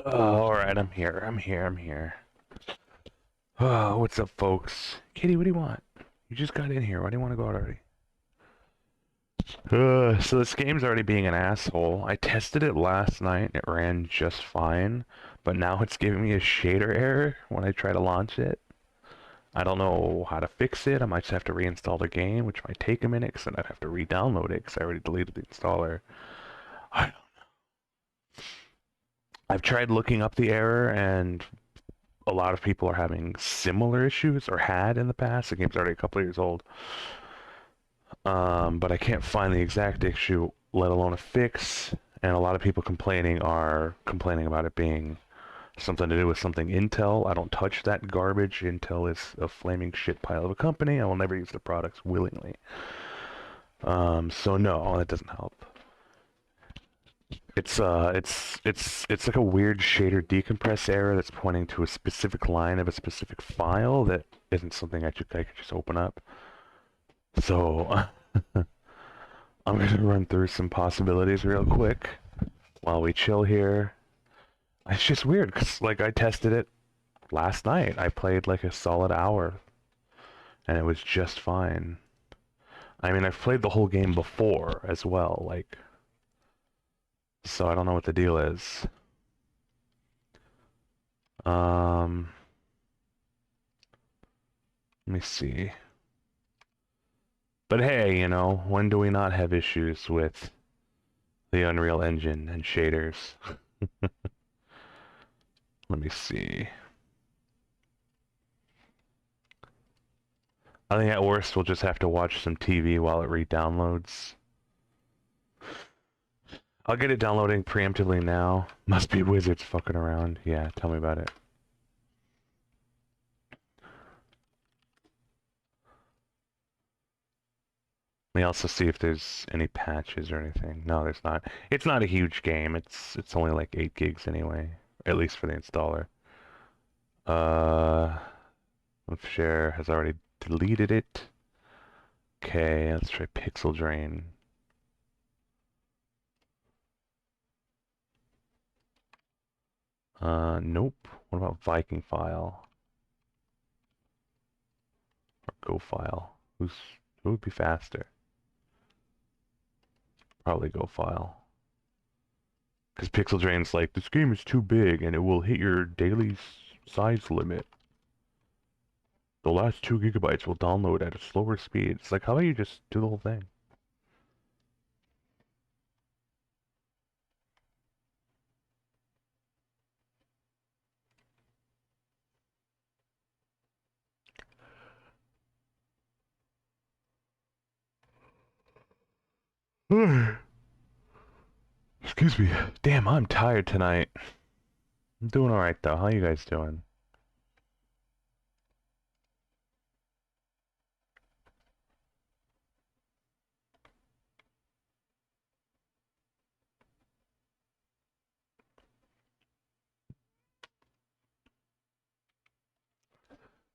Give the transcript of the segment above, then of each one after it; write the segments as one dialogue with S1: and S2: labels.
S1: Oh, all right, I'm here. I'm here. Oh, what's up, folks? Kitty, what do you want? You just got in here. Why do you want to go out already? So this game's already being an asshole. I tested it last night. It ran just fine, but now it's giving me a shader error when I try to launch it. I don't know how to fix it. I might just have to reinstall the game, which might take a minute, because then I'd have to re-download it, because I already deleted the installer. I, I've tried looking up the error, and a lot of people are having similar issues or had in the past. The game's already a couple of years old. But I can't find the exact issue, let alone a fix. And a lot of people are complaining about it being something to do with something Intel. I don't touch that garbage. Intel is a flaming shit pile of a company. I will never use the products willingly. So no, that doesn't help. It's like a weird shader decompress error that's pointing to a specific line of a specific file that isn't something I could just open up. So I'm gonna run through some possibilities real quick while we chill here. It's just weird because like I tested it last night. I played like a solid hour and it was just fine. I mean, I've played the whole game before as well, like, so I don't know what the deal is. Um, Let me see. But hey, you know, when do we not have issues with the Unreal Engine and shaders? Let me see. I think at worst we'll just have to watch some TV while it re-downloads. I'll get it downloading preemptively now. Must be wizards fucking around. Yeah, tell me about it. Let me also see if there's any patches or anything. No, there's not. It's not a huge game. It's only like 8 gigs anyway, at least for the installer. Uh, Share has already deleted it. Okay, let's try Pixel Drain. Nope. What about Viking File or Go File? Who would be faster? Probably Go File. Because Pixel Drain's like, this game is too big and it will hit your daily size limit. The last 2 gigabytes will download at a slower speed. It's like, how about you just do the whole thing? Excuse me. Damn, I'm tired tonight. I'm doing alright though. How you guys doing?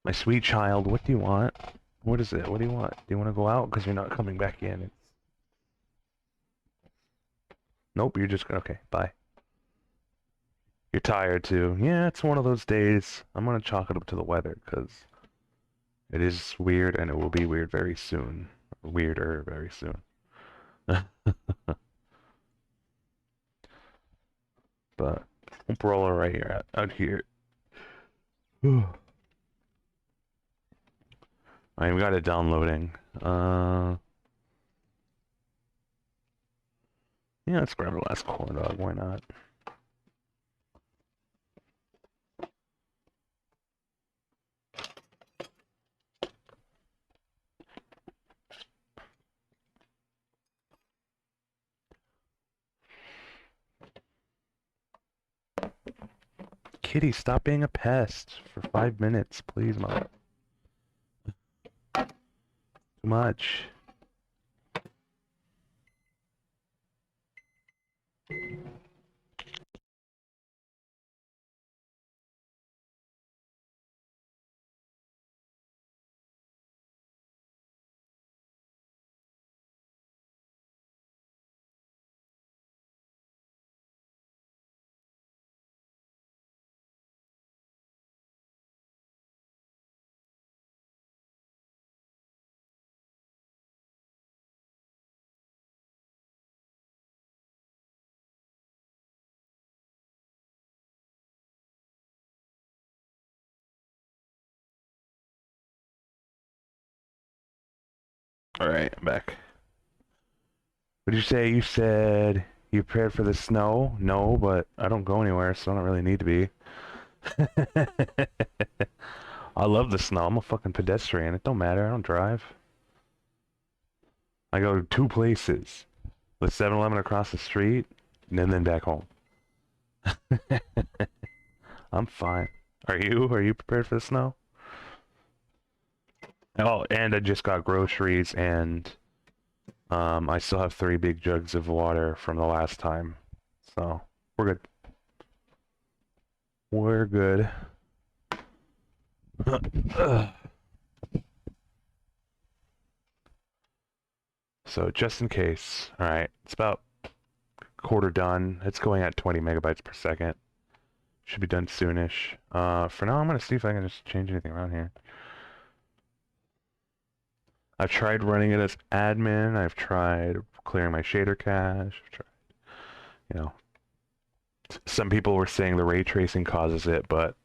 S1: My sweet child, what do you want? What is it? What do you want? Do you want to go out? Because you're not coming back in. Nope, you're just... Okay, bye. You're tired too. Yeah, it's one of those days. I'm gonna chalk it up to the weather, because it is weird and it will be weird very soon. Weirder very soon. But hope we're all alright here out here. I got it downloading. Yeah, let's grab the last corn dog. Why not? Kitty, stop being a pest for 5 minutes, please, mom. Too much. Alright, I'm back. What did you say? You said you prepared for the snow? No, but I don't go anywhere, so I don't really need to be. I love the snow. I'm a fucking pedestrian. It don't matter. I don't drive. I go to two places. The 7-Eleven across the street, and then back home. I'm fine. Are you? Are you prepared for the snow? Oh, and I just got groceries, and I still have 3 big jugs of water from the last time. So, we're good. We're good. So, just in case. Alright, it's about quarter done. It's going at 20 megabytes per second. Should be done soonish. For now, I'm going to see if I can just change anything around here. I've tried running it as admin. I've tried clearing my shader cache. I've tried, you know, some people were saying the ray tracing causes it, but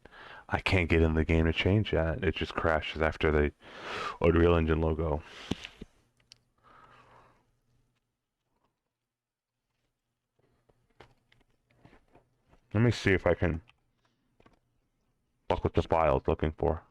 S1: I can't get in the game to change that. It just crashes after the Unreal Engine logo. Let me see if I can fuck with the file it's looking for.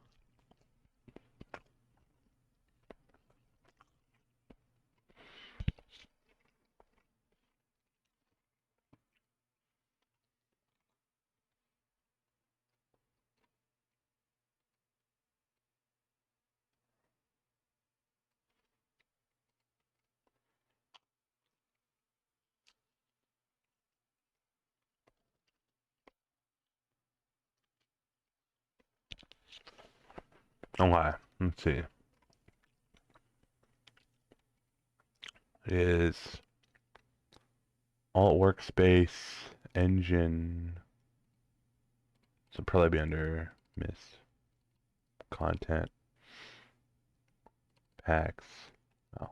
S1: Okay, let's see. It is Alt Workspace Engine. So probably be under Miss Content Packs. Oh.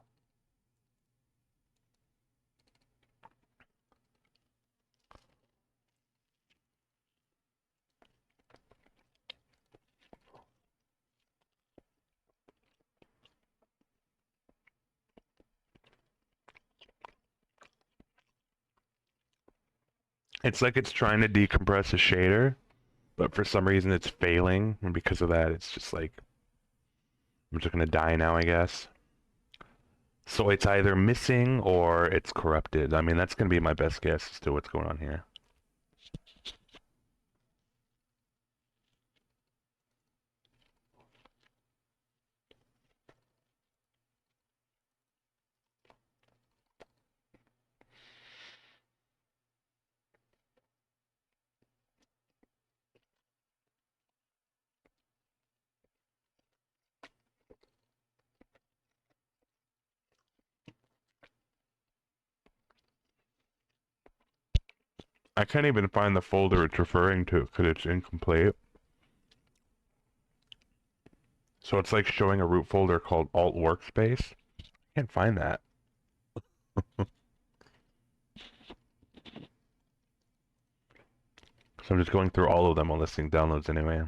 S1: It's like it's trying to decompress a shader, but for some reason it's failing, and because of that, it's just like I'm just gonna die now, I guess. So it's either missing or it's corrupted. I mean, that's gonna be my best guess as to what's going on here. I can't even find the folder it's referring to because it's incomplete. So it's like showing a root folder called Alt Workspace. I can't find that. So I'm just going through all of them while listing downloads anyway.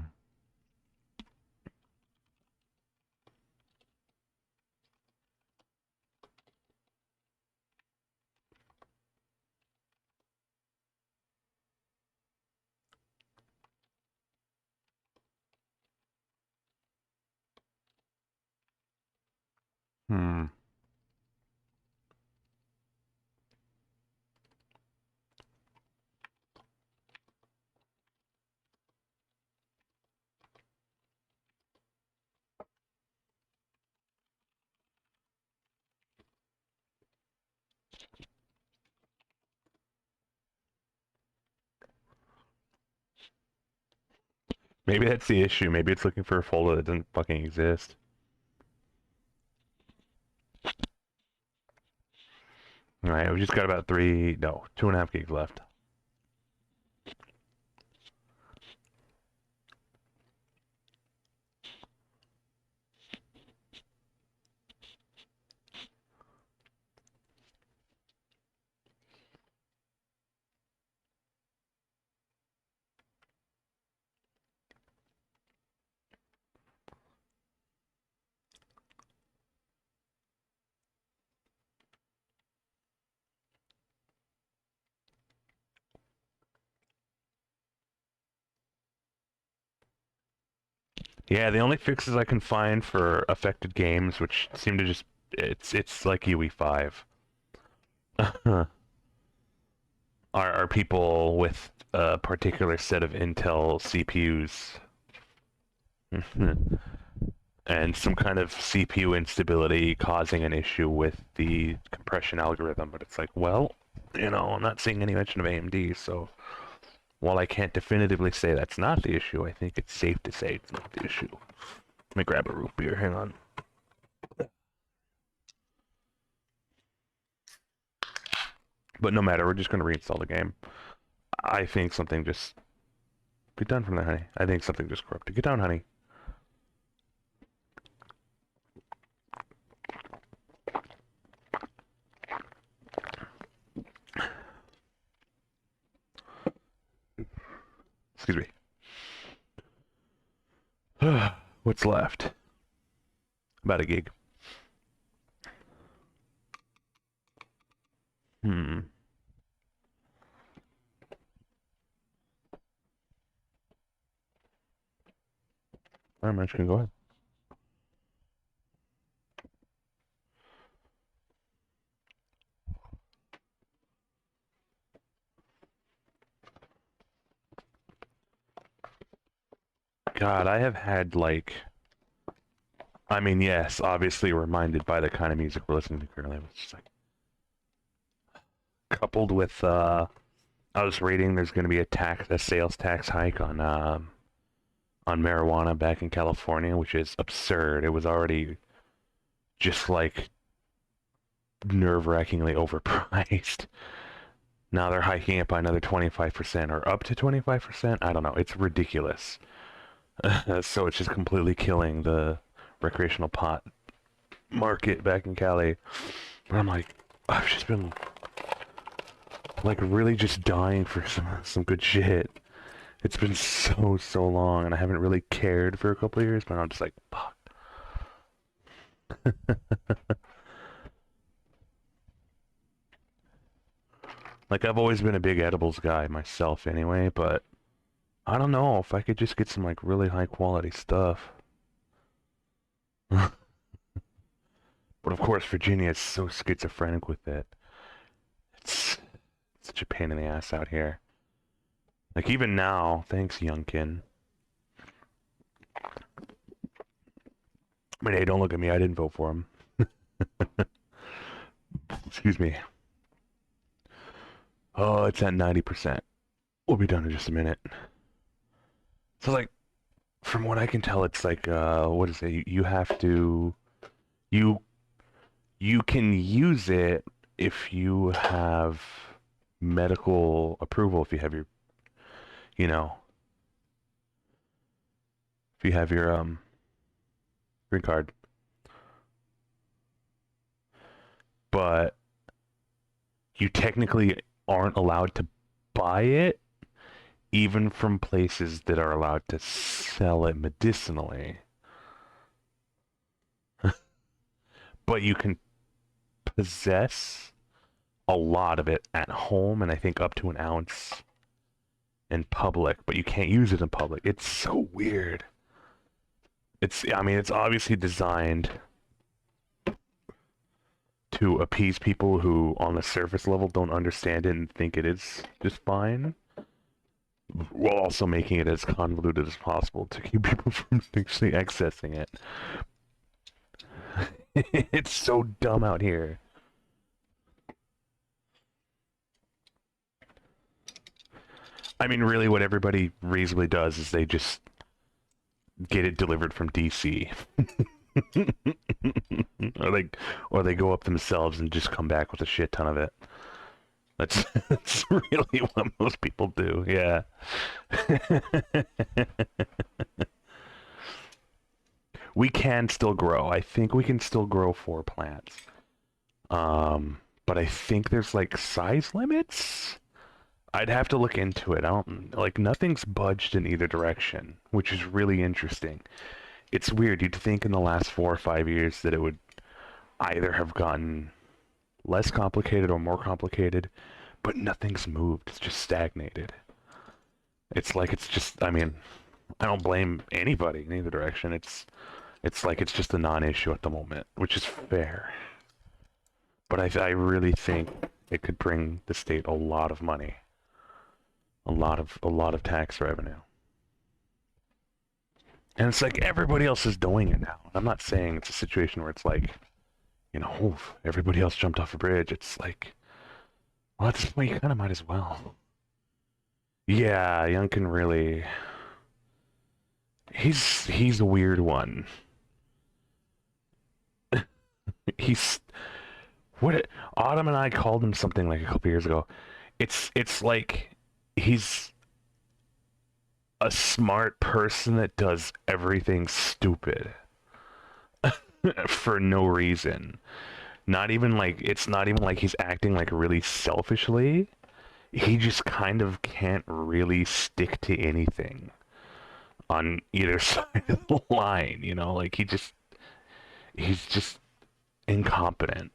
S1: Hmm. Maybe that's the issue. Maybe it's looking for a folder that doesn't fucking exist. Alright, we just got about 2.5 gigs left. Yeah, the only fixes I can find for affected games, which seem to just it's like UE5, are people with a particular set of Intel CPUs and some kind of CPU instability causing an issue with the compression algorithm. But it's like, well, I'm not seeing any mention of AMD, so while I can't definitively say that's not the issue, I think it's safe to say it's not the issue. Let me grab a root beer. Hang on. But no matter, we're just going to reinstall the game. I think something just... Get down from there, honey. I think something just corrupted. Get down, honey. Excuse me. What's left? About a gig. Alright, man, you can go ahead. God, I have had, like... I mean, yes, obviously reminded by the kind of music we're listening to currently. It's just like... Coupled with, I was reading there's going to be a sales tax hike on marijuana back in California, which is absurd. It was already just, like, nerve-wrackingly overpriced. Now they're hiking it by another 25% or up to 25%. I don't know. It's ridiculous. So it's just completely killing the recreational pot market back in Cali. But I'm like, I've just been like really just dying for some good shit. It's been so long, and I haven't really cared for a couple of years. But I'm just like, fuck. Like, I've always been a big edibles guy myself anyway, but I don't know if I could just get some, like, really high quality stuff. But of course, Virginia is so schizophrenic with it. It's such a pain in the ass out here. Like, even now, thanks, Youngkin. I mean, hey, don't look at me. I didn't vote for him. Excuse me. Oh, it's at 90%. We'll be done in just a minute. So, like, from what I can tell, it's like, what is it? You have to... You can use it if you have medical approval, if you have your, if you have your, green card. But you technically aren't allowed to buy it, even from places that are allowed to sell it medicinally. But you can possess a lot of it at home, and I think up to an ounce in public, but you can't use it in public. It's so weird. I mean, it's obviously designed to appease people who, on the surface level, don't understand it and think it is just fine, while also making it as convoluted as possible to keep people from actually accessing it. It's so dumb out here. I mean, really, what everybody reasonably does is they just get it delivered from DC. or they go up themselves and just come back with a shit ton of it. That's really what most people do, yeah. We can still grow. I think we can still grow 4 plants. But I think there's like size limits? I'd have to look into it. I don't like nothing's budged in either direction, which is really interesting. It's weird. You'd think in the last 4 or 5 years that it would either have gotten less complicated or more complicated, but nothing's moved. It's just stagnated. It's like it's just, I mean, I don't blame anybody in either direction. It's like it's just a non-issue at the moment, which is fair. But I really think it could bring the state a lot of money, a lot of tax revenue. And it's like everybody else is doing it now. I'm not saying it's a situation where it's like, you know, oof, everybody else jumped off a bridge. It's like, well, at this point, you kind of might as well. Yeah, Youngkin really. He's a weird one. He's what Autumn and I called him something like a couple years ago. It's like he's a smart person that does everything stupid for no reason. Not even like it's not even like he's acting like really selfishly. He just kind of can't really stick to anything on either side of the line, you know? Like he's just incompetent.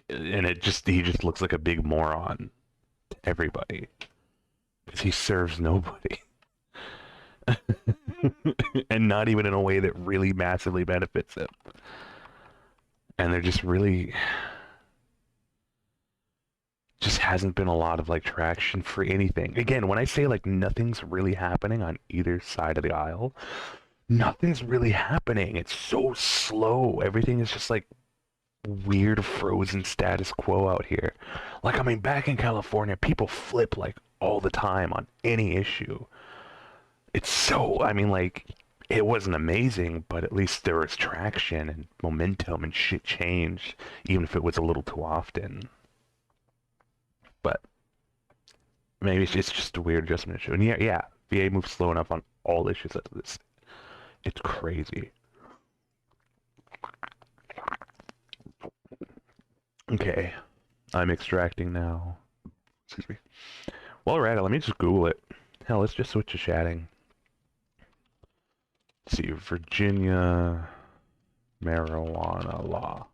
S1: And he just looks like a big moron to everybody because he serves nobody. And not even in a way that really massively benefits him. And they're just hasn't been a lot of like traction for anything. Again, when I say like nothing's really happening on either side of the aisle, nothing's really happening. It's so slow. Everything is just like weird frozen status quo out here. Like, I mean, back in California, people flip like all the time on any issue. It's so, I mean, like, it wasn't amazing, but at least there was traction and momentum and shit changed, even if it was a little too often. But maybe it's just a weird adjustment issue. And yeah, VA moves slow enough on all issues. It's crazy. Okay, I'm extracting now. Excuse me. Well, alright, let me just Google it. Hell, let's just switch to chatting. Let's see, Virginia marijuana law.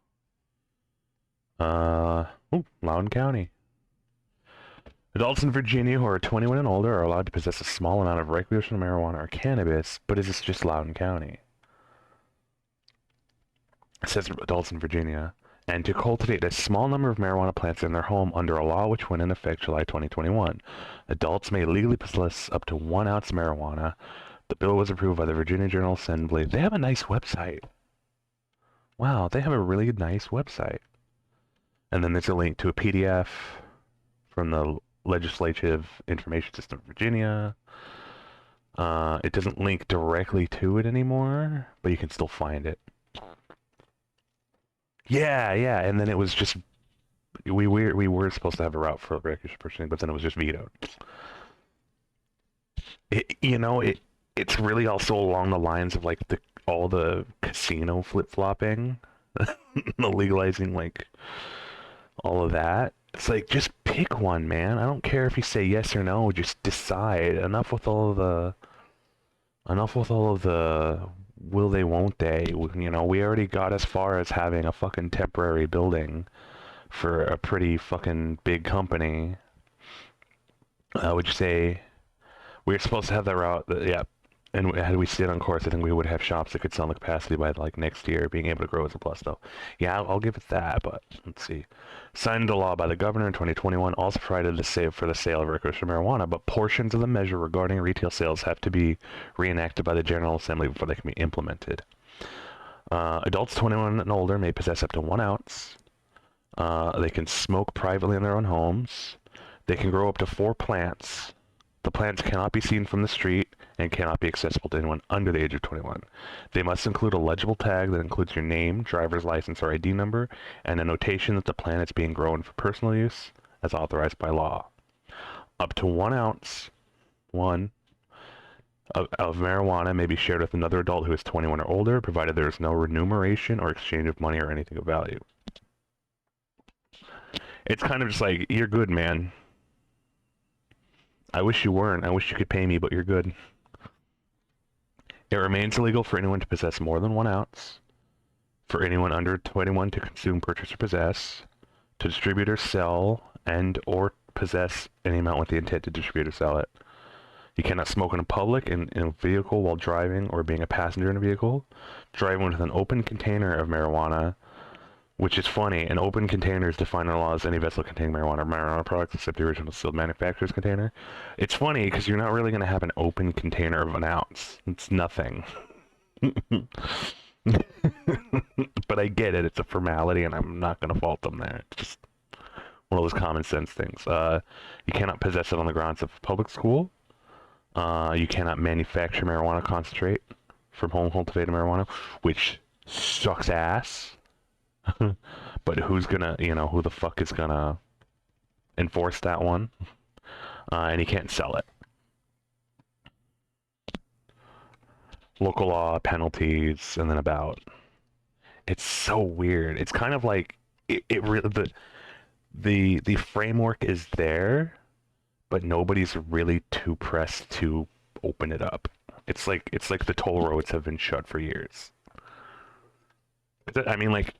S1: Loudoun County. Adults in Virginia who are 21 and older are allowed to possess a small amount of recreational marijuana or cannabis, but is this just Loudoun County? It says adults in Virginia. And to cultivate a small number of marijuana plants in their home under a law which went into effect July 2021. Adults may legally possess up to 1 ounce marijuana. The bill was approved by the Virginia General Assembly. They have a nice website. Wow, they have a really nice website. And then there's a link to a PDF from the Legislative Information System of Virginia. It doesn't link directly to it anymore, but you can still find it. Yeah, and then it was just we were supposed to have a route for recreational purchasing, but then it was just vetoed. It's really also along the lines of like all the casino flip-flopping, the legalizing like all of that. It's like just pick one, man. I don't care if you say yes or no, just decide. Enough with all of the will they, won't they? You know, we already got as far as having a fucking temporary building for a pretty fucking big company. Would you say we were supposed to have that route? Yeah. And had we stayed on course, I think we would have shops that could sell in the capacity by like next year. Being able to grow is a plus, though. Yeah, I'll give it that. But let's see. Signed into law by the governor in 2021, also provided the save for the sale of recreational marijuana, but portions of the measure regarding retail sales have to be reenacted by the General Assembly before they can be implemented. Adults 21 and older may possess up to 1 ounce. They can smoke privately in their own homes. They can grow up to 4 plants. The plants cannot be seen from the street and cannot be accessible to anyone under the age of 21. They must include a legible tag that includes your name, driver's license or ID number, and a notation that the plant is being grown for personal use as authorized by law. Up to 1 ounce, of marijuana may be shared with another adult who is 21 or older, provided there is no remuneration or exchange of money or anything of value. It's kind of just like, you're good, man. I wish you weren't. I wish you could pay me, but you're good. It remains illegal for anyone to possess more than 1 ounce, for anyone under 21 to consume, purchase, or possess, to distribute or sell, and or possess any amount with the intent to distribute or sell it. You cannot smoke in public in a vehicle while driving or being a passenger in a vehicle. Driving with an open container of marijuana, which is funny. An open container is defined in the law as any vessel containing marijuana or marijuana products except the original sealed manufacturer's container. It's funny because you're not really going to have an open container of an ounce. It's nothing. But I get it. It's a formality, and I'm not going to fault them there. It's just one of those common sense things. You cannot possess it on the grounds of public school. You cannot manufacture marijuana concentrate from home cultivated marijuana, which sucks ass. But who's gonna, who the fuck is gonna enforce that one? And you can't sell it. Local law, penalties, and then about. It's so weird. It's kind of like it really the framework is there, but nobody's really too pressed to open it up. It's like the toll roads have been shut for years. I mean, like,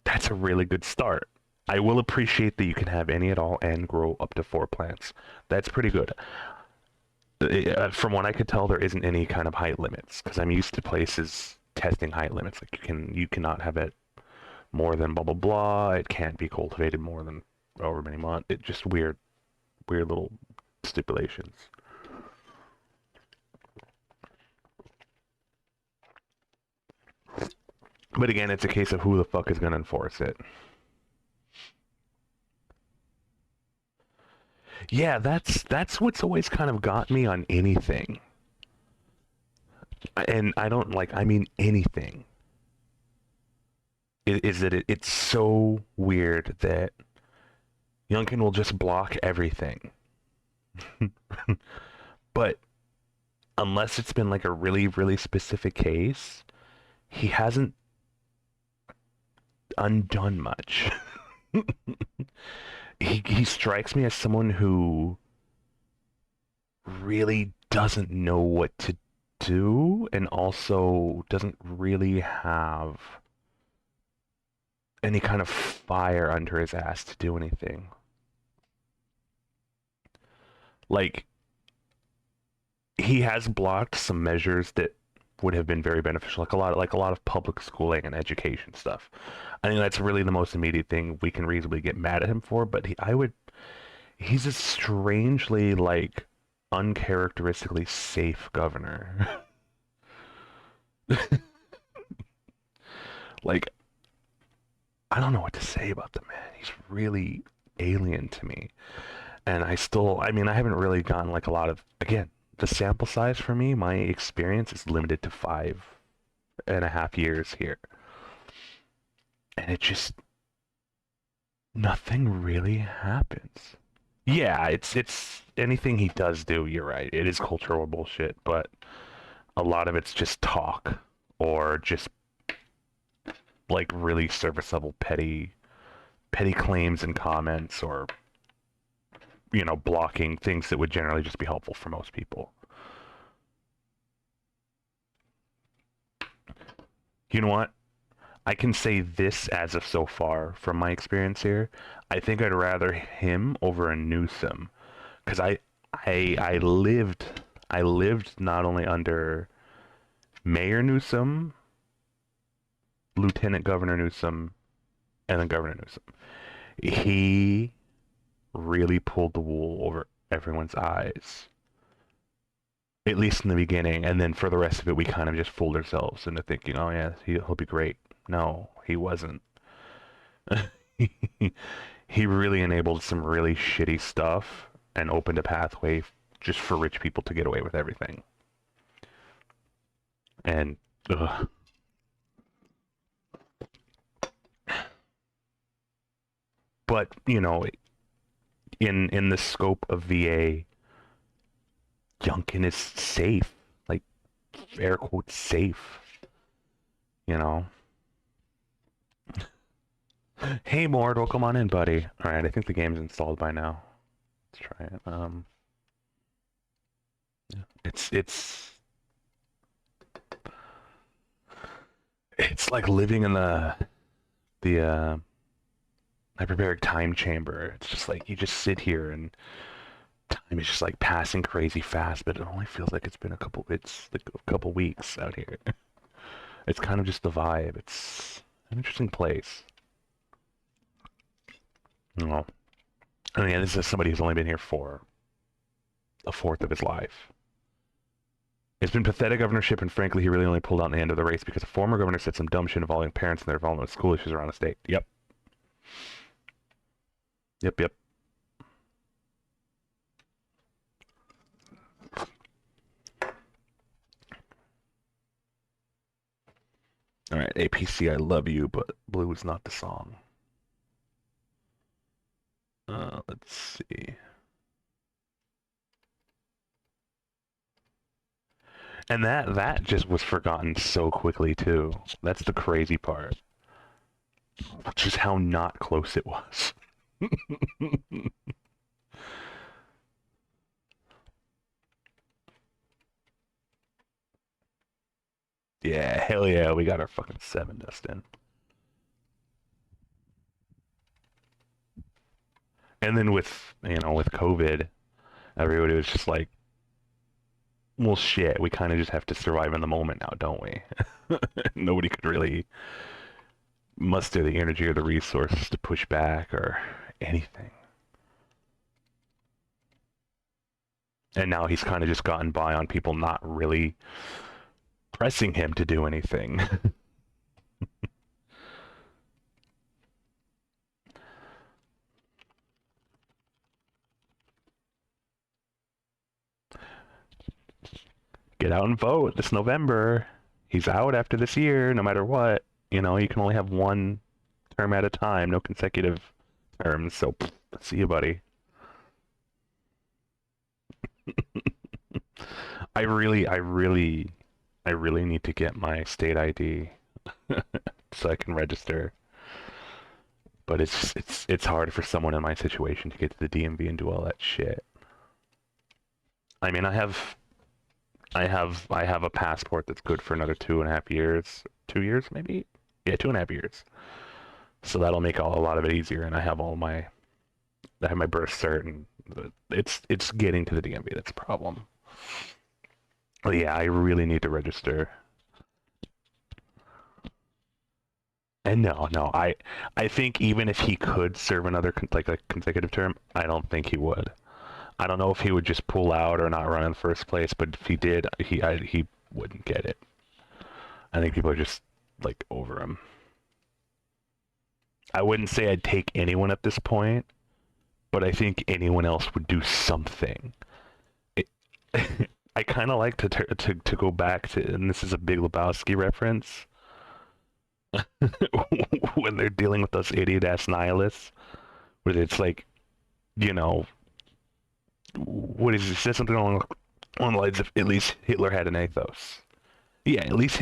S1: that's a really good start. I will appreciate that you can have any at all and grow up to 4 plants. That's pretty good. From what I could tell, there isn't any kind of height limits because I'm used to places testing height limits. Like you cannot have it more than blah blah blah. It can't be cultivated more than however many months. It just weird little stipulations. But again, it's a case of who the fuck is gonna enforce it. Yeah, that's what's always kind of got me on anything. And I mean anything. Is that it's so weird that Youngkin will just block everything. But unless it's been like a really, really specific case, he hasn't undone much. He strikes me as someone who really doesn't know what to do and also doesn't really have any kind of fire under his ass to do anything. Like, he has blocked some measures that would have been very beneficial, like a lot of public schooling and education stuff. I think that's really the most immediate thing we can reasonably get mad at him for. But he's a strangely like uncharacteristically safe governor. Like, I don't know what to say about the man. He's really alien to me. And I mean, I haven't really gotten like a lot of, again, the sample size for me, my experience is limited to 5.5 years here. And it just, nothing really happens. Yeah, it's anything he does do, you're right. It is cultural bullshit, but a lot of it's just talk or just like really surface level petty claims and comments or blocking things that would generally just be helpful for most people. You know what? I can say this as of so far from my experience here. I think I'd rather him over a Newsom, because I lived not only under Mayor Newsom, Lieutenant Governor Newsom, and then Governor Newsom. He really pulled the wool over everyone's eyes, at least in the beginning, and then for the rest of it, we kind of just fooled ourselves into thinking, oh yeah, he'll be great. No, he wasn't. He really enabled some really shitty stuff and opened a pathway just for rich people to get away with everything. And ugh. But in the scope of VA, Youngkin is safe, like air quotes safe. Hey Mord, welcome on in, buddy. All right, I think the game's installed by now. Let's try it. It's like living in the hyperbaric time chamber. It's just like you just sit here and time is just like passing crazy fast, but it only feels like it's like a couple weeks out here. It's kind of just the vibe. It's an interesting place. No. I mean, this is somebody who's only been here for a fourth of his life. It's been pathetic governorship, and frankly, he really only pulled out in the end of the race because a former governor said some dumb shit involving parents and their involvement with school issues around the state. Yep. Yep, yep. All right, APC, I love you, but Blue is not the song. Let's see. And that just was forgotten so quickly too. That's the crazy part. Just how not close it was. Yeah, hell yeah, we got our fucking 7, Dustin. And then with with COVID, everybody was just like, well, shit, we kind of just have to survive in the moment now, don't we? Nobody could really muster the energy or the resources to push back or anything. And now he's kind of just gotten by on people not really pressing him to do anything. Get out and vote this November. He's out after this year, no matter what. You can only have one term at a time, no consecutive terms. So, see you, buddy. I really need to get my state ID so I can register. But it's hard for someone in my situation to get to the DMV and do all that shit. I mean, I have a passport that's good for another 2.5 years. 2 years, maybe? Yeah, 2.5 years. So that'll make a lot of it easier. And I have my birth cert, and it's getting to the DMV that's a problem. But yeah, I really need to register. And no, I think even if he could serve another like a consecutive term, I don't think he would. I don't know if he would just pull out or not run in the first place, but if he did, he wouldn't get it. I think people are just like over him. I wouldn't say I'd take anyone at this point, but I think anyone else would do something. It, I kind of like to go back to, and this is a Big Lebowski reference, when they're dealing with those idiot ass nihilists, where it's like, you know, what is it? Says something along the lines of, at least Hitler had an ethos. Yeah, at least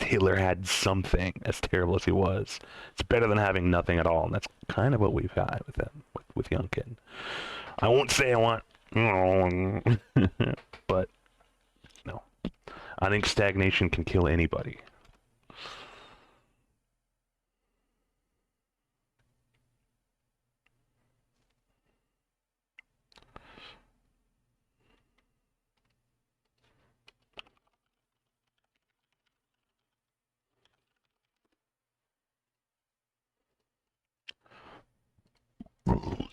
S1: Hitler had something, as terrible as he was. It's better than having nothing at all, and that's kind of what we've had with him, with Youngkin. I won't say I want, but no, I think stagnation can kill anybody.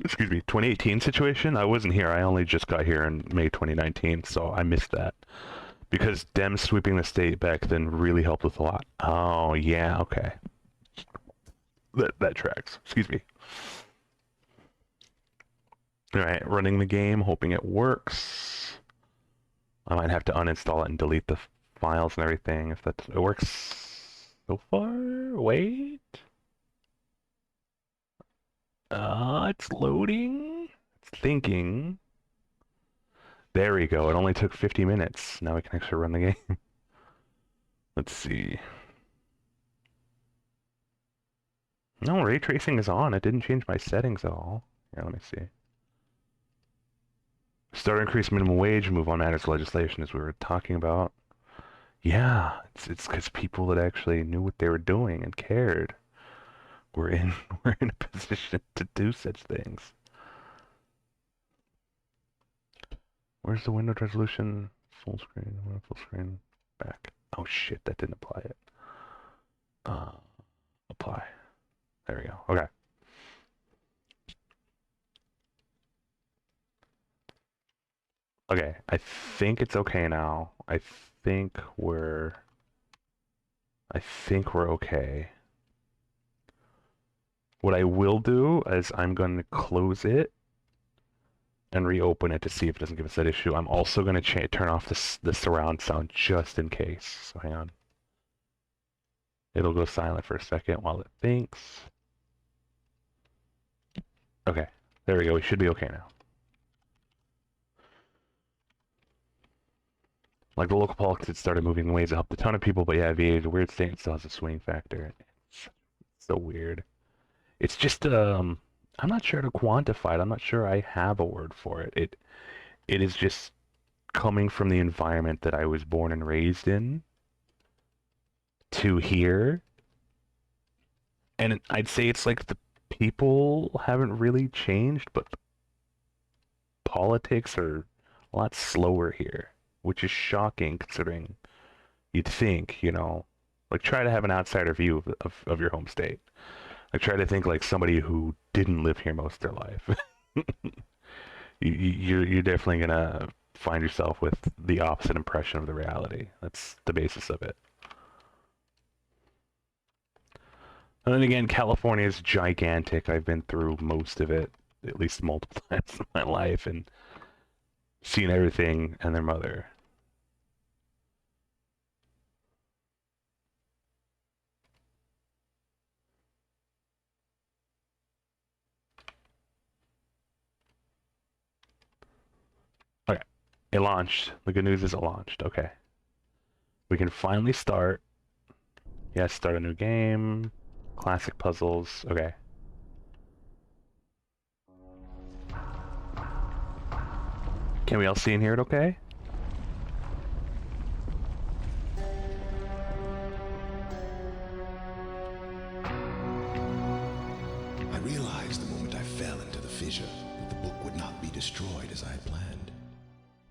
S1: Excuse me, 2018 situation? I wasn't here. I only just got here in May 2019, so I missed that. Because Dems sweeping the state back then really helped with a lot. Oh, yeah, okay. That tracks. Excuse me. Alright, running the game, hoping it works. I might have to uninstall it and delete the files and everything if it works so far. Wait. It's loading. It's thinking. There we go. It only took 50 minutes. Now we can actually run the game. Let's see. No, ray tracing is on. It didn't change my settings at all. Here, let me see. Start increase minimum wage, move on matters of legislation, as we were talking about. Yeah, it's because people that actually knew what they were doing and cared were in we're in a position to do such things. Where's the window resolution? Full screen, full screen, back. Oh shit, that didn't apply it. Apply. There we go. Okay. Okay, I think it's okay now. I think we're okay. What I will do is I'm going to close it and reopen it to see if it doesn't give us that issue. I'm also going to turn off the surround sound just in case. So hang on. It'll go silent for a second while it thinks. Okay, there we go. We should be okay now. Like the local politics had started moving in ways that helped a ton of people, but yeah, VA is a weird state. It still has a swing factor. It's so weird. It's just I'm not sure how to quantify it. I'm not sure I have a word for it. It is just coming from the environment that I was born and raised in to here. And I'd say it's like the people haven't really changed, but politics are a lot slower here, which is shocking considering you'd think, like try to have an outsider view of your home state. Like try to think like somebody who didn't live here most of their life. You're definitely gonna find yourself with the opposite impression of the reality. That's the basis of it. And then again, California is gigantic. I've been through most of it, at least multiple times in my life, and seen everything and their mother. Okay, it launched. The good news is it launched. Okay. We can finally start. Yes, start a new game. Classic puzzles. Okay. Can we all see and hear it okay?
S2: I realized the moment I fell into the fissure that the book would not be destroyed as I had planned.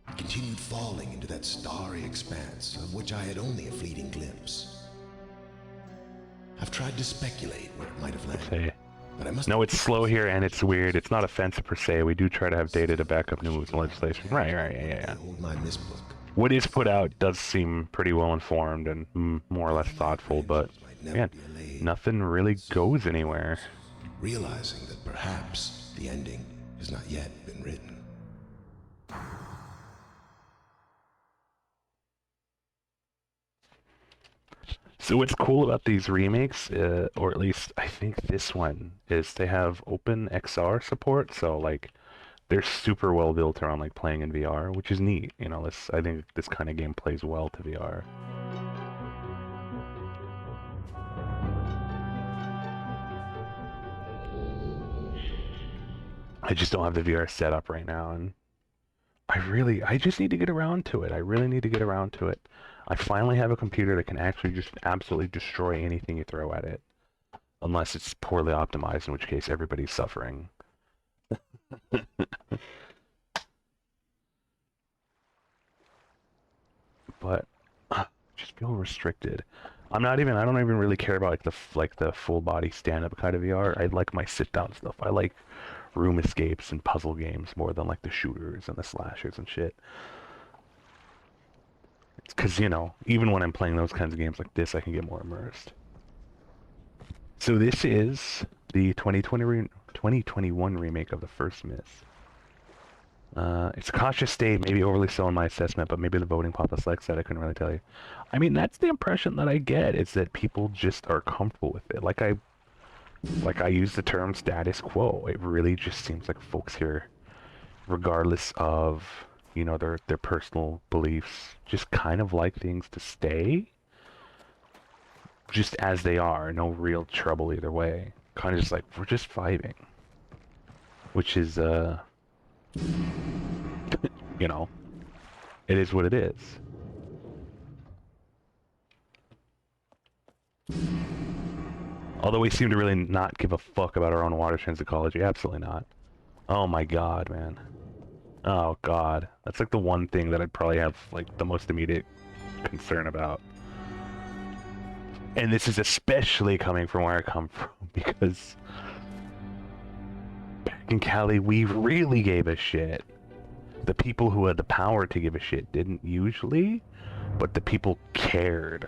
S2: It continued falling into that starry expanse of which I had only a fleeting glimpse. I've tried to speculate where it might have landed. But I must
S1: no, it's slow here and it's weird. It's not offensive per se. We do try to have data to back up new moves and legislation. Right, yeah. What is put out does seem pretty well informed and more or less thoughtful, but man, nothing really goes anywhere.
S2: Realizing that perhaps the ending has not yet been written.
S1: So what's cool about these remakes, or at least I think this one, is they have open XR support. So like, they're super well built around like playing in VR, which is neat. I think this kind of game plays well to VR. I just don't have the VR set up right now, and I just need to get around to it. I really need to get around to it. I finally have a computer that can actually just absolutely destroy anything you throw at it. Unless it's poorly optimized, in which case everybody's suffering. But I just feel restricted. I don't even really care about like the full body stand-up kind of VR. I like my sit-down stuff. I like room escapes and puzzle games more than like the shooters and the slashers and shit. It's because, even when I'm playing those kinds of games like this, I can get more immersed. So this is the 2021 remake of the first Myth. It's a cautious state, maybe overly so in my assessment, but maybe the voting populace likes that. I couldn't really tell you. I mean, that's the impression that I get, is that people just are comfortable with it. Like I use the term status quo. It really just seems like folks here, regardless of, their personal beliefs, just kind of like things to stay just as they are. No real trouble either way. Kind of just like, we're just vibing. Which is, it is what it is. Although we seem to really not give a fuck about our own water transit ecology. Absolutely not. Oh my god, man. Oh god, that's like the one thing that I'd probably have like the most immediate concern about. And this is especially coming from where I come from because back in Cali we really gave a shit. The people who had the power to give a shit didn't usually, but the people cared.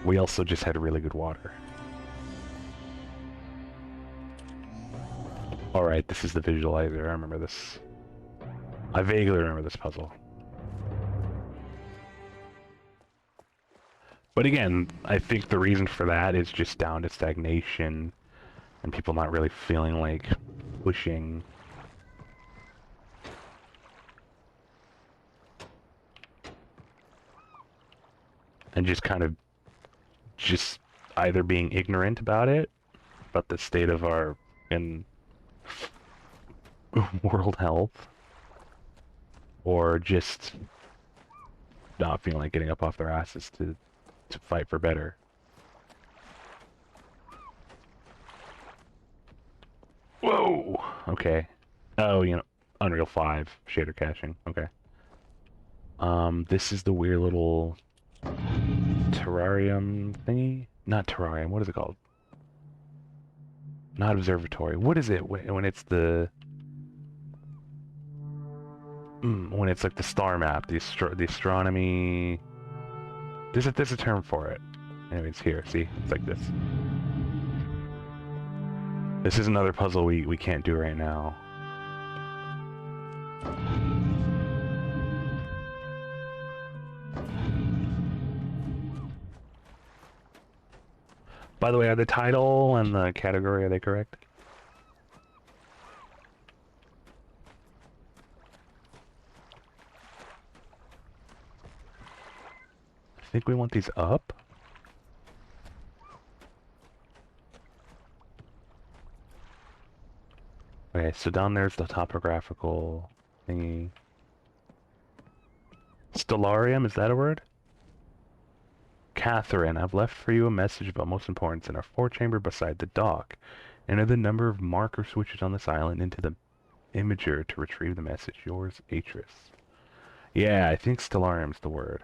S1: We also just had really good water. Alright, this is the visualizer. I remember this. I vaguely remember this puzzle. But again, I think the reason for that is just down to stagnation and people not really feeling like pushing. And just kind of just either being ignorant about it, about the state of our in world health, or just not feeling like getting up off their asses to fight for better. Whoa! Okay. Oh, you know, Unreal 5 shader caching. Okay. This is the weird little terrarium thingy? Not terrarium, what is it called? Not observatory. What is it when it's the... when it's like the star map, the astronomy... There's a term for it. Anyways, here, see? It's like this. This is another puzzle we can't do right now. By the way, are the title and the category, are they correct? I think we want these up. Okay, so down there's the topographical thingy. Stellarium, is that a word? Catherine, I've left for you a message about most importance in our four-chamber beside the dock. Enter the number of marker switches on this island into the imager to retrieve the message. Yours, Atris. Yeah, I think Stellarium's the word.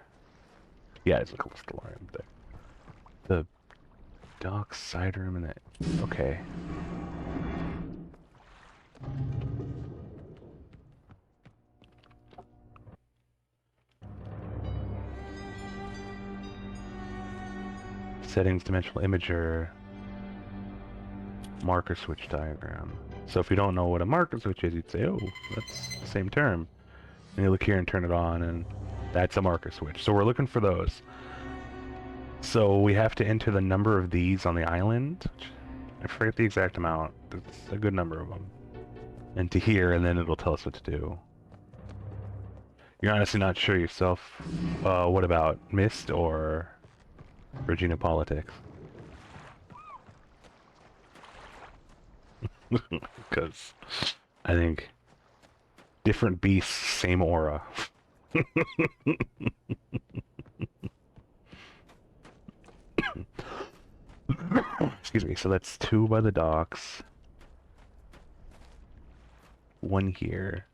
S1: Yeah, it's a cool Stellarium there. The dock side room and the... Okay. Settings, dimensional imager, marker switch diagram. So if you don't know what a marker switch is, you'd say, oh, that's the same term. And you look here and turn it on, and that's a marker switch. So we're looking for those. So we have to enter the number of these on the island. I forget the exact amount. It's a good number of them. And to here, and then it'll tell us what to do. You're honestly not sure yourself. What about Myst or Regina Politics? Because I think different beasts, same aura. Excuse me, so that's 2 by the docks. 1 here.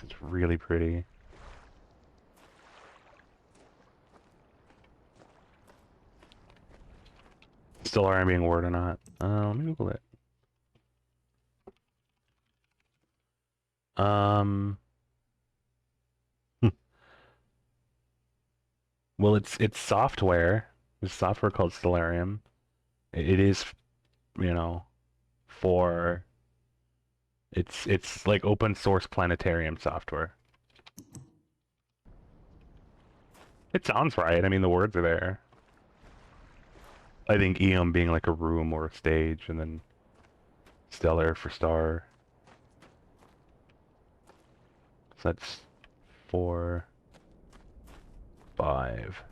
S1: It's really pretty. Still are being a word or not? Let me Google it. Well, it's software. There's software called Stellarium. It is, you know, for it's like open source planetarium software. It sounds right. I mean, the words are there. I think Eum being like a room or a stage, and then Stellar for star. So that's 4, 5.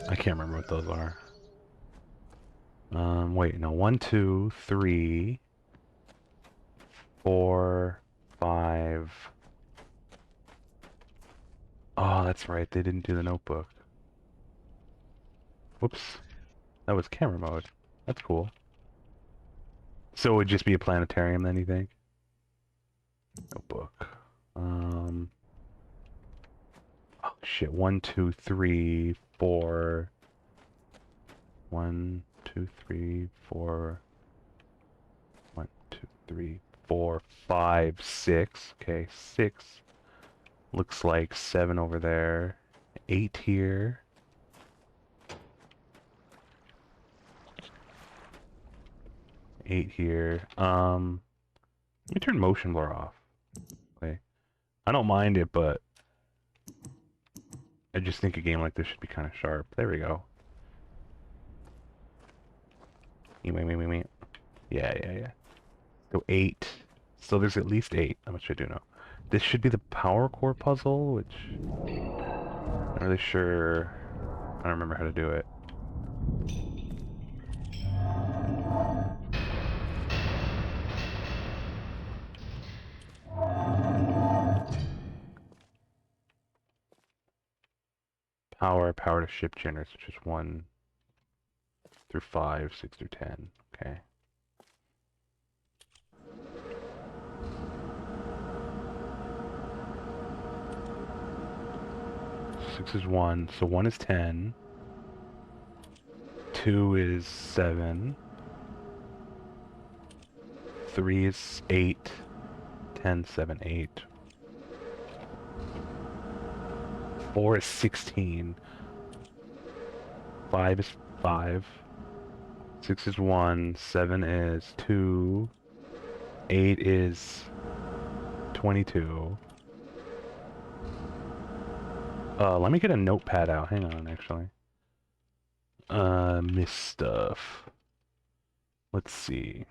S1: I can't remember what those are. Wait, no. 1, 2, 3, 4, 5. Oh, that's right. They didn't do the notebook. Whoops. That was camera mode. That's cool. So it would just be a planetarium then, you think? Notebook. Oh shit. 1, 2, 3, 4. 1, 2, 3, 4. 1, 2, 3, 4, 5, 6. Okay, 6. Looks like 7 over there. 8 here. Eight here. Let me turn motion blur off. Okay. I don't mind it, but I just think a game like this should be kind of sharp. There we go. Yeah. So 8. So there's at least 8. How much I do know? This should be the power core puzzle, which I'm not really sure. I don't remember how to do it. Power to ship generators, which is 1 through 5, 6 through 10. Okay. Six is 1, so 1 is 10. 2 is 7. 3 is 8. 10, 7, 8. 4 is 16. 5 is 5. 6 is 1. 7 is 2. 8 is 22. Let me get a notepad out. Hang on, actually. Miss stuff. Let's see.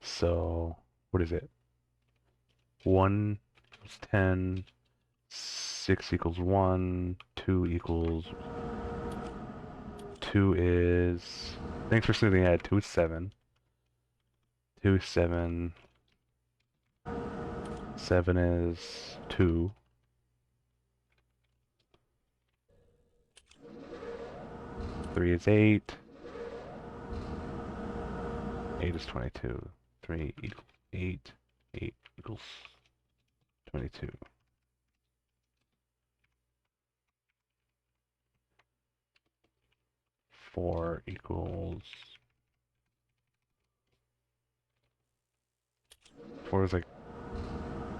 S1: So, what is it? 1 is 10. 6 equals 1. 2 equals... 2 is... Thanks for smoothing ahead. 2 is 7. 2 is 7. 7 is 2. 3 is 8. 8 is 22. 3 equals 8. 8 equals 22. 4 equals... 4 is like...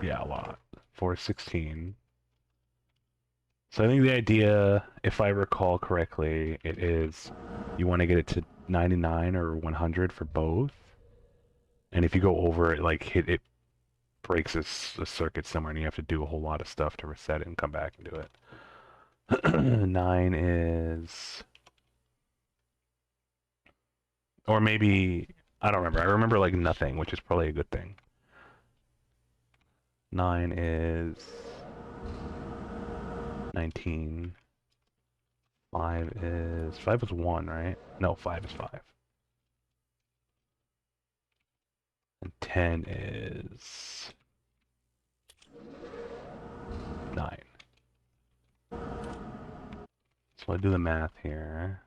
S1: Yeah, a lot. 4 is 16. So I think the idea, if I recall correctly, it is you want to get it to 99 or 100 for both. And if you go over it, like it breaks a circuit somewhere and you have to do a whole lot of stuff to reset it and come back and do it. 9 is... Or maybe... I don't remember. I remember like nothing, which is probably a good thing. 9 is... 19. 5 is... 5 is 1, right? No, 5 is 5. And 10 is... 9. So I do the math here.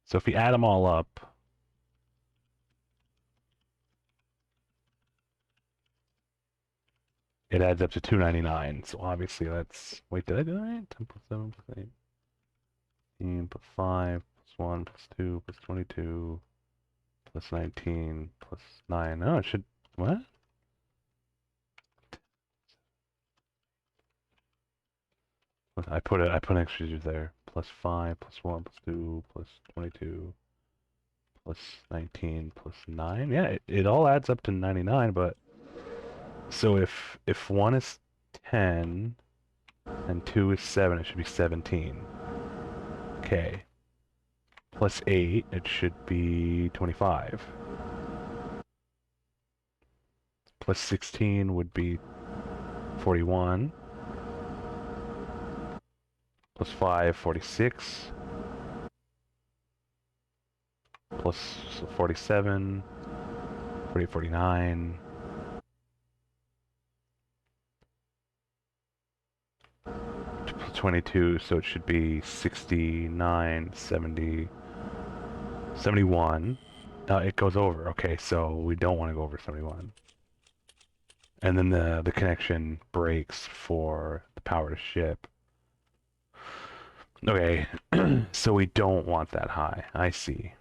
S1: So if we add them all up... It adds up to 299. So obviously that's... Wait, did I do that right? 10 plus 7 plus 8. 15 plus 5 plus 1 plus 2 plus 22 plus 19 plus 9. Oh, it should... What? I put extra digits there. Plus 5 plus 1 plus 2 plus 22 plus 19 plus 9. Yeah, it all adds up to 99, but... So if 1 is 10 and 2 is 7, it should be 17. Okay. Plus 8, it should be 25. Plus 16 would be 41. Plus 5, 46. Plus 47. 48, 49. Plus 22, so it should be 69, 70, 71. It goes over. Okay, so we don't want to go over 71. And then the connection breaks for the power to ship. Okay, so we don't want that high. I see.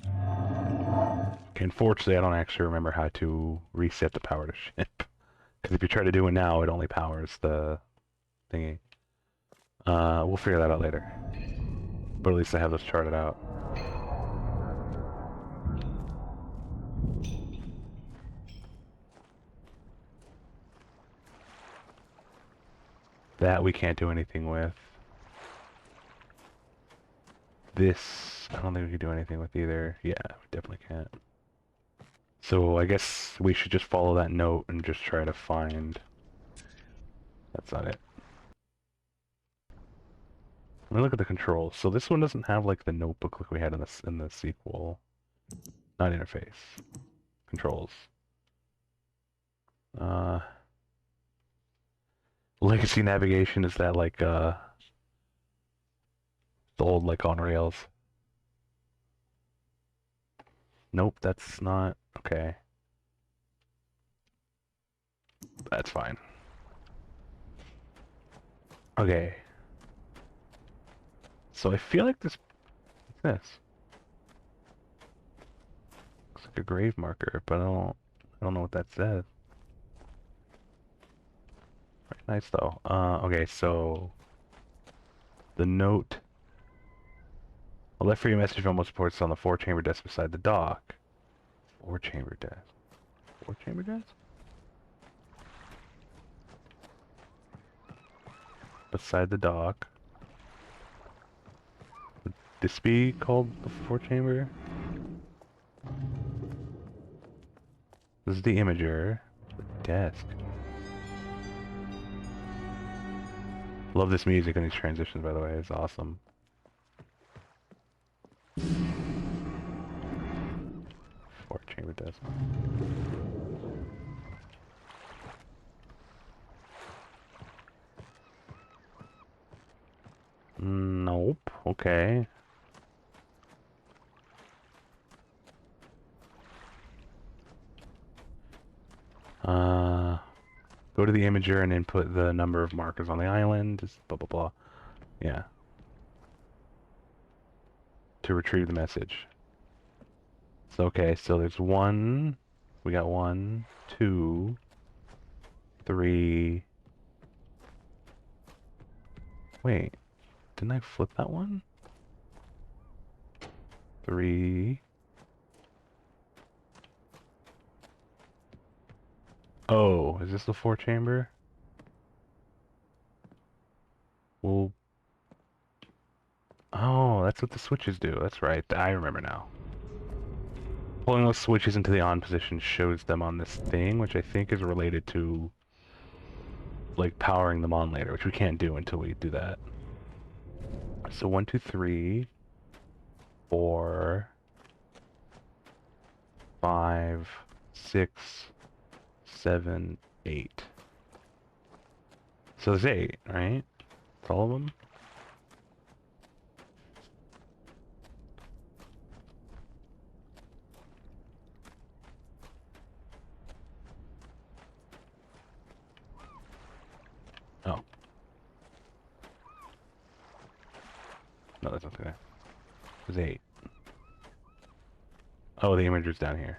S1: Okay, unfortunately, I don't actually remember how to reset the power to ship. Because if you try to do it now, it only powers the thingy. We'll figure that out later. But at least I have those charted out. That we can't do anything with. This, I don't think we can do anything with either. Yeah, we definitely can't. So I guess we should just follow that note and just try to find... That's not it. Let me look at the controls. So this one doesn't have like the notebook like we had in the sequel. Not interface. Controls. Legacy navigation, is that like the old like on rails? Nope, that's not okay. That's fine. Okay. So I feel like this Looks like a grave marker, but I don't know what that says. Very nice though. Okay, so the note. I left for you a message from supports on the 4-chamber desk beside the dock. 4-chamber desk. 4-chamber desk? Beside the dock. Would this be called the 4-chamber? This is the imager. The desk. Love this music and these transitions, by the way. It's awesome. Four-chamber desk. Nope. Okay. Go to the imager and input the number of markers on the island. Just blah blah blah. Yeah. To retrieve the message. So okay, so there's one. We got 1, 2, 3. Wait, didn't I flip that one? 3. Oh, is this the 4-chamber? Well, oh, that's what the switches do. That's right. I remember now. Pulling those switches into the on position shows them on this thing, which I think is related to like powering them on later, which we can't do until we do that. So 1, 2, 3, 4, 5, 6, 7, 8. So there's 8, right? It's all of them? Oh. No, that's not there. There's 8. Oh, the imager's down here.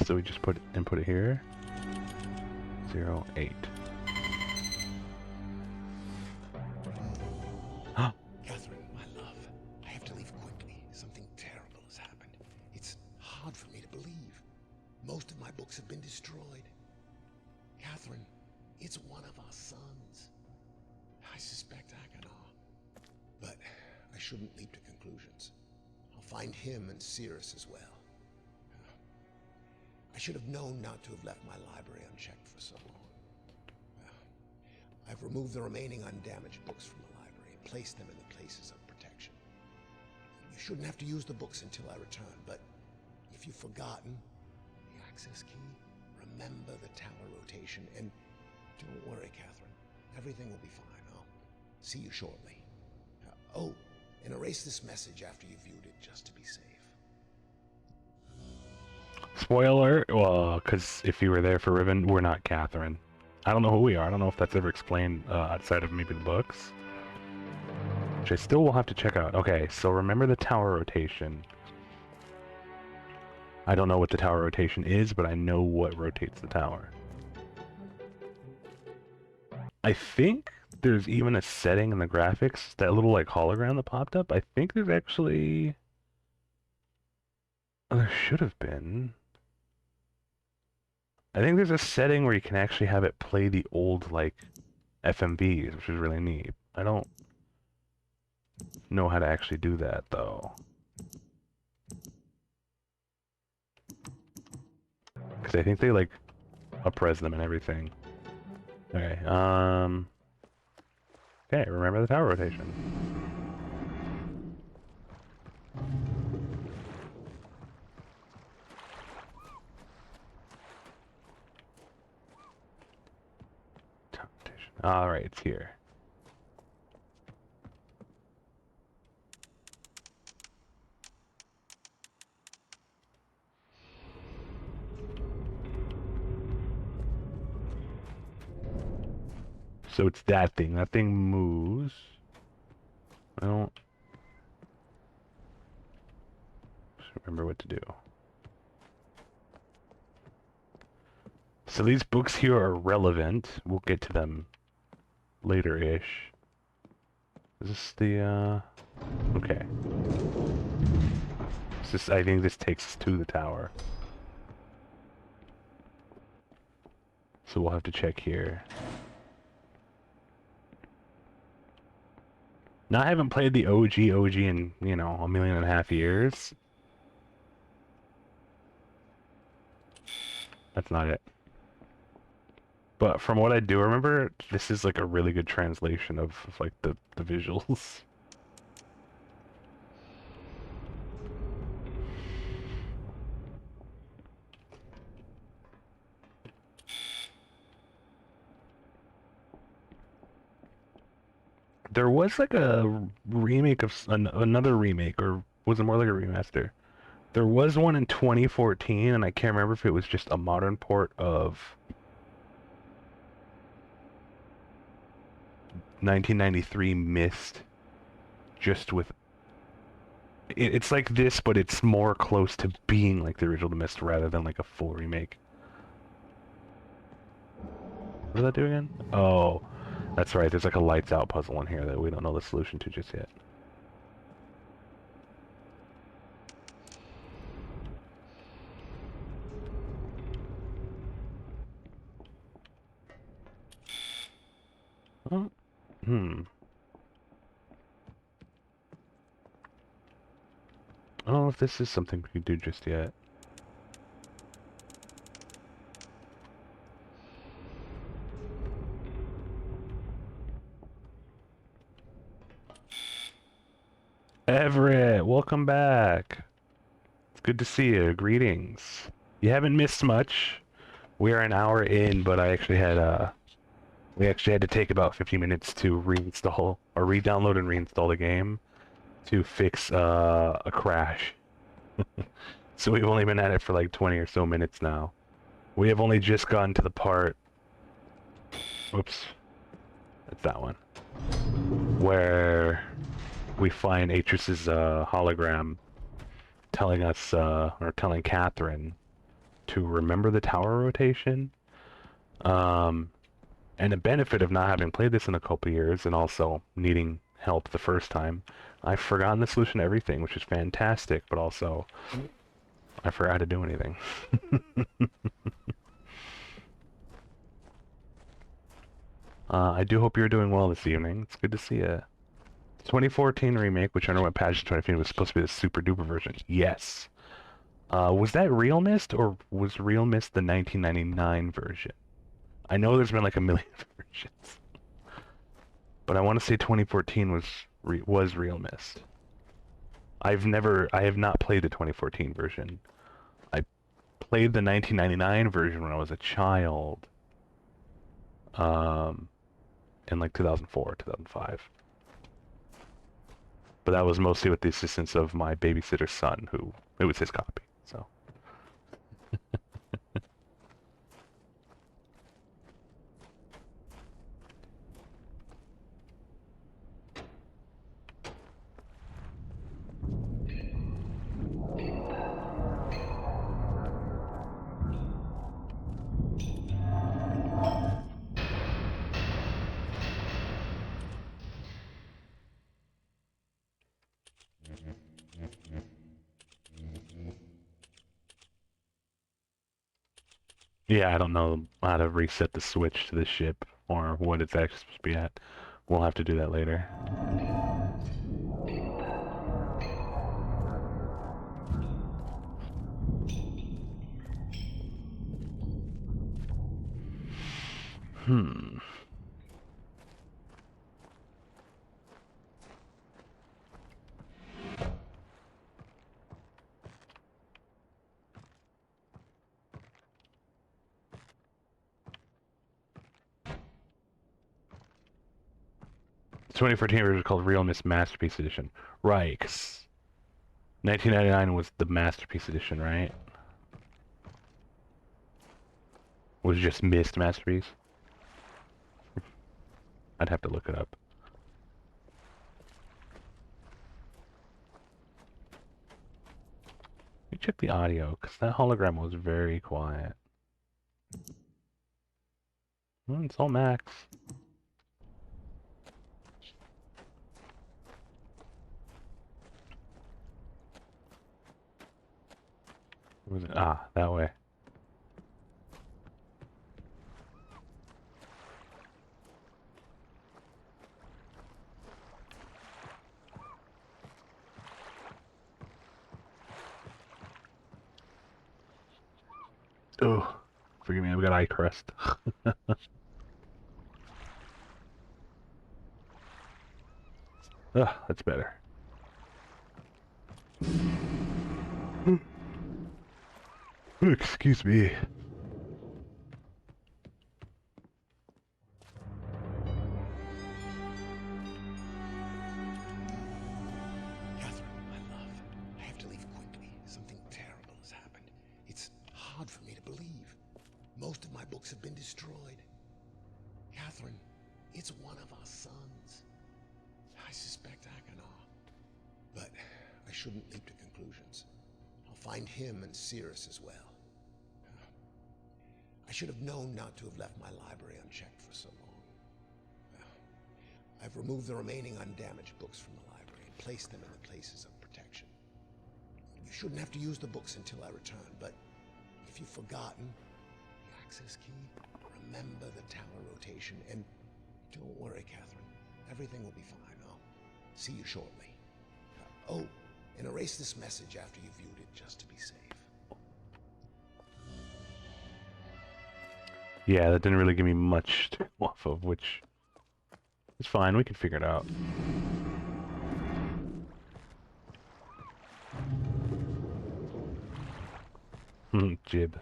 S1: So we just input it here. 0, 8.
S2: Catherine, my love, I have to leave quickly. Something terrible has happened. It's hard for me to believe. Most of my books have been destroyed. Catherine, it's one of our sons. I suspect Aguilar But I shouldn't leap to conclusions. I'll find him and Cirrus as well. I should have known not to have left my library unchecked for so long. I've removed the remaining undamaged books from the library and placed them in the places of protection. You shouldn't have to use the books until I return, but if you've forgotten the access key, remember the tower rotation, and don't worry, Catherine. Everything will be fine. I'll see you shortly. Oh, and erase this message after you've viewed it, just to be safe.
S1: Spoiler, well, because if you were there for Riven, we're not Catherine. I don't know who we are. I don't know if that's ever explained outside of maybe the books. Which I still will have to check out. Okay, so remember the tower rotation. I don't know what the tower rotation is, but I know what rotates the tower. I think there's even a setting in the graphics, that little like hologram that popped up. I think there's actually... Oh, there should have been. I think there's a setting where you can actually have it play the old, like, FMVs, which is really neat. I don't know how to actually do that, though. Because I think they, like, up-res them and everything. Okay, okay, remember the tower rotation. Alright, it's here. So it's that thing. That thing moves. I don't remember what to do. So these books here are relevant. We'll get to them later-ish. Is this the, okay. I think this takes us to the tower. So we'll have to check here. Now, I haven't played the OG in, you know, 1.5 million years. That's not it. But from what I do remember, this is like a really good translation of like the visuals. There was like a remake of another remake, or was it more like a remaster? There was one in 2014, and I can't remember if it was just a modern port of 1993 Myst, just with... It's like this, but it's more close to being like the original Myst rather than like a full remake. What does that do again? Oh, that's right. There's like a lights out puzzle in here that we don't know the solution to just yet. Oh, I don't know if this is something we can do just yet. Everett, welcome back. It's good to see you. Greetings. You haven't missed much. We are an hour in, but I actually had we actually had to take about 50 minutes to reinstall or re-download and reinstall the game to fix a crash. So we've only been at it for like 20 or so minutes now. We have only just gotten to the part... Oops. That's that one. Where we find Atris's hologram telling us, or telling Catherine to remember the tower rotation. And the benefit of not having played this in a couple years and also needing help the first time, I've forgotten the solution to everything, which is fantastic, but also I forgot how to do anything. I do hope you're doing well this evening. It's good to see you. 2014 remake, which underwent patch in 2015, was supposed to be the super duper version. Yes. Was that Real Mist or was Real Mist the 1999 version? I know there's been like a million versions, but I want to say 2014 was Real Mist. I have not played the 2014 version. I played the 1999 version when I was a child, in like 2004, 2005. But that was mostly with the assistance of my babysitter's son, who it was his copy. So. Yeah, I don't know how to reset the switch to the ship or what it's actually supposed to be at. We'll have to do that later. Hmm. The 2014 version is called Real Miss Masterpiece Edition. Right, 'cause 1999 was the Masterpiece Edition, right? Was it just Mist Masterpiece? I'd have to look it up. Let me check the audio, because that hologram was very quiet. It's all max. Where was it? Ah, that way. Oh, forgive me, I've got eye crust. Ugh, that's better. Excuse me.
S2: Catherine, my love, I have to leave quickly. Something terrible has happened. It's hard for me to believe. Most of my books have been destroyed. Catherine, it's one of our sons. I suspect Achenar. But I shouldn't leap to conclusions. I'll find him and Cirrus as well. I should have known not to have left my library unchecked for so long. I've removed the remaining undamaged books from the library and placed them in the places of protection. You shouldn't have to use the books until I return, but if you've forgotten the access key, remember the tower rotation, and don't worry, Catherine. Everything will be fine. I'll see you shortly. Oh, and erase this message after you've viewed it, just to be safe.
S1: Yeah, that didn't really give me much to go off of, which is fine. We can figure it out. Jib.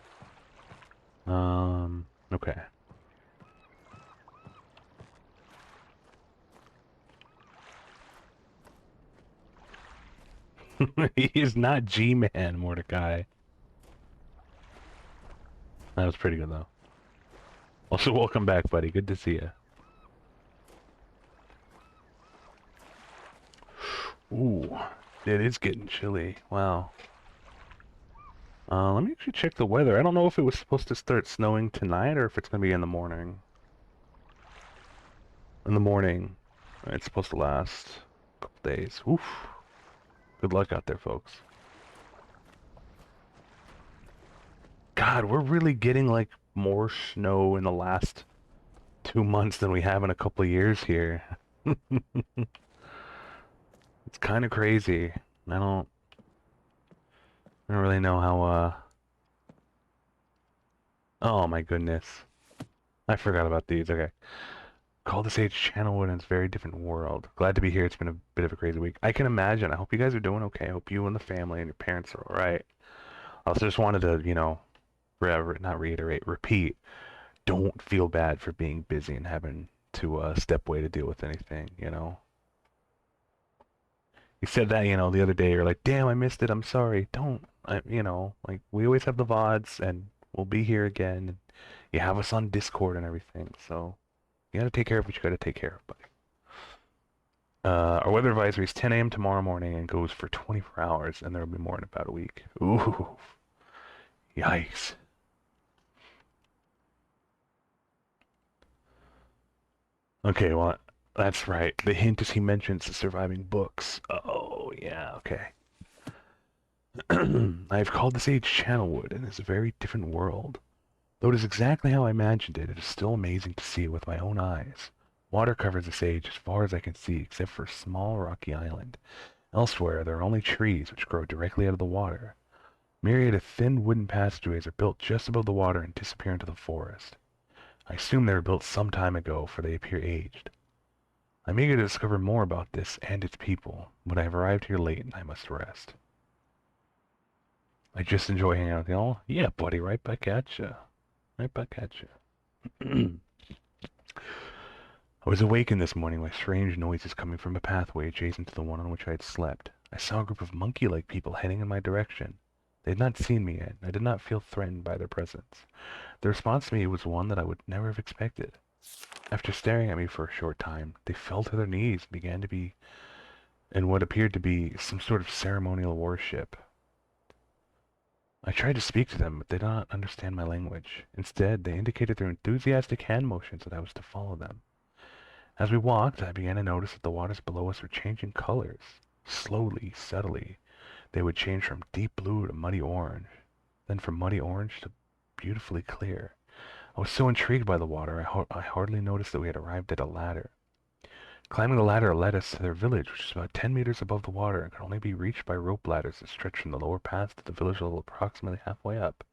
S1: Okay. He is not G-Man, Mordecai. That was pretty good, though. Also, welcome back, buddy. Good to see you. Ooh, it is getting chilly. Wow. Let me actually check the weather. I don't know if it was supposed to start snowing tonight or if it's going to be in the morning. In the morning. It's supposed to last a couple days. Oof. Good luck out there, folks. God, we're really getting, like, more snow in the last 2 months than we have in a couple of years here. It's kind of crazy. I don't really know how, oh my goodness. I forgot about these. Okay. Call this age Channelwood in its very different world. Glad to be here. It's been a bit of a crazy week. I can imagine. I hope you guys are doing okay. I hope you and the family and your parents are all right. I also just wanted to, not reiterate, repeat. Don't feel bad for being busy and having to step away to deal with anything. You said that, the other day. You're like, damn, I missed it. I'm sorry. Don't, like, we always have the VODs and we'll be here again. And you have us on Discord and everything. So you gotta take care of what you gotta take care of, buddy. Our weather advisory is 10 a.m. tomorrow morning and goes for 24 hours, and there will be more in about a week. Ooh, yikes. Okay, well, that's right. The hint is he mentions the surviving books. Oh, yeah, okay. I've called this age Channelwood, and it's a very different world. Though it is exactly how I imagined it, it is still amazing to see it with my own eyes. Water covers this age as far as I can see, except for a small rocky island. Elsewhere, there are only trees which grow directly out of the water. Myriad of thin wooden passageways are built just above the water and disappear into the forest. I assume they were built some time ago, for they appear aged. I'm eager to discover more about this and its people, but I have arrived here late and I must rest. I just enjoy hanging out with y'all. Yeah, buddy, right back at ya. Right back at ya. I was awakened this morning by strange noises coming from a pathway adjacent to the one on which I had slept. I saw a group of monkey-like people heading in my direction. They had not seen me yet, and I did not feel threatened by their presence. The response to me was one that I would never have expected. After staring at me for a short time, they fell to their knees and began to be in what appeared to be some sort of ceremonial worship. I tried to speak to them, but they did not understand my language. Instead, they indicated through enthusiastic hand motions that I was to follow them. As we walked, I began to notice that the waters below us were changing colors. Slowly, subtly, they would change from deep blue to muddy orange, then from muddy orange to beautifully clear. I was so intrigued by the water, I hardly noticed that we had arrived at a ladder. Climbing the ladder led us to their village, which is about 10 meters above the water and could only be reached by rope ladders that stretched from the lower path to the village level approximately halfway up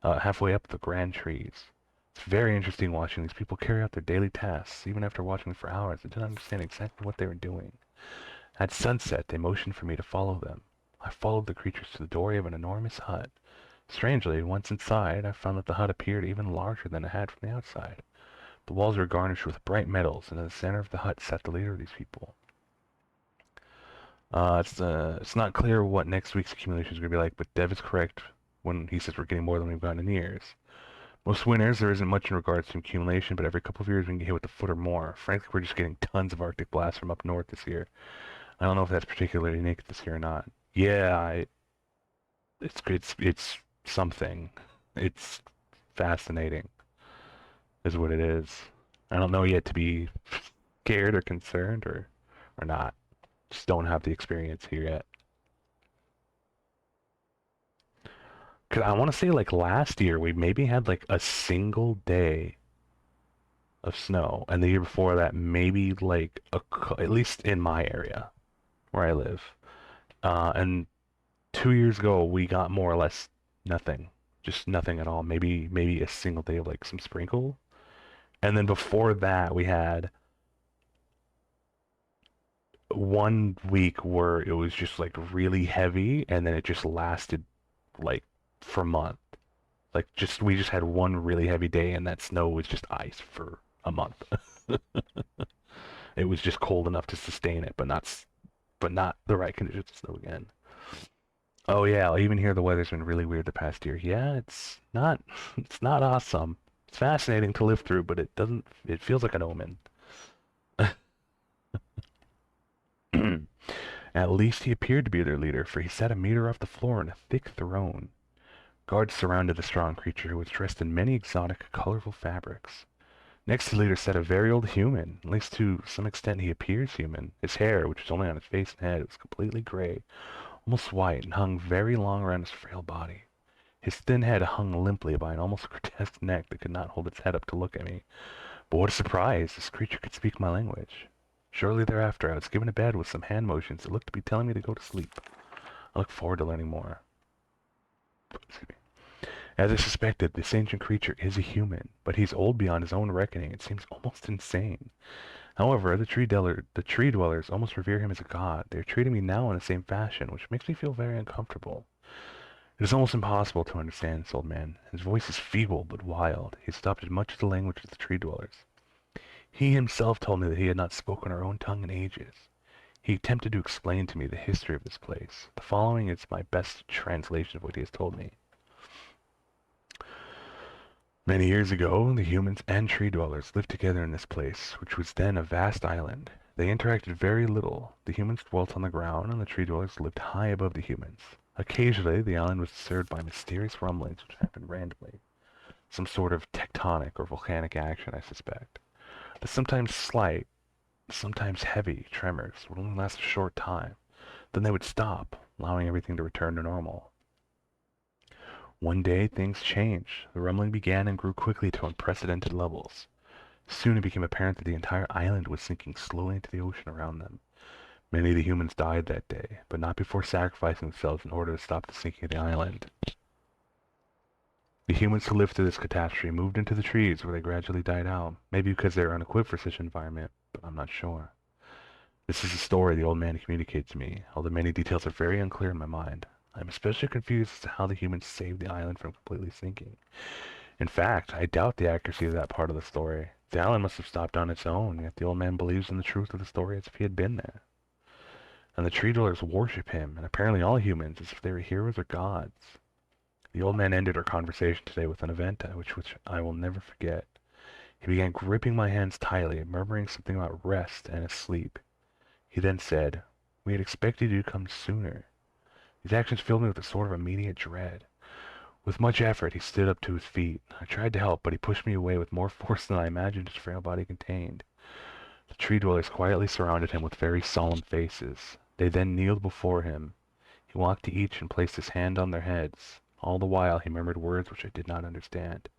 S1: the grand trees. It's very interesting watching these people carry out their daily tasks. Even after watching them for hours, I didn't understand exactly what they were doing. At sunset, they motioned for me to follow them. I followed the creatures to the doorway of an enormous hut. Strangely, once inside, I found that the hut appeared even larger than it had from the outside. The walls were garnished with bright metals, and in the center of the hut sat the leader of these people. It's not clear what next week's accumulation is going to be like, but Dev is correct when he says we're getting more than we've gotten in years. Most winters, there isn't much in regards to accumulation, but every couple of years we can get hit with a foot or more. Frankly, we're just getting tons of Arctic blasts from up north this year. I don't know if that's particularly unique this year or not. Yeah, it's something. It's fascinating, is what it is. I don't know yet to be scared or concerned or not. Just don't have the experience here yet. Cause I want to say like last year we maybe had like a single day of snow, and the year before that maybe like at least in my area where I live. And 2 years ago we got more or less nothing, just nothing at all. Maybe a single day of like some sprinkle, and then before that we had 1 week where it was just like really heavy, and then it just lasted like for a month. Like just we just had one really heavy day, and that snow was just ice for a month. It was just cold enough to sustain it, but not the right conditions to snow again. Oh yeah, I even hear the weather's been really weird the past year. Yeah, it's not it's not awesome. It's fascinating to live through, but it feels like an omen. At least he appeared to be their leader, for he sat a meter off the floor on a thick throne. Guards surrounded the strong creature, who was dressed in many exotic, colorful fabrics. Next to the leader sat a very old human. At least to some extent he appears human. His hair, which was only on his face and head, was completely gray, almost white, and hung very long around his frail body. His thin head hung limply by an almost grotesque neck that could not hold its head up to look at me. But what a surprise! This creature could speak my language. Shortly thereafter, I was given a bed with some hand motions that looked to be telling me to go to sleep. I look forward to learning more. Excuse me. As I suspected, this ancient creature is a human, but he's old beyond his own reckoning. It seems almost insane. However, the tree dwellers almost revere him as a god. They are treating me now in the same fashion, which makes me feel very uncomfortable. It is almost impossible to understand this old man. His voice is feeble but wild. He has adopted much of the language of the tree dwellers. He himself told me that he had not spoken our own tongue in ages. He attempted to explain to me the history of this place. The following is my best translation of what he has told me. Many years ago, the humans and tree dwellers lived together in this place, which was then a vast island. They interacted very little. The humans dwelt on the ground, and the tree dwellers lived high above the humans. Occasionally, the island was disturbed by mysterious rumblings which happened randomly. Some sort of tectonic or volcanic action, I suspect. The sometimes slight, sometimes heavy tremors would only last a short time. Then they would stop, allowing everything to return to normal. One day, things changed. The rumbling began and grew quickly to unprecedented levels. Soon it became apparent that the entire island was sinking slowly into the ocean around them. Many of the humans died that day, but not before sacrificing themselves in order to stop the sinking of the island. The humans who lived through this catastrophe moved into the trees where they gradually died out, maybe because they were unequipped for such an environment, but I'm not sure. This is the story the old man communicated to me, although many details are very unclear in my mind. I'm especially confused as to how the humans saved the island from completely sinking. In fact, I doubt the accuracy of that part of the story. The island must have stopped on its own, yet the old man believes in the truth of the story as if he had been there. And the tree dwellers worship him, and apparently all humans, as if they were heroes or gods. The old man ended our conversation today with an event which I will never forget. He began gripping my hands tightly, murmuring something about rest and a sleep. He then said, "We had expected you to come sooner." These actions filled me with a sort of immediate dread. With much effort, he stood up to his feet. I tried to help, but he pushed me away with more force than I imagined his frail body contained. The tree dwellers quietly surrounded him with very solemn faces. They then kneeled before him. He walked to each and placed his hand on their heads. All the while he murmured words which I did not understand.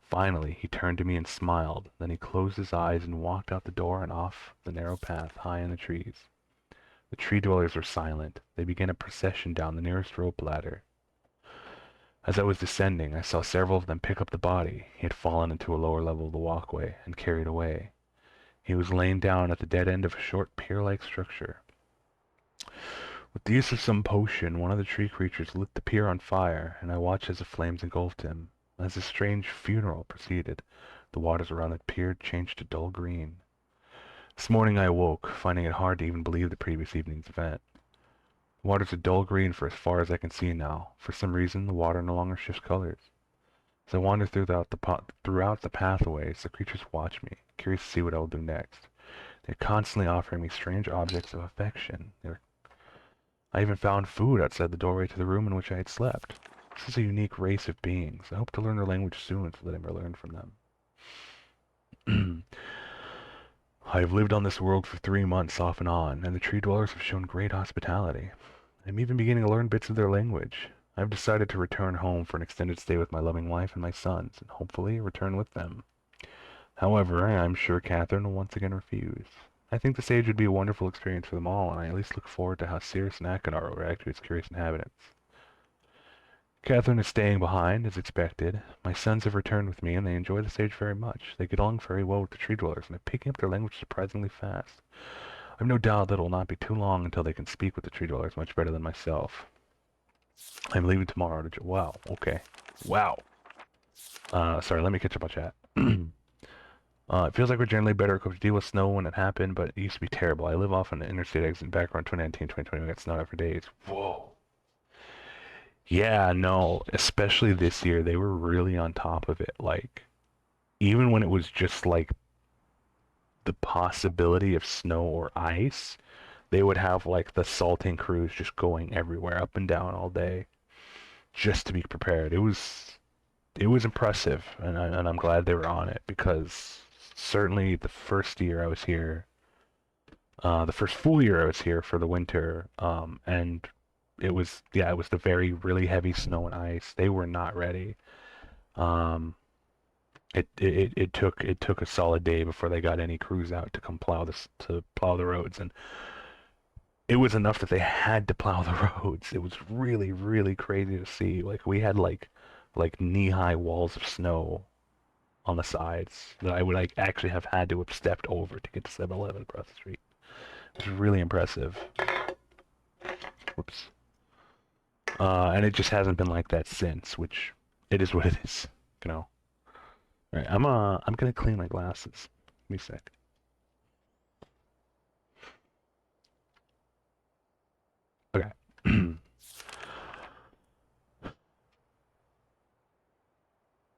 S1: Finally, he turned to me and smiled. Then he closed his eyes and walked out the door and off the narrow path high in the trees. The tree dwellers were silent. They began a procession down the nearest rope ladder. As I was descending, I saw several of them pick up the body. He had fallen into a lower level of the walkway and carried away. He was laying down at the dead end of a short pier-like structure. With the use of some potion, one of the tree creatures lit the pier on fire, and I watched as the flames engulfed him. As the strange funeral proceeded, the waters around the pier changed to dull green. This morning I awoke, finding it hard to even believe the previous evening's event. The waters are dull green for as far as I can see now. For some reason, the water no longer shifts colors. As I wander throughout the pathways, the creatures watch me, curious to see what I will do next. They're constantly offering me strange objects of affection. I even found food outside the doorway to the room in which I had slept. This is a unique race of beings. I hope to learn their language soon so that I may learn from them. I have lived on this world for 3 months off and on, and the tree dwellers have shown great hospitality. I'm even beginning to learn bits of their language. I've decided to return home for an extended stay with my loving wife and my sons, and hopefully return with them. However, I'm sure Catherine will once again refuse. I think the stage would be a wonderful experience for them all, and I at least look forward to how Cirrus and Achenar will react to its curious inhabitants. Catherine is staying behind, as expected. My sons have returned with me, and they enjoy the stage very much. They get along very well with the tree dwellers, and are picking up their language surprisingly fast. I've no doubt that it will not be too long until they can speak with the tree dwellers much better than myself. I'm leaving tomorrow to... Wow, okay. Wow. Sorry, let me catch up on chat. It feels like we're generally better equipped to deal with snow when it happened, but it used to be terrible. I live off on the interstate exit back around 2019, 2020. We got snowed out for days. Whoa. Yeah, no, especially this year, they were really on top of it. Like, even when it was just like the possibility of snow or ice, they would have like the salting crews just going everywhere, up and down all day, just to be prepared. It was impressive, and I'm glad they were on it, because certainly the first year I was here, the first full year I was here for the winter, and it was the very really heavy snow and ice. They were not ready. It took a solid day before they got any crews out to come plow the roads, and it was enough that they had to plow the roads. It was really, really crazy to see. Like we had like knee-high walls of snow on the sides that I would like actually have had to have stepped over to get to 7-Eleven across the street. It was really impressive. Whoops. And it just hasn't been like that since, which it is what it is, you know. All right, I'm gonna clean my glasses. Give me a sec. Okay.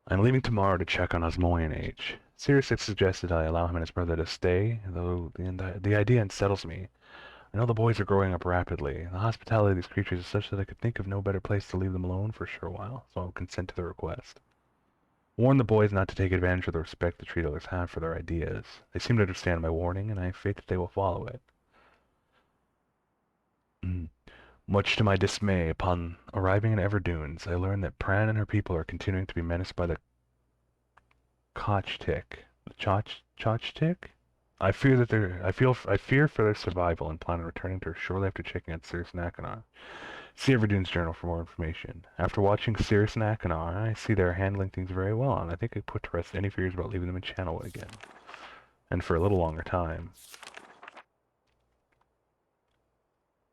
S1: I'm leaving tomorrow to check on Osmoian Age. Sirius has suggested I allow him and his brother to stay, though the idea unsettles me. I know the boys are growing up rapidly. The hospitality of these creatures is such that I could think of no better place to leave them alone for a sure while, so I'll consent to the request. Warn the boys not to take advantage of the respect the tree dwellers have for their ideas. They seem to understand my warning, and I have faith that they will follow it. Much to my dismay, upon arriving in Everdunes, I learned that Pran and her people are continuing to be menaced by the Kochtik. The Chachtik? I fear for their survival and plan on returning to her shortly after checking out Cirrus and Achenar. See Everdune's journal for more information. After watching Cirrus and Achenar, I see they are handling things very well, and I think I put to rest any fears about leaving them in Channelwood again. And for a little longer time.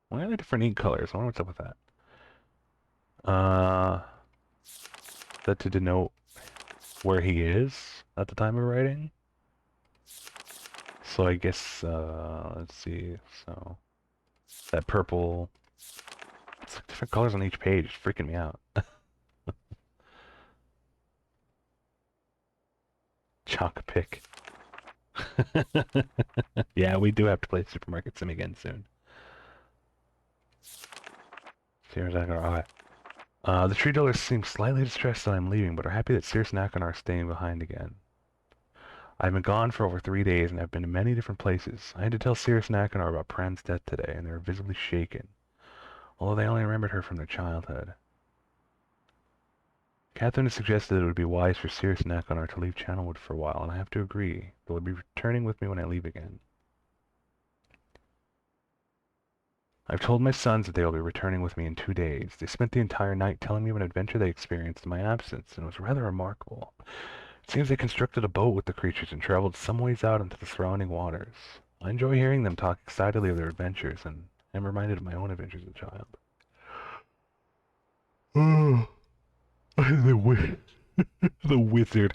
S1: Why are there different ink colors? I wonder what's up with that. Is that to denote where he is at the time of writing? So I guess, let's see, so that purple, it's like different colors on each page, it's freaking me out. Chalk pick. Yeah, we do have to play Supermarket Sim again soon. Here's Achenar. Alright. The tree dwellers seem slightly distressed that I'm leaving, but are happy that Cirrus and Achenar are staying behind again. I've been gone for over 3 days, and I've been to many different places. I had to tell Cirrus and Achenar about Pran's death today, and they were visibly shaken, although they only remembered her from their childhood. Catherine has suggested that it would be wise for Cirrus and Achenar to leave Channelwood for a while, and I have to agree. They will be returning with me when I leave again. I've told my sons that they will be returning with me in 2 days. They spent the entire night telling me of an adventure they experienced in my absence, and it was rather remarkable. It seems they constructed a boat with the creatures and traveled some ways out into the surrounding waters. I enjoy hearing them talk excitedly of their adventures, and am reminded of my own adventures as a child. Oh, the wizard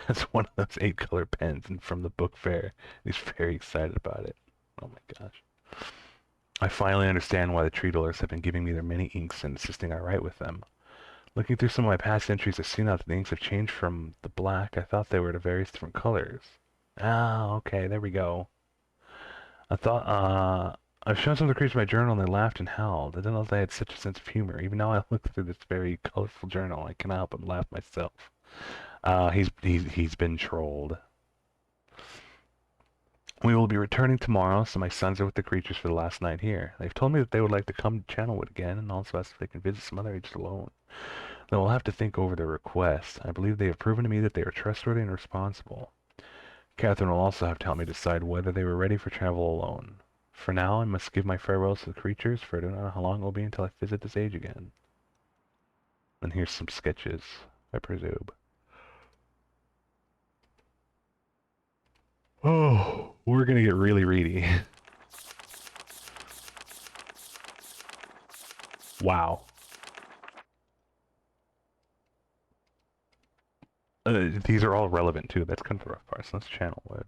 S1: has one of those 8-color pens and from the book fair. He's very excited about it. Oh my gosh. I finally understand why the tree dwellers have been giving me their many inks and insisting I write with them. Looking through some of my past entries, I've seen that the inks have changed from the black I thought they were to various different colors. Ah, okay, there we go. I've shown some of the creatures my journal and they laughed and howled. I didn't know they had such a sense of humor. Even now I look through this very colorful journal, I cannot help but laugh myself. He's been trolled. We will be returning tomorrow, so my sons are with the creatures for the last night here. They've told me that they would like to come to Channelwood again, and also asked if they can visit some other ages alone. Though I'll have to think over their request. I believe they have proven to me that they are trustworthy and responsible. Catherine will also have to help me decide whether they were ready for travel alone. For now, I must give my farewells to the creatures, for I do not know how long it will be until I visit this age again. And here's some sketches, I presume. Oh, we're gonna get really reedy. Wow. These are all relevant too. That's kind of the rough part. So let's Channelwood.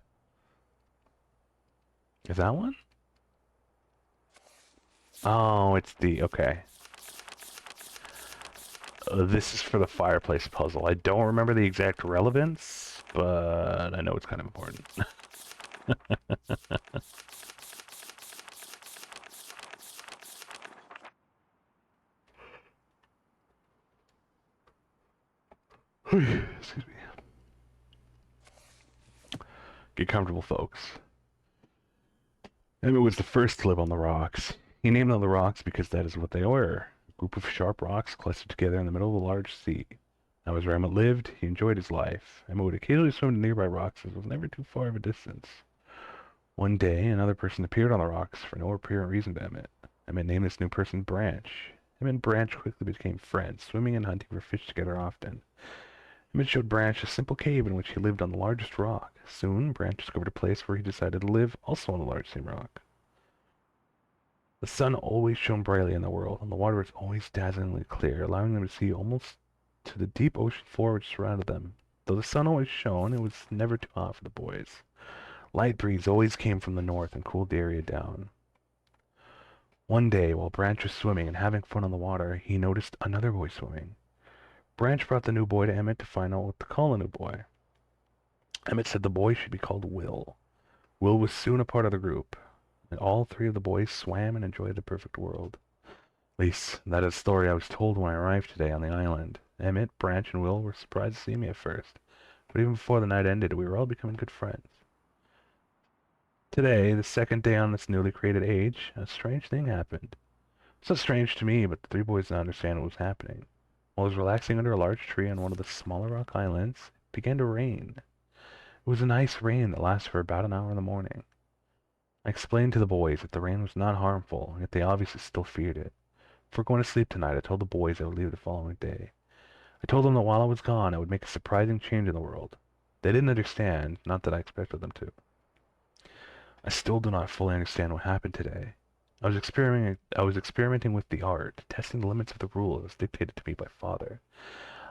S1: Is that one? Oh, it's the... okay. This is for the fireplace puzzle. I don't remember the exact relevance, but I know it's kind of important. Excuse me. Get comfortable, folks. Emmett was the first to live on the rocks. He named them the rocks because that is what they were. A group of sharp rocks clustered together in the middle of a large sea. That was where Emmett lived. He enjoyed his life. Emmett would occasionally swim to nearby rocks as it was never too far of a distance. One day, another person appeared on the rocks for no apparent reason to Emmett. Emmett named this new person Branch. Emmett and Branch quickly became friends, swimming and hunting for fish together often. Emmett showed Branch a simple cave in which he lived on the largest rock. Soon, Branch discovered a place where he decided to live, also on the large same rock. The sun always shone brightly in the world, and the water was always dazzlingly clear, allowing them to see almost to the deep ocean floor which surrounded them. Though the sun always shone, it was never too hot for the boys. Light breeze always came from the north and cooled the area down. One day, while Branch was swimming and having fun on the water, he noticed another boy swimming. Branch brought the new boy to Emmett to find out what to call the new boy. Emmett said the boy should be called Will. Will was soon a part of the group, and all three of the boys swam and enjoyed the perfect world. At least, that is the story I was told when I arrived today on the island. Emmett, Branch, and Will were surprised to see me at first, but even before the night ended, we were all becoming good friends. Today, the second day on this newly created age, a strange thing happened. It's not strange to me, but the three boys didn't understand what was happening. While I was relaxing under a large tree on one of the smaller rock islands, it began to rain. It was a nice rain that lasted for about an hour in the morning. I explained to the boys that the rain was not harmful, yet they obviously still feared it. Before going to sleep tonight, I told the boys I would leave the following day. I told them that while I was gone, I would make a surprising change in the world. They didn't understand, not that I expected them to. I still do not fully understand what happened today. I was experimenting with the art, testing the limits of the rule as dictated to me by Father.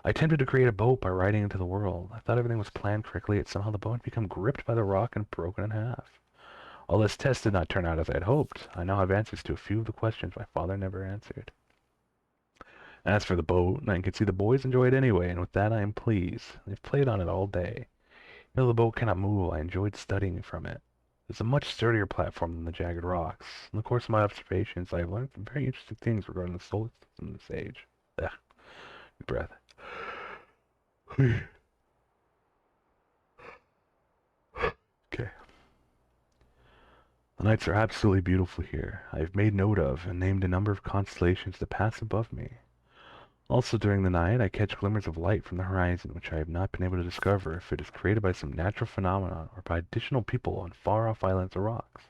S1: I attempted to create a boat by riding into the world. I thought everything was planned correctly, yet somehow the boat had become gripped by the rock and broken in half. All this test did not turn out as I had hoped. I now have answers to a few of the questions my father never answered. As for the boat, I can see the boys enjoy it anyway, and with that I am pleased. They've played on it all day. Even though the boat cannot move, I enjoyed studying from it. It's a much sturdier platform than the jagged rocks. In the course of my observations, I have learned some very interesting things regarding the solar system of this age. Ugh. Deep breath. Okay. The nights are absolutely beautiful here. I have made note of and named a number of constellations that pass above me. Also during the night, I catch glimmers of light from the horizon, which I have not been able to discover if it is created by some natural phenomenon or by additional people on far-off islands or rocks.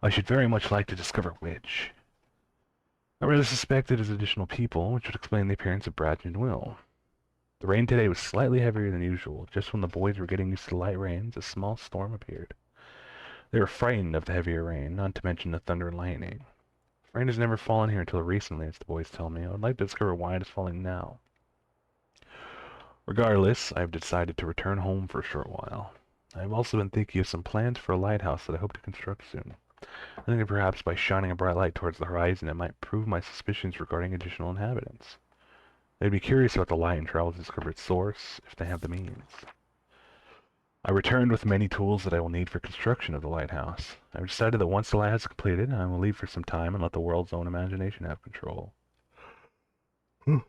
S1: I should very much like to discover which. I really suspect it is additional people, which would explain the appearance of Brad and Will. The rain today was slightly heavier than usual. Just when the boys were getting used to the light rains, a small storm appeared. They were frightened of the heavier rain, not to mention the thunder and lightning. Rain has never fallen here until recently, as the boys tell me. I would like to discover why it is falling now. Regardless, I have decided to return home for a short while. I have also been thinking of some plans for a lighthouse that I hope to construct soon. I think that perhaps by shining a bright light towards the horizon, it might prove my suspicions regarding additional inhabitants. They'd be curious about the light and travel to discover its source, if they have the means. I returned with many tools that I will need for construction of the lighthouse. I've decided that once the lighthouse is completed, I will leave for some time and let the world's own imagination have control. We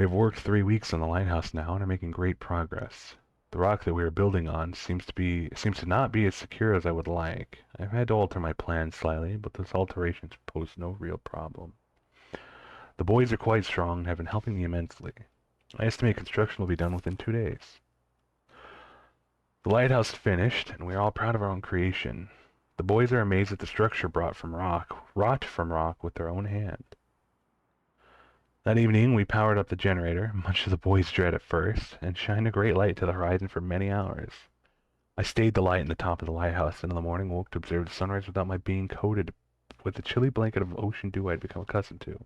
S1: have worked 3 weeks on the lighthouse now and are making great progress. The rock that we are building on seems to not be as secure as I would like. I've had to alter my plans slightly, but those alterations pose no real problem. The boys are quite strong and have been helping me immensely. I estimate construction will be done within 2 days. The lighthouse is finished, and we are all proud of our own creation. The boys are amazed at the structure wrought from rock with their own hand. That evening, we powered up the generator, much to the boys' dread at first, and shined a great light to the horizon for many hours. I stayed the light in the top of the lighthouse, and in the morning woke to observe the sunrise without my being coated with the chilly blanket of ocean dew I had become accustomed to.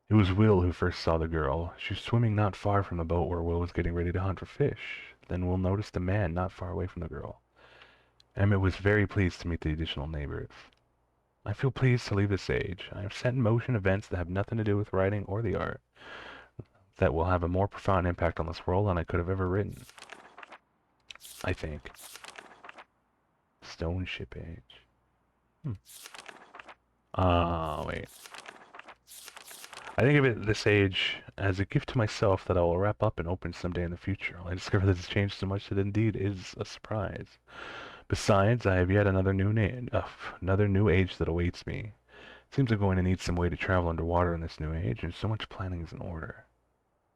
S1: It was Will who first saw the girl. She was swimming not far from the boat where Will was getting ready to hunt for fish. Then Will noticed a man not far away from the girl. Emmett was very pleased to meet the additional neighbors. I feel pleased to leave this age. I have set in motion events that have nothing to do with writing or the art, that will have a more profound impact on this world than I could have ever written. I think. Stone ship age. Wait. I think of it at this age as a gift to myself that I will wrap up and open someday in the future. I discover that it's changed so much that it indeed is a surprise. Besides, I have yet another another new age that awaits me. Seems I'm going to need some way to travel underwater in this new age, and so much planning is in order.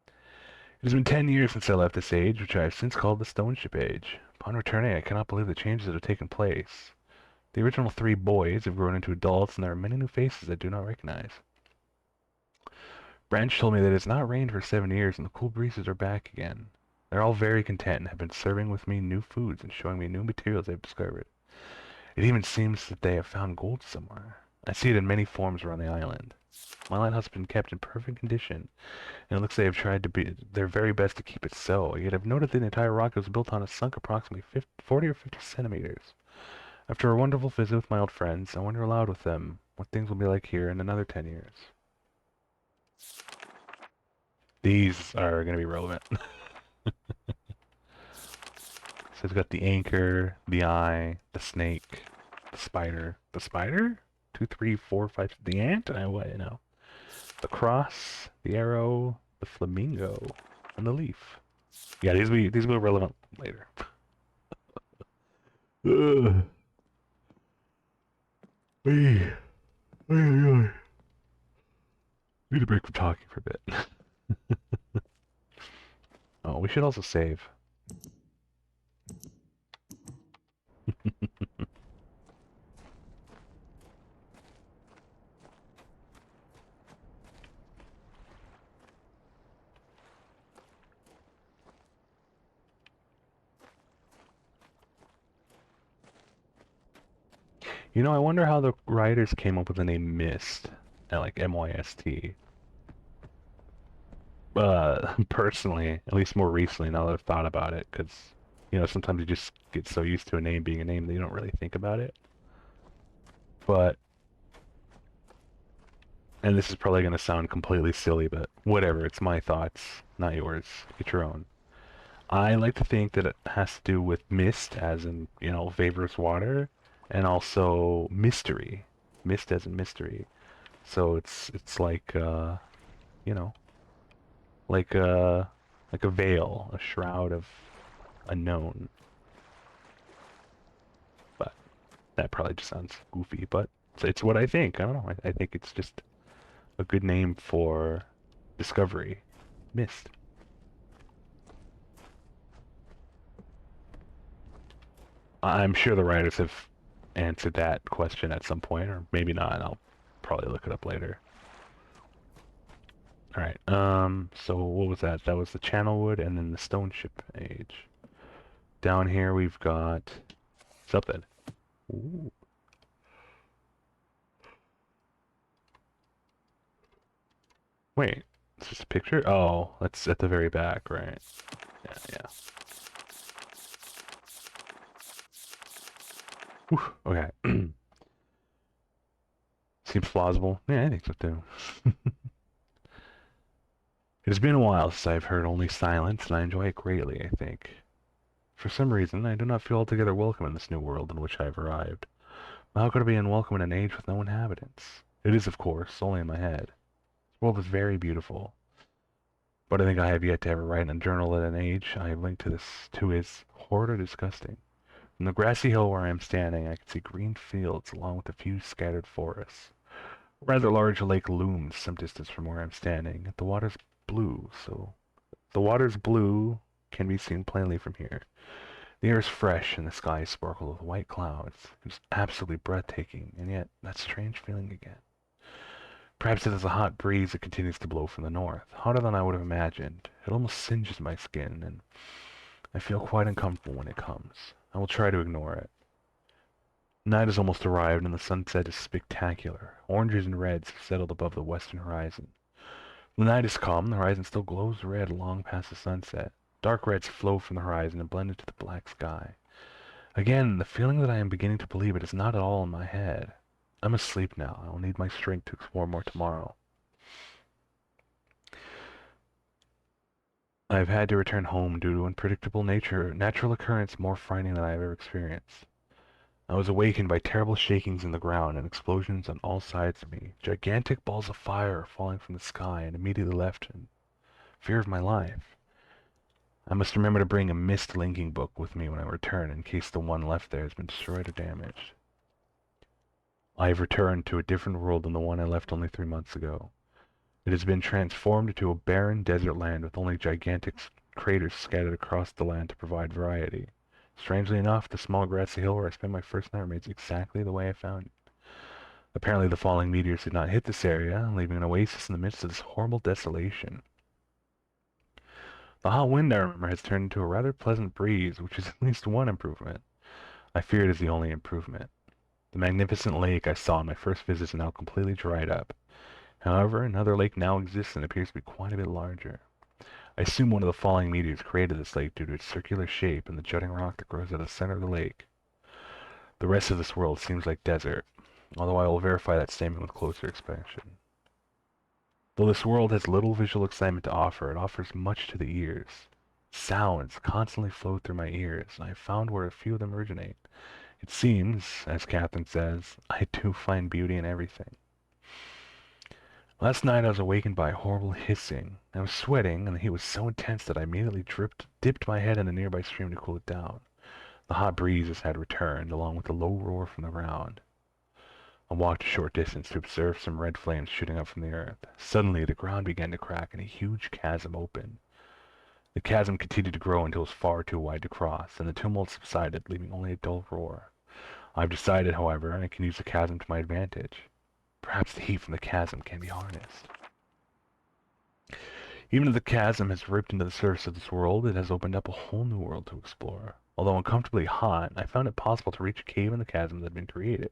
S1: It has been 10 years since I left this age, which I have since called the Stone Ship Age. Upon returning, I cannot believe the changes that have taken place. The original 3 boys have grown into adults, and there are many new faces I do not recognize. Branch told me that it has not rained for 7 years, and the cool breezes are back again. They're all very content and have been serving with me new foods and showing me new materials they've discovered. It even seems that they have found gold somewhere. I see it in many forms around the island. My lighthouse has been kept in perfect condition, and it looks they have tried to be their very best to keep it so. Yet I've noted that the entire rock was built on a sunk approximately 40 or 50 centimeters. After a wonderful visit with my old friends, I wonder aloud with them what things will be like here in another 10 years. These are going to be relevant. So it's got the anchor, the eye, the snake, the spider. The spider? 2, 3, 4, 5. The ant? What, you know. The cross, the arrow, the flamingo, and the leaf. Yeah, these will be relevant later. Ugh. Need a break from talking for a bit. Oh, we should also save. You know, I wonder how the writers came up with the name Myst, like M-Y-S-T. Personally, at least more recently, now that I've thought about it, because, you know, sometimes you just get so used to a name being a name that you don't really think about it. But, and this is probably going to sound completely silly, but whatever, it's my thoughts, not yours. Get your own. I like to think that it has to do with mist, as in, you know, vaporous water, and also mystery. Mist as in mystery. So it's like, you know, like a veil, a shroud of unknown. But that probably just sounds goofy, but it's what I think. I don't know. I think it's just a good name for discovery. Mist. I'm sure the writers have answered that question at some point, or maybe not. I'll probably look it up later. Alright, so what was that? That was the Channelwood and then the Stone Ship Age. Down here we've got something. Ooh. Wait, it's just a picture? Oh, that's at the very back, right? Yeah, yeah. Whew, okay. Seems plausible. Yeah, I think so too. It has been a while since I've heard only silence, and I enjoy it greatly, I think. For some reason, I do not feel altogether welcome in this new world in which I have arrived. How could I be unwelcome in an age with no inhabitants? It is, of course, only in my head. This world is very beautiful, but I think I have yet to ever write in a journal that an age I have linked to this to is horrid or disgusting. From the grassy hill where I am standing, I can see green fields along with a few scattered forests. A rather large lake looms some distance from where I'm standing. The water's blue, can be seen plainly from here. The air is fresh and the sky is sparkled with white clouds. It's absolutely breathtaking, and yet that strange feeling again. Perhaps it is a hot breeze that continues to blow from the north, hotter than I would have imagined. It almost singes my skin, and I feel quite uncomfortable when it comes. I will try to ignore it. Night has almost arrived, and the sunset is spectacular. Oranges and reds have settled above the western horizon. The night is calm, the horizon still glows red long past the sunset. Dark reds flow from the horizon and blend into the black sky. Again, the feeling that I am beginning to believe it is not at all in my head. I'm asleep now. I will need my strength to explore more tomorrow. I have had to return home due to unpredictable natural occurrence more frightening than I have ever experienced. I was awakened by terrible shakings in the ground and explosions on all sides of me. Gigantic balls of fire falling from the sky and immediately left in fear of my life. I must remember to bring a mist linking book with me when I return, in case the one left there has been destroyed or damaged. I have returned to a different world than the one I left only 3 months ago. It has been transformed into a barren desert land with only gigantic craters scattered across the land to provide variety. Strangely enough, the small grassy hill where I spent my first night remains exactly the way I found it. Apparently the falling meteors did not hit this area, leaving an oasis in the midst of this horrible desolation. The hot wind, I remember, has turned into a rather pleasant breeze, which is at least one improvement. I fear it is the only improvement. The magnificent lake I saw on my first visit is now completely dried up. However, another lake now exists and appears to be quite a bit larger. I assume one of the falling meteors created this lake due to its circular shape and the jutting rock that grows at the center of the lake. The rest of this world seems like desert, although I will verify that statement with closer inspection. Though this world has little visual excitement to offer, it offers much to the ears. Sounds constantly flow through my ears, and I have found where a few of them originate. It seems, as Catherine says, I do find beauty in everything. Last night I was awakened by a horrible hissing. I was sweating, and the heat was so intense that I immediately dipped my head in a nearby stream to cool it down. The hot breezes had returned, along with a low roar from the ground. I walked a short distance to observe some red flames shooting up from the earth. Suddenly, the ground began to crack and a huge chasm opened. The chasm continued to grow until it was far too wide to cross, and the tumult subsided, leaving only a dull roar. I've decided, however, I can use the chasm to my advantage. Perhaps the heat from the chasm can be harnessed. Even if the chasm has ripped into the surface of this world, it has opened up a whole new world to explore. Although uncomfortably hot, I found it possible to reach a cave in the chasm that had been created,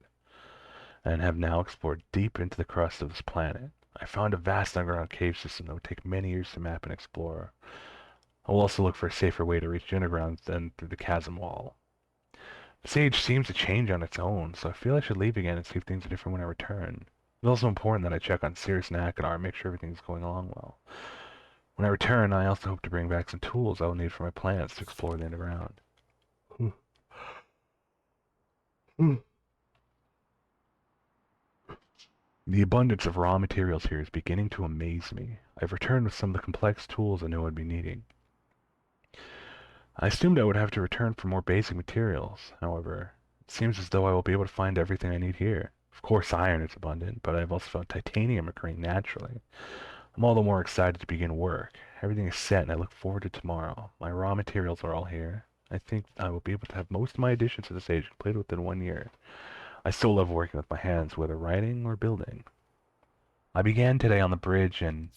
S1: and have now explored deep into the crust of this planet. I found a vast underground cave system that would take many years to map and explore. I will also look for a safer way to reach the underground than through the chasm wall. This age seems to change on its own, so I feel I should leave again and see if things are different when I return. It's also important that I check on Sirius and Akinar and make sure everything's going along well. When I return, I also hope to bring back some tools I will need for my plans to explore the underground. The abundance of raw materials here is beginning to amaze me. I've returned with some of the complex tools I knew I'd be needing. I assumed I would have to return for more basic materials. However, it seems as though I will be able to find everything I need here. Of course, iron is abundant, but I've also found titanium occurring naturally. I'm all the more excited to begin work. Everything is set and I look forward to tomorrow. My raw materials are all here. I think I will be able to have most of my additions to this age completed within 1 year. I still love working with my hands, whether writing or building. I began today on the bridge and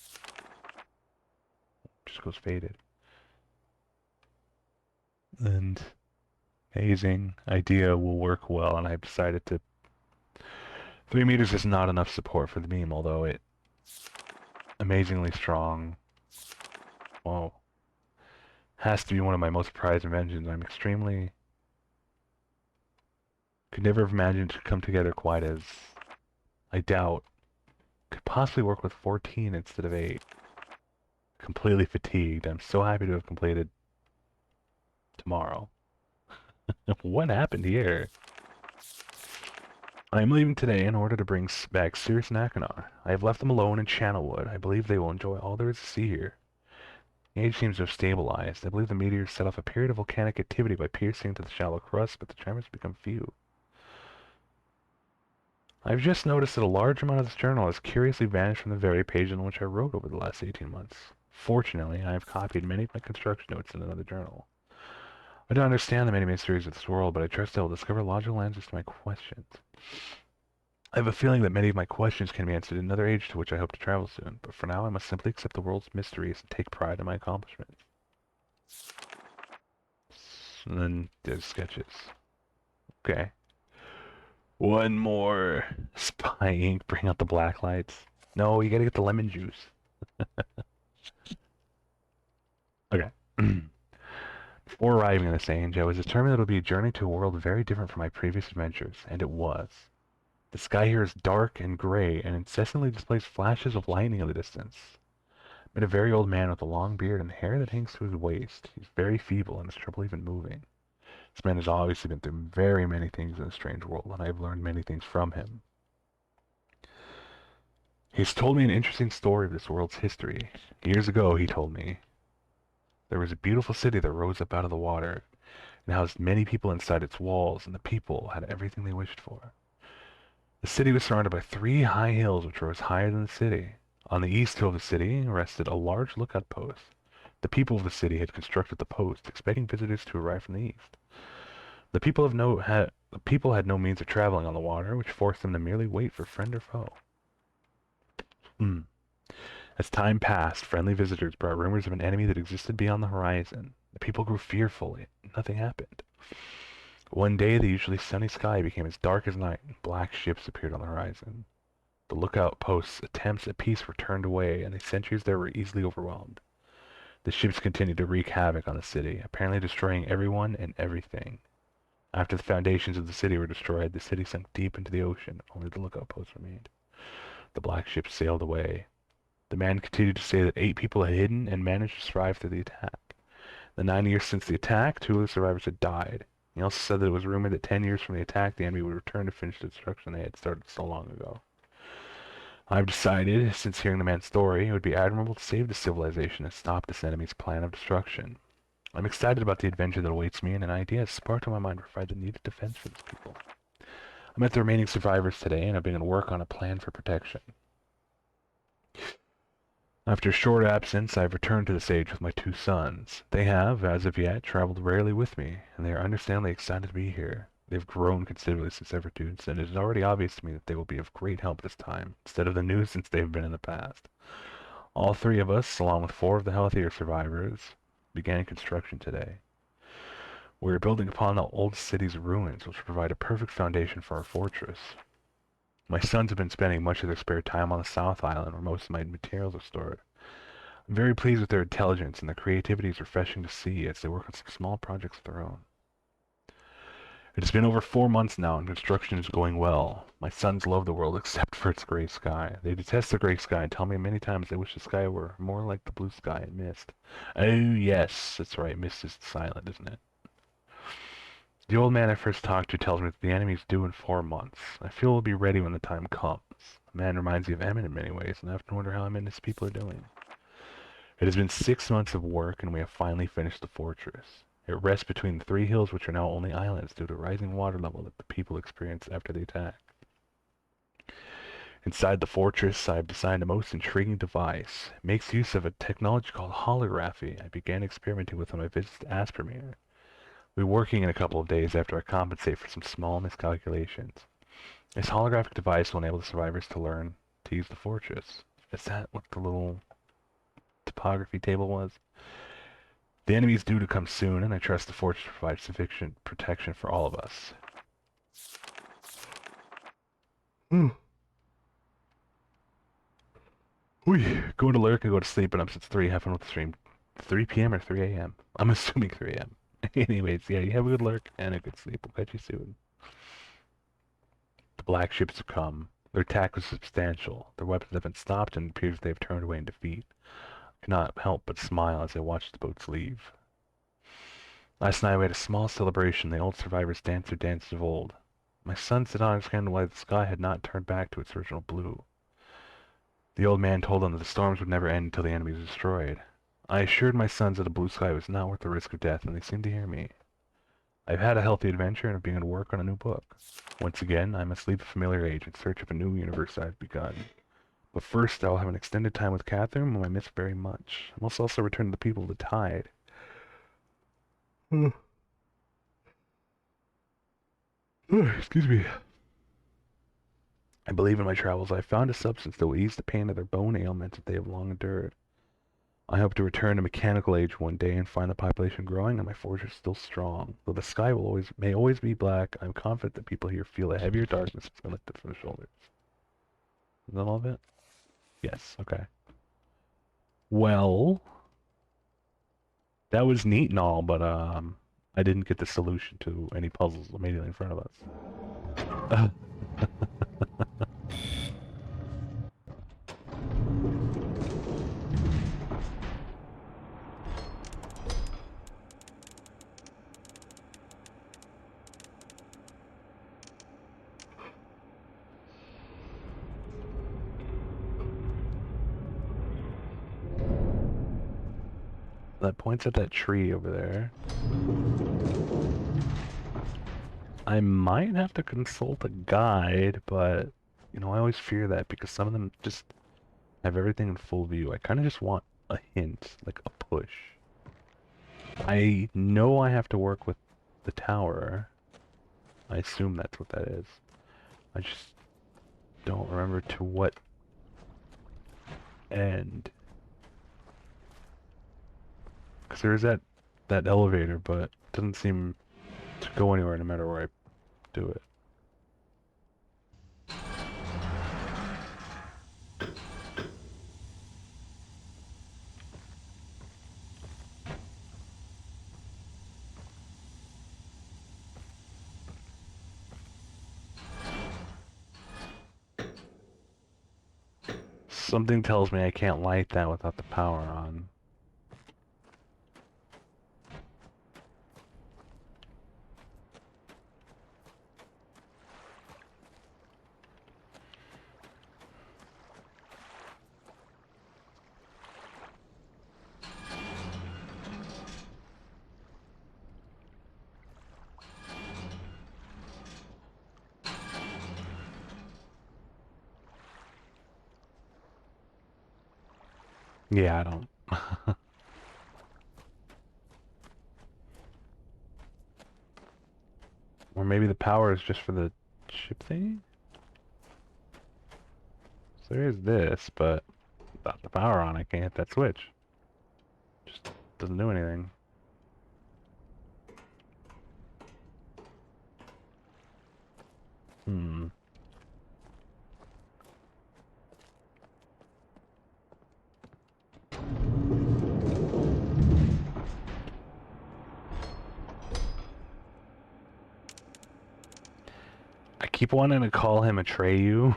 S1: just goes faded. And amazing idea will work well, and I've decided to 3 meters is not enough support for the beam, although it amazingly strong. Whoa. Has to be one of my most prized inventions. I'm extremely could never have imagined it to come together quite as I doubt. Could possibly work with 14 instead of 8. Completely fatigued. I'm so happy to have completed tomorrow. What happened here? I am leaving today in order to bring back Sirius and Akinar. I have left them alone in Channelwood. I believe they will enjoy all there is to see here. The age seems to have stabilized. I believe the meteors set off a period of volcanic activity by piercing to the shallow crust, but the tremors become few. I've just noticed that a large amount of this journal has curiously vanished from the very page on which I wrote over the last 18 months. Fortunately, I have copied many of my construction notes in another journal. I don't understand the many mysteries of this world, but I trust I will discover logical answers to my questions. I have a feeling that many of my questions can be answered in another age to which I hope to travel soon, but for now I must simply accept the world's mysteries and take pride in my accomplishments. And then there's sketches. Okay. One more. Spy ink, bring out the black lights. No, you gotta get the lemon juice. Okay. Before arriving in this age, I was determined that it would be a journey to a world very different from my previous adventures, and it was. The sky here is dark and gray and incessantly displays flashes of lightning in the distance. I met a very old man with a long beard and hair that hangs to his waist. He's very feeble and has trouble even moving. This man has obviously been through very many things in a strange world, and I have learned many things from him. He's told me an interesting story of this world's history. Years ago, he told me, There was a beautiful city that rose up out of the water and housed many people inside its walls, and the people had everything they wished for. The city was surrounded by 3 high hills which rose higher than the city. On the east hill of the city rested a large lookout post. The people of the city had constructed the post, expecting visitors to arrive from the east. The people had no means of traveling on the water, which forced them to merely wait for friend or foe. Hmm. As time passed, friendly visitors brought rumors of an enemy that existed beyond the horizon. The people grew fearful, yet nothing happened. One day, the usually sunny sky became as dark as night, and black ships appeared on the horizon. The lookout post's attempts at peace were turned away, and the sentries there were easily overwhelmed. The ships continued to wreak havoc on the city, apparently destroying everyone and everything. After the foundations of the city were destroyed, the city sunk deep into the ocean. Only the lookout post remained. The black ships sailed away. The man continued to say that 8 people had hidden and managed to survive through the attack. The 9 years since the attack, 2 of the survivors had died. He also said that it was rumored that 10 years from the attack, the enemy would return to finish the destruction they had started so long ago. I've decided, since hearing the man's story, it would be admirable to save the civilization and stop this enemy's plan of destruction. I'm excited about the adventure that awaits me, and an idea has sparked in my mind to provide the needed defense for these people. I met the remaining survivors today, and I've begun to work on a plan for protection. After a short absence, I have returned to the stage with my 2 sons. They have, as of yet, traveled rarely with me, and they are understandably excited to be here. They have grown considerably since their dudes, and it is already obvious to me that they will be of great help this time, instead of the nuisance they have been in the past. All 3 of us, along with 4 of the healthier survivors, began construction today. We are building upon the old city's ruins, which provide a perfect foundation for our fortress. My sons have been spending much of their spare time on the South Island, where most of my materials are stored. I'm very pleased with their intelligence, and their creativity is refreshing to see as they work on some small projects of their own. It has been over 4 months now, and construction is going well. My sons love the world except for its gray sky. They detest the gray sky and tell me many times they wish the sky were more like the blue sky and mist. Oh, yes, that's right, mist is silent, isn't it? The old man I first talked to tells me that the enemy is due in 4 months. I feel we'll be ready when the time comes. The man reminds me of Emmett in many ways, and I often wonder how Emmett and his people are doing. It has been 6 months of work, and we have finally finished the fortress. It rests between the 3 hills, which are now only islands due to rising water level that the people experienced after the attack. Inside the fortress, I have designed a most intriguing device. It makes use of a technology called holography I began experimenting with on my visit to Aspermere. We'll be working in a couple of days after I compensate for some small miscalculations. This holographic device will enable the survivors to learn to use the fortress. Is that what the little topography table was? The enemy is due to come soon, and I trust the fortress provides sufficient protection for all of us. Going to lurk and go to sleep, and up since 3, have fun with the stream. 3 p.m. or 3 a.m.? I'm assuming 3 a.m. Anyways, yeah, you have a good lurk and a good sleep. We'll catch you soon. The black ships have come. Their attack was substantial. Their weapons have been stopped, and it appears they have turned away in defeat. I cannot help but smile as I watch the boats leave. Last night we had a small celebration. The old survivors danced their dances of old. My sons did not understand why the sky had not turned back to its original blue. The old man told them that the storms would never end until the enemy was destroyed. I assured my sons that a blue sky was not worth the risk of death, and they seemed to hear me. I've had a healthy adventure and have begun to work on a new book. Once again, I must leave the familiar age in search of a new universe I've begun. But first, I will have an extended time with Catherine, whom I miss very much. I must also return to the people of the Tide. Excuse me. I believe in my travels I have found a substance that will ease the pain of their bone ailments that they have long endured. I hope to return to mechanical age one day and find the population growing and my fortress still strong. Though the sky may always be black, I'm confident that people here feel a heavier darkness that's been lifted from their shoulders. Is that all of it? Yes, okay. Well, that was neat and all, but I didn't get the solution to any puzzles immediately in front of us. that points at that tree over there. I might have to consult a guide, but you know, I always fear that because some of them just have everything in full view. I kind of just want a hint, like a push. I know I have to work with the tower. I assume that's what that is. I just don't remember to what end. Because there is that elevator, but it doesn't seem to go anywhere no matter where I do it. Something tells me I can't light that without the power on. Yeah, I don't. Or maybe the power is just for the ship thingy? So there is this, but without the power on, I can't hit that switch. Just doesn't do anything. Hmm. I keep wanting to call him Atreyu.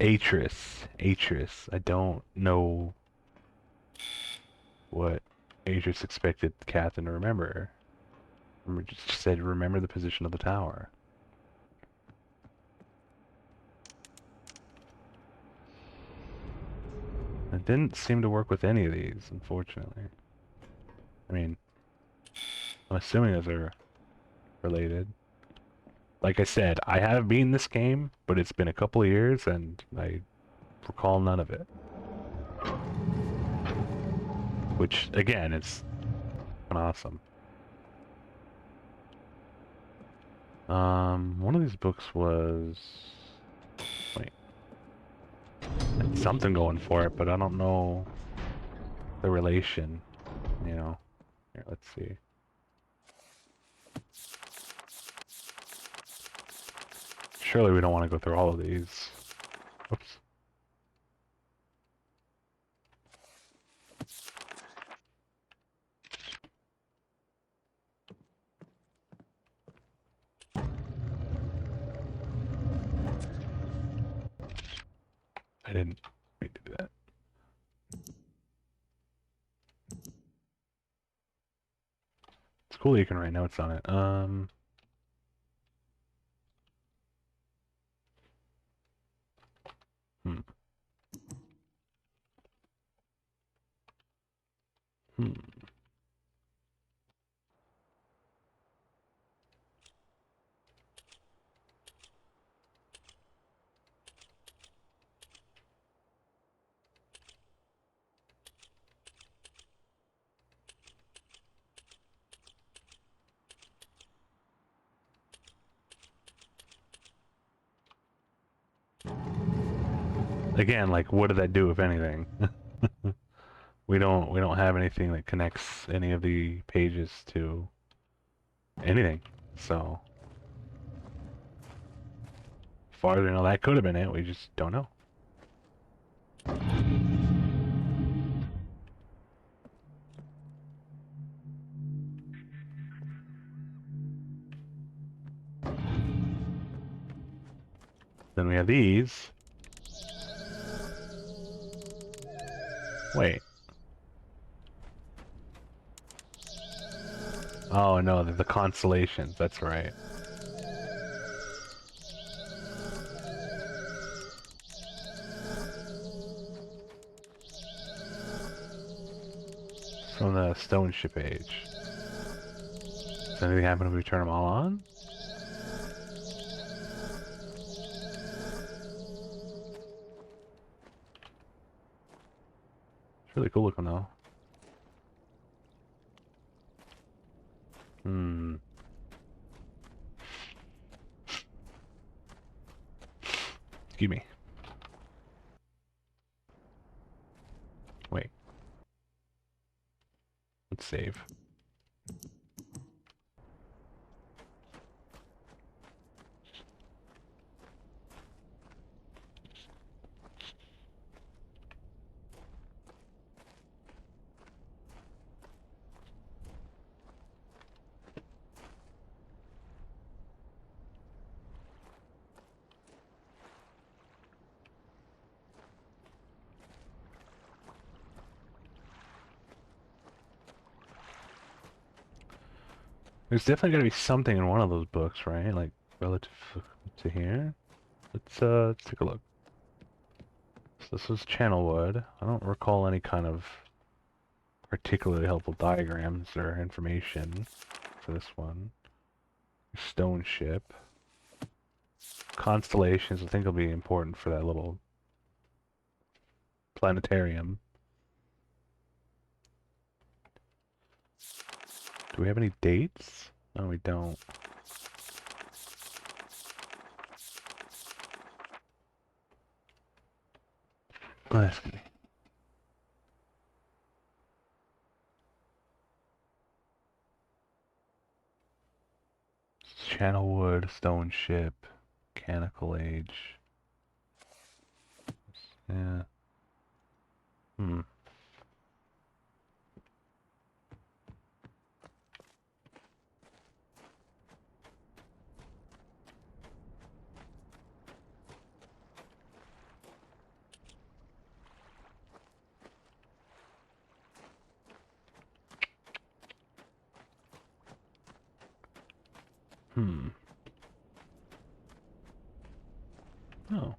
S1: It's Atris. Atris. I don't know what Atris expected Catherine to remember. Remember, just said, remember the position of the tower. It didn't seem to work with any of these, unfortunately. I mean, I'm assuming those are related. Like I said, I have beaten this game, but it's been a couple of years, and I recall none of it. Which, again, is awesome. One of these books was... Wait. Had something going for it, but I don't know the relation, you know. Here, let's see. Surely we don't want to go through all of these. Oops. I didn't mean to do that. It's cool that you can write notes on it. Hmm. Hmm. Again, like, what did that do, if anything? We don't have anything that connects any of the pages to anything. So, far as we know, that could have been it. We just don't know. Then we have these. Wait. Oh no, they're the constellations. That's right. From the stone ship age. Does anything happen if we turn them all on? It's really cool looking though. Hmm. Excuse me. Wait. Let's save. There's definitely gotta be something in one of those books, right? Like, relative to here. Let's take a look. So this was Channelwood. I don't recall any kind of particularly helpful diagrams or information for this one. Stone ship. Constellations, I think will be important for that little planetarium. Do we have any dates? No, we don't. Oh, that's good. Channelwood, stone ship, mechanical age. Yeah. Hmm. Hmm. Oh.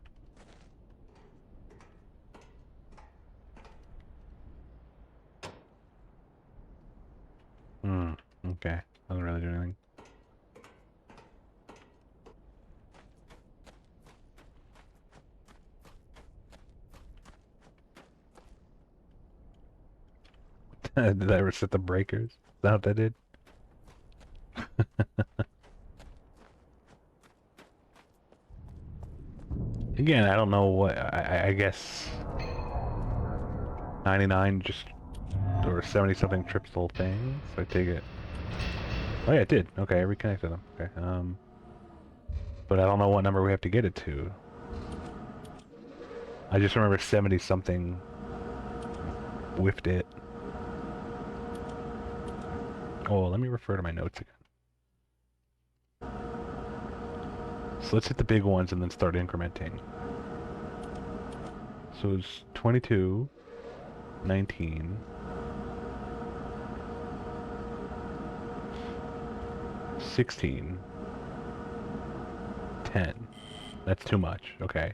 S1: Hmm. Okay. Doesn't really do anything. Did I reset the breakers? Is that what that did? Again, I don't know what. I guess 99 just or 70 something trips the whole thing. So I take it. Oh yeah, it did. Okay, I reconnected them. Okay. But I don't know what number we have to get it to. I just remember 70 something whiffed it. Oh, let me refer to my notes again. So let's hit the big ones and then start incrementing. So it's 22, 19, 16, 10. That's too much. Okay.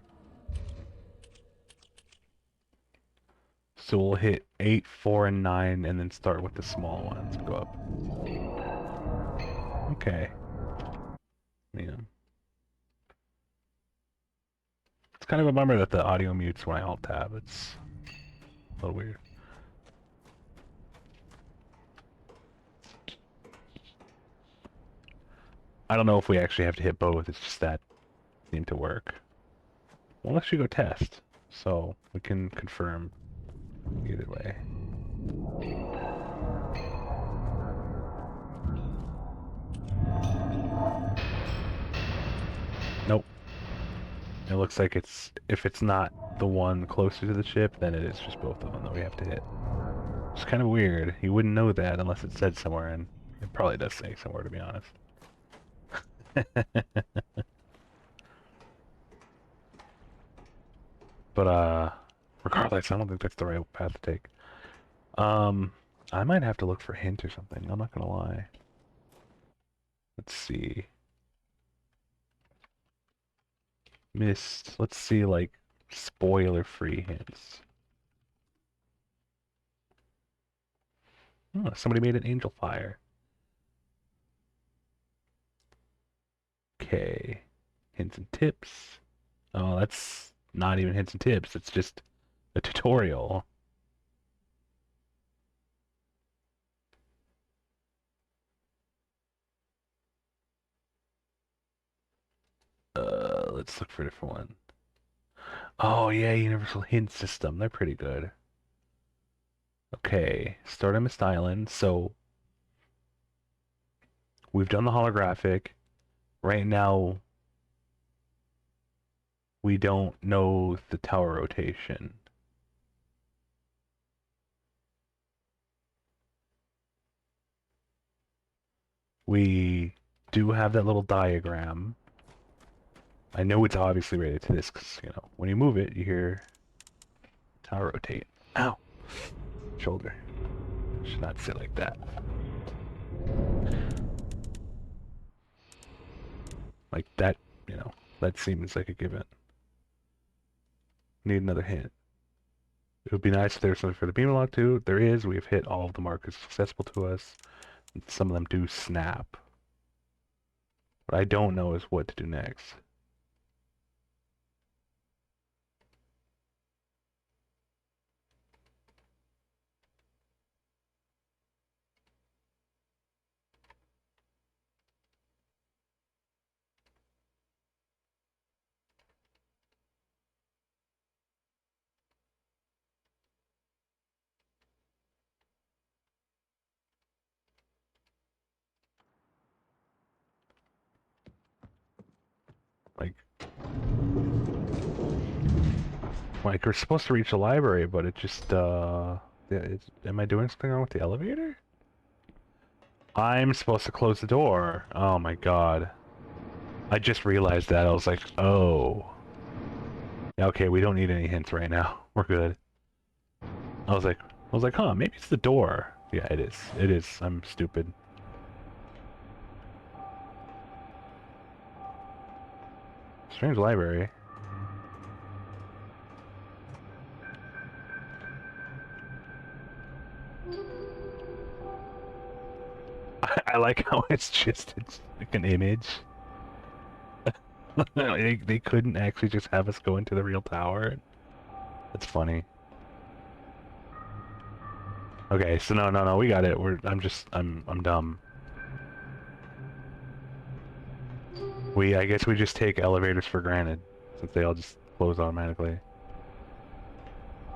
S1: So we'll hit 8, 4, and 9, and then start with the small ones. Go up. Okay. Yeah. It's kind of a bummer that the audio mutes when I alt tab. It's a little weird. I don't know if we actually have to hit both. It's just that seemed to work. Well, let's actually go test, so we can confirm either way. Nope. It looks like if it's not the one closer to the ship, then it is just both of them that we have to hit. It's kind of weird. You wouldn't know that unless it said somewhere, and it probably does say somewhere, to be honest. But regardless, I don't think that's the right path to take. Um, I might have to look for a hint or something. I'm not gonna lie. Let's see. Missed. Let's see, like, spoiler-free hints. Oh, somebody made an angel fire. Okay. Hints and tips. Oh, that's not even hints and tips. It's just a tutorial. Let's look for a different one. Oh yeah, Universal Hint System. They're pretty good. Okay, start on Mist Island. So we've done the holographic. Right now, we don't know the tower rotation. We do have that little diagram. I know it's obviously related to this because, you know, when you move it, you hear tower rotate. Ow! Shoulder. Should not sit like that. Like that, you know, that seems like a given. Need another hint. It would be nice if there was something for the beam lock too. There is. We have hit all of the markers accessible to us. Some of them do snap. What I don't know is what to do next. Like, we're supposed to reach the library, but it just, yeah, am I doing something wrong with the elevator? I'm supposed to close the door. Oh my god. I just realized that. I was like, oh. Yeah, okay, we don't need any hints right now. We're good. I was like, huh, maybe it's the door. Yeah, it is. It is. I'm stupid. Strange library. I like how it's like an image. They couldn't actually just have us go into the real tower. That's funny. Okay, so no, we got it. I'm dumb. I guess we just take elevators for granted, since they all just close automatically.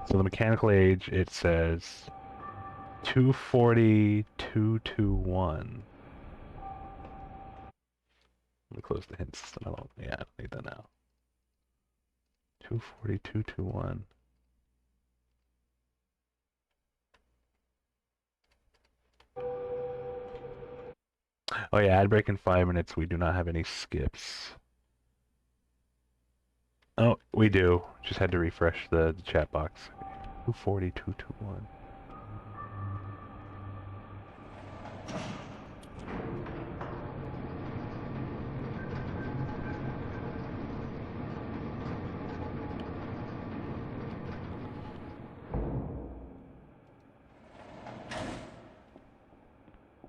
S1: So the mechanical age, it says 240, 221. Let me close the hint system. I don't need that now. 240, 221. Oh yeah, ad break in 5 minutes. We do not have any skips. Oh, we do. Just had to refresh the chat box. 240, 221.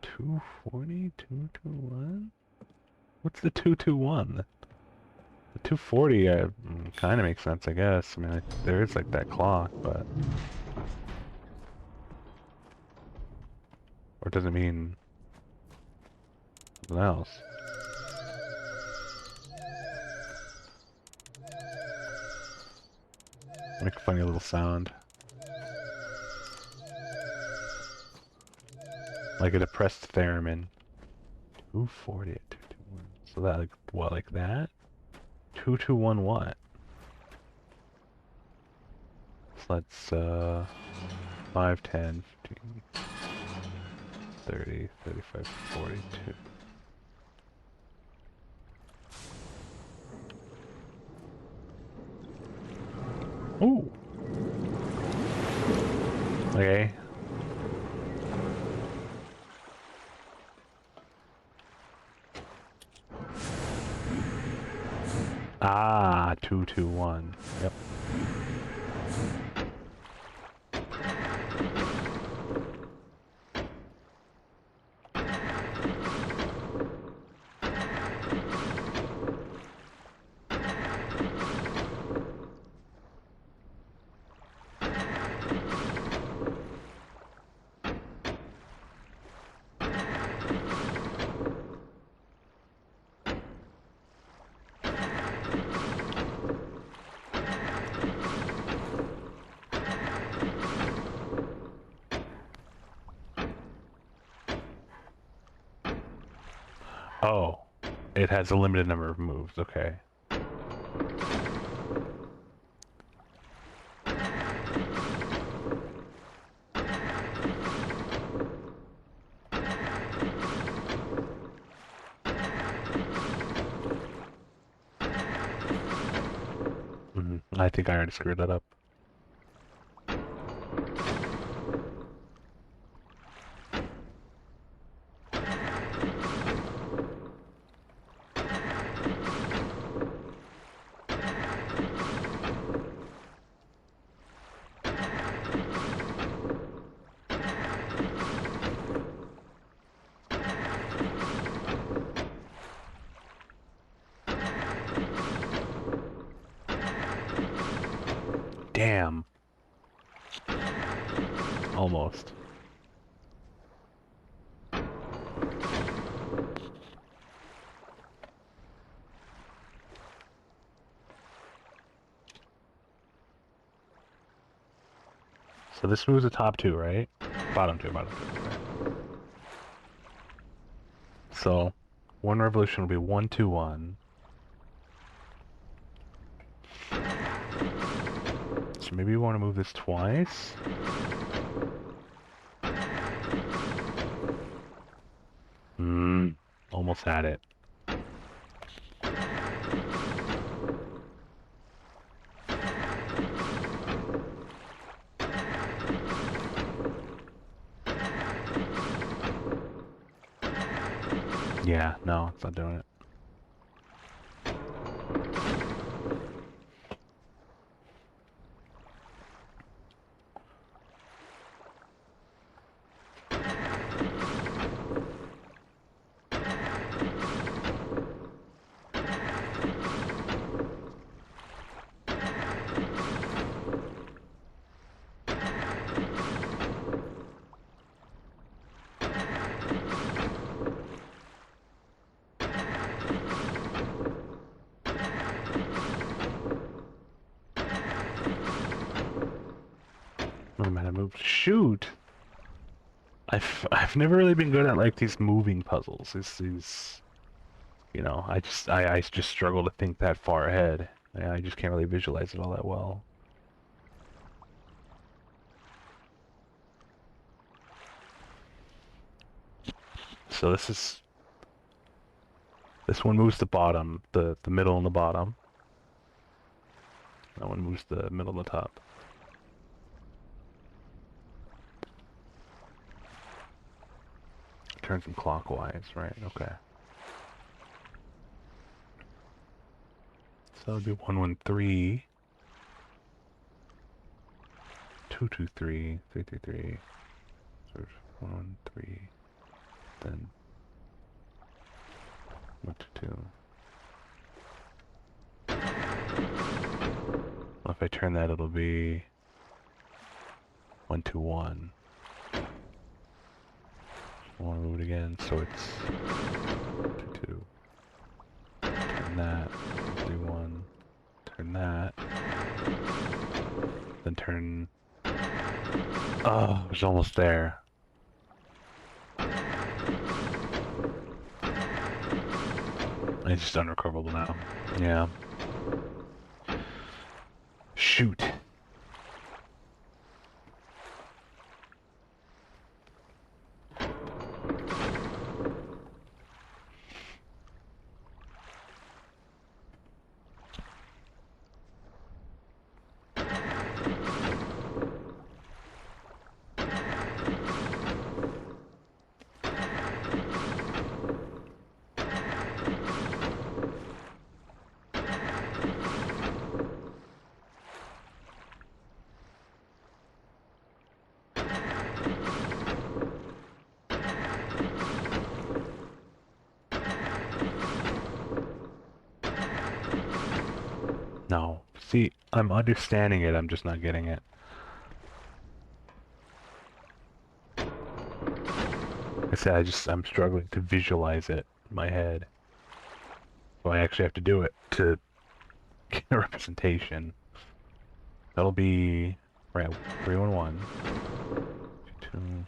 S1: Two 221? What's the 221? The 240 kind of makes sense, I guess. I mean, there is like that clock, but... Or does it mean something else? Make a funny little sound. Like a depressed theremin. 240 at 221. So that, like, what, like that? 221 what? So that's, 5, 10, 15, 30, 35, 42. Ooh! Okay. Ah, 221. Yep. Oh, it has a limited number of moves. Okay. I think I already screwed that up. Damn. Almost. So this moves the top two, right? Bottom two, bottom two. Right. So, one revolution will be 1-2-1. So maybe you want to move this twice? Almost had it. Yeah, no, it's not doing it. Oh man, I moved. Shoot! I've never really been good at like these moving puzzles. These you know, I just struggle to think that far ahead. I just can't really visualize it all that well. So this one moves the bottom, the middle and the bottom. That one moves the middle and the top. Turns them clockwise, right? Okay. So it'll be 1-1-3, 2-2-3, 3-3-3. So 1-1-3, then 1-2-2. Well, if I turn that, it'll be 1-2-1. I want to move it again, so it's 2-2. Turn that, 3-1. Turn that. Then turn... Oh, it was almost there. It's just unrecoverable now. Yeah. Shoot. No. See, I'm understanding it, I'm just not getting it. Like I said, I'm struggling to visualize it in my head. So I actually have to do it to get a representation. That'll be... Right, 3-1-1. 2-2.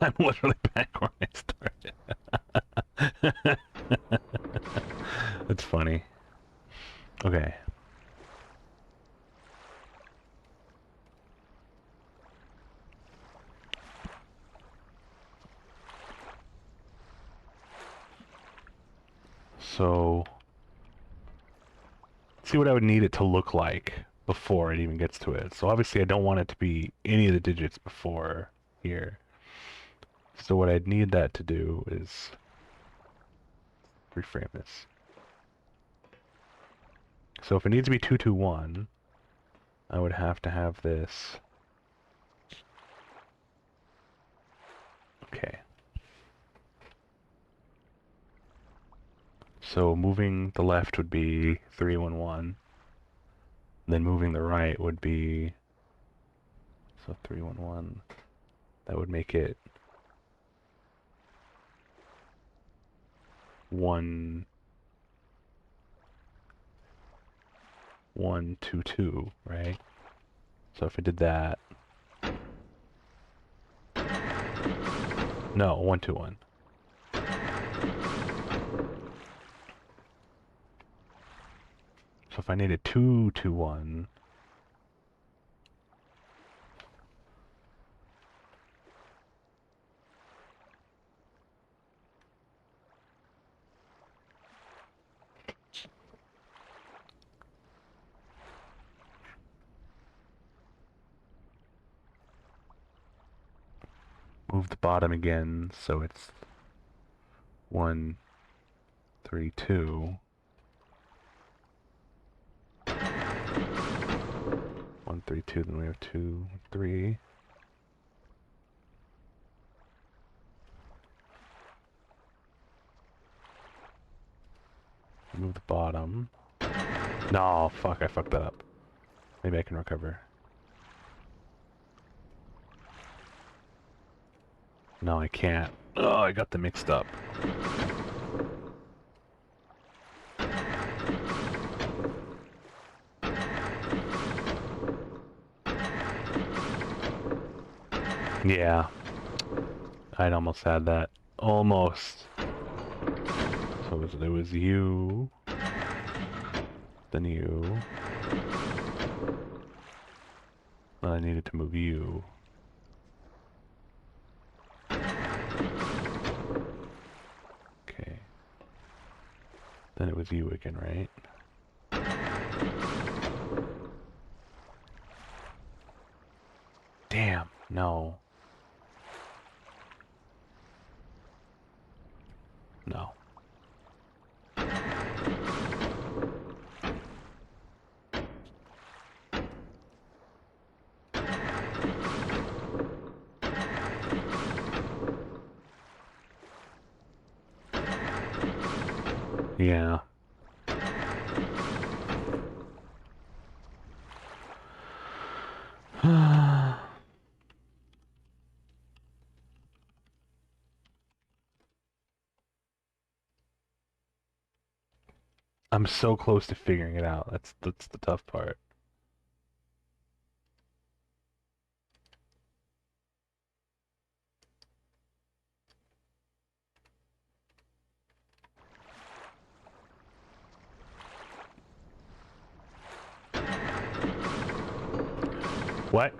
S1: I'm literally back where I started. That's funny. Okay. So, let's see what I would need it to look like before it even gets to it. So obviously I don't want it to be any of the digits before here. So what I'd need that to do is reframe this. So if it needs to be 221, I would have to have this. Okay. So moving the left would be 311. Then moving the right would be, so 311. That would make it 1122, right? So if I did that, no, 121. So if I needed 221, move the bottom again, so it's 132. 132, then we have 2, 3. Move the bottom. No, fuck, I fucked that up. Maybe I can recover. No, I can't. Oh, I got them mixed up. Yeah. I'd almost had that. Almost. So it was you. Then you. Then I needed to move you. Okay. Then it was you again, right? Damn, no. No. Yeah. I'm so close to figuring it out. That's the tough part. What?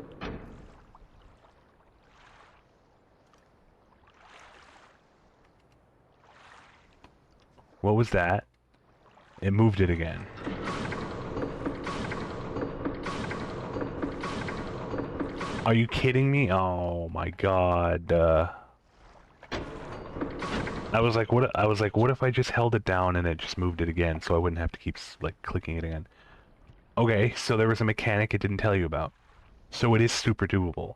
S1: What was that? It moved it again. Are you kidding me? Oh my god. I was like, what? I was like, what if I just held it down and it just moved it again, so I wouldn't have to keep like clicking it again? Okay, so there was a mechanic it didn't tell you about. So it is super doable.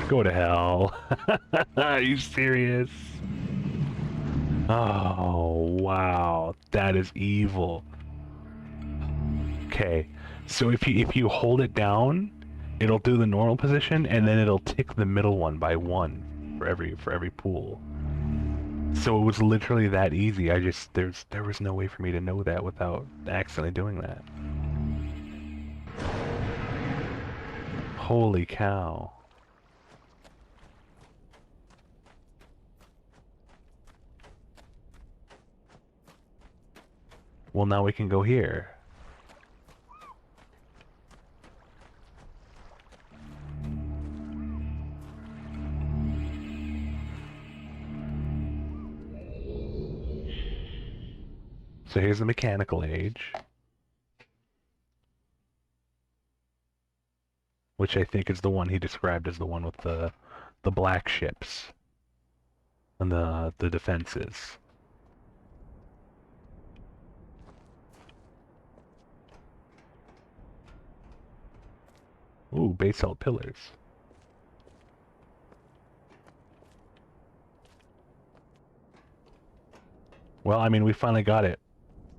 S1: Go to hell. Are you serious? Oh, wow. That is evil. Okay. So if you hold it down, it'll do the normal position and then it'll tick the middle one by 1 for every pool. So it was literally that easy. There was no way for me to know that without accidentally doing that. Holy cow. Well, now we can go here. So here's the mechanical age, which I think is the one he described as the one with the black ships and the defenses. Ooh, basalt pillars. Well, I mean, we finally got it.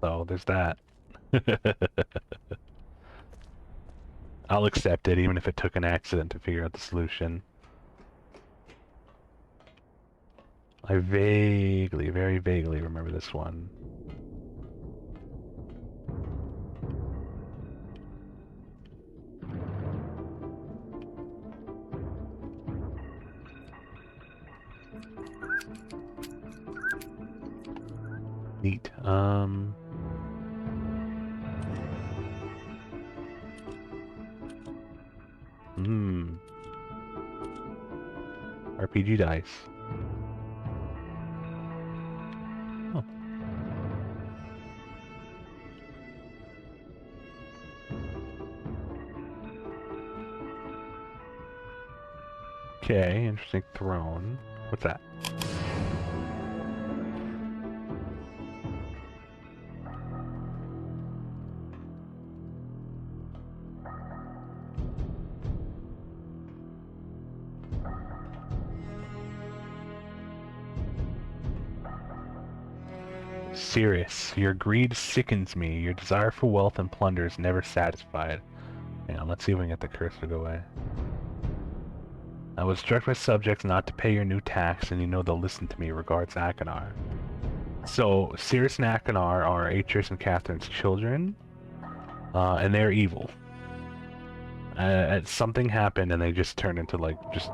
S1: So there's that. I'll accept it, even if it took an accident to figure out the solution. I vaguely, very vaguely remember this one. Neat. RPG dice. Huh. Okay, interesting throne. What's that? Sirius, your greed sickens me. Your desire for wealth and plunder is never satisfied. Hang on, let's see if we can get the curse to go away. I would instruct my subjects not to pay your new tax, and you know they'll listen to me. Regards, Achenar. So, Sirius and Achenar are Atreus and Catherine's children, and they're evil. Something happened, and they just turned into, like, just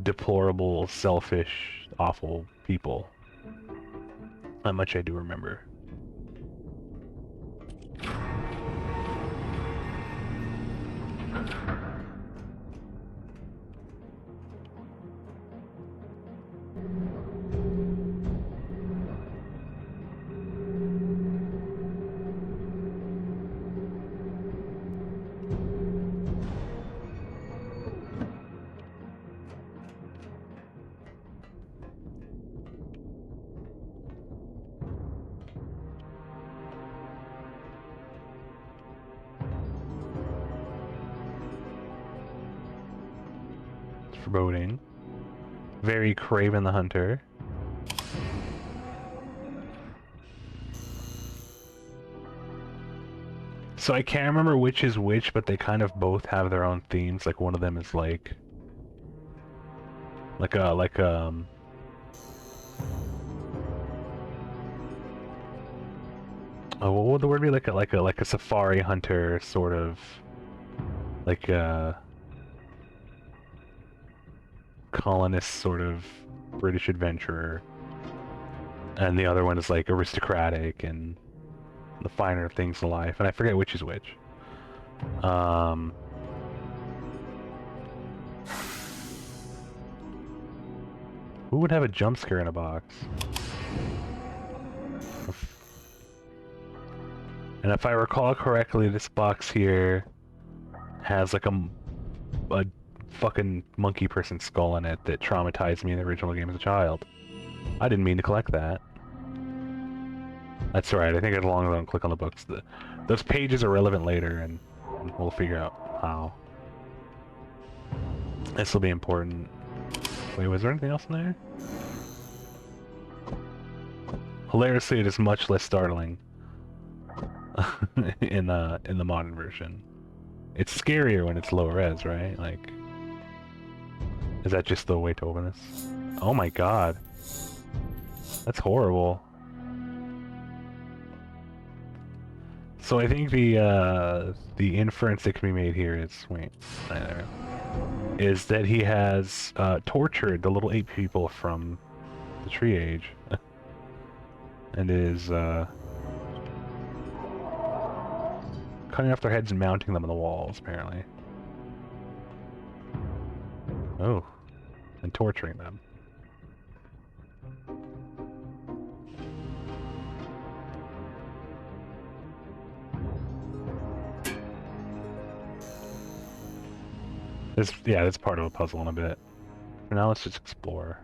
S1: deplorable, selfish, awful people. That much I do remember. Foreboding. Very Craven the Hunter. So I can't remember which is which, but they kind of both have their own themes. Like one of them is like oh, what would the word be? Like a safari hunter sort of, like a colonist sort of British adventurer, and the other one is like aristocratic and the finer things in life, and I forget which is which. Who would have a jump scare in a box? And if I recall correctly, this box here has like a fucking monkey person skull in it that traumatized me in the original game as a child. I didn't mean to collect that. That's right, I think as long as I don't click on the books, those pages are relevant later, and we'll figure out how. This will be important. Wait, was there anything else in there? Hilariously, it is much less startling in the modern version. It's scarier when it's low res, right? Like, is that just the way to open this? Oh my god. That's horrible. So I think the inference that can be made here is is that he has tortured the little ape people from the tree age, and is cutting off their heads and mounting them on the walls, apparently. Oh, and torturing them. Yeah, that's part of a puzzle in a bit. For now, let's just explore.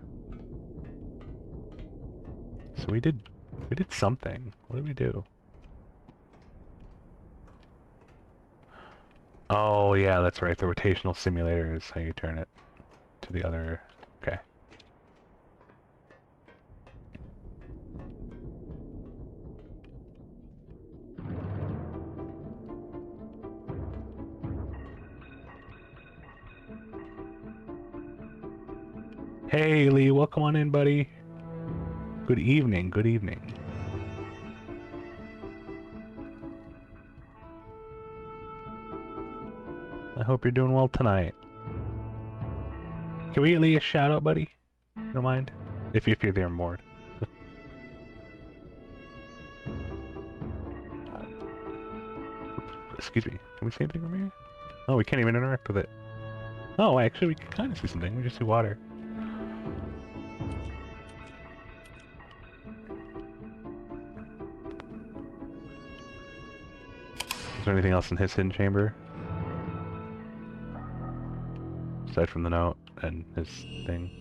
S1: So we did something. What did we do? Oh yeah, that's right. The rotational simulator is how you turn it to the other. Okay. Hey Lee, welcome on in, buddy. Good evening, good evening. I hope you're doing well tonight. Can we get Lee a shout out, buddy? Don't mind? If you're there, Mord. Excuse me. Can we see anything from here? Oh, we can't even interact with it. Oh, actually, we can kind of see something. We just see water. Is there anything else in his hidden chamber? Aside from the note and his thing.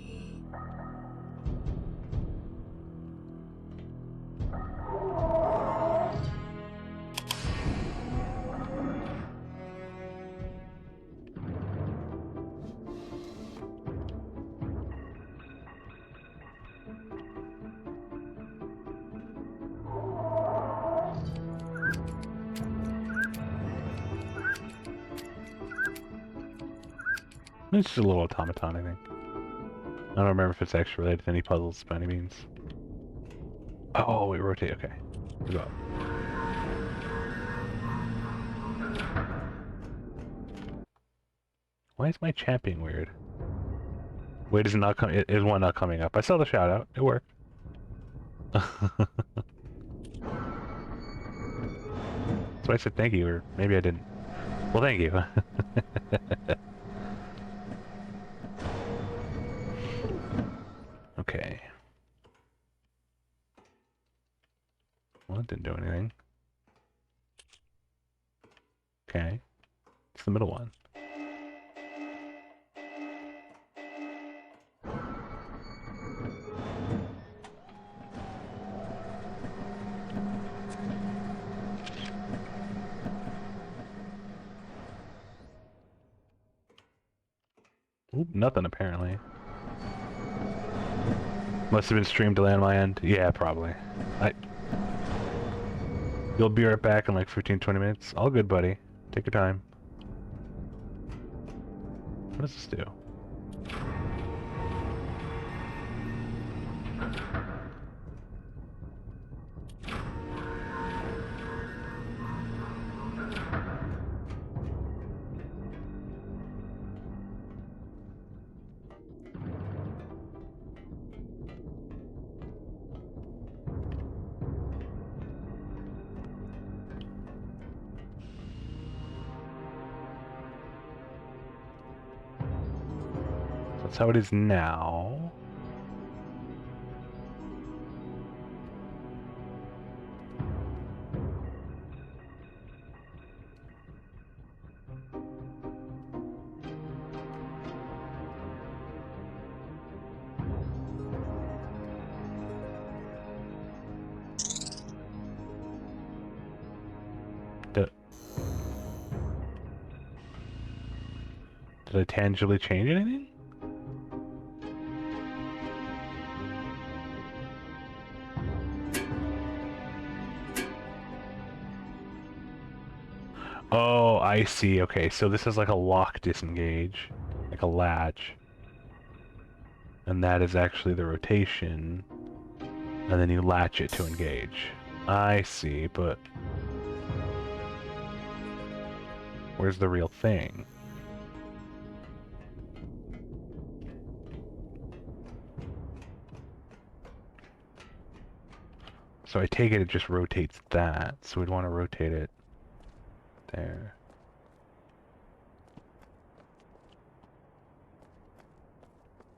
S1: It's just a little automaton, I think. I don't remember if it's actually related to any puzzles by any means. Oh, we rotate, okay. We go. Why is my chat being weird? Wait, is it not coming? Is one not coming up? I saw the shout out. It worked. That's why I said thank you, or maybe I didn't. Well, thank you. Okay. Well, it didn't do anything. Okay. It's the middle one. Oop, nothing apparently. Must have been streamed delay on my end. Yeah, probably. You'll be right back in like 15-20 minutes. All good, buddy. Take your time. What does this do? That's how it is now. Did I tangibly change anything? Oh, I see. Okay, so this is like a lock disengage, like a latch. And that is actually the rotation. And then you latch it to engage. I see, but where's the real thing? So I take it just rotates that, so we'd want to rotate it there.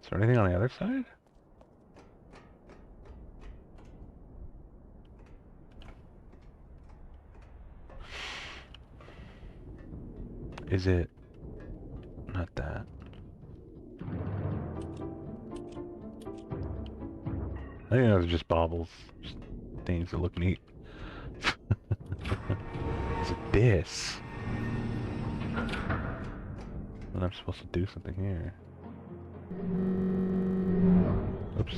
S1: Is there anything on the other side? Is it not that? I think those are just baubles. Just things that look neat. Is it this? Then I'm supposed to do something here. Oops.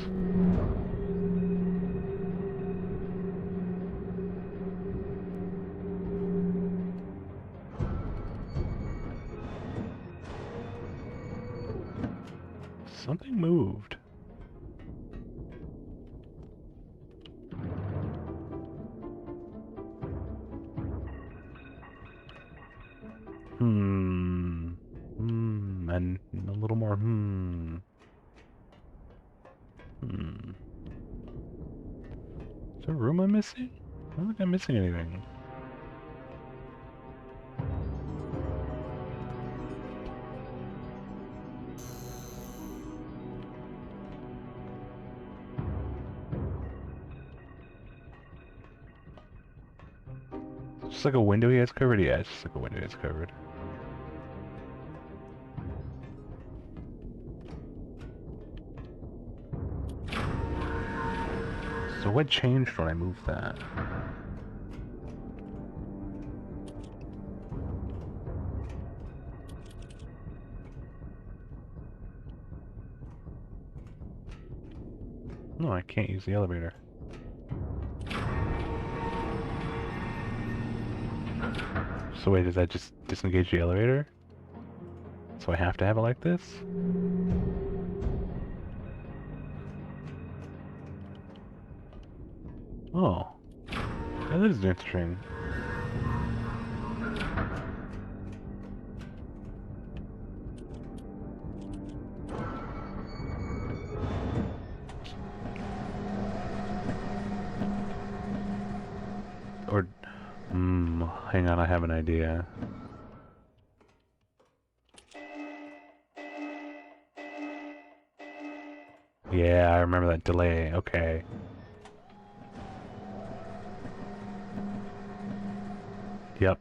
S1: Something moved. And a little more Is there a room I'm missing? I don't think I'm missing anything. Just like a window he has covered? Yeah, it's just like a window he has covered. So what changed when I moved that? No, I can't use the elevator. So wait, does that just disengage the elevator? So I have to have it like this? Oh. That is interesting. Or, hang on, I have an idea. Yeah, I remember that delay. Okay. Yep.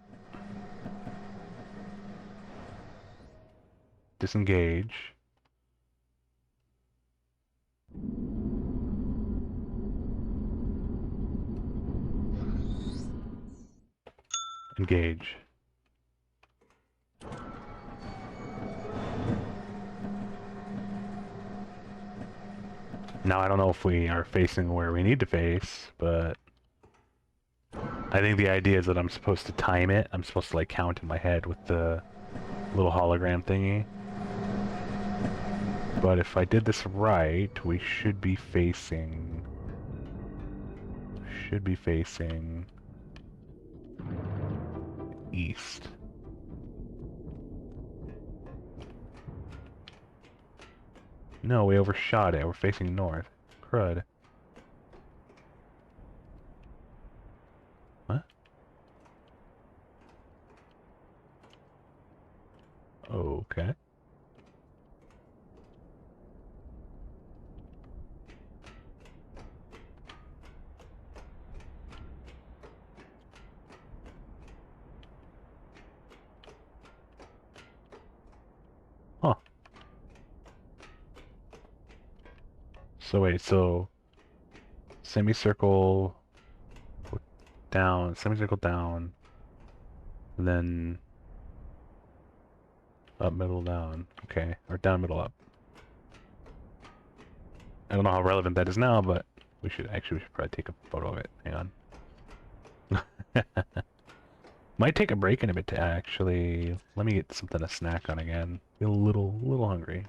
S1: Disengage. Engage. Now I don't know if we are facing where we need to face, but I think the idea is that I'm supposed to time it. I'm supposed to like count in my head with the little hologram thingy. But if I did this right, we should be facing east. No, we overshot it. We're facing north. Crud. What? Okay. Huh. So wait, so semicircle down, semicircle down, then up, middle, down. Okay, or down, middle, up. I don't know how relevant that is now, but we should probably take a photo of it. Hang on. Might take a break in a bit to actually. Let me get something to snack on again. Feel a little hungry.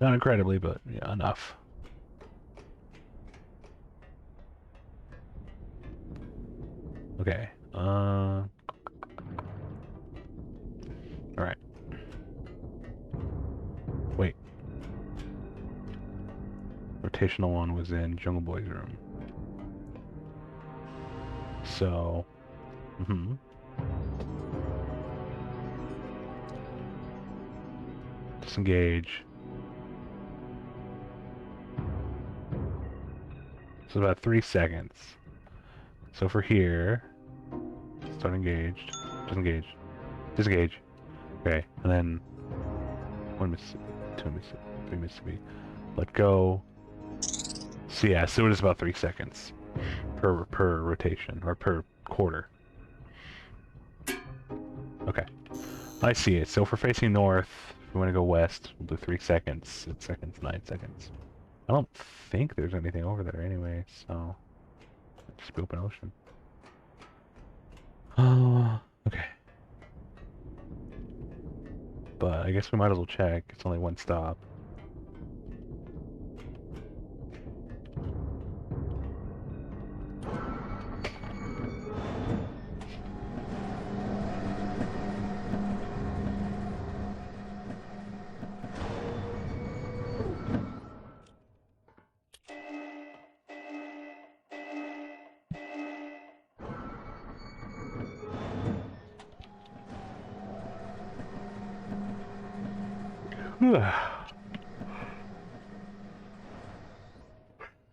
S1: Not incredibly, but yeah, enough. Okay. Alright. Wait. Rotational one was in Jungle Boy's room. So... Disengage. So about 3 seconds. So for here... Start engaged. Disengage. Disengage. Okay, and then... 1 Mississippi, 2 Mississippi, 3 Mississippi. Let go. So yeah, so it is about 3 seconds per rotation, or per quarter. Okay. I see it. So if we're facing north, if we want to go west, we'll do 3 seconds, 6 seconds, 9 seconds. I don't think there's anything over there anyway, so... Just be open ocean. Oh, okay. But I guess we might as well check. It's only 1 stop.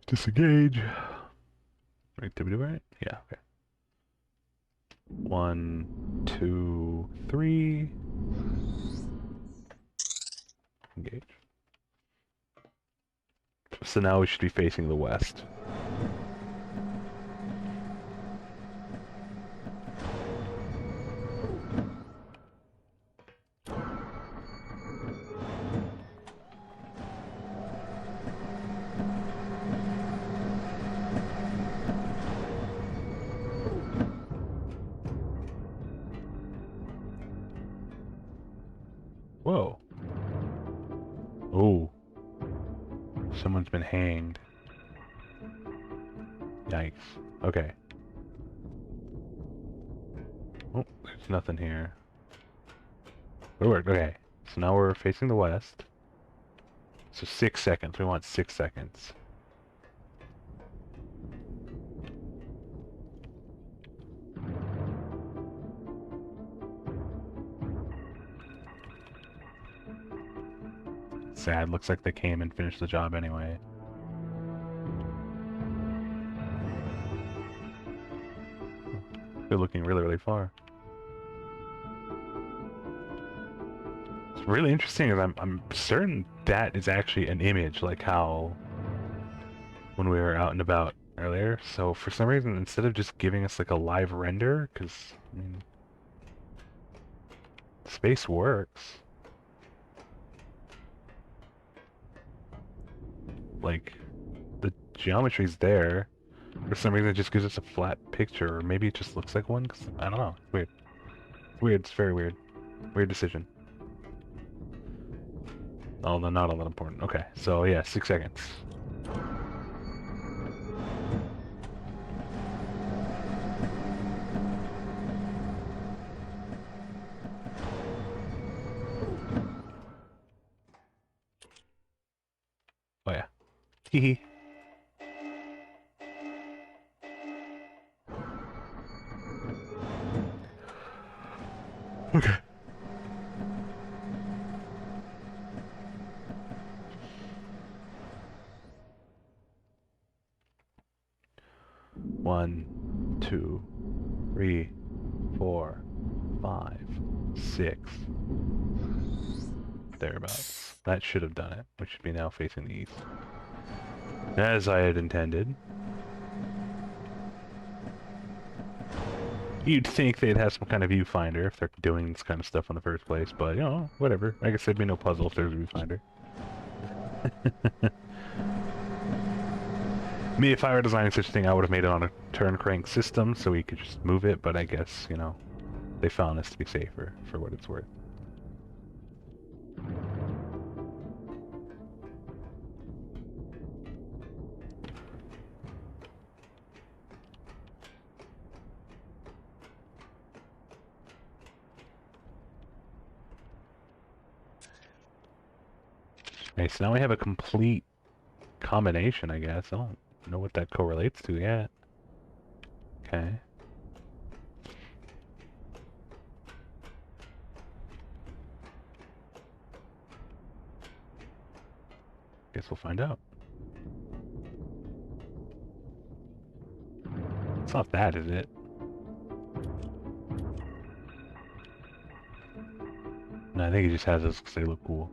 S1: Disengage. Right, did we do it right? Yeah, okay. 1, 2, 3. Engage. So now we should be facing the west. Whoa. Oh. Someone's been hanged. Yikes. Okay. Oh, there's nothing here. Okay. So now we're facing the west. So 6 seconds. We want 6 seconds. Sad. Looks like they came and finished the job anyway. They're looking really, really far. It's really interesting is I'm certain that is actually an image, like how when we were out and about earlier. So for some reason, instead of just giving us like a live render, because I mean, space works. Like the geometry's there. For some reason, it just gives us a flat picture, or maybe it just looks like one. Cause I don't know. It's weird. Weird. It's very weird. Weird decision. Although not all that important. Okay, so yeah, 6 seconds. Oh yeah. Hee. Okay. One, 2, 3, 4, 5, 6. Thereabouts. That should have done it. We should be now facing the east. As I had intended. You'd think they'd have some kind of viewfinder if they're doing this kind of stuff in the first place, but, you know, whatever. I guess there'd be no puzzle if there's a viewfinder. Me, if I were designing such a thing, I would have made it on a turn crank system so we could just move it, but I guess, you know, they found this to be safer for what it's worth. Okay, so now we have a complete combination, I guess. I don't know what that correlates to yet. Okay. Guess we'll find out. It's not that, is it? No, I think he just has those because they look cool.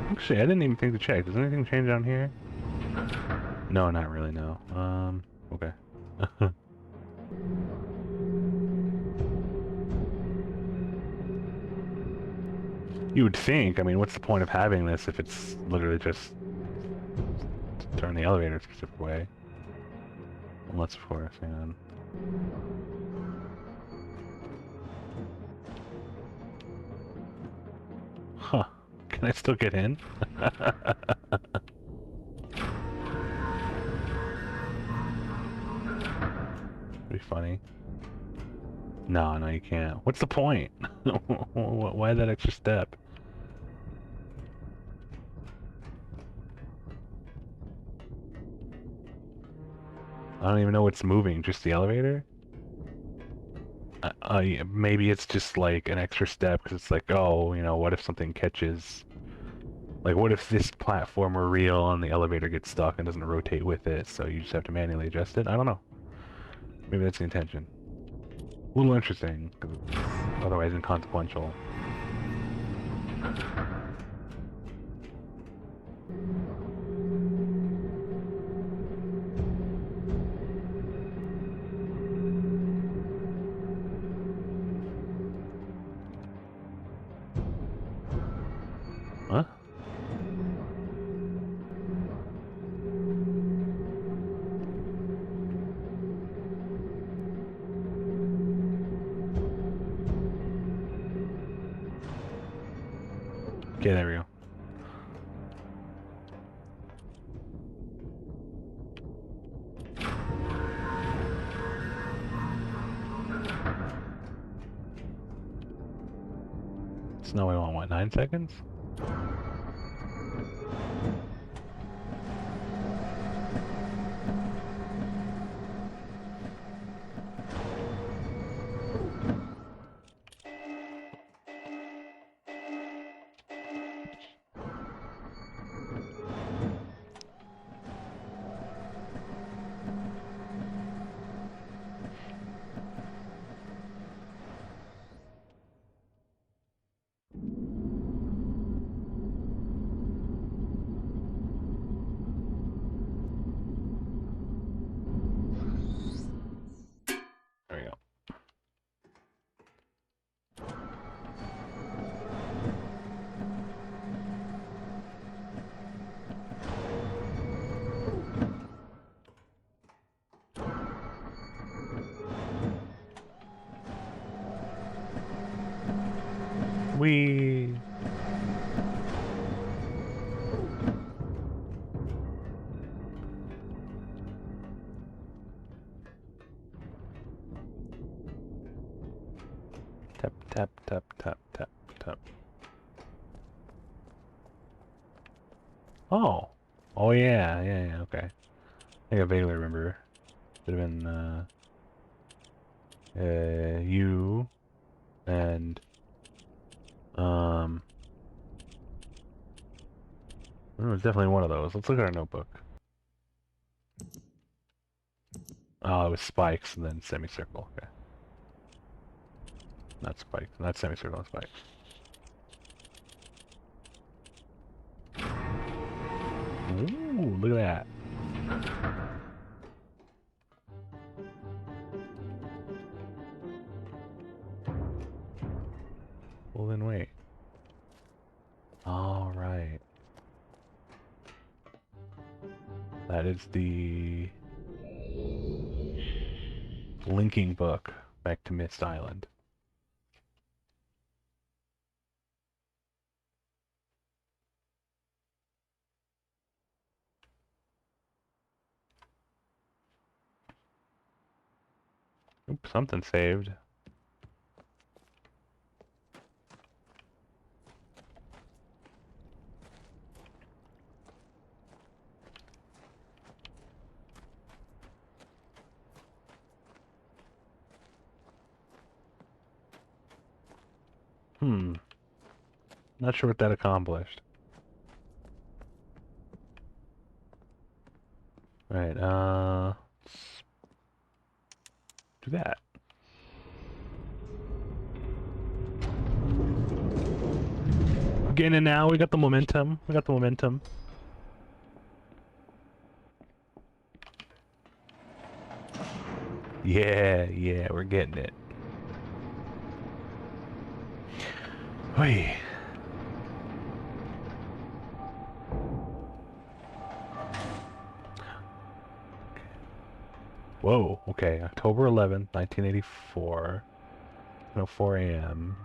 S1: Actually, I didn't even think to check. Does anything change down here? No, not really, no. Okay. You would think, I mean, what's the point of having this if it's literally just turn the elevator a specific way? Unless, of course, hang on. Huh. Can I still get in? Be funny. No, no, you can't. What's the point? Why that extra step? I don't even know what's moving. Just the elevator? Yeah, maybe it's just like an extra step because it's like, oh, you know, what if something catches? Like, what if this platform were real and the elevator gets stuck and doesn't rotate with it, so you just have to manually adjust it? I don't know. Maybe that's the intention. A little interesting, because it's otherwise inconsequential. Huh? Okay, there we go. So now we want, what, 9 seconds? There we go. We. Tap, tap, tap, tap, tap, tap. Oh. Oh, yeah, yeah, okay. I think I vaguely remember. Should have been, you, and, it was definitely one of those. Let's look at our notebook. Oh, it was spikes and then semicircle, okay. Not spikes, not semicircle, and spikes. Ooh, look at that. Well, then wait. All right. That is the linking book back to Mist Island. Oops, something saved. Not sure what that accomplished. Right, let's do that. Getting in now, we got the momentum. We got the momentum. Yeah, we're getting it. Wait. Whoa, okay. October 11th, 1984. 10:04 a.m.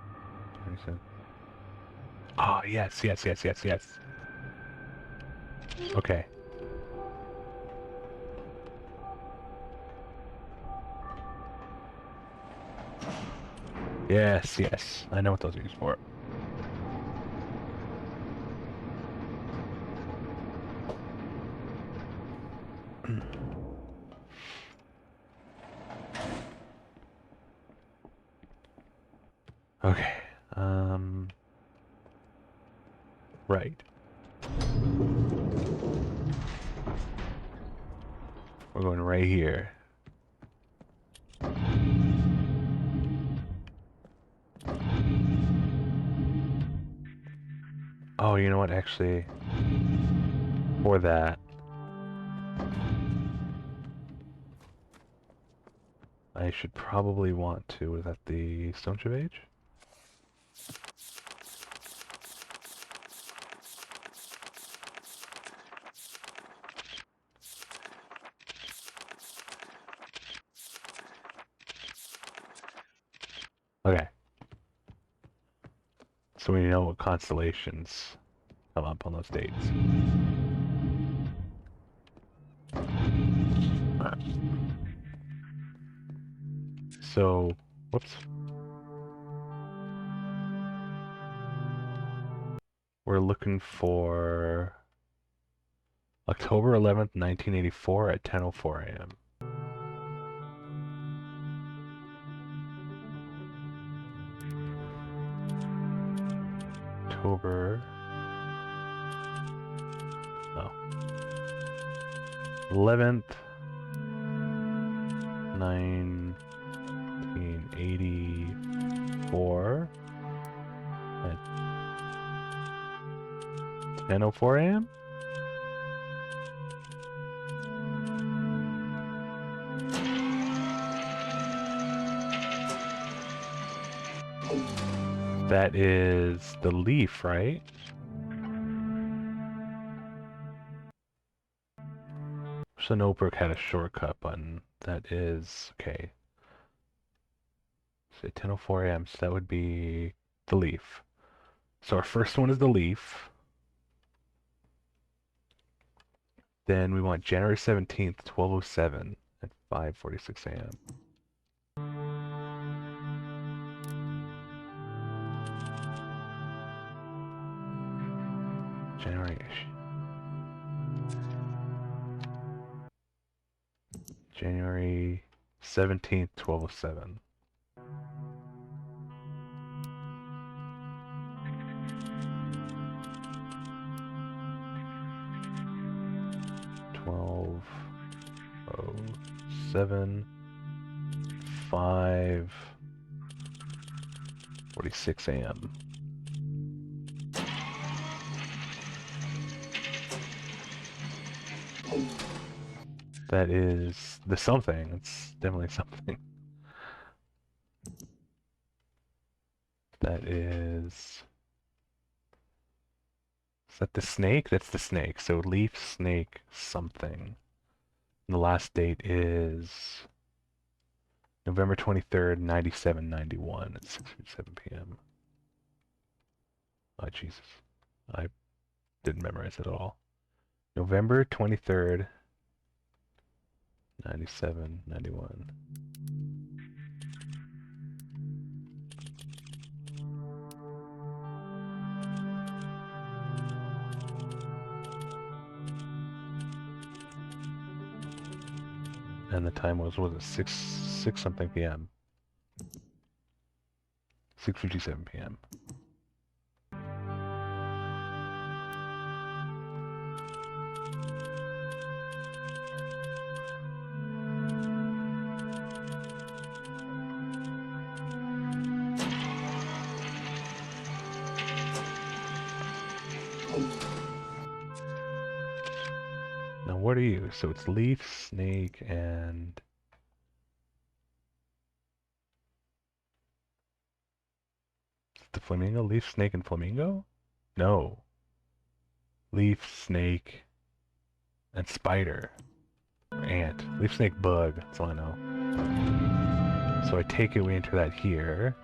S1: Oh, yes. Okay. Yes. I know what those are used for. Okay. Right. We're going right here. Oh, you know what? Actually, for that, I should probably want to. Was that the Stone Chip Age? Okay. So we know what constellations come up on those dates. So, whoops. We're looking for October 11th, 1984 at 10:04 a.m. October... Oh. 11th, 1984 at 10:04 a.m.? That is the leaf, right? Snowbrook had a shortcut button. That is... okay. So 10:04 a.m. So that would be the leaf. So our first one is the leaf. Then we want January 17th, 12:07 at 5:46 a.m. January 17th, 12:07. Seven 5:46 a.m. That is the something. It's definitely something. That is... is that the snake? That's the snake. So leaf, snake, something. And the last date is November 23rd, 9791 at 6:07 p.m. Oh, Jesus. I didn't memorize it at all. November 23rd, 9791. And the time was it 6 something p.m. 6:57 p.m. Now what are you? So it's leaf, snake, and the flamingo? Leaf, snake, and flamingo? No. Leaf, snake, and spider. Or ant. Leaf, snake, bug. That's all I know. So I take it we enter that here.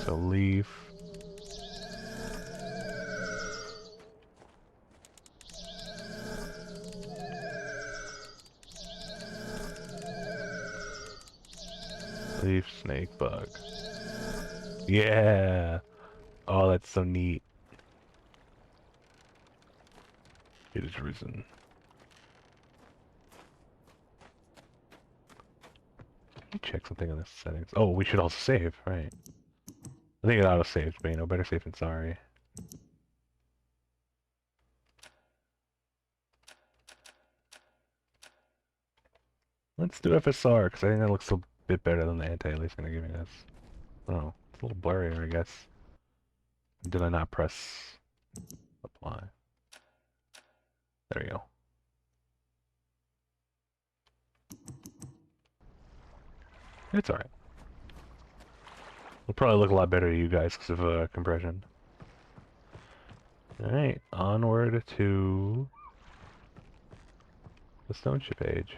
S1: So leaf. Leaf, snake, bug. Yeah! Oh, that's so neat. It is risen. Let me check something on the settings. Oh, we should also save, right. I think it auto-saves, but you know, better safe than sorry. Let's do FSR, because I think that looks a bit better than the anti-aliasing they're giving us. Oh, it's a little blurrier, I guess. Did I not press apply? There we go. It's alright. It'll probably look a lot better to you guys because of compression. Alright, onward to the stone ship age.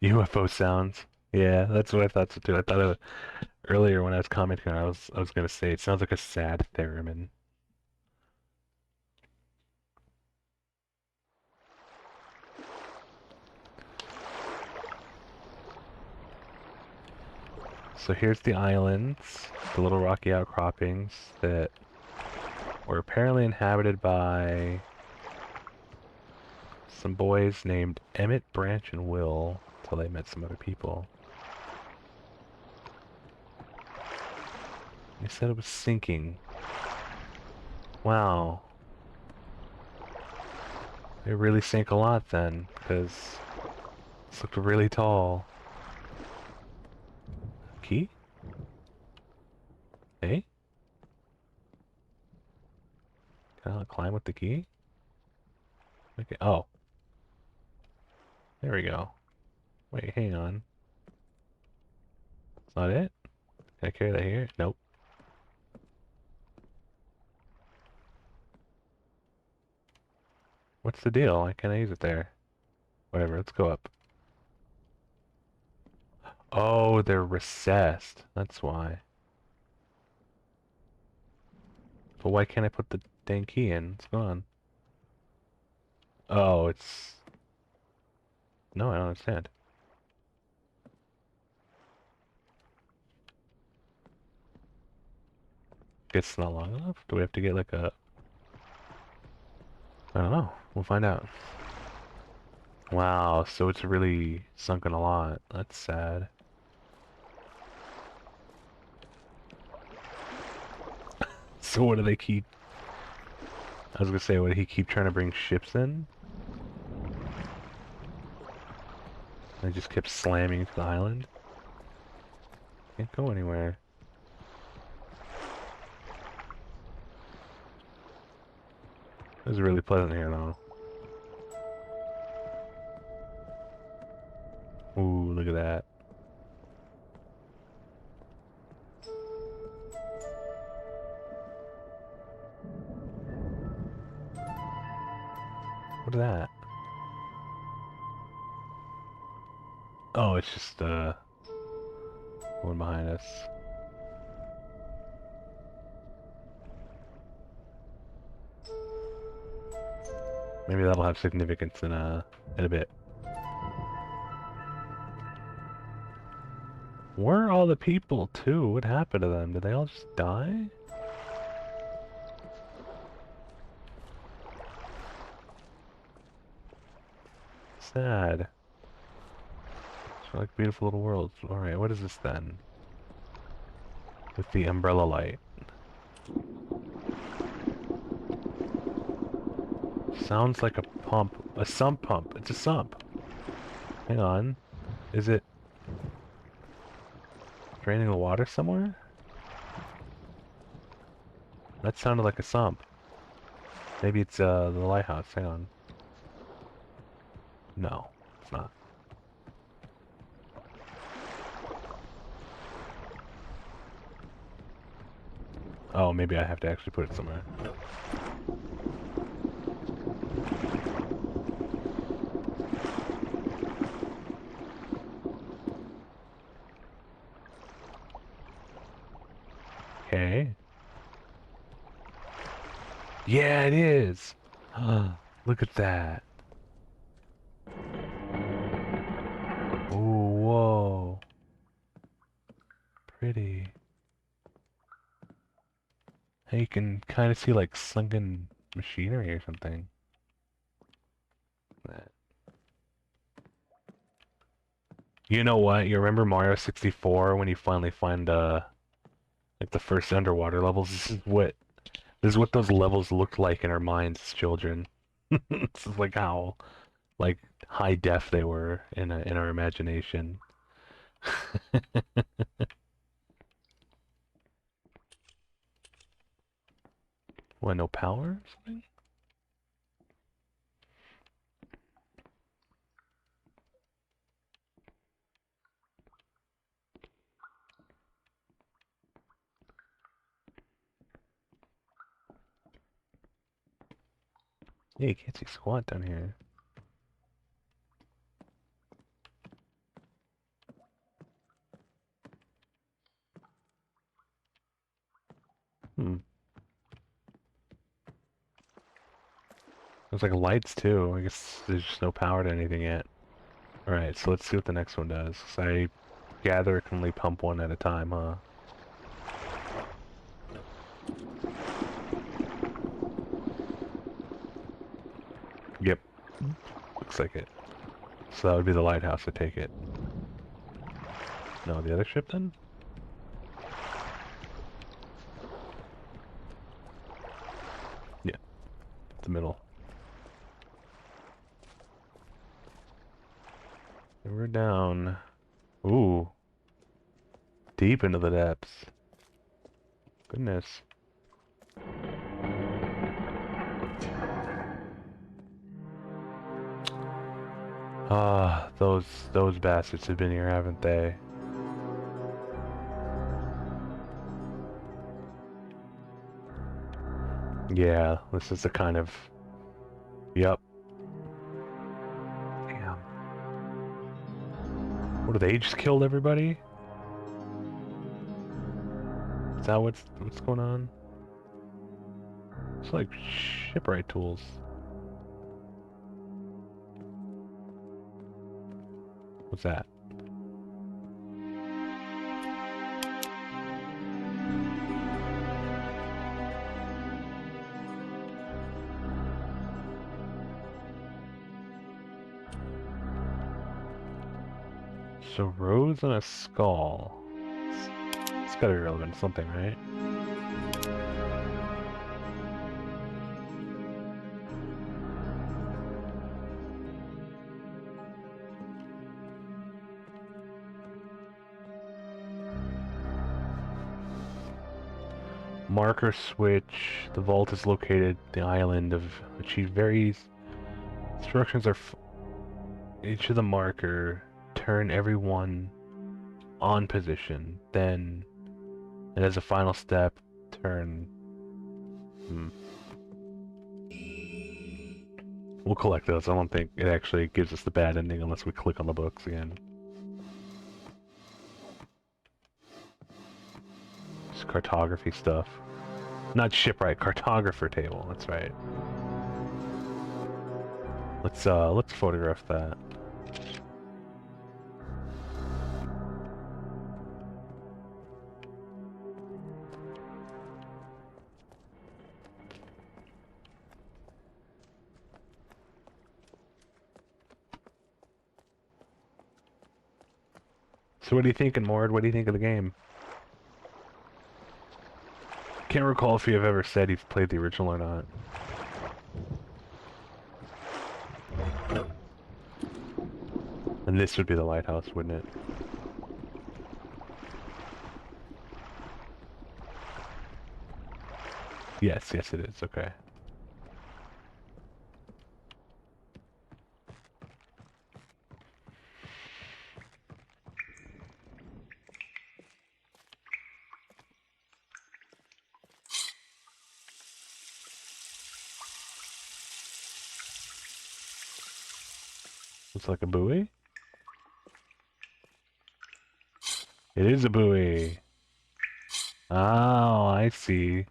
S1: UFO sounds. Yeah, that's what I thought so too. I thought earlier when I was commenting, I was gonna say it sounds like a sad theremin. So here's the islands, the little rocky outcroppings that were apparently inhabited by some boys named Emmett, Branch, and Will until they met some other people. They said it was sinking. Wow. It really sank a lot then, because this looked really tall. Key? Hey? Can I climb with the key? Okay. Oh. There we go. Wait, hang on. That's not it? Can I carry that here? Nope. What's the deal? Why can't I use it there? Whatever, let's go up. Oh, they're recessed. That's why. But why can't I put the dang key in? It's gone. Oh, it's... No, I don't understand. It's not long enough? Do we have to get like a... I don't know. We'll find out. Wow, so it's really sunken a lot. That's sad. So what do they keep... I was gonna say, what did he keep trying to bring ships in? They just kept slamming into the island? Can't go anywhere. It was really pleasant here, though. Ooh, look at that. What is that? Oh, it's just, one behind us. Maybe that'll have significance in a bit. Where are all the people, too? What happened to them? Did they all just die? Sad. It's like beautiful little worlds. Alright, what is this then? With the umbrella light. Sounds like a pump. A sump pump. It's a sump. Hang on. Is it draining the water somewhere? That sounded like a sump. Maybe it's the lighthouse. Hang on. No, it's not. Oh, maybe I have to actually put it somewhere. Okay. Yeah, it is. Look at that. Ooh, whoa. Pretty. Hey, you can kind of see like sunken machinery or something. That. You know what? You remember Mario 64 when you finally find like the first underwater levels? This is what those levels looked like in our minds as children. This is like how like high def they were in our imagination. What, no power or something? Yeah, you can't see squat down here. Hmm. There's like lights too. I guess there's just no power to anything yet. Alright, so let's see what the next one does. 'Cause I gather it can only pump one at a time, huh? Yep. Looks like it. So that would be the lighthouse, I take it. No, the other ship then? Yeah, the middle. And we're down. Ooh. Deep into the depths. Goodness. Ah, those bastards have been here, haven't they? Yeah, this is the kind of... Yep. Damn. What, have they just killed everybody? Is that what's going on? It's like shipwright tools. What's that? So rose and a skull. It's gotta be relevant to something, right? Marker switch. The vault is located the island of achieve varies. Instructions are each of the marker. Turn everyone on position. Then, and as a final step, turn. We'll collect those. I don't think it actually gives us the bad ending unless we click on the books again. Just cartography stuff. Not shipwright, cartographer table. That's right. Let's photograph that. So what are you thinking, Mord? What do you think of the game? Can't recall if you've ever said you've played the original or not. And this would be the lighthouse, wouldn't it? Yes, yes it is, okay. Looks like a buoy? It is a buoy. Oh, I see.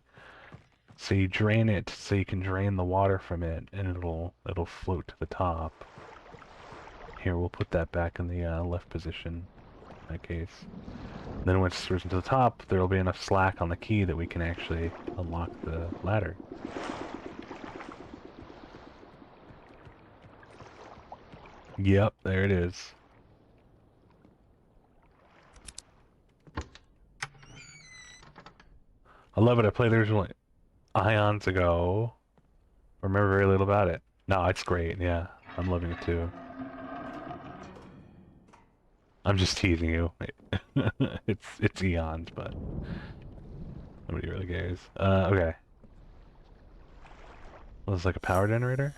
S1: So you drain it so you can drain the water from it and it'll float to the top. Here, we'll put that back in the left position in that case. Then once it's risen to the top, there'll be enough slack on the key that we can actually unlock the ladder. Yep, there it is. I love it. I played the original eons ago. Remember very little about it. No, it's great. Yeah, I'm loving it too. I'm just teasing you. It's eons, but nobody really cares. Okay. Well, it's like a power generator.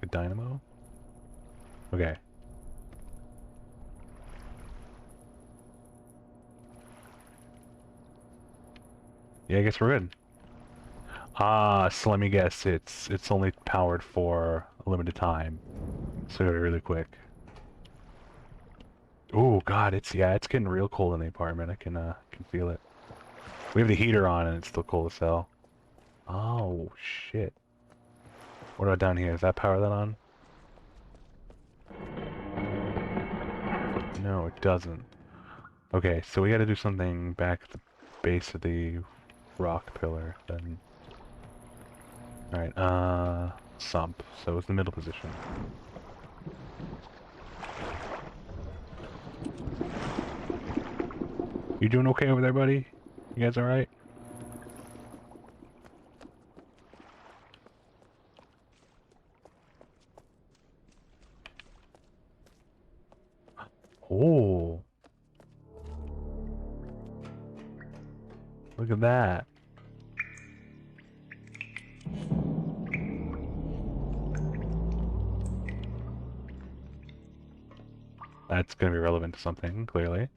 S1: A dynamo. Okay. Yeah, I guess we're good. Ah, so let me guess. It's only powered for a limited time, so it'll be really quick. Oh God, it's getting real cold in the apartment. I can feel it. We have the heater on and it's still cold as hell. Oh shit. What about down here? Does that power that on? No, it doesn't. Okay, so we gotta do something back at the base of the rock pillar then. Alright, sump. So it's the middle position. You doing okay over there, buddy? You guys alright? Oh. Look at that. That's gonna be relevant to something, clearly.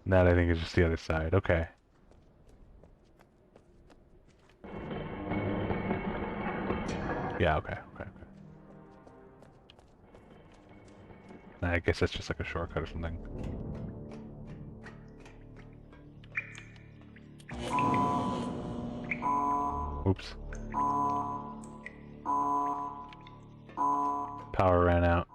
S1: And that I think is just the other side. Okay. Yeah, okay, okay. I guess that's just like a shortcut or something. Oops. Power ran out.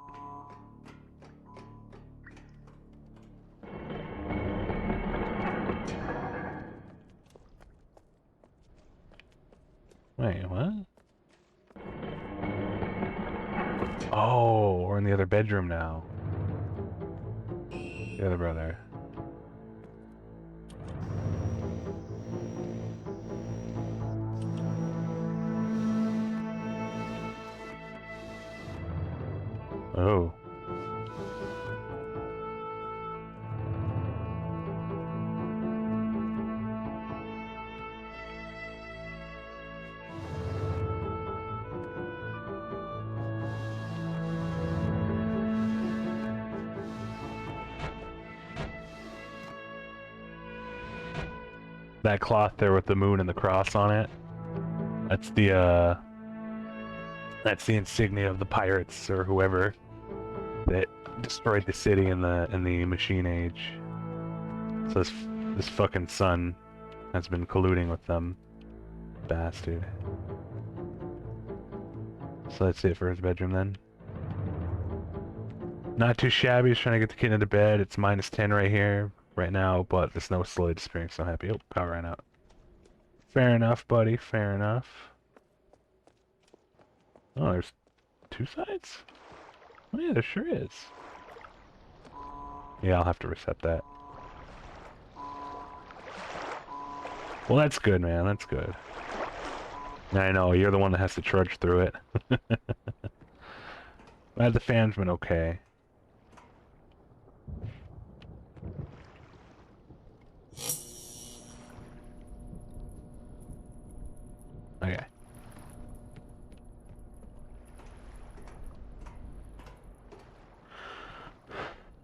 S1: Wait, what? Oh, we're in the other bedroom now. The other brother. Oh. That cloth there with the moon and the cross on it. That's the insignia of the pirates or whoever that destroyed the city in the Machine Age. So this fucking son has been colluding with them. Bastard. So that's it for his bedroom then. Not too shabby, he's trying to get the kid into bed. It's -10 right here, right now, but the snow's slowly disappearing, so I'm happy. Oh, power ran out. Fair enough, buddy, fair enough. Oh, there's two sides? Oh yeah, there sure is. Yeah, I'll have to reset that. Well, that's good, man, that's good. I know, you're the one that has to trudge through it. But the fan's been okay. Okay.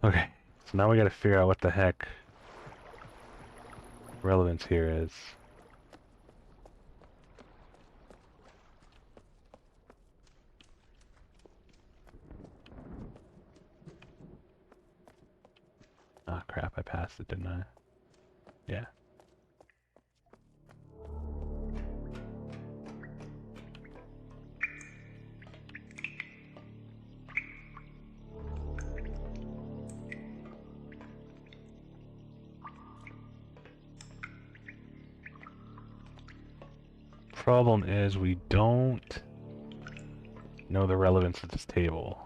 S1: Okay, so now we gotta figure out what the heck relevance here is. Ah, crap, I passed it, didn't I? Yeah. Problem is we don't know the relevance of this table.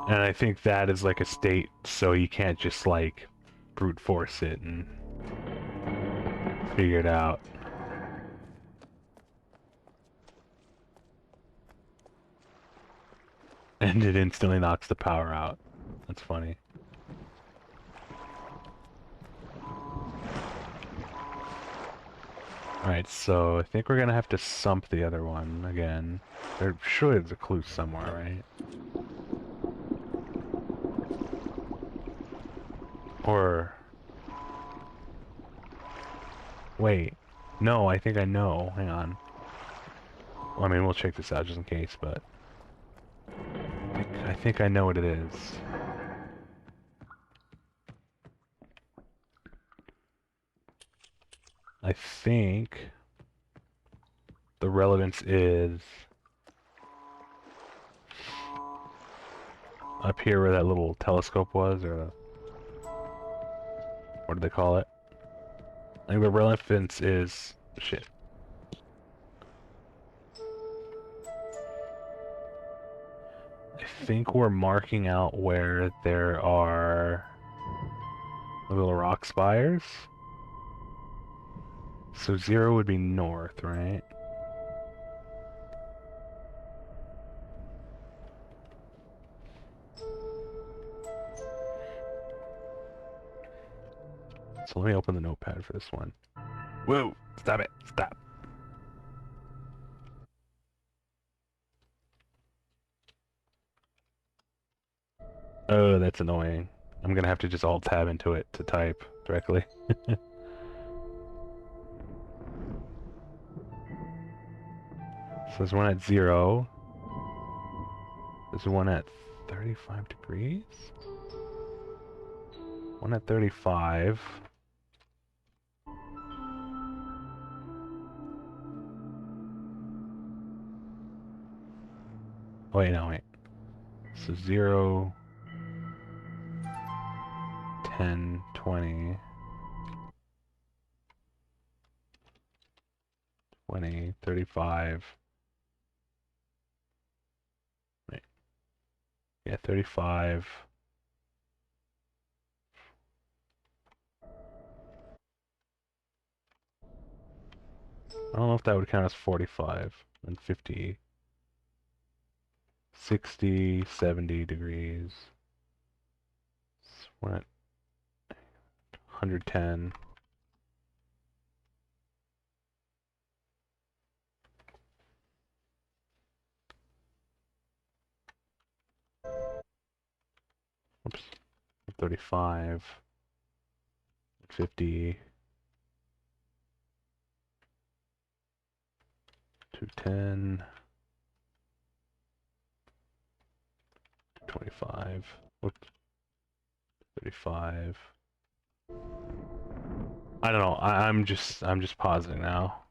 S1: And I think that is like a state, so you can't just like brute force it and figure it out. And it instantly knocks the power out. That's funny. Alright, so I think we're gonna have to sump the other one again. Surely there's a clue somewhere, right? Or... Wait. No, I think I know. Hang on. Well, I mean, we'll check this out just in case, but... I think I know what it is. I think... the relevance is... up here where that little telescope was, or... what do they call it? I think the relevance is... shit. I think we're marking out where there are little rock spires. So 0 would be north, right? So let me open the notepad for this one. Whoa! Stop it! Stop! Oh, that's annoying. I'm gonna have to just alt-tab into it to type directly. So there's one at 0. There's one at 35 degrees. One at 35. Oh, wait, no, wait. So 0, 10, 20, 20, 35. Wait. Yeah, 35. I don't know if that would count as 45 and 50, 60, 70 degrees. We're at 110. Oops. 35, 50, 210, 25, whoops, 35. I don't know. I'm just positing now.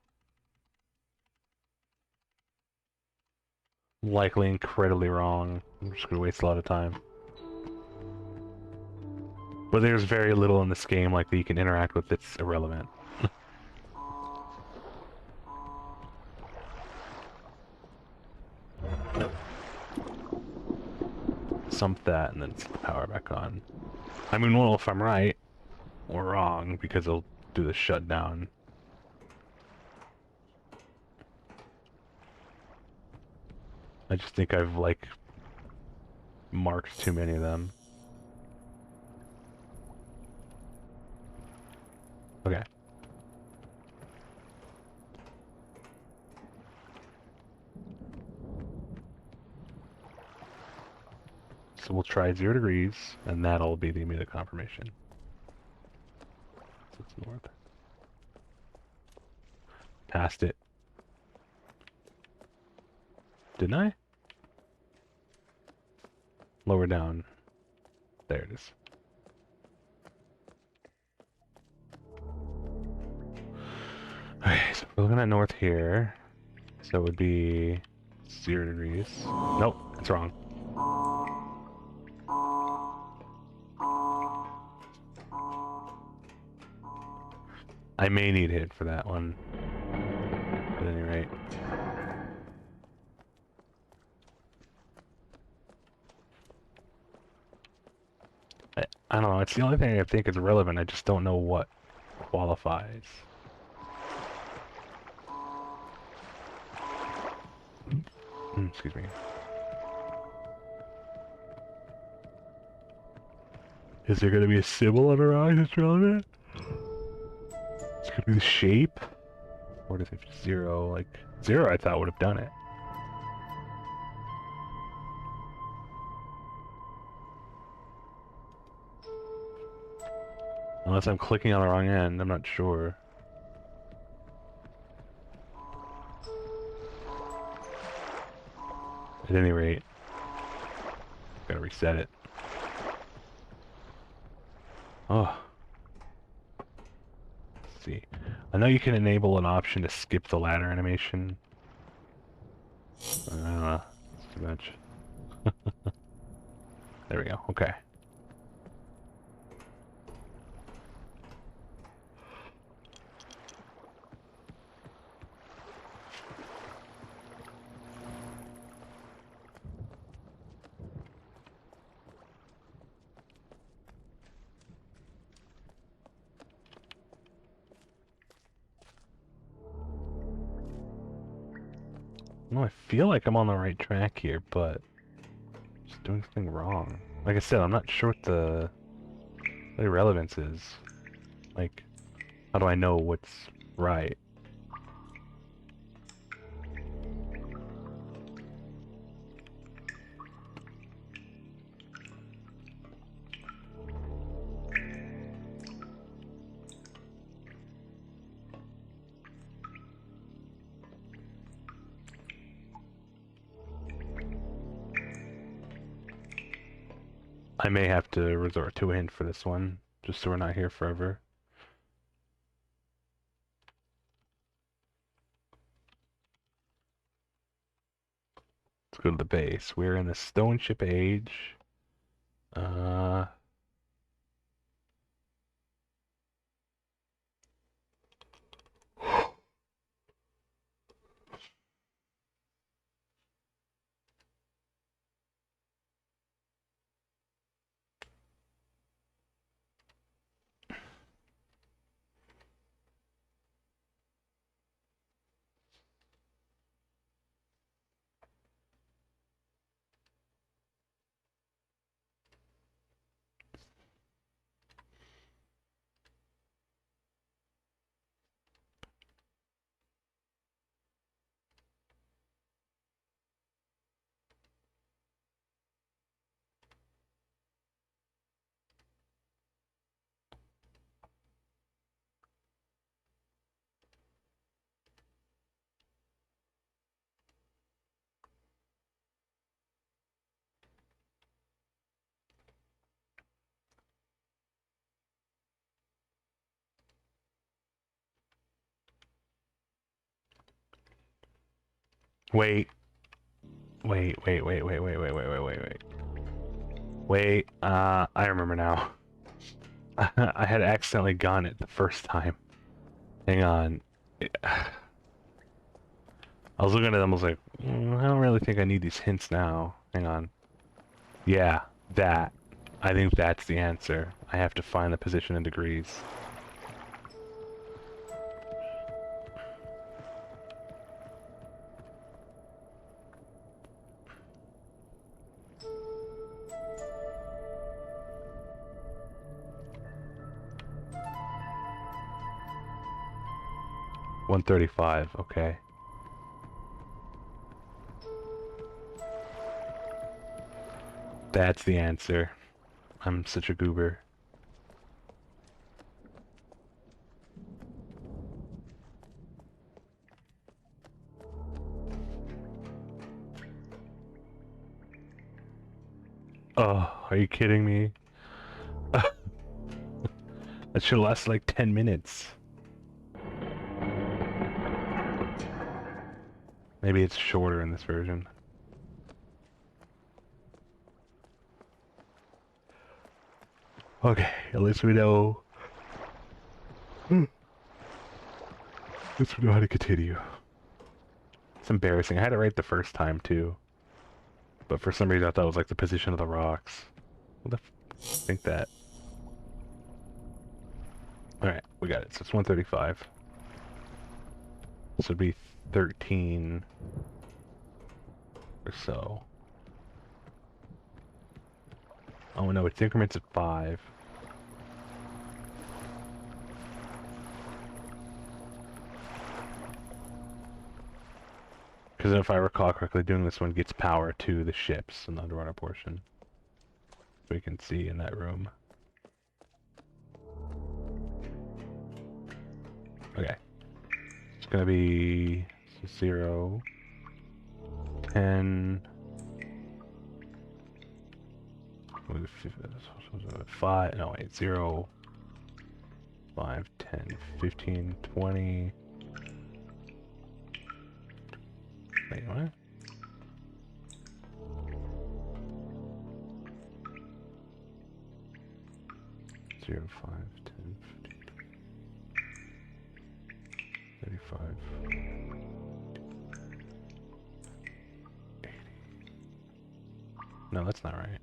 S1: Likely incredibly wrong. I'm just gonna waste a lot of time. But there's very little in this game like that you can interact with that's irrelevant. Sump that and then set the power back on. I mean, well, if I'm right or wrong, because it'll do the shutdown. I just think I've, like, marked too many of them. Okay. So we'll try 0 degrees, and that'll be the immediate confirmation. So it's north. Passed it. Didn't I? Lower down. There it is. Okay, so we're looking at north here. So it would be 0 degrees. Nope, that's wrong. I may need a hit for that one. At any rate. I don't know, it's the only thing I think is relevant, I just don't know what qualifies. Excuse me. Is there gonna be a symbol on a rock that's relevant? It's gonna be the shape? 4 to 50, 0, like 0 I thought would have done it. Unless I'm clicking on the wrong end, I'm not sure. At any rate, gotta reset it. Oh. Let's see. I know you can enable an option to skip the ladder animation. I don't know. It's too much. There we go. Okay. No, I feel like I'm on the right track here, but just doing something wrong. Like I said, I'm not sure what the relevance is. Like, how do I know what's right? I may have to resort to a hint for this one, just so we're not here forever. Let's go to the base. We're in the Stone Ship Age. Uh... Wait. Wait, I remember now. I had accidentally gone it the first time. Hang on. I was looking at them, I was like, I don't really think I need these hints now. Hang on. Yeah, that. I think that's the answer. I have to find the position in degrees. $135, okay. That's the answer. I'm such a goober. Oh, are you kidding me? That should last like 10 minutes. Maybe it's shorter in this version. Okay, at least we know. At least we know how to continue. It's embarrassing. I had it right the first time too. But for some reason I thought it was like the position of the rocks. What the think that? Alright, we got it. So it's 135. This would be 13 or so. Oh no, it's increments of 5. Because if I recall correctly, doing this one gets power to the ships in the underwater portion. We can see in that room. Okay. It's gonna be 0, 10, 5, no wait, 0, 5, 10, 15, 20. Wait, what? Zero, 5, 10, 15, 35, 80. No, that's not right.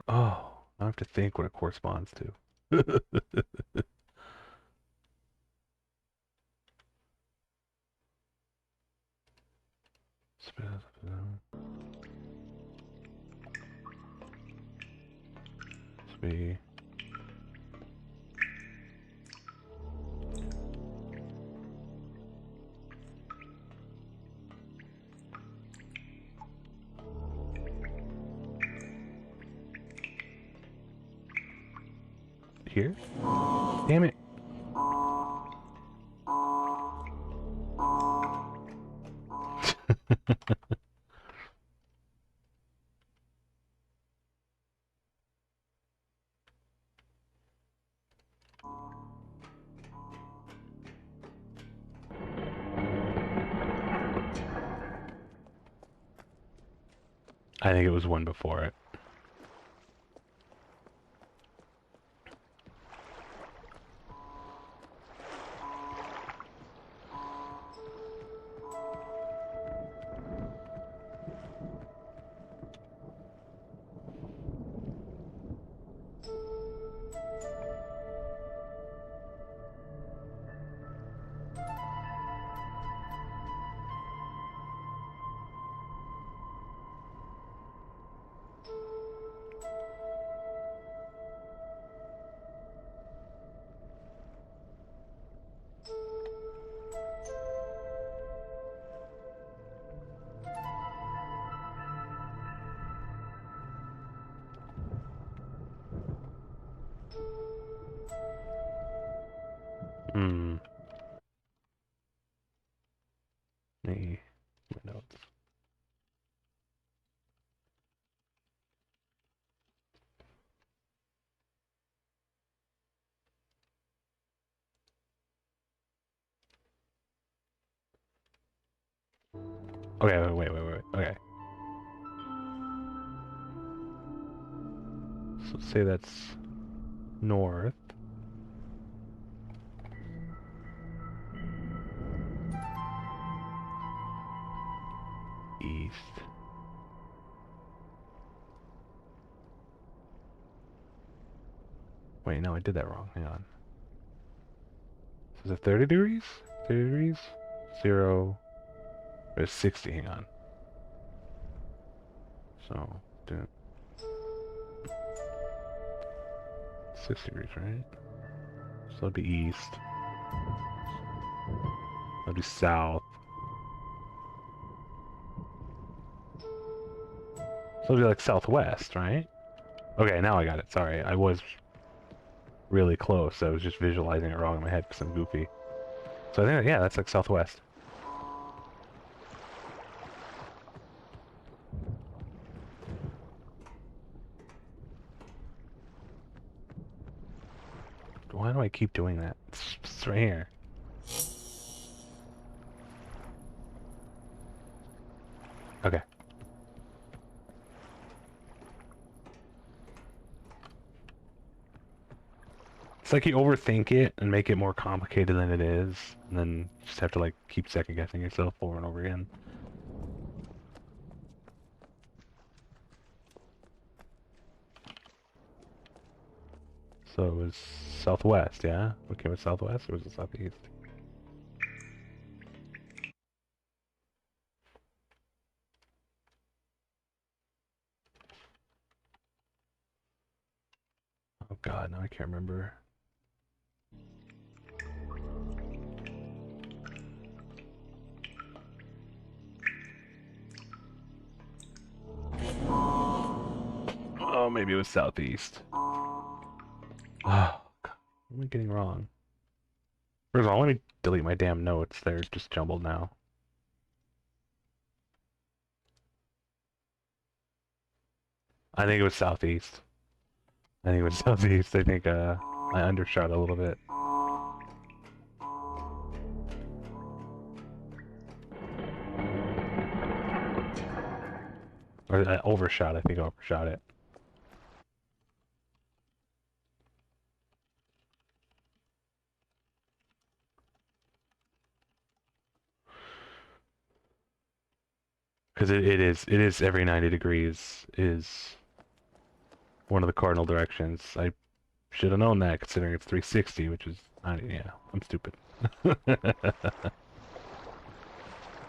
S1: Oh, I have to think what it corresponds to. Be here? Damn it. I think it was one before it. Okay, wait. Okay. So say that's north. East. Wait, no, I did that wrong. Hang on. Is it 30 degrees? 30 degrees? 0. There's 60, hang on. So, 6 degrees, right? So that'd be east. That'd be south. So it'd be like southwest, right? Okay, now I got it. Sorry, I was really close. I was just visualizing it wrong in my head because I'm goofy. So I think, yeah, that's like southwest. Why do I keep doing that? It's right here. Okay. It's like you overthink it and make it more complicated than it is, and then you just have to like keep second guessing yourself over and over again. So it was southwest, yeah? We came with southwest, or was it southeast? Oh god, now I can't remember. Oh, maybe it was southeast. Oh, God. What am I getting wrong? First of all, let me delete my damn notes. They're just jumbled now. I think it was southeast. I think it was southeast. I think I undershot a little bit. Or I overshot. I think I overshot it. Because it is every 90 degrees is one of the cardinal directions. I should have known that considering it's 360, which is 90. Yeah, I'm stupid.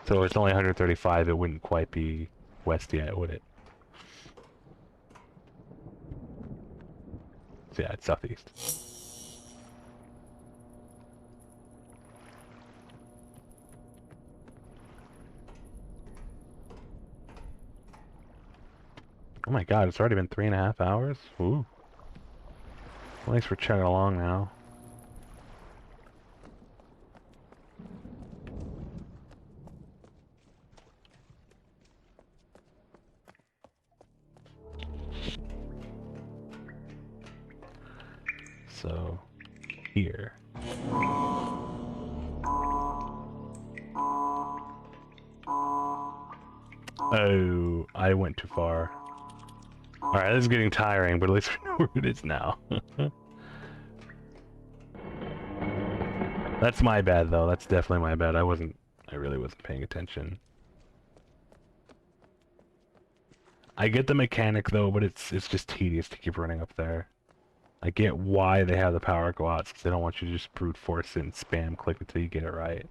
S1: So it's only 135. It wouldn't quite be west yet, would it? So yeah, it's southeast. Oh my god, it's already been 3.5 hours? Ooh. Well, thanks for chugging along now. So, here. Oh, I went too far. Alright, this is getting tiring, but at least we know where it is now. That's my bad, though. That's definitely my bad. I really wasn't paying attention. I get the mechanic, though, but it's just tedious to keep running up there. I get why they have the power go out, because they don't want you to just brute force it and spam click until you get it right.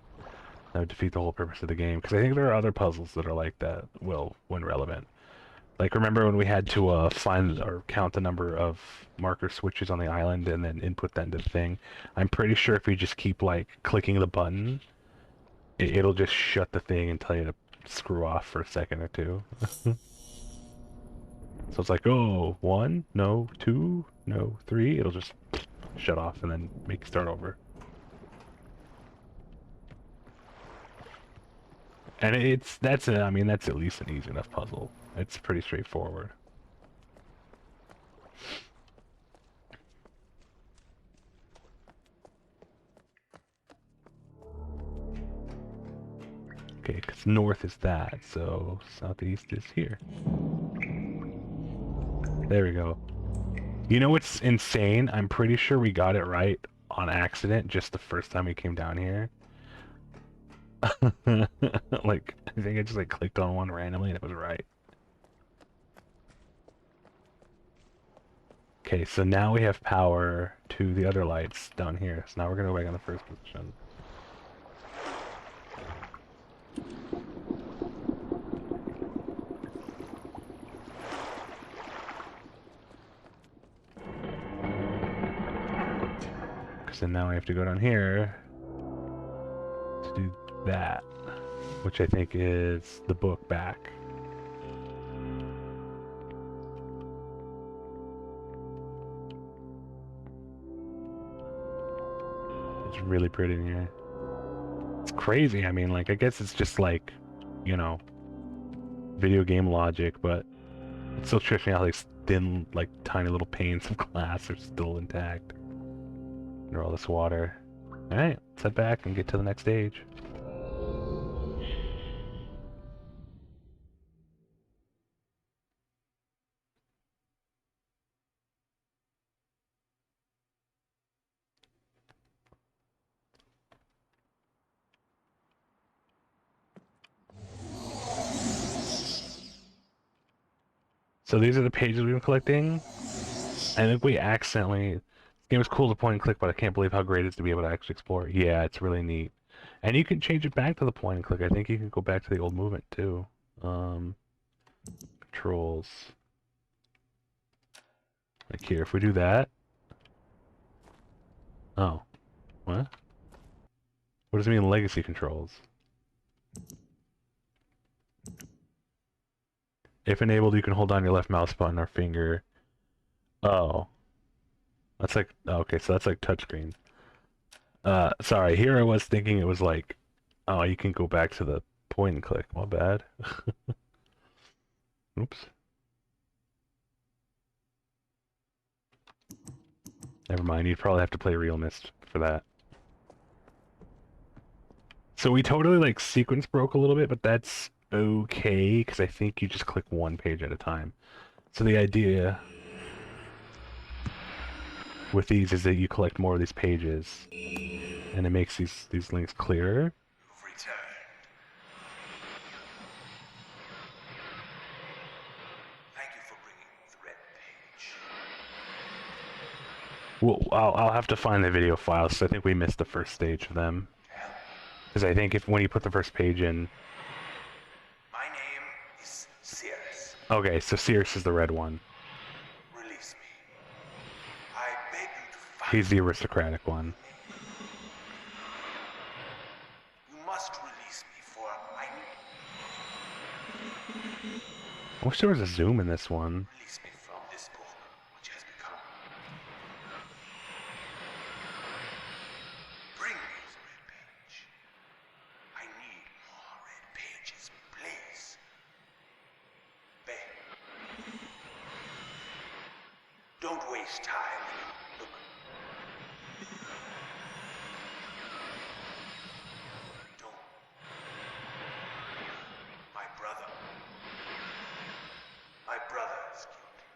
S1: That would defeat the whole purpose of the game, because I think there are other puzzles that are like that, well, when relevant. Like, remember when we had to find or count the number of marker switches on the island and then input that into the thing? I'm pretty sure if you just keep, like, clicking the button, it'll just shut the thing and tell you to screw off for a second or two. So it's like, oh, 1, no, 2, no, 3. It'll just shut off and then make you start over. And I mean, that's at least an easy enough puzzle. It's pretty straightforward. Okay, because north is that, so southeast is here. There we go. You know what's insane? I'm pretty sure we got it right on accident just the first time we came down here. Like, I think I just like clicked on one randomly and it was right. Okay, so now we have power to the other lights down here. So now we're gonna go back on the first position. Because then now we have to go down here to do that, which I think is the book back. It's really pretty in here. It's crazy. I mean, like, I guess it's just like, you know, video game logic, but it still trips me out. These thin, like, tiny little panes of glass are still intact under all this water. All right, let's head back and get to the next stage. So these are the pages we've been collecting. I think we accidentally... This game is cool to point and click, but I can't believe how great it is to be able to actually explore. Yeah, it's really neat. And you can change it back to the point and click. I think you can go back to the old movement, too. Controls. Like here, if we do that... Oh. What? What does it mean, legacy controls? If enabled, you can hold down your left mouse button or finger. Oh. That's like... Okay, so that's like touchscreen. Sorry, here I was thinking it was like... Oh, you can go back to the point and click. My bad. Oops. Never mind, you'd probably have to play Realmist for that. So we totally, like, sequence broke a little bit, but that's okay, because I think you just click one page at a time. So the idea with these is that you collect more of these pages, and it makes these links clearer.
S3: You've returned. Thank you for bringing the red page.
S1: Well, I'll have to find the video files, so I think we missed the first stage of them. Because I think when you put the first page in...
S3: My name is Cirrus.
S1: Okay, so Cirrus is the red one.
S3: Release me. I beg you to fight.
S1: He's the aristocratic one.
S3: You must release me, for
S1: I wish there was a zoom in this one.
S3: release me from this book, which has become. Bring me the red page. I need more red pages, please. Beg. Don't waste time. Look. Don't. My brother. My brother is guilty.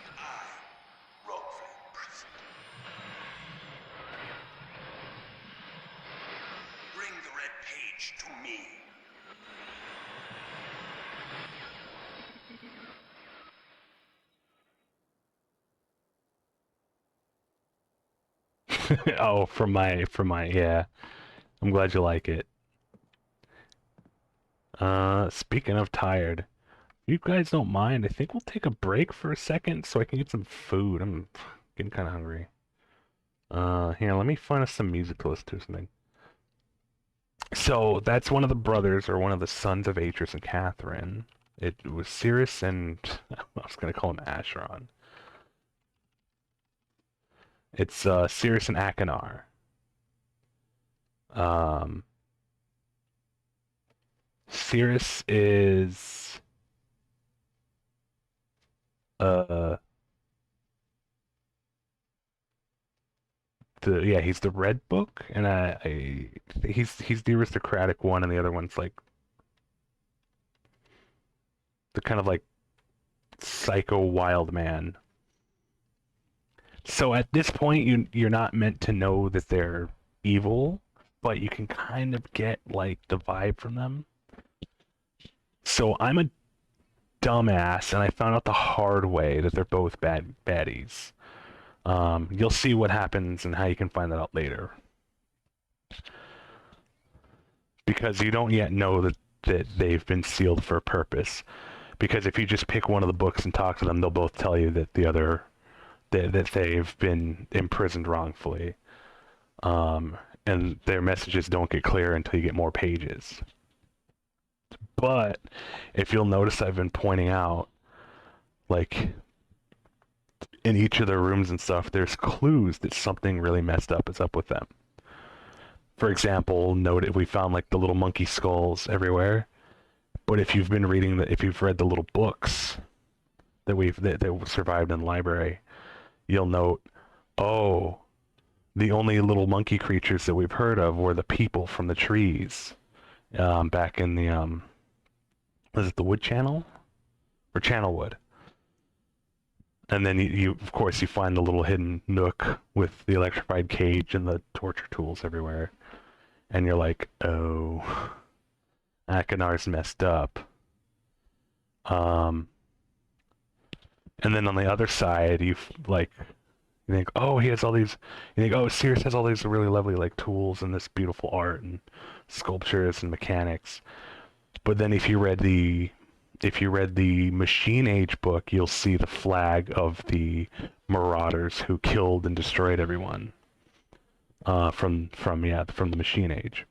S3: And I wrongfully imprisoned. Bring the red page to me.
S1: Oh, from my, yeah. I'm glad you like it. Speaking of tired, if you guys don't mind, I think we'll take a break for a second so I can get some food. I'm getting kind of hungry. Here, let me find us some music to listen to or something. So, that's one of the brothers, or one of the sons of Atreus and Catherine. It was Cirrus and... I was gonna call him Acheron. It's, Cirrus and Achenar. Cirrus is... he's the red book, and he's the aristocratic one, and the other one's like the kind of like psycho wild man. So at this point, you're not meant to know that they're evil, but you can kind of get like the vibe from them. So I'm a dumbass, and I found out the hard way that they're both baddies. You'll see what happens and how you can find that out later, because you don't yet know that they've been sealed for a purpose. Because if you just pick one of the books and talk to them, they'll both tell you that the other that they've been imprisoned wrongfully. And their messages don't get clear until you get more pages. But if you'll notice, I've been pointing out, like, in each of their rooms and stuff, there's clues that something really messed up is up with them. For example, noted we found like the little monkey skulls everywhere. But if you've read the little books that survived in the library, you'll note, oh, the only little monkey creatures that we've heard of were the people from the trees, back in the was it the Wood Channel or Channelwood? And then you of course you find the little hidden nook with the electrified cage and the torture tools everywhere, and you're like, oh, Akinar's messed up. And then on the other side, you think, oh, he has all these. You think, oh, Sirius has all these really lovely like tools and this beautiful art and sculptures and mechanics. But then if you read the Machine Age book, you'll see the flag of the Marauders who killed and destroyed everyone. From the Machine Age.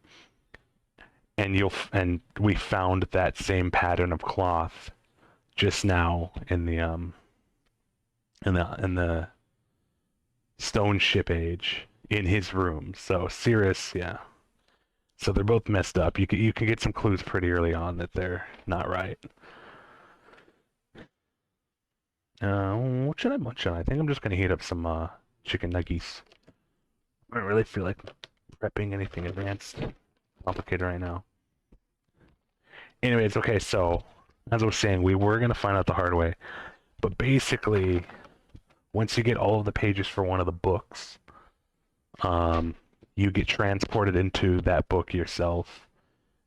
S1: And we found that same pattern of cloth just now in the Stone Ship Age in his room. So Sirius, yeah. So they're both messed up. You can get some clues pretty early on that they're not right. What should I munch on? I think I'm just gonna heat up some chicken nuggets. I don't really feel like prepping anything advanced, complicated right now. Anyways, okay, so as I was saying, we were gonna find out the hard way, but basically, once you get all of the pages for one of the books, you get transported into that book yourself,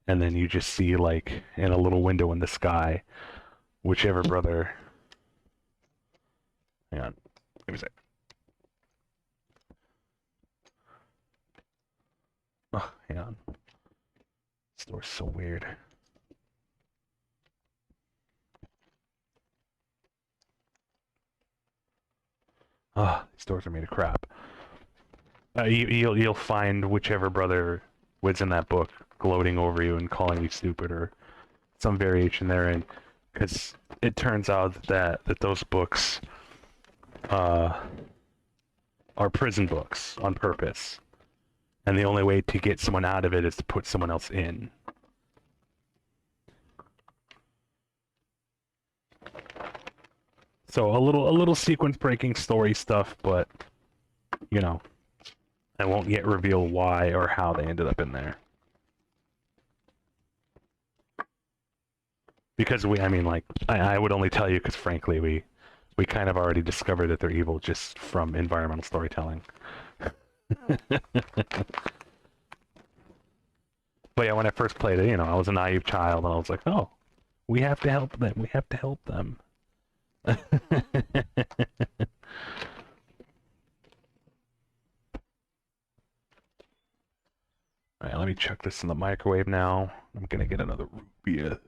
S1: and then you just see like in a little window in the sky, whichever brother. Hang on, give me a sec. Oh, hang on. This door's so weird. Ah, these doors are made of crap. You'll find whichever brother was in that book gloating over you and calling you stupid or some variation therein, because it turns out that those books are prison books on purpose, and the only way to get someone out of it is to put someone else in. So a little sequence breaking story stuff, but you know, I won't yet reveal why or how they ended up in there. Because I would only tell you because frankly we kind of already discovered that they're evil just from environmental storytelling. But yeah, when I first played it, I was a naive child and I was like, oh, we have to help them. We have to help them. Alright, let me chuck this in the microwave now. I'm gonna get another root beer.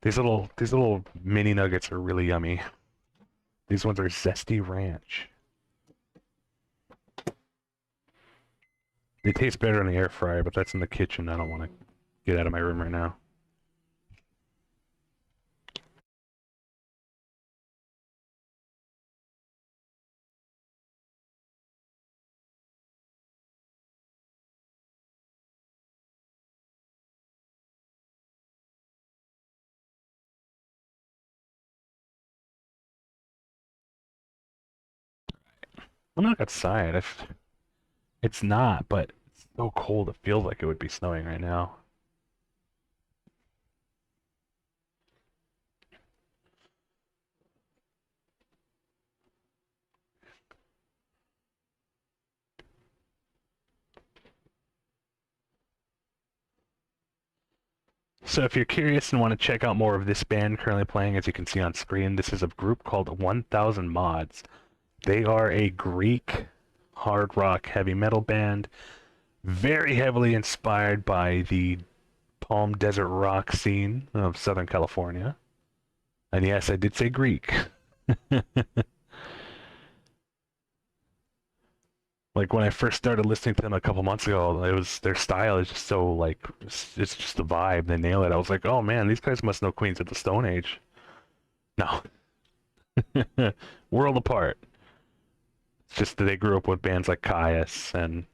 S1: These little mini nuggets are really yummy. These ones are Zesty Ranch. They taste better in the air fryer, but that's in the kitchen. I don't want to get out of my room right now. I'm not outside. It's not, but it's so cold. It feels like it would be snowing right now. So if you're curious and want to check out more of this band currently playing, as you can see on screen, this is a group called 1000 Mods. They are a Greek hard rock heavy metal band, very heavily inspired by the Palm Desert rock scene of Southern California. And yes, I did say Greek. Like when I first started listening to them a couple months ago, it was their style is just so like it's just the vibe. They nail it. I was like, oh man, these guys must know Queens of the Stone Age. No, world apart. It's just that they grew up with bands like Caius and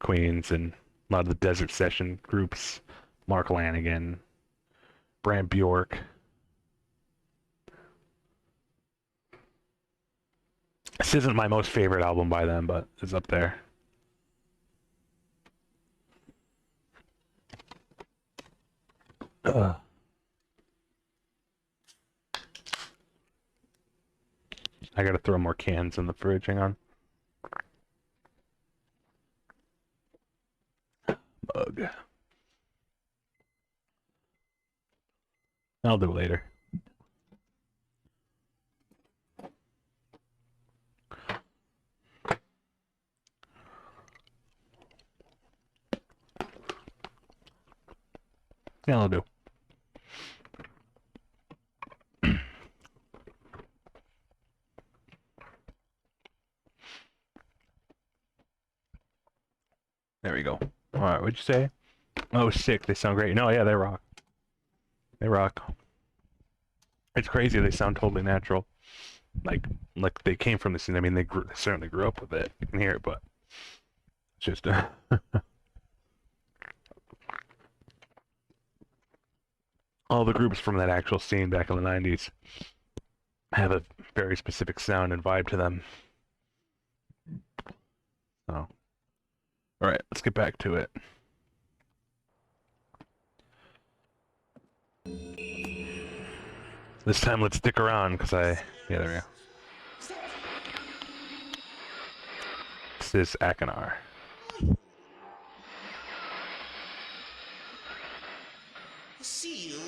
S1: Queens and a lot of the Desert Session groups, Mark Lanigan, Brant Bjork. This isn't my most favorite album by them, but it's up there. Ugh. I gotta throw more cans in the fridge. Hang on. Bug. I'll do it later. Yeah, I'll do. There we go. All right, what'd you say? Oh, sick. They sound great. No, yeah, they rock. They rock. It's crazy. They sound totally natural. Like they came from the scene. I mean, they certainly grew up with it. You can hear it, but it's just all the groups from that actual scene back in the '90s have a very specific sound and vibe to them. So, all right, let's get back to it. This time, let's stick around because yeah, there we go. This is Akinar.
S3: Seal?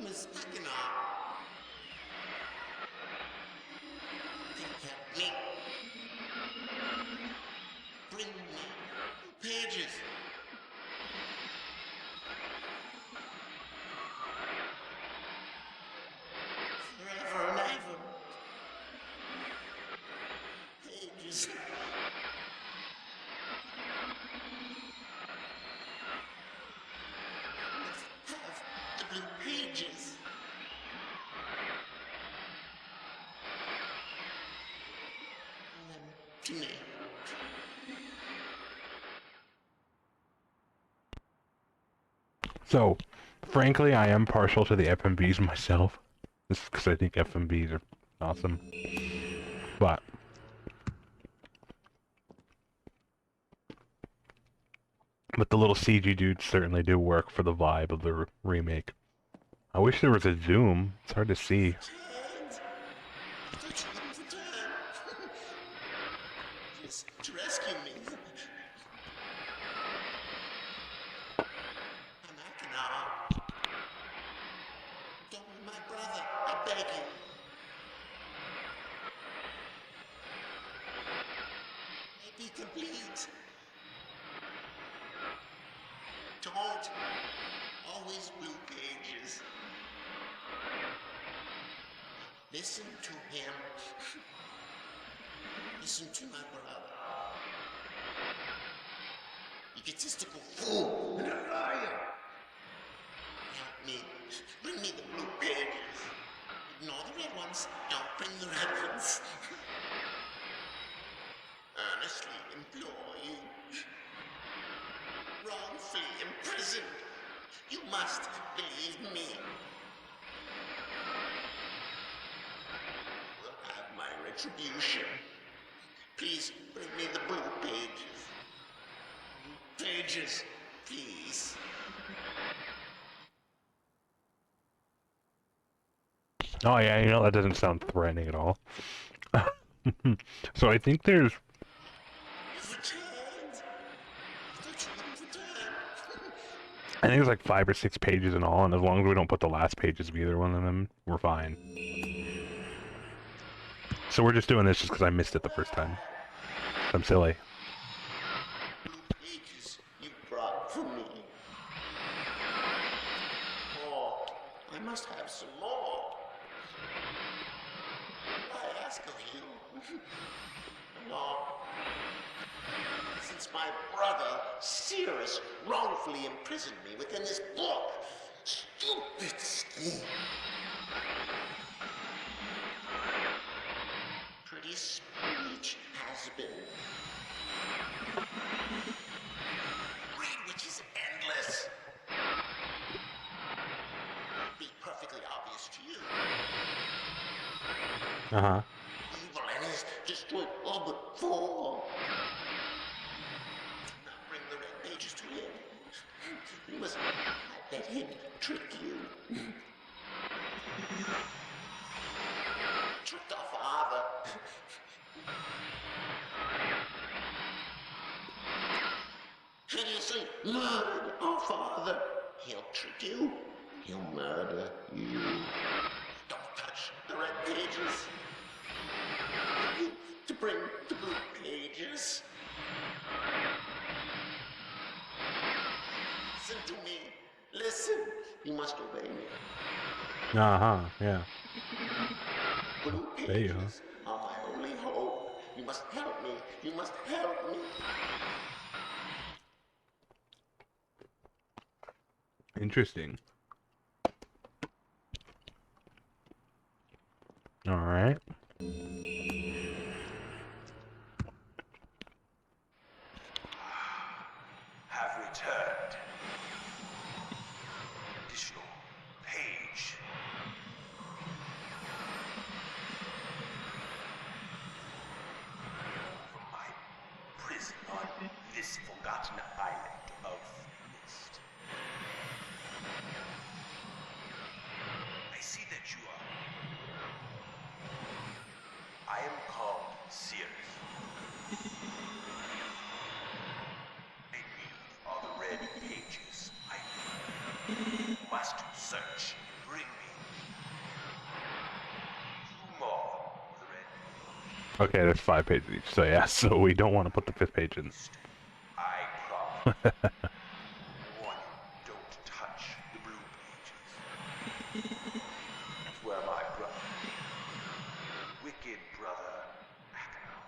S3: Miss Akinar. Help me. Bring me pages. Forever and ever. Pages. Have the blue pages. To me.
S1: So, frankly, I am partial to the FMVs myself. This is because I think FMVs are awesome. But the little CG dudes certainly do work for the vibe of the remake. I wish there was a zoom. It's hard to see.
S3: To rescue me. I'm Akinar. Don't be my brother, I beg you. Be complete. Don't always blue pages. Listen to him. Listen to my brother. Egotistical fool and a liar. Help me. Bring me the blue pages. Ignore the red ones. Don't bring the red ones. Earnestly implore you. Wrongfully imprisoned. You must believe me. You will have my retribution. Please bring me the blue pages. Pages, please.
S1: Oh yeah, you know, that doesn't sound threatening at all. So I think there's...
S3: You've returned. I thought you wouldn't return.
S1: I think there's like 5 or 6 pages in all, and as long as we don't put the last pages of either one of them, we're fine. So we're just doing this just because I missed it the first time. I'm silly.
S3: Blue pages you brought for me. Oh, I must have some more. I ask of you. No. Since my brother, Cirrus, wrongfully imprisoned me within this book. Stupid scheme. Pretty speech has been. Read which is endless. Be perfectly obvious to you.
S1: Uh-huh.
S3: Evil and has destroyed all but 4. Do not bring the red pages to him. You must not let him trick you. Tricked our father. Hideously murdered our father. He'll trick you. He'll murder you. Don't touch the red pages. You to bring the blue pages. Listen to me. Listen. You must obey me.
S1: Uh-huh, yeah.
S3: Blue
S1: There you
S3: pages are my only hope. You must help me. You must help me.
S1: Interesting. Alright.
S4: Have returned. Additional page. From my prison on this forgotten island of mist. I see that you are. I am called Cirrus. I need all the red pages. I must search. Bring me 2 more of the red.
S1: Okay, there's 5 pages each, so yeah, so we don't want to put the 5th page in.
S4: I promise. One, don't touch the blue pages. That's where my brother, wicked brother, Akano.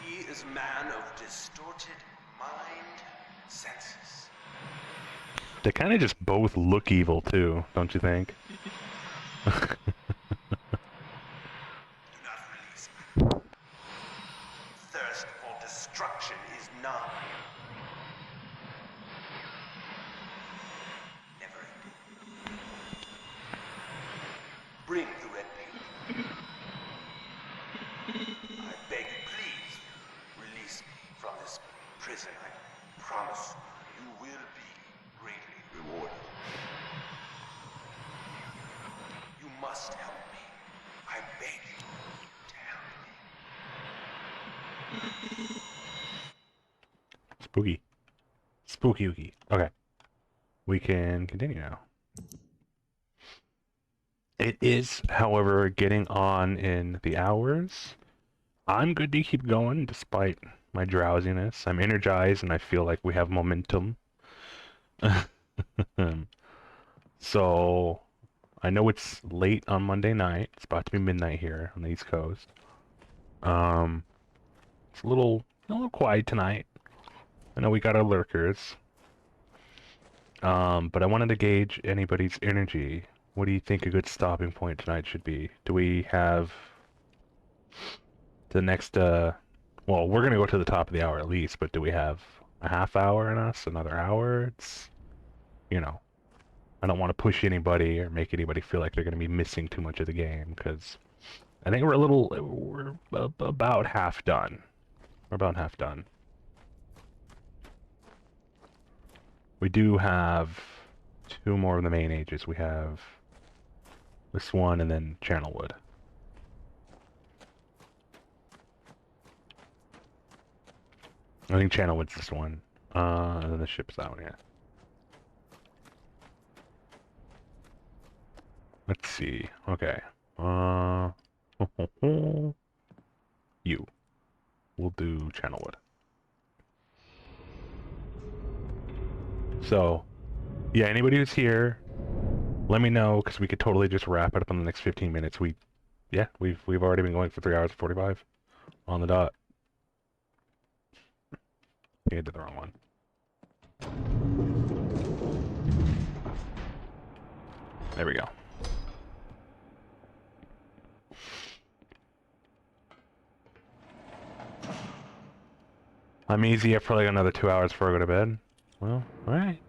S4: He is a man of distorted mind and senses.
S1: They kind of just both look evil too, don't you think?
S4: Do not release me. Thirst for destruction is none. Never ending. Bring the red page. I beg you, please, release me from this prison. I promise you will be greatly rewarded. You must help me. I beg you to help me.
S1: Spooky. Spooky ooky. Okay. We can continue now. It is, however, getting on in the hours. I'm good to keep going despite my drowsiness. I'm energized and I feel like we have momentum. So, I know it's late on Monday night. It's about to be midnight here on the East Coast. It's a little quiet tonight. I know we got our lurkers. But I wanted to gauge anybody's energy. What do you think a good stopping point tonight should be? Do we have the next, well, we're gonna go to the top of the hour at least, but do we have a half hour in us? Another hour? It's, you know. I don't want to push anybody or make anybody feel like they're going to be missing too much of the game, because I think we're about half done. We're about half done. We do have 2 more of the main ages. We have this one and then Channelwood. I think Channelwood's this one. And then the ship's that one, yeah. Let's see. Okay. You. We'll do Channelwood. So, yeah, anybody who's here, let me know, because we could totally just wrap it up in the next 15 minutes. We've already been going for 3 hours and 45 on the dot. I did the wrong one. There we go. I'm easy. I've probably got another 2 hours before I go to bed. Well, alright.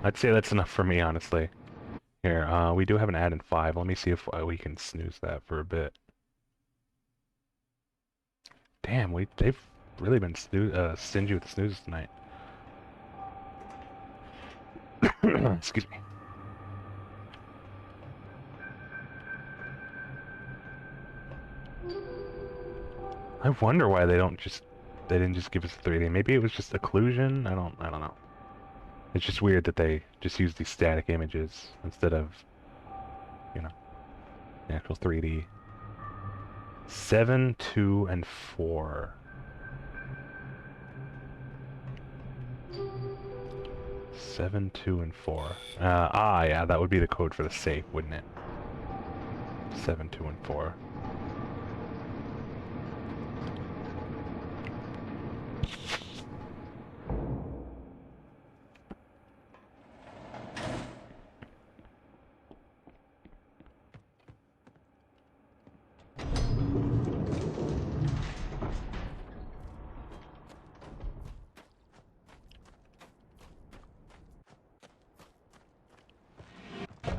S1: I'd say that's enough for me, honestly. Here, we do have an ad in 5. Let me see if we can snooze that for a bit. Damn, they've really been stingy with the snoozes tonight. Excuse me. I wonder why they didn't just give us a 3D. Maybe it was just occlusion. I don't know. It's just weird that they just use these static images instead of, you know, the actual 3D. 7, 2, and 4. 7, 2, and 4. Yeah, that would be the code for the safe, wouldn't it? 7, 2, and 4.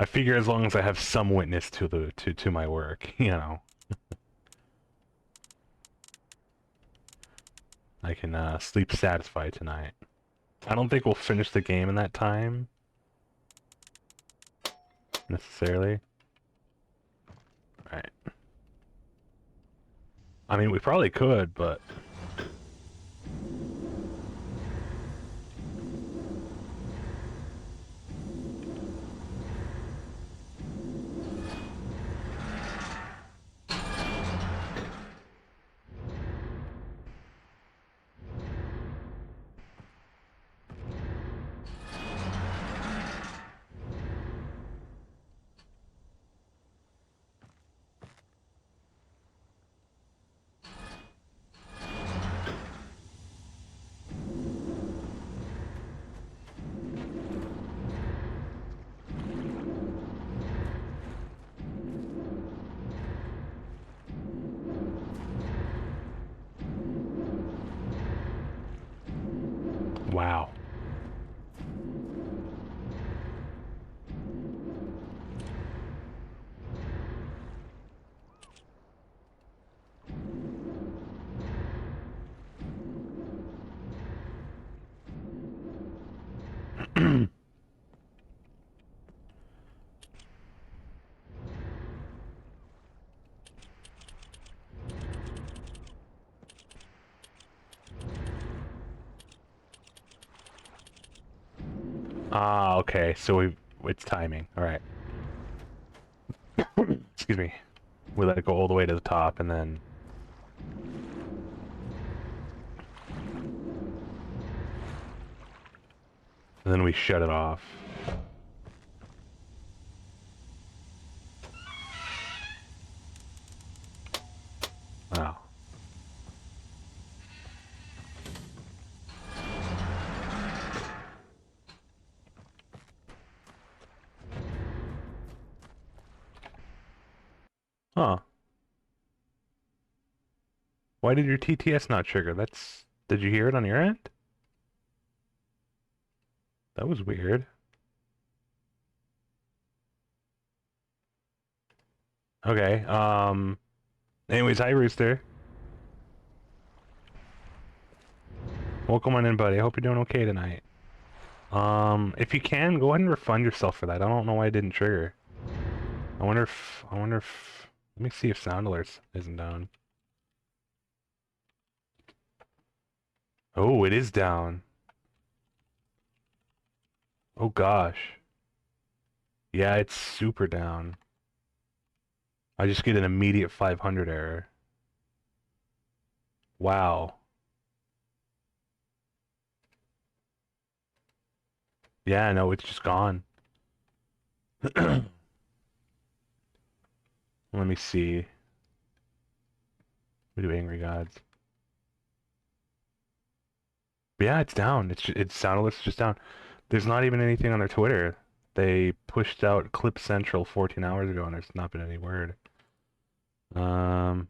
S1: I figure as long as I have some witness to my work, you know, I can sleep satisfied tonight. I don't think we'll finish the game in that time, necessarily. Right. I mean, we probably could, but... Wow. Ah, okay, so it's timing. Alright. Excuse me. We let it go all the way to the top, and then... And then we shut it off. Wow. Huh. Why did your TTS not trigger? Did you hear it on your end? That was weird. Okay, anyways, hi Rooster. Welcome on in, buddy. I hope you're doing okay tonight. If you can, go ahead and refund yourself for that. I don't know why it didn't trigger. I wonder if, let me see if sound alerts isn't down. Oh, it is down. Oh gosh. Yeah, it's super down. I just get an immediate 500 error. Wow. Yeah, no, it's just gone. Let me see. We do Angry Gods. Yeah, it's down. It's sound alerts just down. There's not even anything on their Twitter. They pushed out Clip Central 14 hours ago, and there's not been any word. I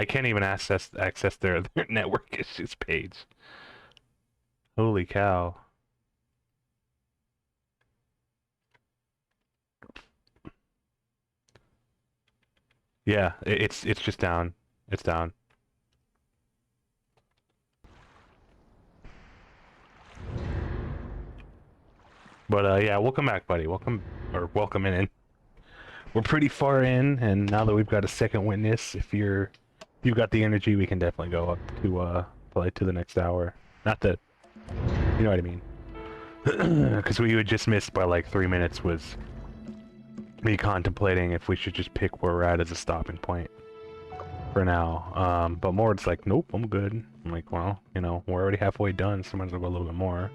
S1: can't even access their network issues page. Holy cow. Yeah, it's just down. It's down. But yeah, welcome back, buddy. Welcome in. We're pretty far in, and now that we've got a second witness, if you've got the energy, we can definitely go up to play to the next hour. Not that, you know what I mean? Because what you had just missed by like 3 minutes was me contemplating if we should just pick where we're at as a stopping point for now. But Mord's like, nope, I'm good. I'm like, well, you know, we're already halfway done, so might as well go a little bit more.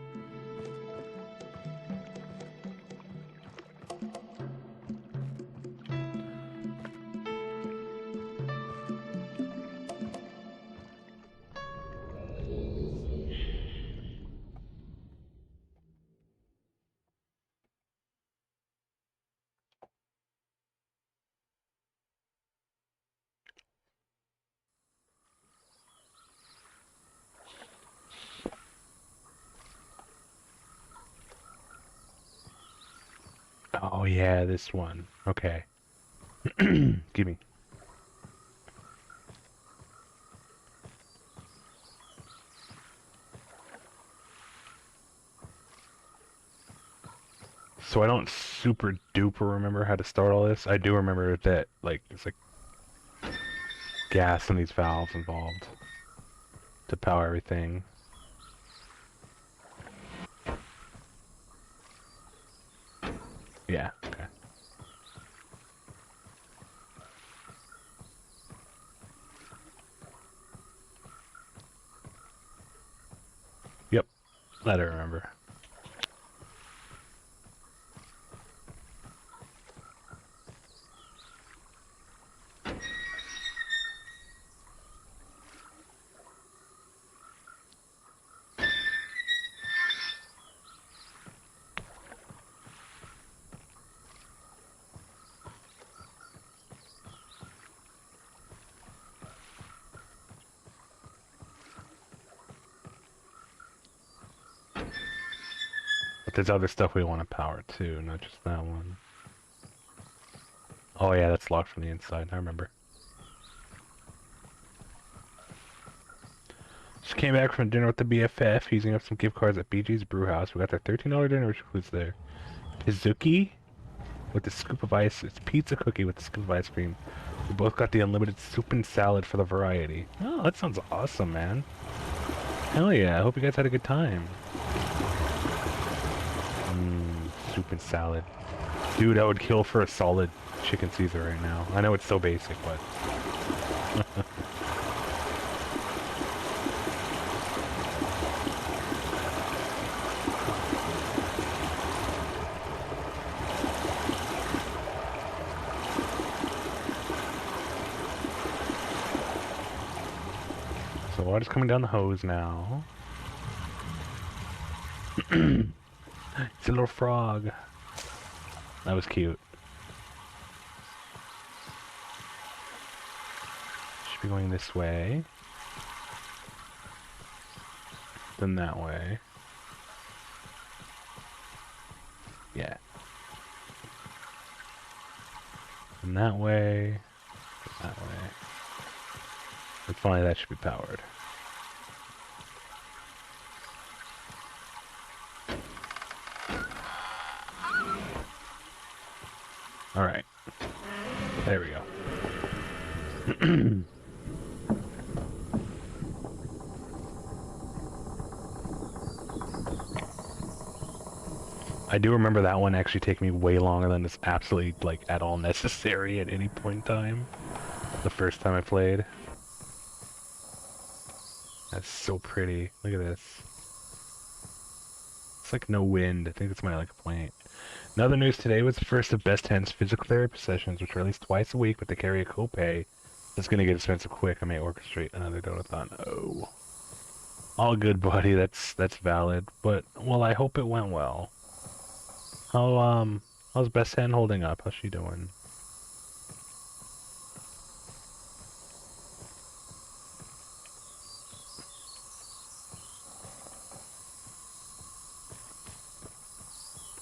S1: Oh yeah, this one. Okay. Give me. So I don't super duper remember how to start all this. I do remember that, like, it's like gas and these valves involved to power everything. Yeah, okay. Yep, that I remember. But there's other stuff we want to power too, not just that one. Oh yeah, that's locked from the inside, I remember. Just came back from dinner with the BFF, using up some gift cards at BG's Brewhouse. We got their $13 dinner, which includes their Pizookie with the scoop of ice. It's pizza cookie with the scoop of ice cream. We both got the unlimited soup and salad for the variety. Oh, that sounds awesome, man. Hell yeah, I hope you guys had a good time. Soup and salad. Dude, I would kill for a solid chicken Caesar right now. I know it's so basic, but... So water's coming down the hose now. It's a little frog. That was cute. Should be going this way. Then that way. Yeah. And that way, that way. And finally that should be powered. Alright. There we go. I do remember that one actually taking me way longer than it's absolutely, like, at all necessary at any point in time. The first time I played. That's so pretty. Look at this. It's like no wind. I think that's my, like, point. Another news today was the first of Best 10's physical therapy sessions, which are at least twice a week, but they carry a copay. It's gonna get expensive quick. I may orchestrate another donathon. Oh. All good, buddy. That's valid. But, well, I hope it went well. How's Best 10 holding up? How's she doing?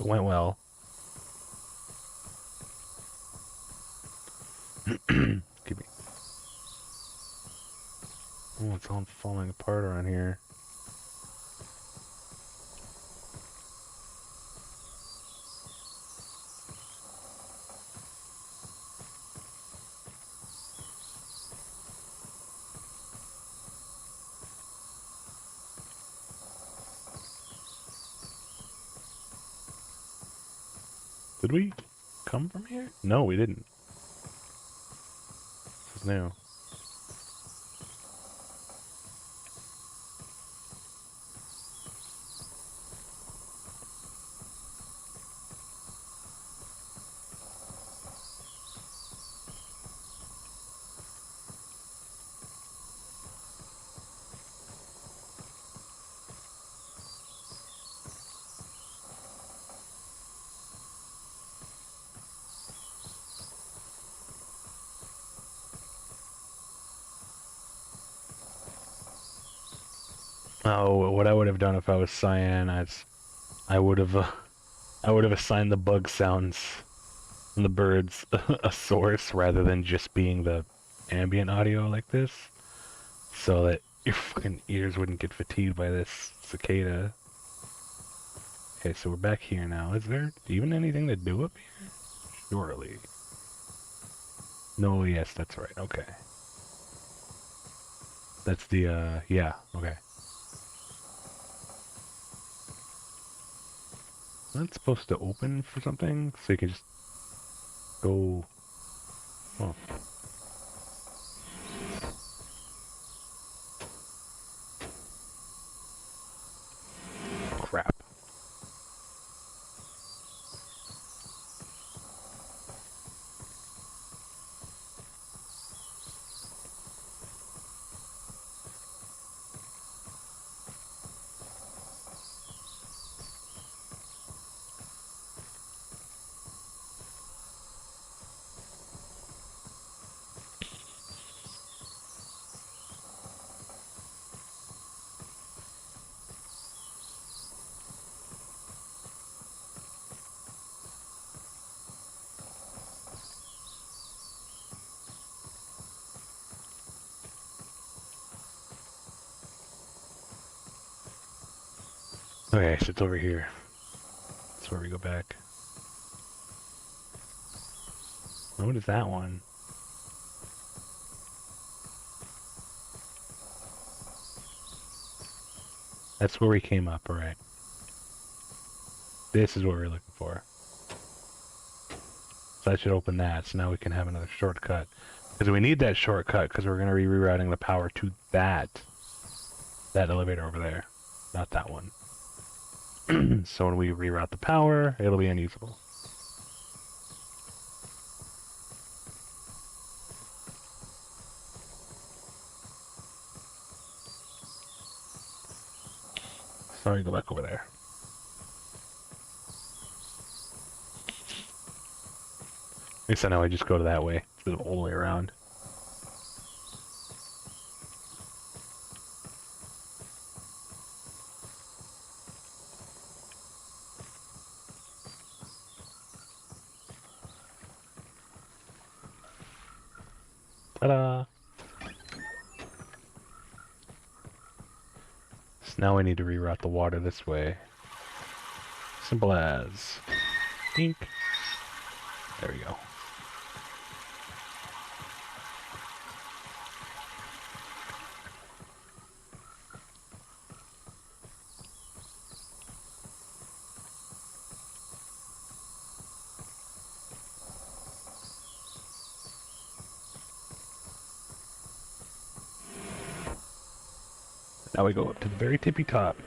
S1: It went well. Give me. Oh, it's all falling apart around here. Did we come from here? No, we didn't. This is new. Oh, what I would have done if I was Cyan, I would have, I would have assigned the bug sounds and the birds a source rather than just being the ambient audio like this, so that your fucking ears wouldn't get fatigued by this cicada. Okay, so we're back here now. Is there even anything to do up here? Surely. No, yes, that's right. Okay. That's the, yeah, okay. That's supposed to open for something, so you can just go... Oh. Crap. Okay, so it's over here. That's where we go back. What is that one? That's where we came up, alright. This is what we're looking for. So that should open that, so now we can have another shortcut. Because we need that shortcut, because we're going to be rerouting the power to that elevator over there. Not that one. So when we reroute the power, it'll be unusable. Sorry, go back over there. At least I know I just go to that way, instead of all the way around. Ta-da! So now we need to reroute the water this way. Simple as. Dink. There we go. Now we go up to the very tippy top.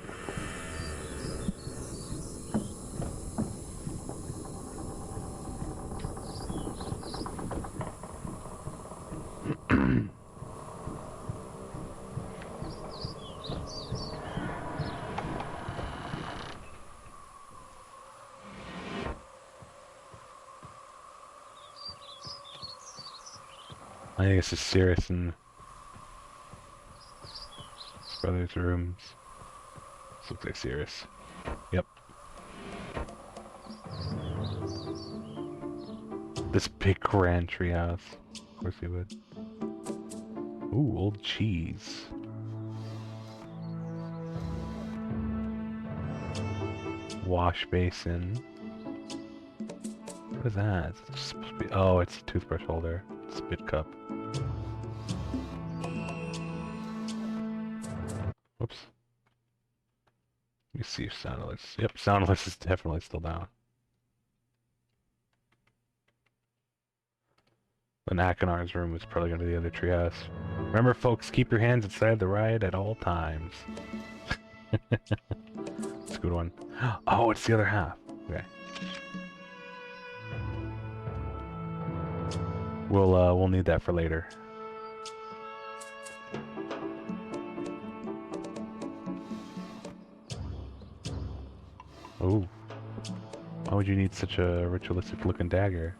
S1: I think this is Cirrus and his brother's rooms. This looks like Cirrus. Yep. This big grand treehouse. Of course he would. Ooh, old cheese. Wash basin. What is that? It's just supposed to be, oh, it's a toothbrush holder. Spit cup. Whoops. Let me see if Soundless. Yep, Soundless is definitely still down. And Akinar's room is probably going to be the other treehouse. Remember, folks, keep your hands inside the ride at all times. It's a good one. Oh, it's the other half. Okay. We'll need that for later. Oh. Why would you need such a ritualistic looking dagger?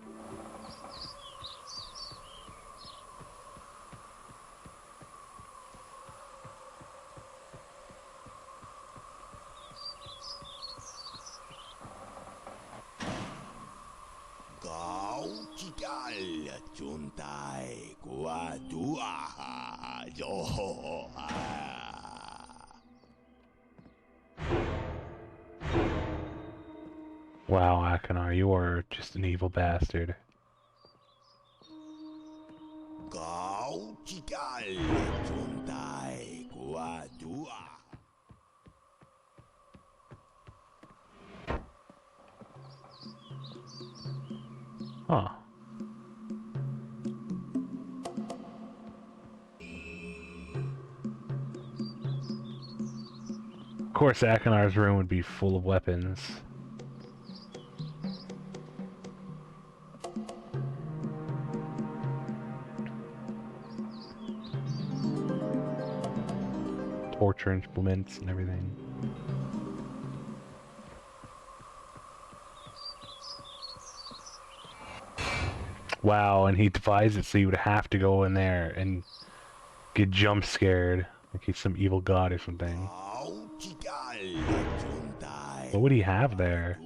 S1: Wow, Akinar, you are just an evil bastard. Huh. Of course, Akinar's room would be full of weapons. Torture implements and everything. Wow, and he devised it so you would have to go in there and get jump scared. Like he's some evil god or something. What would he have there?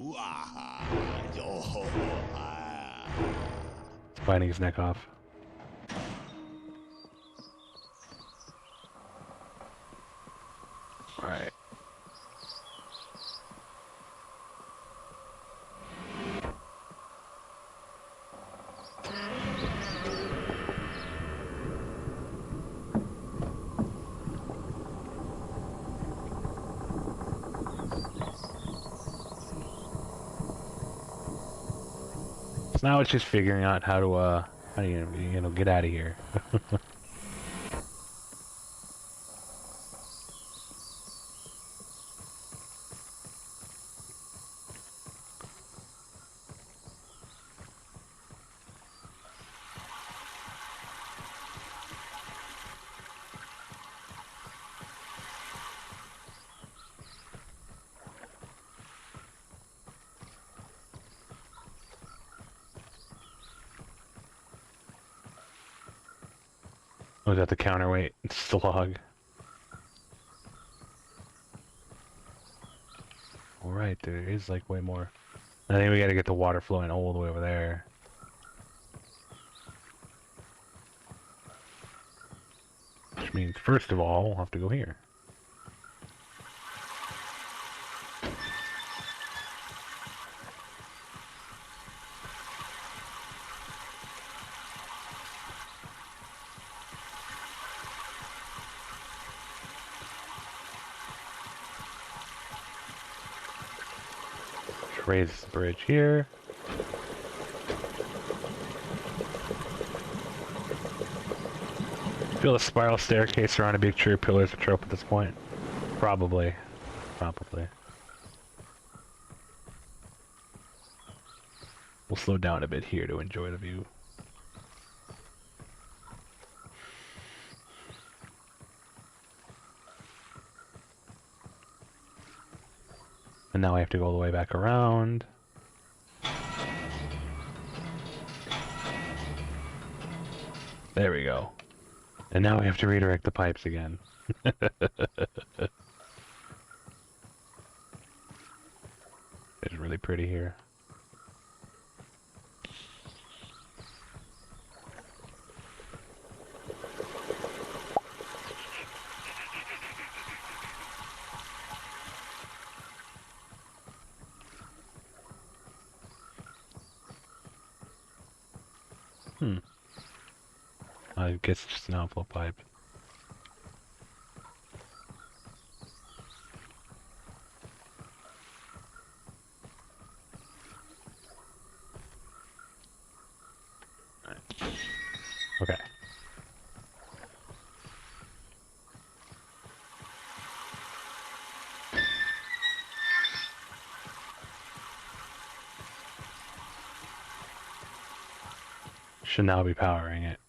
S1: He's biting his neck off. Alright. So now it's just figuring out how to get out of here. Oh, is that the counterweight? It's the log. Alright, there is like way more. I think we gotta get the water flowing all the way over there. Which means, first of all, we'll have to go here. Raise the bridge here. Feel a spiral staircase around a big tree pillar is a trope at this point. Probably. Probably. We'll slow down a bit here to enjoy the view. And now I have to go all the way back around. There we go. And now we have to redirect the pipes again. It's really pretty here. I guess it's just an outflow pipe. Okay. Should now be powering it.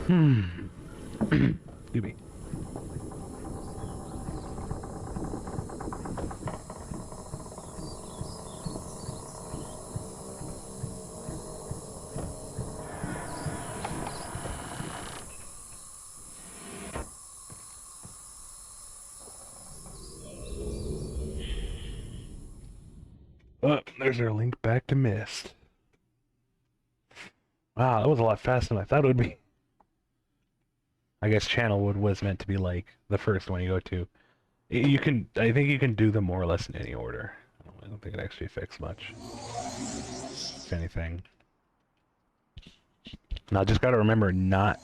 S1: Excuse me. Oh, there's our link back to Mist. Wow, that was a lot faster than I thought it would be. I guess Channelwood was meant to be like the first one you go to. You can, I think you can do them more or less in any order. I don't think it actually affects much, if anything. Now, just gotta remember not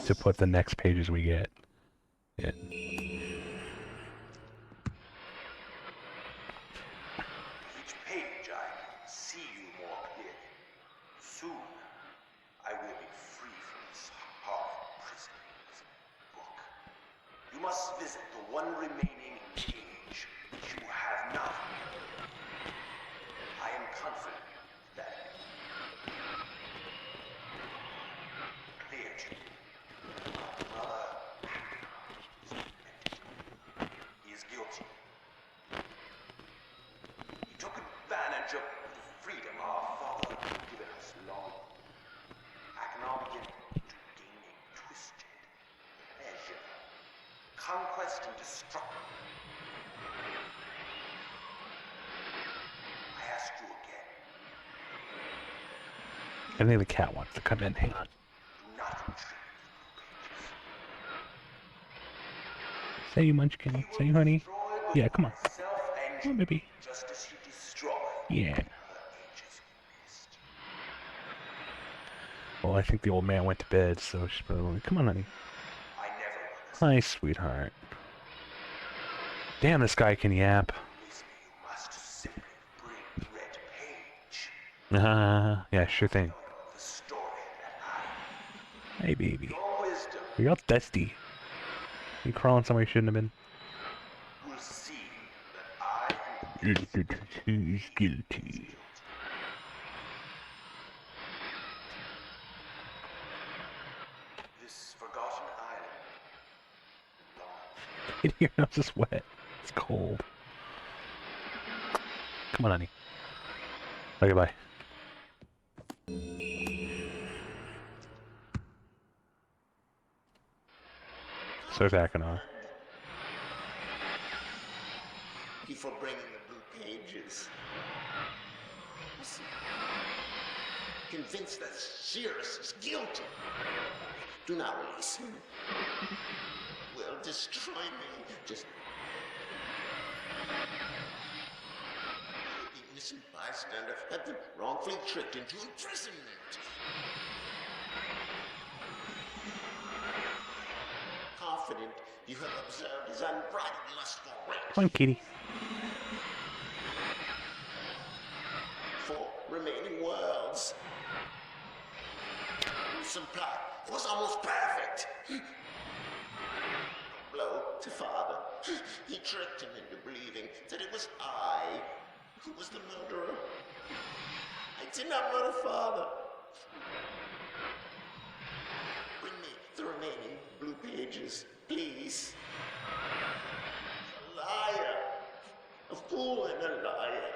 S1: to put the next pages we get in.
S4: Each page I see you more clearly. Soon, I will be free from this horrid prison, this book. You must visit the one remaining cage which you have not. I am confident that Clearly, my brother is convicted. He is guilty. He took advantage of the freedom our father had given us long. I can now begin to gain a twisted pleasure, conquest and destruction. I ask you again,
S1: I think the cat wants to come in. Hang on.
S4: do not retreat through pages.
S1: Say you munchkin. Say you honey. Yeah, come on. Come on, baby.
S4: Just as you destroyed
S1: Yeah.
S4: other ages missed.
S1: Well, I think the old man went to bed, so she's probably... Come on, honey.
S4: I never will
S1: Hi, sweetheart. Damn, this guy can yap.
S4: release me. You must simply bring Red Page.
S1: Yeah, sure thing.
S4: The story that
S1: Hey, baby.
S4: your wisdom
S1: You're all dusty. You crawling somewhere you shouldn't have been.
S4: will see that I am
S1: He's guilty.
S4: this forgotten island belongs
S1: Your nose is wet. It's cold. Come on, honey. Okay, bye. Starts hacking on.
S3: Before bringing the blue pages. Listen. Convinced that Sirius is guilty. Do not release him. Will destroy me. Just the innocent bystander had been wrongfully tricked into imprisonment. Confident you have observed his unbridled lust for rage.
S1: Come on, kitty.
S3: 4 remaining worlds. Some plot. It was almost perfect. Blow to father. He tricked him into believing that it was I who was the murderer. I did not murder father. Bring me the remaining blue pages, please. A liar. A fool and a liar.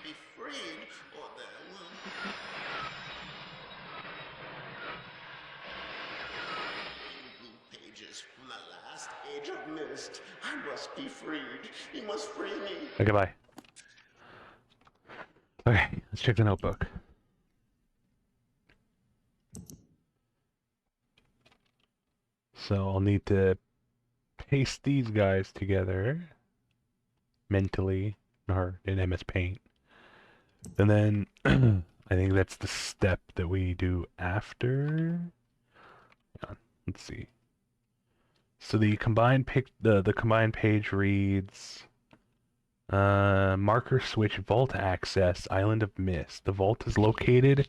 S3: Be freed, or there will... Blue pages from the last age of mist. I must be freed. You must free me.
S1: Okay, bye. Okay, let's check the notebook. So I'll need to paste these guys together mentally, or in MS Paint. And then I think that's the step that we do after. Hang on, let's see. So the combined the combined page reads marker switch vault access Island of Mist. The vault is located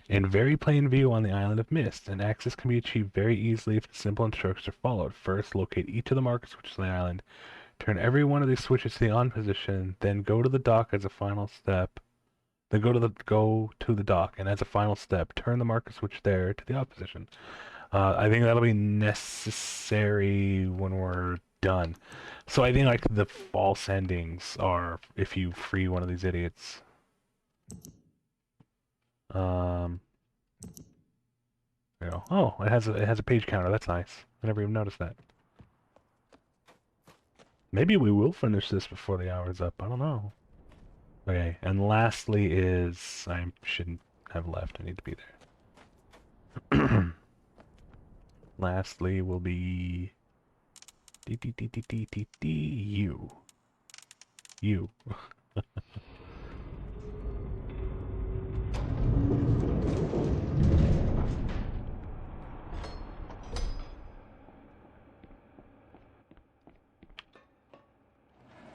S1: in very plain view on the Island of Mist, and access can be achieved very easily if the simple instructions are followed. First, locate each of the marker switches on the island. Turn every one of these switches to the on position, then go to the dock as a final step. Then go to the dock, and as a final step, turn the marker switch there to the off position. I think that'll be necessary when we're done. So I think like the false endings are if you free one of these idiots. There you go. Oh, it has a page counter. That's nice. I never even noticed that. Maybe we will finish this before the hour's up. I don't know. Okay, and lastly is I shouldn't have left. I need to be there. Lastly will be you. You.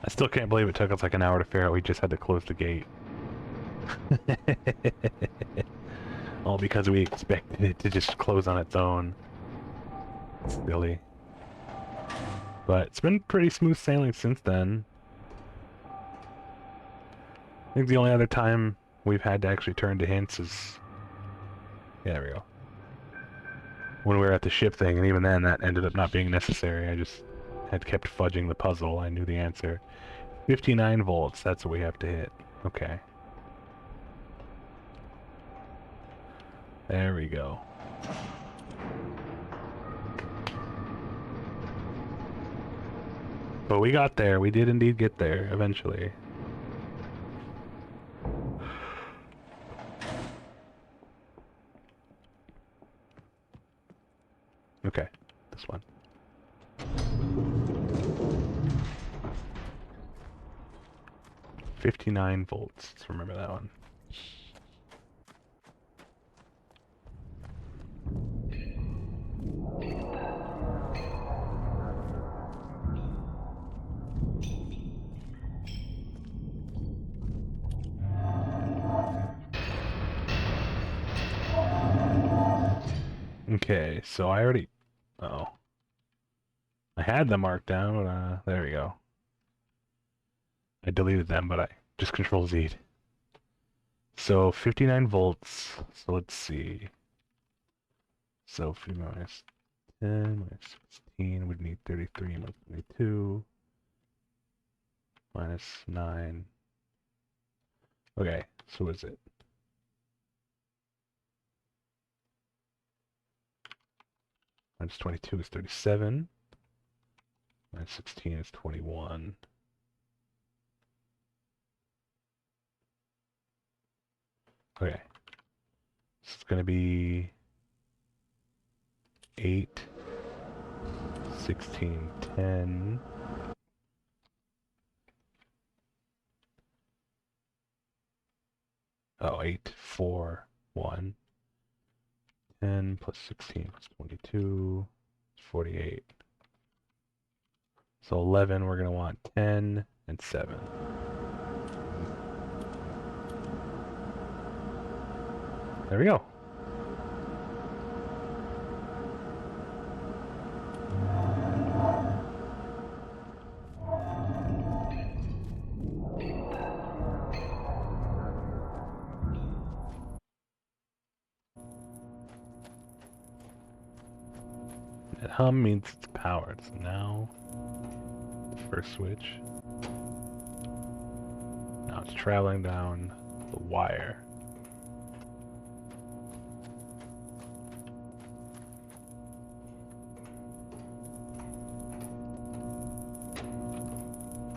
S1: I still can't believe it took us like an hour to figure out we just had to close the gate. All because we expected it to just close on its own. Silly. But it's been pretty smooth sailing since then. I think the only other time we've had to actually turn to hints is... Yeah, there we go. When we were at the ship thing, and even then that ended up not being necessary. I just had kept fudging the puzzle. I knew the answer. 59 volts, that's what we have to hit. Okay. There we go. But we got there. We did indeed get there, eventually. Okay, this one. $59 volts. Let's remember that one. Okay, so I already... Uh-oh. I had them marked down, but there we go. I deleted them, but I just Control-Z'd. So 59 volts. So let's see. So 3 minus 10 minus 16 would need 33 minus 22 minus 9. Okay, so what is it? Minus 22 is 37. Minus 16 is 21. Okay. So it's going to be 8, 16, 10. Oh, 8, 4, 1. 10 plus 16 plus 22 is 48. So 11, we're going to want 10 and 7. There we go. And hum means it's powered. So now, first switch. Now it's traveling down the wire.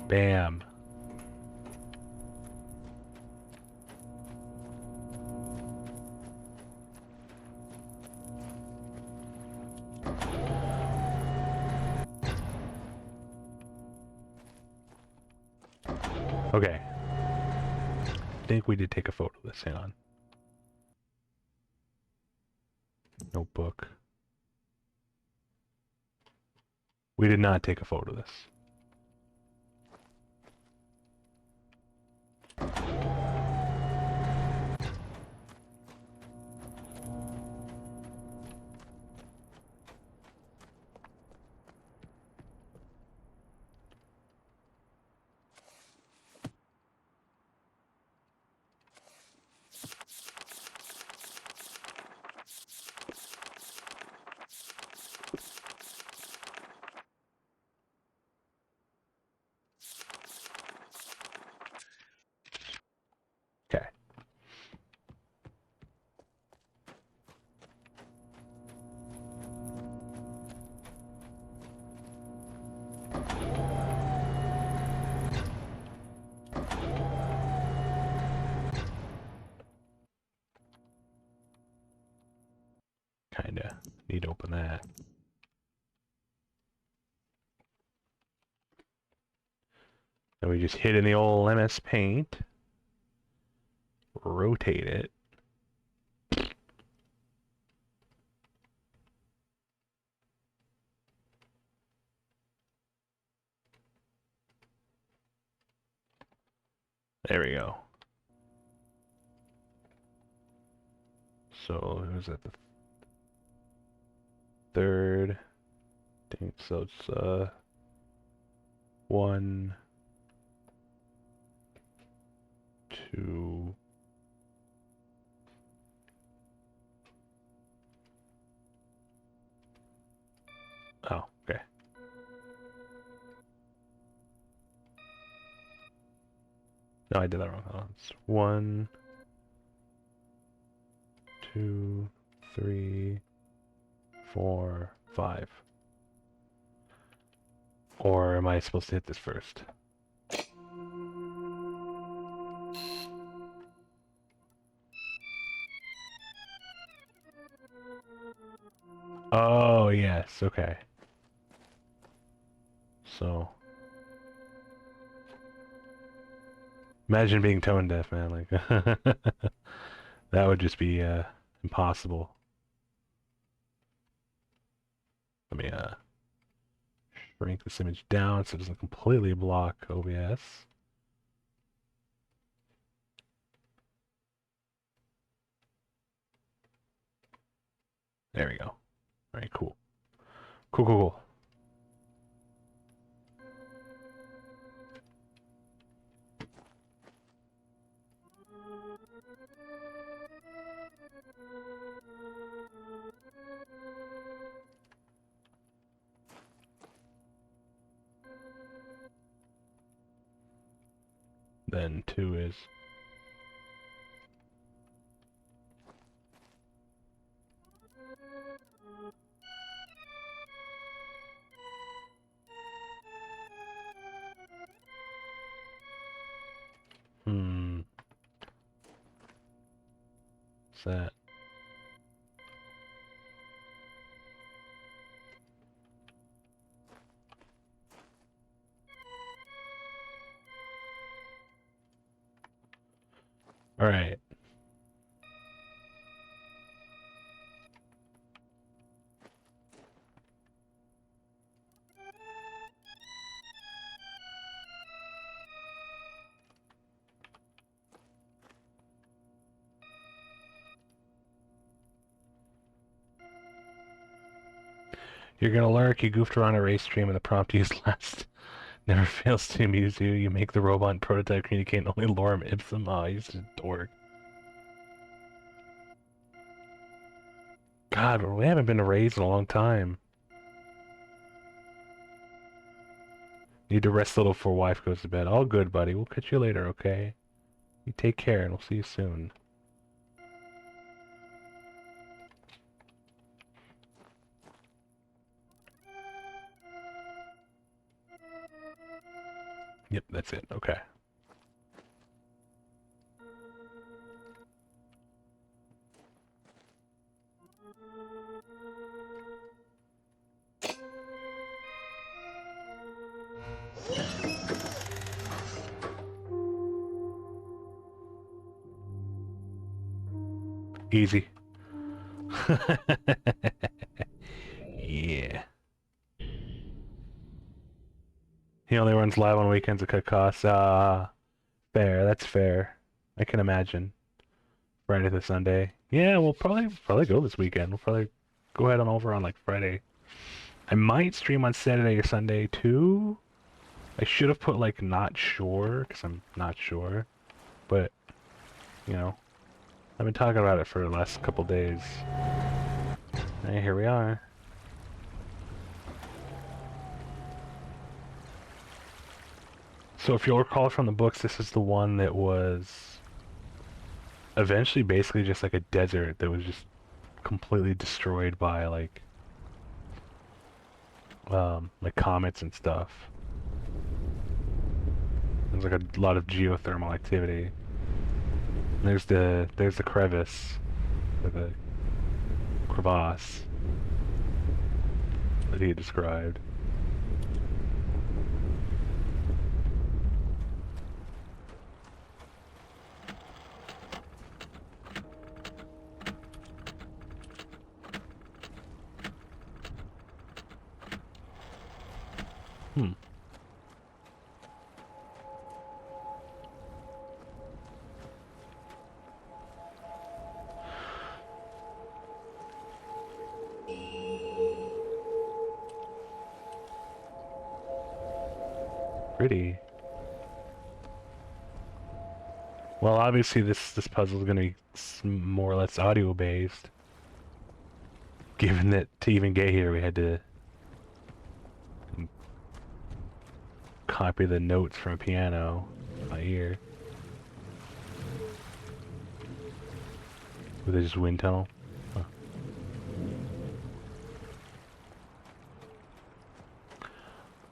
S1: Bam. Okay. I think we did take a photo of this. Hang on. Notebook. We did not take a photo of this. Okay. Kinda need to open that. Then we just hit in the old MS Paint. Rotate it. There we go. So it was at the third. I think so. It's 1, 2. Oh, okay. No, I did that wrong. Hold on. It's 1, 2, 3, 4, 5. Or am I supposed to hit this first? Oh, yes. Okay. So, imagine being tone deaf, man. Like, that would just be impossible. Let me shrink this image down so it doesn't completely block OBS. There we go. All right, cool. Cool, cool, cool. than 2 is. Hmm. What's that? Alright. You're gonna lurk, you goofed around a race stream and the prompt used last never fails to amuse you. You make the robot and prototype communicate only lorem ipsum. Oh, he's a dork. God, we haven't been to Rays in a long time. Need to rest a little before wife goes to bed. All good, buddy. We'll catch you later, okay? You take care, and we'll see you soon. Yep, that's it. Okay. Easy. Yeah. He only runs live on weekends to cut costs. Fair. That's fair. I can imagine. Friday to Sunday. Yeah, we'll probably go this weekend. We'll probably go ahead on over on like Friday. I might stream on Saturday or Sunday too. I should have put like not sure, because I'm not sure. But, you know, I've been talking about it for the last couple days. And here we are. So if you'll recall from the books, this is the one that was eventually basically just like a desert that was just completely destroyed by like comets and stuff. There's like a lot of geothermal activity. And there's the crevice, or the crevasse that he described. Hmm. Pretty. Well, obviously this puzzle is going to be more or less audio based. Given that to even get here we had to copy the notes from a piano by ear. With this wind tunnel. Huh.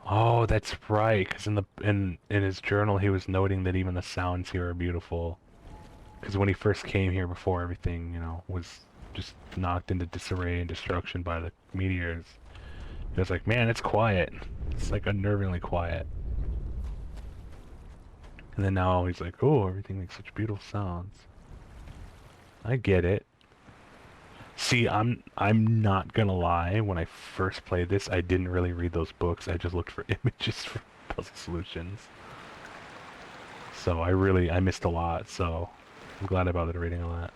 S1: Oh, that's right. Because in his journal he was noting that even the sounds here are beautiful. Because when he first came here, before everything, you know, was just knocked into disarray and destruction by the meteors, he was like, "Man, it's quiet. It's like unnervingly quiet." And then now he's like, "Oh, everything makes such beautiful sounds." I get it. See, I'm not gonna lie, when I first played this, I didn't really read those books. I just looked for images for puzzle solutions. So I missed a lot, so I'm glad I bothered reading all that.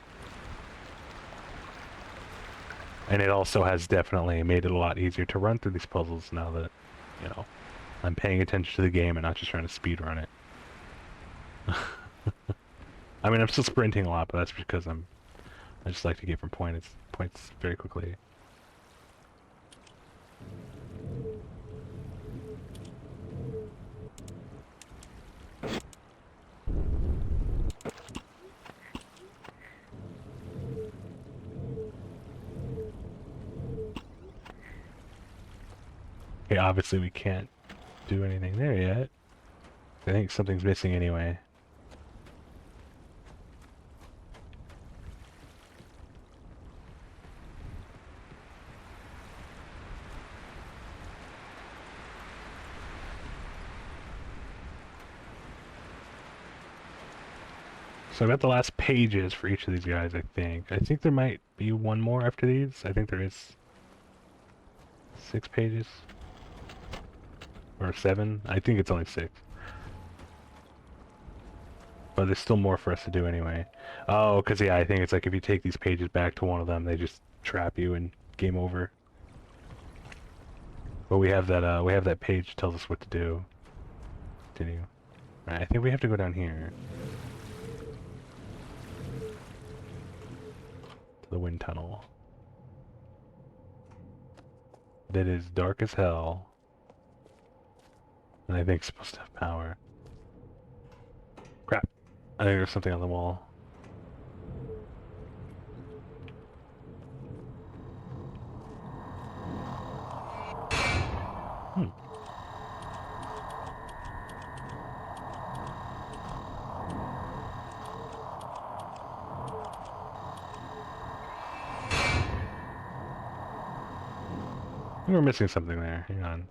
S1: And it also has definitely made it a lot easier to run through these puzzles now that, you know, I'm paying attention to the game and not just trying to speedrun it. I mean, I'm still sprinting a lot, but that's because I just like to get from points very quickly. Okay, obviously we can't do anything there yet. I think something's missing anyway. So I got the last pages for each of these guys, I think. I think there might be one more after these. I think there is 6 pages. Or 7. I think it's only 6. But there's still more for us to do anyway. Oh, because yeah, I think it's like if you take these pages back to one of them, they just trap you and game over. But we have that page that tells us what to do. Continue. Right, I think we have to go down here. To the wind tunnel. That is dark as hell. And I think it's supposed to have power. Crap. I think there's something on the wall. Hmm. I think we're missing something there. Hang on.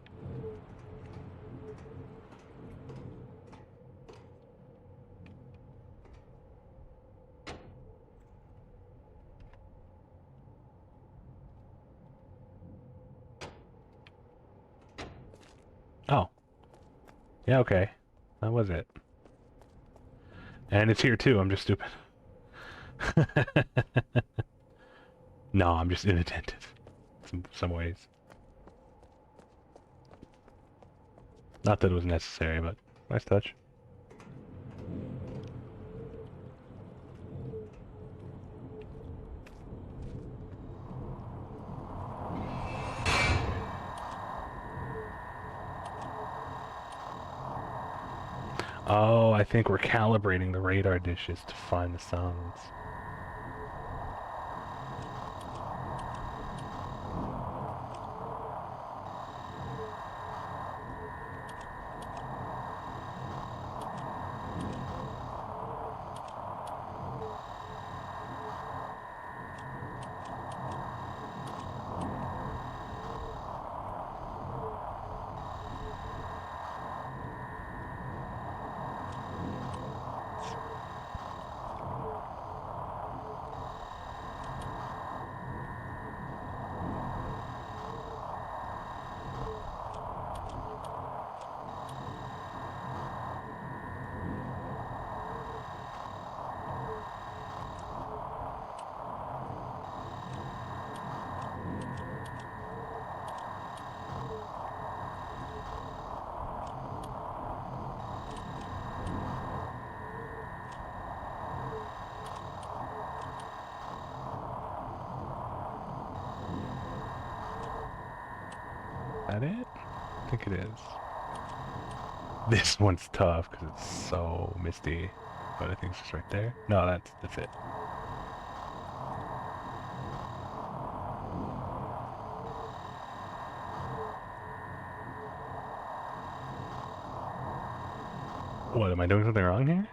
S1: Oh. Yeah, okay. That was it. And it's here too, I'm just stupid. No, I'm just inattentive. Some ways. Not that it was necessary, but nice touch. Oh, I think we're calibrating the radar dishes to find the sounds. That it? I think it is. This one's tough because it's so misty, but I think it's just right there. No, that's it. What, am I doing something wrong here?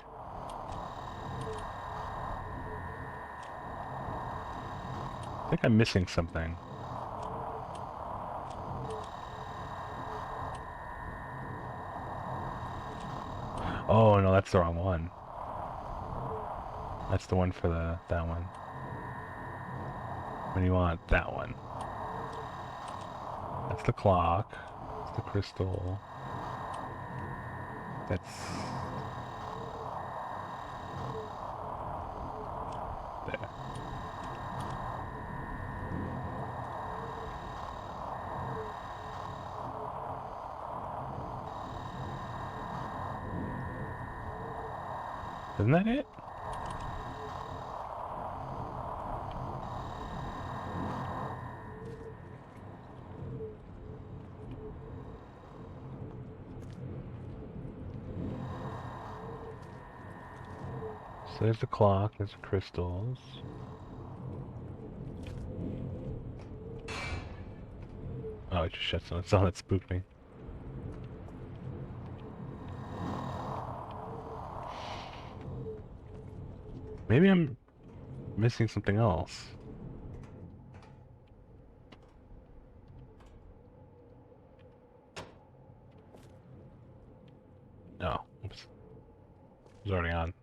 S1: I think I'm missing something. Oh no, that's the wrong one. That's the one for that one. When you want that one. That's the clock. That's the crystal. That's there. Isn't that it? So there's the clock, there's the crystals. Oh, it just shuts on its own. That spooked me. Maybe I'm missing something else. No. Oops. It was already on.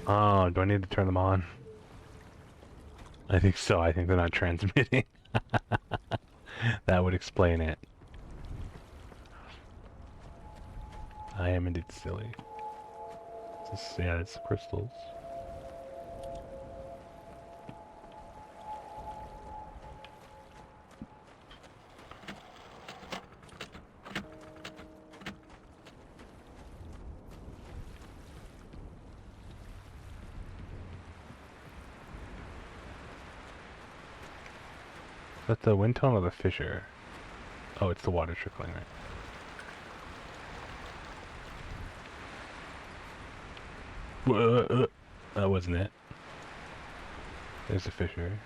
S1: Oh, do I need to turn them on? I think so. I think they're not transmitting. That would explain it. I am indeed silly. Yeah, it's crystals. Is that the wind tunnel or the fissure? Oh, it's the water trickling, right? That wasn't it. There's a fissure.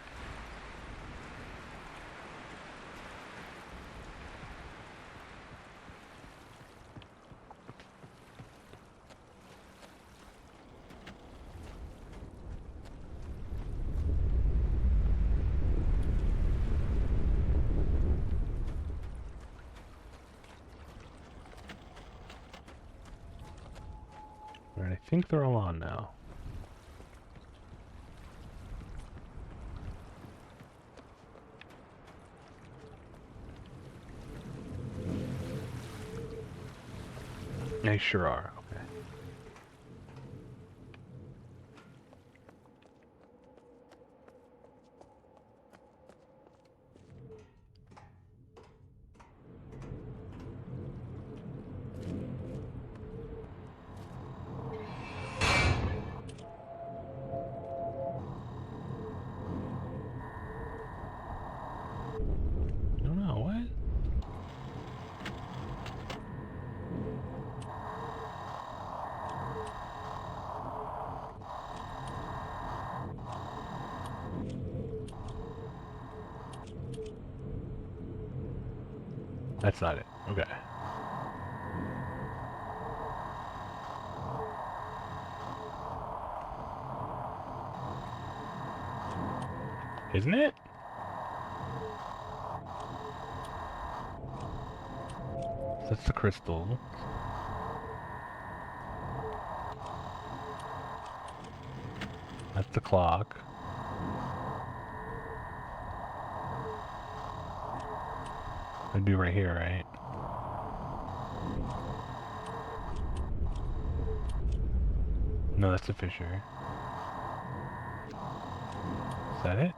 S1: Alright, I think they're all on now. They sure are. Okay. I don't know, what? That's not it. Okay. Isn't it? That's the crystal. That's the clock. It'd be right here, right? No, that's the fissure. Is that it?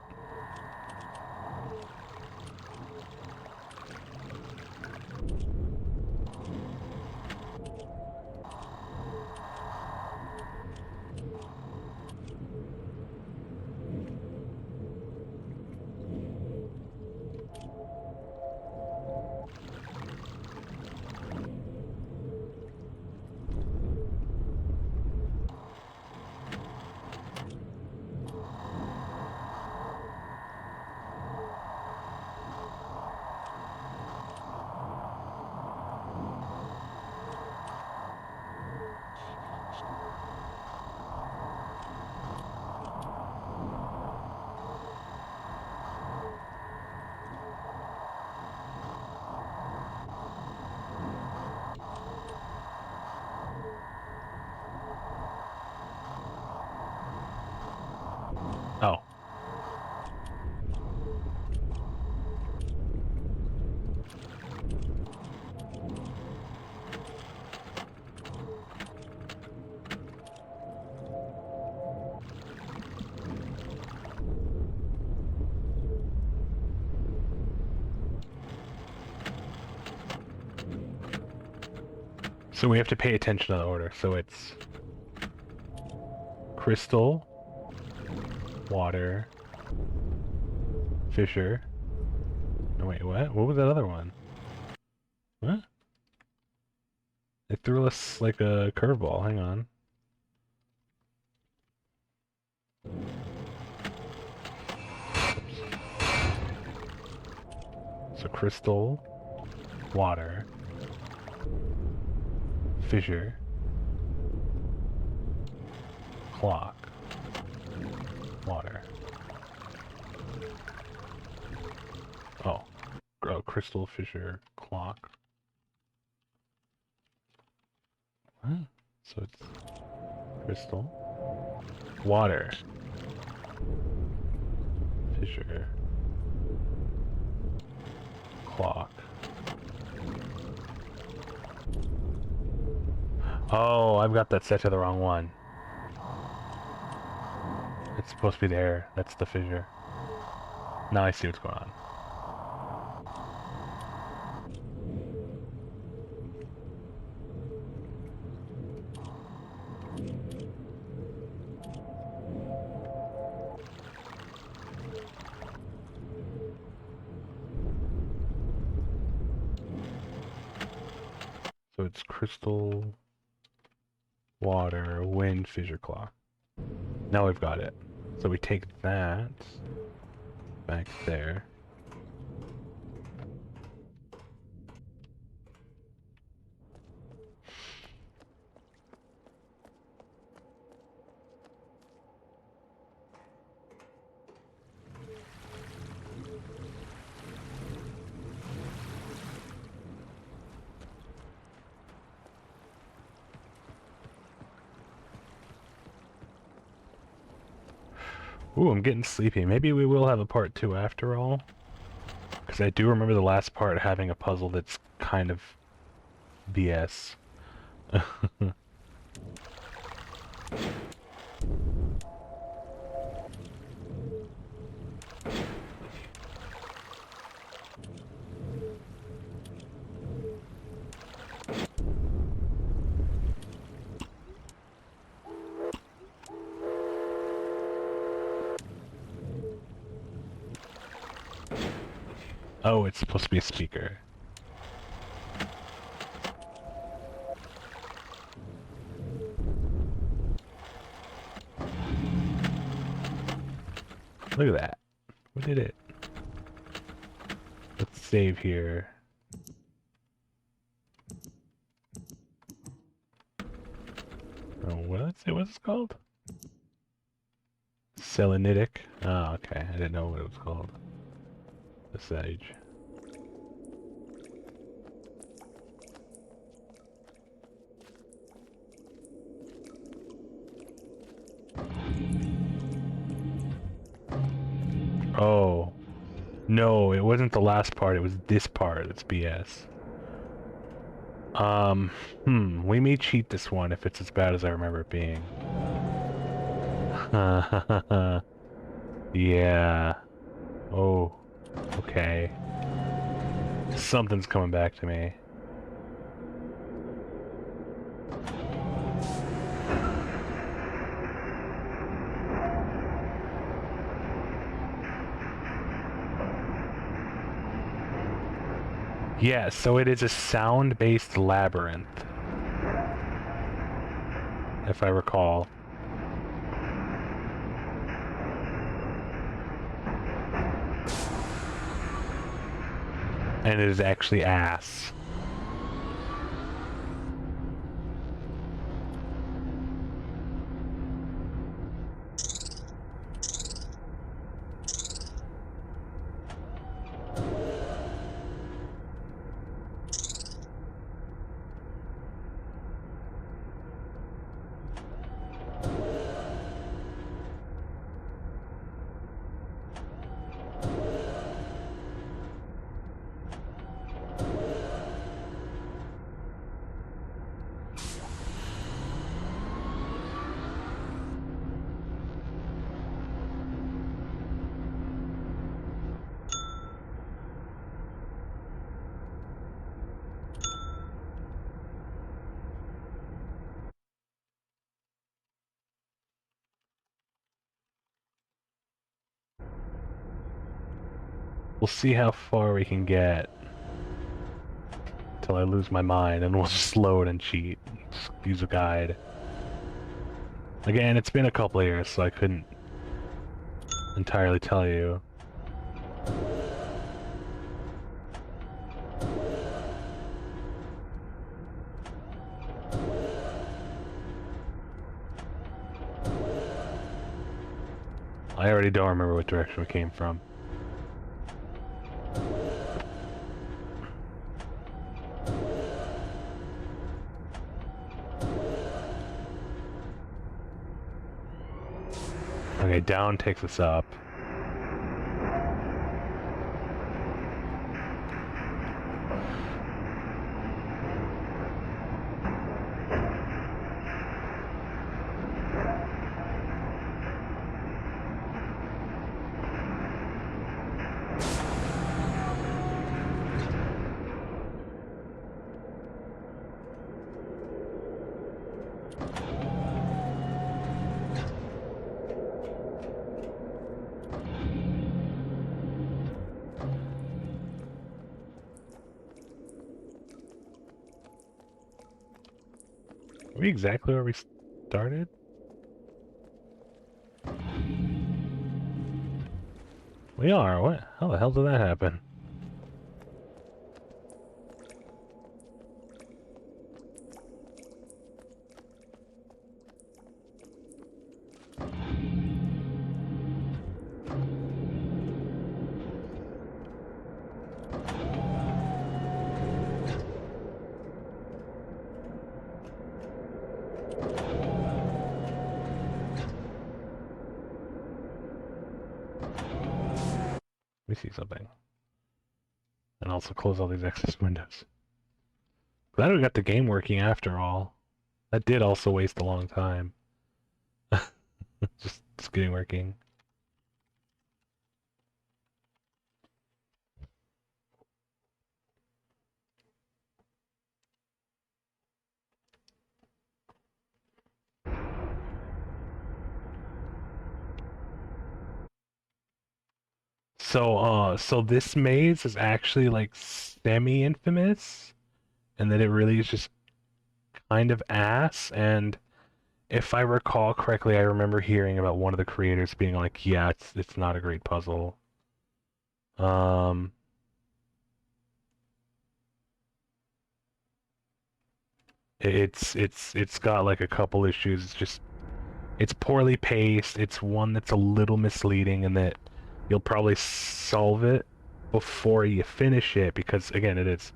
S1: Oh. So we have to pay attention to the order. So it's crystal, water, fissure. No, wait, what? What was that other one? What? It threw us like a curveball. Hang on. So crystal, water, fissure, clock, water. Oh, crystal, fissure, clock. What? So it's crystal, water, fissure, clock. Oh, I've got that set to the wrong one. It's supposed to be there. That's the fissure. Now I see what's going on. So it's crystal, water, wind, fissure, clock. Now we've got it. So we take that back there. Ooh, I'm getting sleepy. Maybe we will have a part 2 after all. Because I do remember the last part having a puzzle that's kind of BS. Oh, it's supposed to be a speaker. Look at that. We did it. Let's save here. Oh, what's it called? Selenitic. Oh, okay. I didn't know what it was called. The Sage. Oh. No, it wasn't the last part, it was this part that's BS. We may cheat this one if it's as bad as I remember it being. Yeah. Oh. Okay. Something's coming back to me. Yeah, so it is a sound-based labyrinth. If I recall. And it is actually ass. We'll see how far we can get until I lose my mind, and we'll just load and cheat. Just use a guide. Again, it's been a couple of years, so I couldn't entirely tell you. I already don't remember what direction we came from. Okay, down takes us up. Are we exactly where we started? We are. What? How the hell did that happen? Let me see something. And also close all these excess windows. Glad we got the game working after all. That did also waste a long time. just getting working. So this maze is actually like semi-infamous, and that it really is just kind of ass. And if I recall correctly, I remember hearing about one of the creators being like, "Yeah, it's not a great puzzle." Um, it's got like a couple issues. It's poorly paced. It's one that's a little misleading, and that you'll probably solve it before you finish it, because again, it's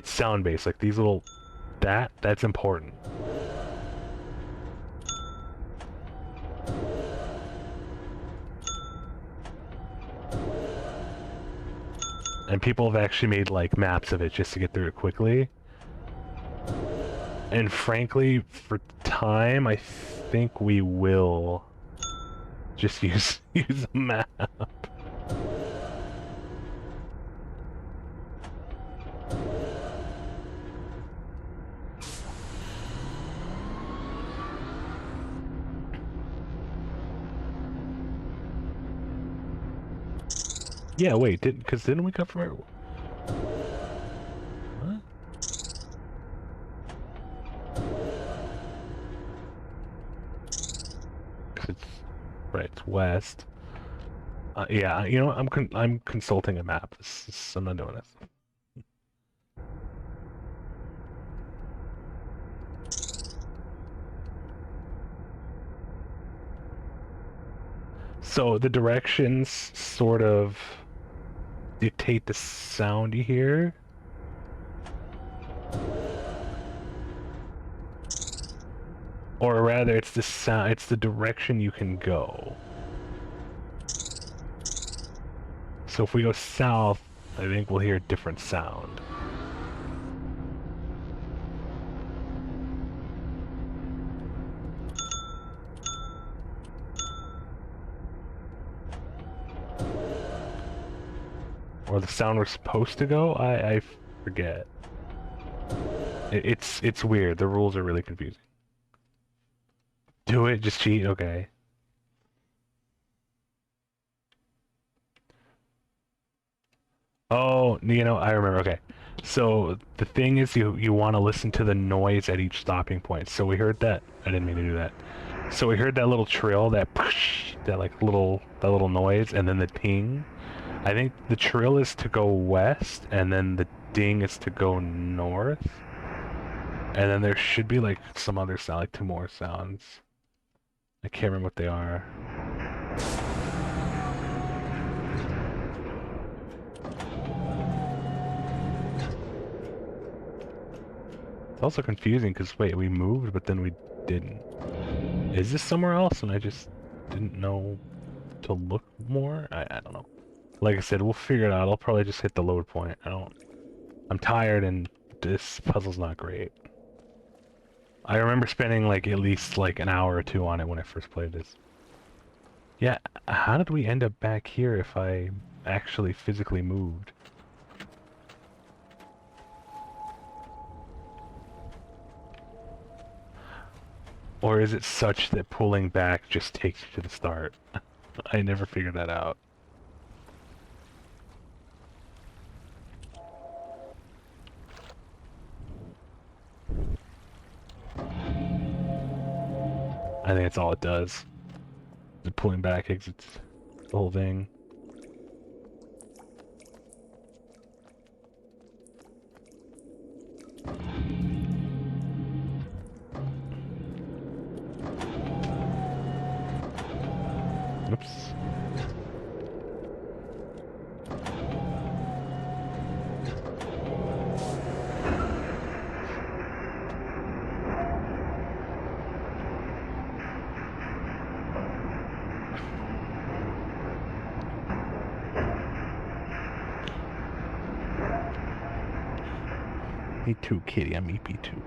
S1: sound based. Like these little that's important. And people have actually made like maps of it just to get through it quickly. And frankly, for time, I think we will just use a map. Yeah, wait, didn't we come from here? What? It's right, it's west. Yeah, you know what? I'm consulting a map. I'm not doing this. So the directions sort of dictate the sound you hear. Or rather, it's the sound, it's the direction you can go. So if we go south, I think we'll hear a different sound. Or the sound we're supposed to go? I forget. It's weird. The rules are really confusing. Do it, just cheat, okay. Oh, you know, I remember, okay. So the thing is, you want to listen to the noise at each stopping point. So we heard that. I didn't mean to do that. So we heard that little trill, that like little noise, and then the ting. I think the trill is to go west, and then the ding is to go north. And then there should be like some other sound, like two more sounds. I can't remember what they are. It's also confusing because wait, we moved, but then we didn't. Is this somewhere else and I just didn't know to look more? I don't know. Like I said, we'll figure it out. I'll probably just hit the load point. I'm tired and this puzzle's not great. I remember spending like at least like an hour or two on it when I first played this. Yeah, how did we end up back here if I actually physically moved? Or is it such that pulling back just takes you to the start? I never figured that out. I think that's all it does. The pulling back exits the whole thing. Oops. Me too, kitty. I'm EP2.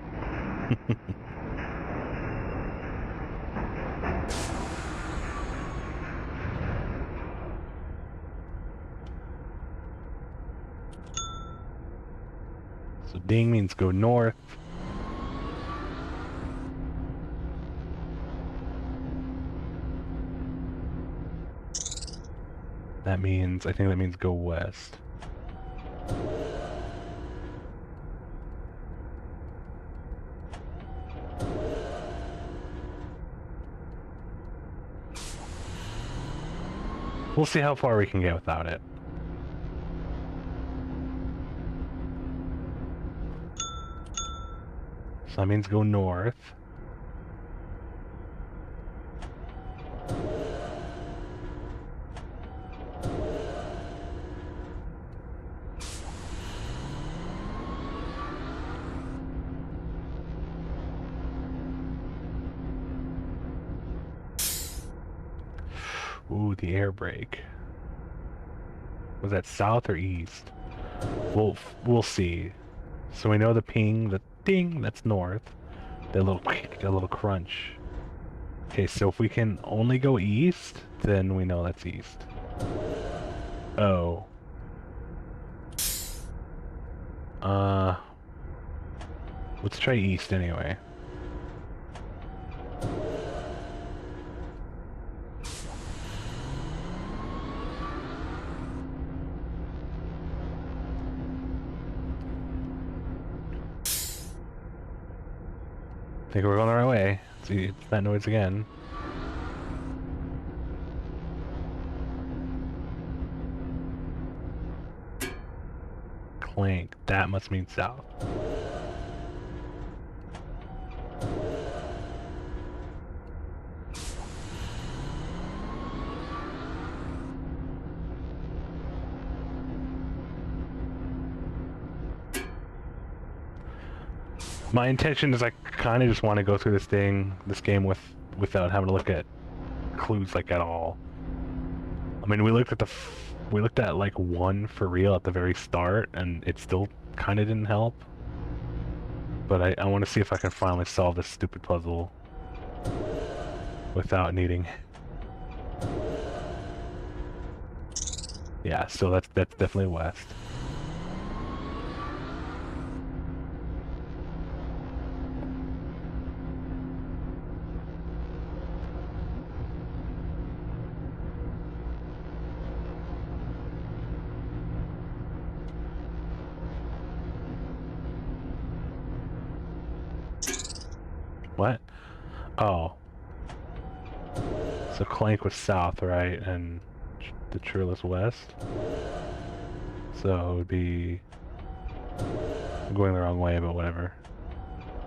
S1: So ding means go north. That means, I think that means go west. We'll see how far we can get without it. So that means go north. Ooh, the air brake. Was that south or east? We'll see. So we know the ping, the ding, that's north. That little crunch. Okay, so if we can only go east, then we know that's east. Oh. Let's try east anyway. I think we're going the right way. See that noise again. Clank. That must mean south. My intention is I kind of just want to go through this game without having to look at clues like at all. I mean, we looked at like one for real at the very start, and it still kind of didn't help. But I want to see if I can finally solve this stupid puzzle without needing. Yeah, so that's definitely west. Oh. So Clank was south, right? And the Churlus west? So it would be... I'm going the wrong way, but whatever.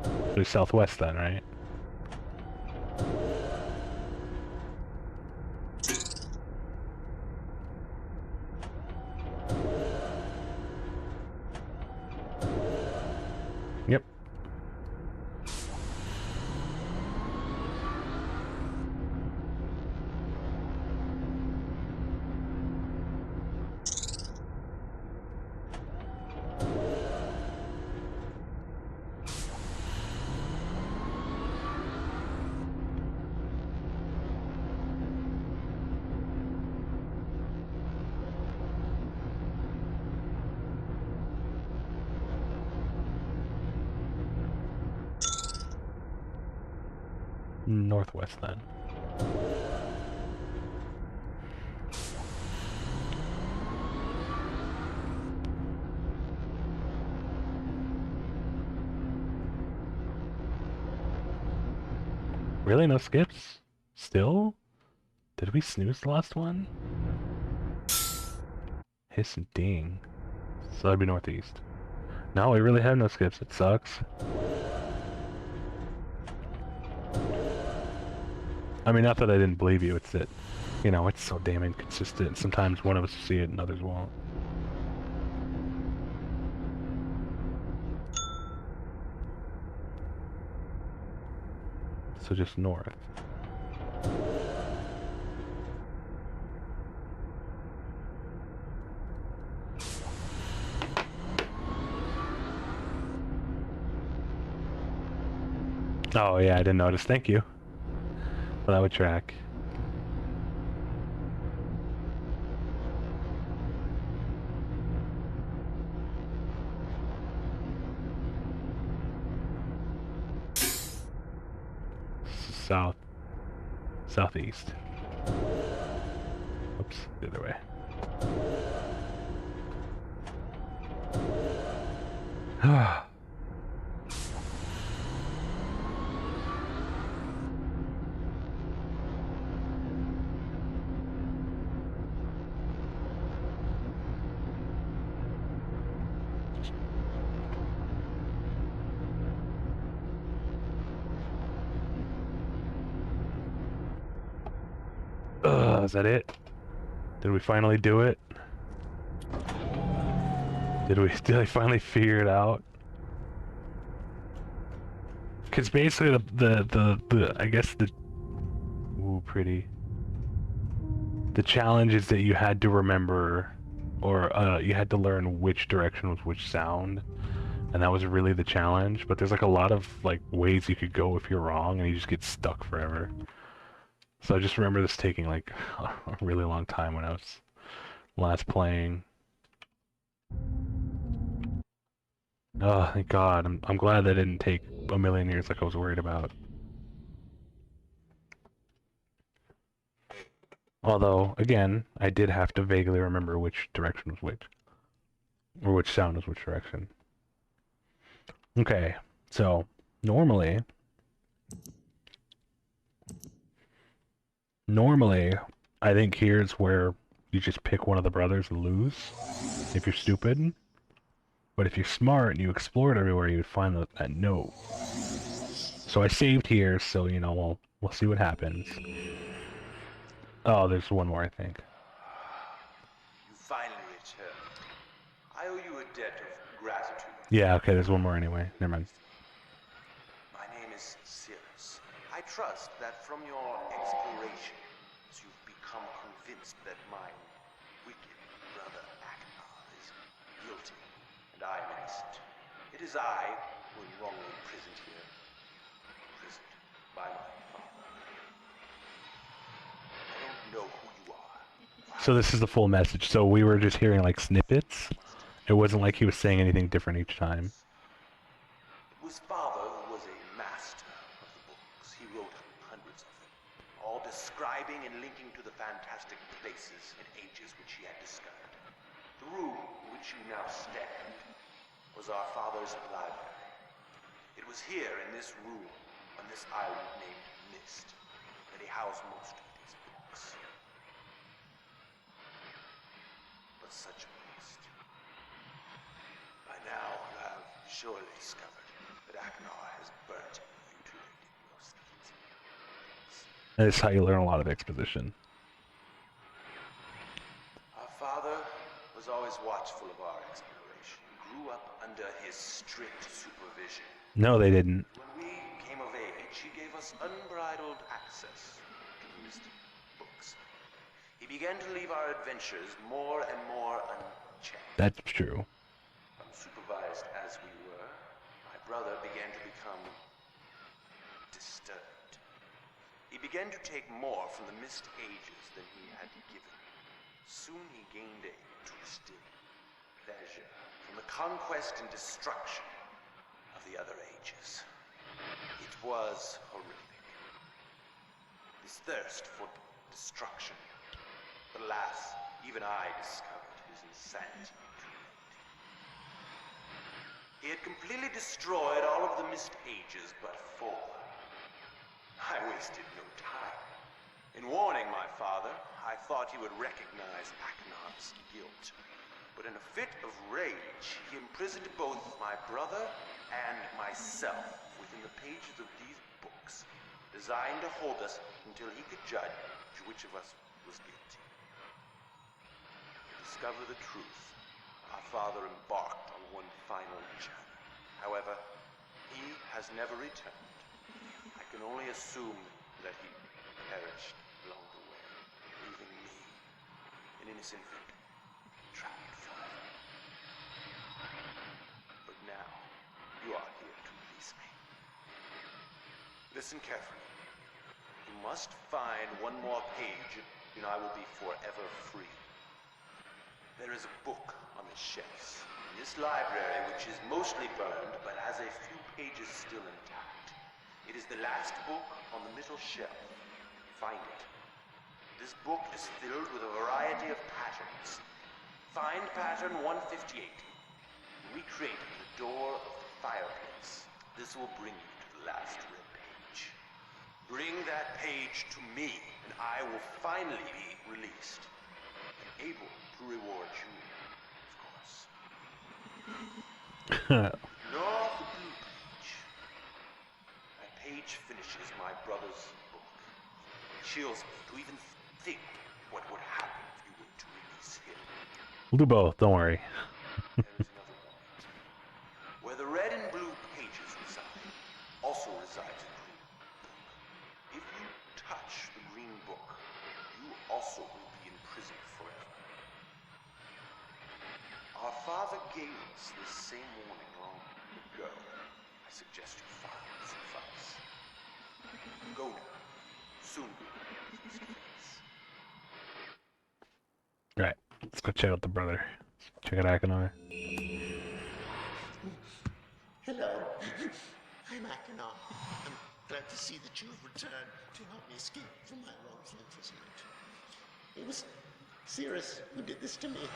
S1: It would be southwest then, right? Yep. Northwest then. Really? No skips? Still? Did we snooze the last one? Hiss and ding. So that'd be northeast. No, we really have no skips. It sucks. I mean, not that I didn't believe you. It's that, you know, it's so damn inconsistent. Sometimes one of us will see it and others won't. So just north. Oh yeah, I didn't notice. Thank you. Well, that would track. South. Southeast. Oops, the other way. Is that it? Did we finally do it? Did I finally figure it out? Because basically the I guess the ooh, pretty. The challenge is that you had to remember, or you had to learn which direction was which sound, and that was really the challenge. But there's like a lot of like ways you could go if you're wrong, and you just get stuck forever. So I just remember this taking like a really long time when I was last playing. Oh, thank God. I'm glad that didn't take a million years like I was worried about. Although, again, I did have to vaguely remember which direction was which. Or which sound was which direction. Okay, so normally I think here's where you just pick one of the brothers and lose if you're stupid. But if you're smart and you explored everywhere, you would find that note. So I saved here, so you know we'll see what happens. Oh, there's one more, I think.
S4: You finally returned. I owe you a debt of gratitude.
S1: Yeah, okay, there's one more anyway. Never mind.
S4: My name is Cirrus. I trust that from your explorations, you've become convinced that my wicked brother Akbar is guilty, and I am innocent. It is I who am wrongly imprisoned here. Imprisoned by my father. I don't know who you are.
S1: So this is the full message. So we were just hearing like snippets. It wasn't like he was saying anything different each time.
S4: It was father who was a master of the books. He wrote hundreds of them, all describing and linking to the fantastic places and ages which he had discovered. The room in which you now stand was our father's library. It was here in this room, on this island named mist, where they house most of these books. But such a waste. By now, you have surely discovered that Akinar has burnt and mutilated most of its books.
S1: That is how you learn a lot of exposition.
S4: Our father was always watchful of our exploration, grew up under his strict supervision.
S1: No, they didn't.
S4: When we came of age, he gave us unbridled access to his books. He began to leave our adventures more and more unchecked.
S1: That's true.
S4: Unsupervised as we were, my brother began to become disturbed. He began to take more from the Mist Ages than he had given. Soon he gained a twisted pleasure from the conquest and destruction of the other ages. It was horrific. His thirst for destruction. But alas, even I discovered his insanity too late. He had completely destroyed all of the Mist Ages but 4. I wasted no time. In warning my father, I thought he would recognize Akinar's guilt. But in a fit of rage, he imprisoned both my brother and myself within the pages of these books, designed to hold us until he could judge which of us was guilty. To discover the truth, our father embarked on one final journey. However, he has never returned. I can only assume that he perished along the way, leaving me, an innocent victim, trapped forever. But now, you are here to release me. Listen carefully. You must find one more page, and I will be forever free. There is a book on the shelves in this library, which is mostly burned, but has a few pages still intact. It is the last book on the middle shelf. Find it. This book is filled with a variety of patterns. Find pattern 158. Recreate the door of the fireplace. This will bring you to the last red page. Bring that page to me, and I will finally be released. And able to reward you, of course. Nor the blue page. That page finishes my brother's book. It chills me to even think what would happen if you were to release him.
S1: We'll do both, don't worry.
S4: There is another point. Where the red and blue pages reside, also resides a green book. If you touch the green book, you also will be imprisoned forever. Our father gave us this same warning long ago. I suggest you follow his advice. Go now. Soon we will meet face to face.
S1: Right, let's go check out the brother. Check out Akinar.
S3: Hello. I'm Akinar. I'm glad to see that you have returned to help me escape from my wrongful imprisonment. It was Cirrus who did this to me.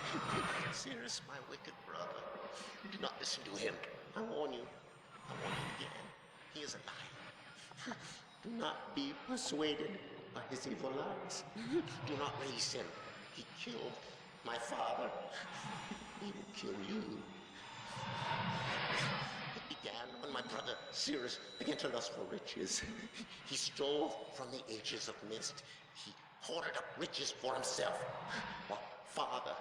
S3: Cirrus, my wicked brother. Do not listen to him. I warn you. I warn you again. He is a liar. Do not be persuaded by his evil lies. Do not release him. He killed my father. He will kill you. It began when my brother Cirrus began to lust for riches. He stole from the ages of mist. He hoarded up riches for himself. While father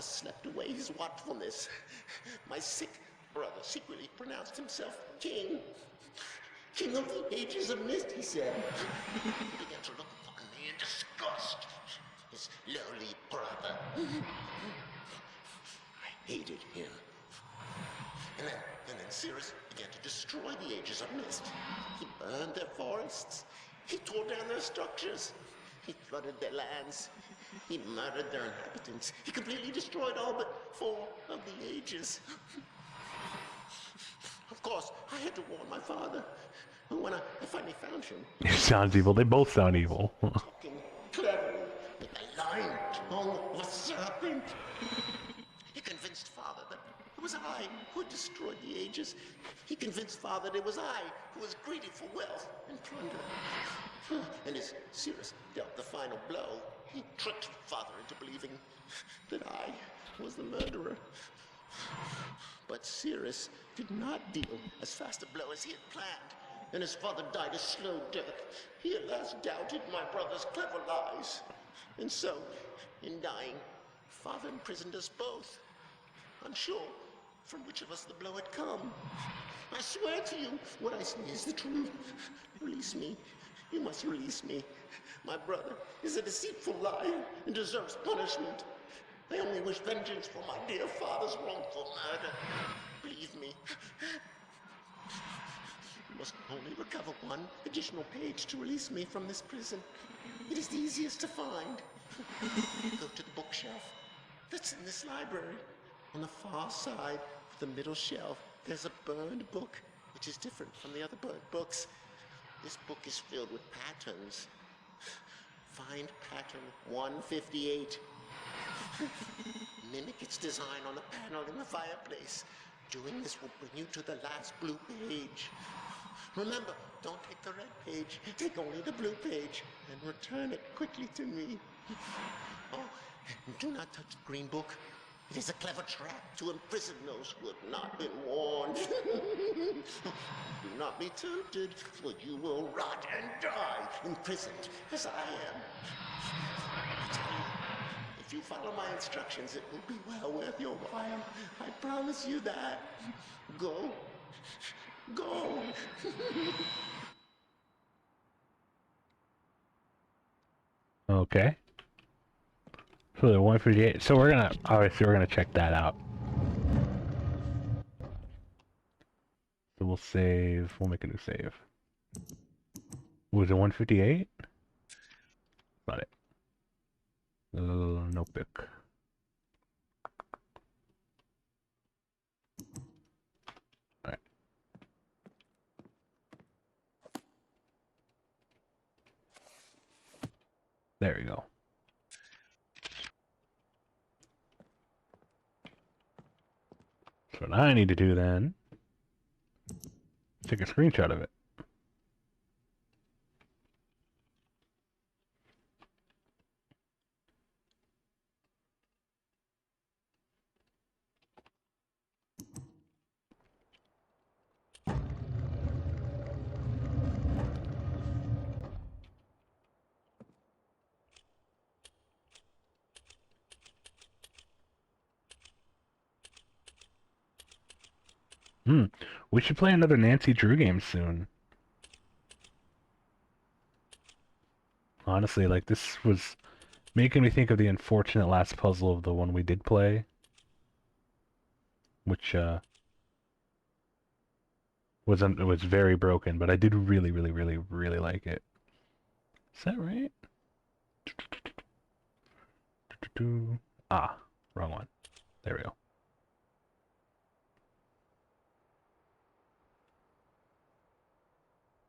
S3: slept away his watchfulness. My sick brother secretly pronounced himself king. King of the ages of mist, he said. He began to look upon me in disgust. His lowly brother. I hated him. And then Cirrus began to destroy the ages of mist. He burned their forests. He tore down their structures. He flooded their lands. He murdered their inhabitants. He completely destroyed all but 4 of the ages. Of course, I had to warn my father. And when I finally found him,
S1: He sounds evil. They both sound evil.
S3: talking cleverly with the lying tongue of a serpent, he convinced father that It was I who had destroyed the ages. He convinced Father that it was I who was greedy for wealth and plunder. And as Cirrus dealt the final blow, he tricked Father into believing that I was the murderer. But Cirrus did not deal as fast a blow as he had planned, and his father died a slow death. He at last doubted my brother's clever lies. And so, in dying, Father imprisoned us both, unsure from which of us the blow had come. I swear to you, what I say is the truth. Release me. You must release me. My brother is a deceitful liar and deserves punishment. I only wish vengeance for my dear father's wrongful murder. Believe me. You must only recover one additional page to release me from this prison. It is the easiest to find. Go to the bookshelf that's in this library. On the far side of the middle shelf, there's a burned book, which is different from the other burned books. This book is filled with patterns. Find pattern 158. Mimic its design on the panel in the fireplace. Doing this will bring you to the last blue page. Remember, don't take the red page. Take only the blue page and return it quickly to me. Oh, and do not touch the green book. It is a clever trap to imprison those who have not been warned. Do not be tempted, for you will rot and die, imprisoned as I am. I tell you, if you follow my instructions, it will be well worth your while. I promise you that. Go. Go.
S1: Okay. So the 158. So we're gonna check that out. So we'll save. We'll make a new save. Was it 158? Got it. Notebook. Alright. There we go. So what I need to do then, take a screenshot of it. We should play another Nancy Drew game soon. Honestly, like, this was making me think of the unfortunate last puzzle of the one we did play. Which, was very broken, but I did really, really, really, really like it. Is that right? Ah, wrong one. There we go.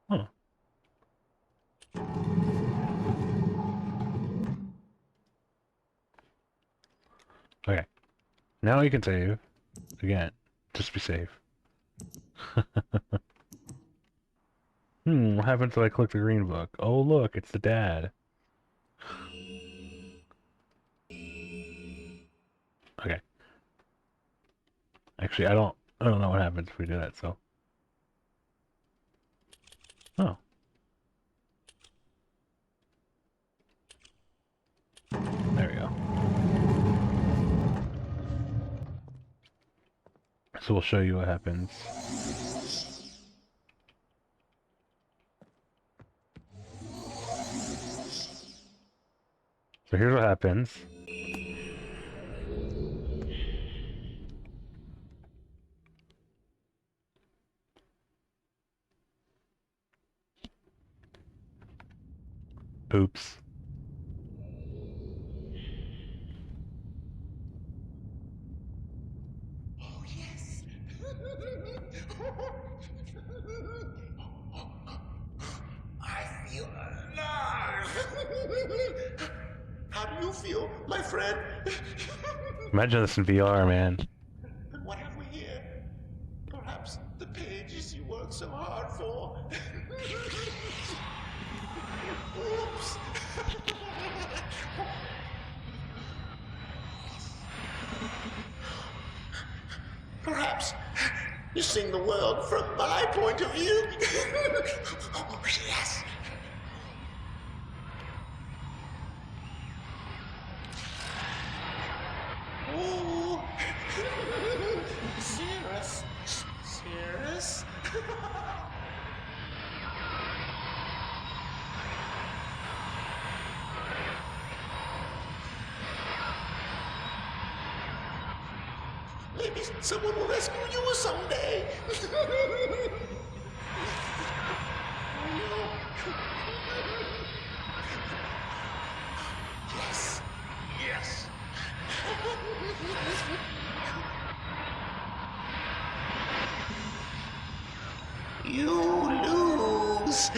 S1: Huh. Okay. Now you can save. Again. Just be safe. What happens if I click the green book? Oh look, it's the dad. Okay. Actually, I don't know what happens if we do that, so. Oh. There we go. So we'll show you what happens. So here's what happens. Oops.
S3: Oh, yes. I feel alive. How do you feel, my friend?
S1: Imagine this in VR, man.
S3: What have we Perhaps you're seeing the world from my point of view. Oh, yes. Ooh. Serious. Serious. Maybe someone will rescue you someday. Oh, no. Yes. Yes. You lose.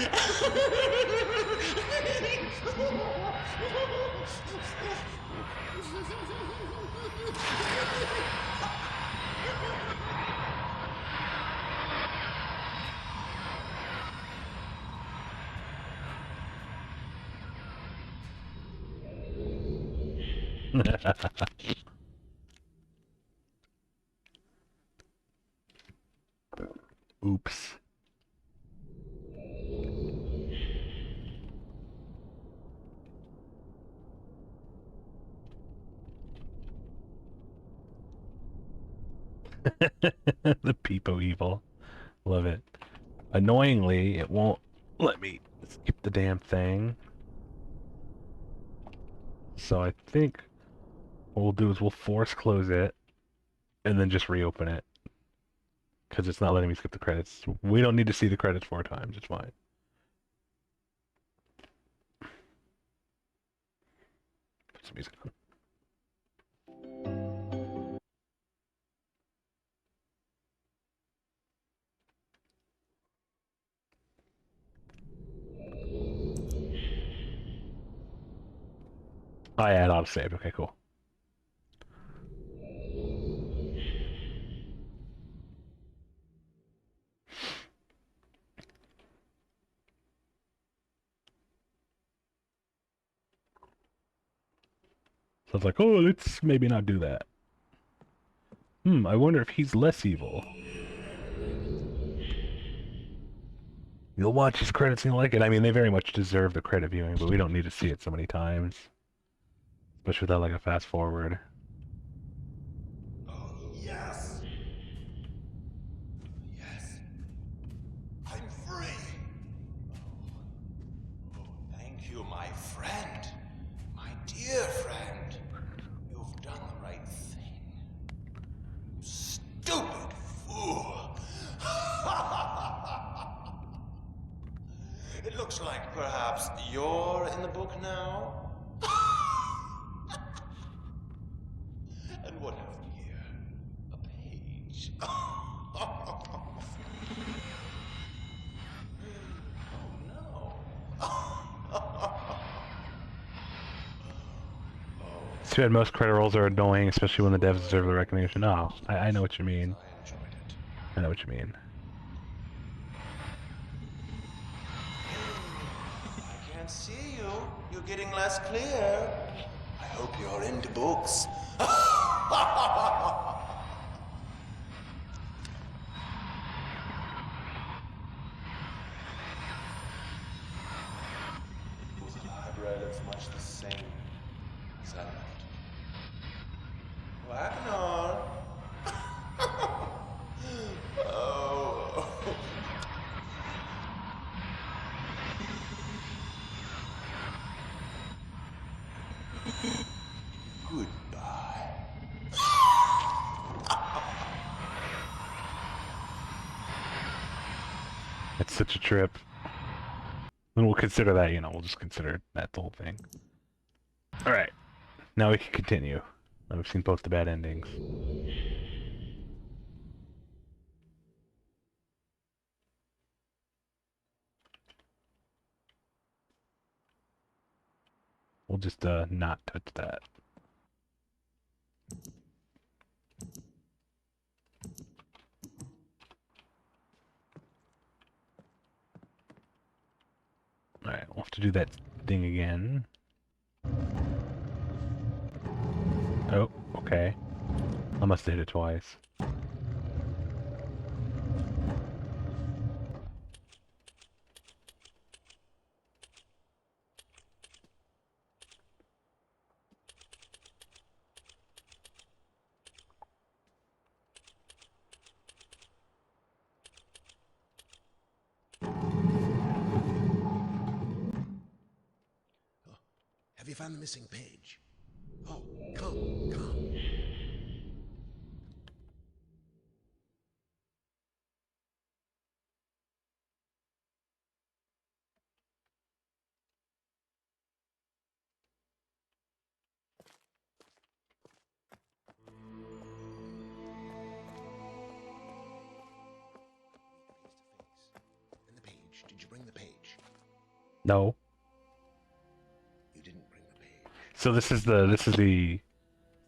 S1: Oops. The Peepo evil. Love it. Annoyingly, it won't let me skip the damn thing. So I think what we'll do is we'll force close it and then just reopen it. Because it's not letting me skip the credits. We don't need to see the credits 4 times. It's fine. Put some music on. I add autosave. Okay, cool. So it's like, oh, let's maybe not do that. I wonder if he's less evil. You'll watch his credits and you'll like it. I mean, they very much deserve the credit viewing, but we don't need to see it so many times. Especially without like a fast forward.
S4: Oh, yes. Yes. I'm free. Oh, thank you, my friend. My dear friend. You've done the right thing. You stupid fool. It looks like perhaps you're in the book now. And what have we here? A page. Oh no.
S1: Too bad most credit rolls are annoying, especially when the devs deserve the recognition. Oh, I know what you mean.
S4: I enjoyed it.
S1: I know what you mean.
S4: I can't see you. You're getting less clear. I hope you're into books. The library looks much the same as I left it. Wagner. Oh. Goodbye.
S1: It's such a trip. And we'll consider that, we'll just consider that the whole thing. Alright. Now we can continue. Now we've seen both the bad endings. We'll just not touch that. Alright, we'll have to do that thing again. Oh, okay. I must have hit it twice.
S2: you found the missing page? Oh, come. And the page. Did you bring the page?
S1: No.
S2: You didn't bring the page.
S1: So this is the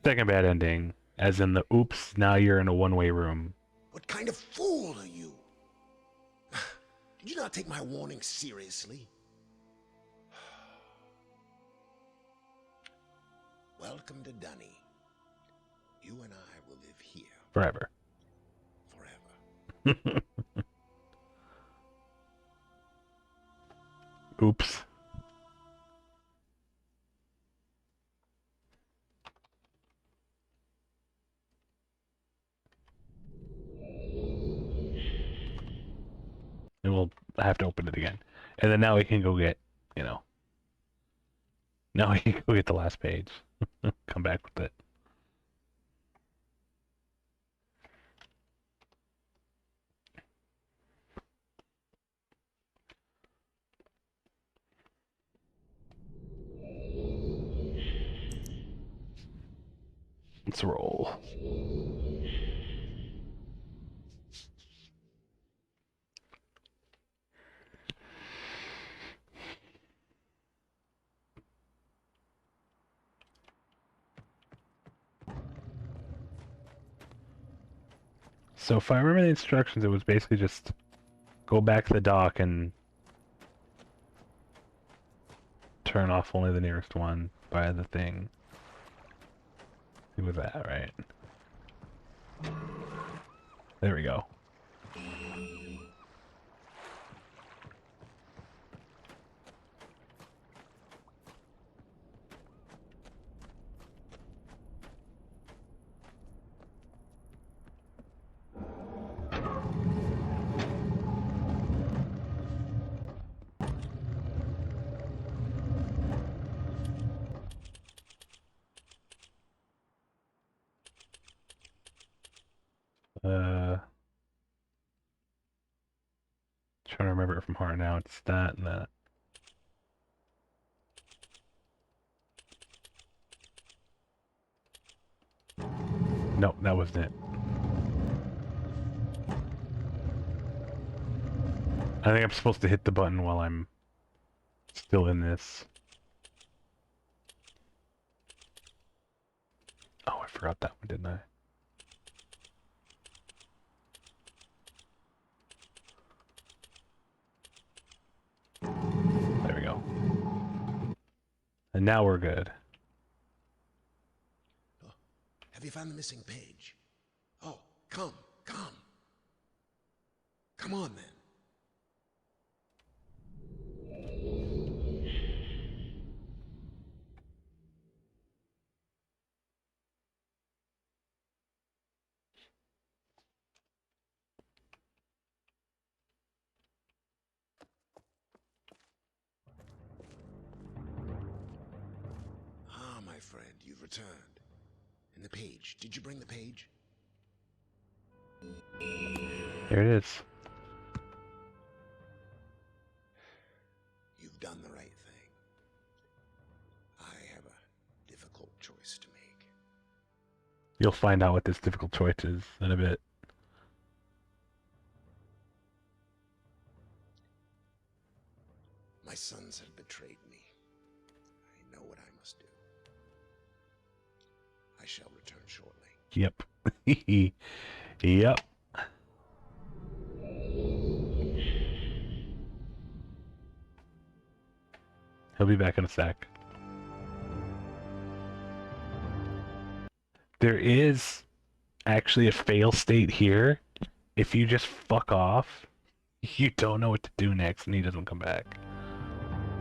S1: second bad ending, as in the oops, now you're in a one-way room.
S2: What kind of fool are you? Did you not take my warning seriously? Welcome to Dunny. You and I will live here
S1: Forever.
S2: forever.
S1: Oops. And we'll have to open it again. And then now we can go get, now we can go get the last page. Come back with it. Let's roll. So if I remember the instructions, it was basically just go back to the dock and turn off only the nearest one by the thing. It was that, right? There we go. Trying to remember it from heart now. It's that and that. Nope, that wasn't it. I think I'm supposed to hit the button while I'm still in this. Oh, I forgot that one, didn't I? There we go. And now we're good.
S2: Oh, have you found the missing page? Oh, come. Come on, then. Ah, my friend, you've returned. And the page. Did you bring the page?
S1: There it is.
S2: You've done the right thing. I have a difficult choice to make.
S1: You'll find out what this difficult choice is in a bit.
S2: My sons have betrayed me. I know what I must do. I shall return shortly.
S1: Yep. Yep. He'll be back in a sec. There is actually a fail state here. If you just fuck off, you don't know what to do next and he doesn't come back.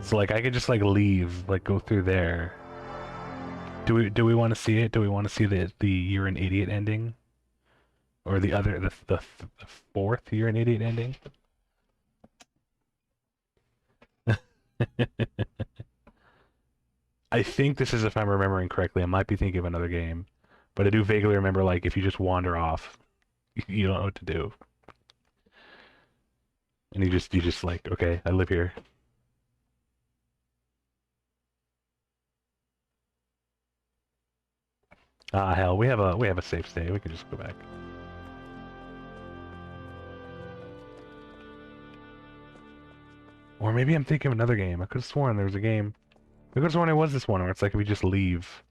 S1: So like I could just like leave, like go through there. Do we want to see it? Do we want to see the you're an idiot ending? Or the fourth you're an idiot ending? I think this is, if I'm remembering correctly, I might be thinking of another game, but I do vaguely remember like if you just wander off, you don't know what to do, and you just like, okay, I live here. Ah, hell, we have a save state. We can just go back. Or maybe I'm thinking of another game. I could have sworn there was a game. I could have sworn it was this one where it's like if we just leave.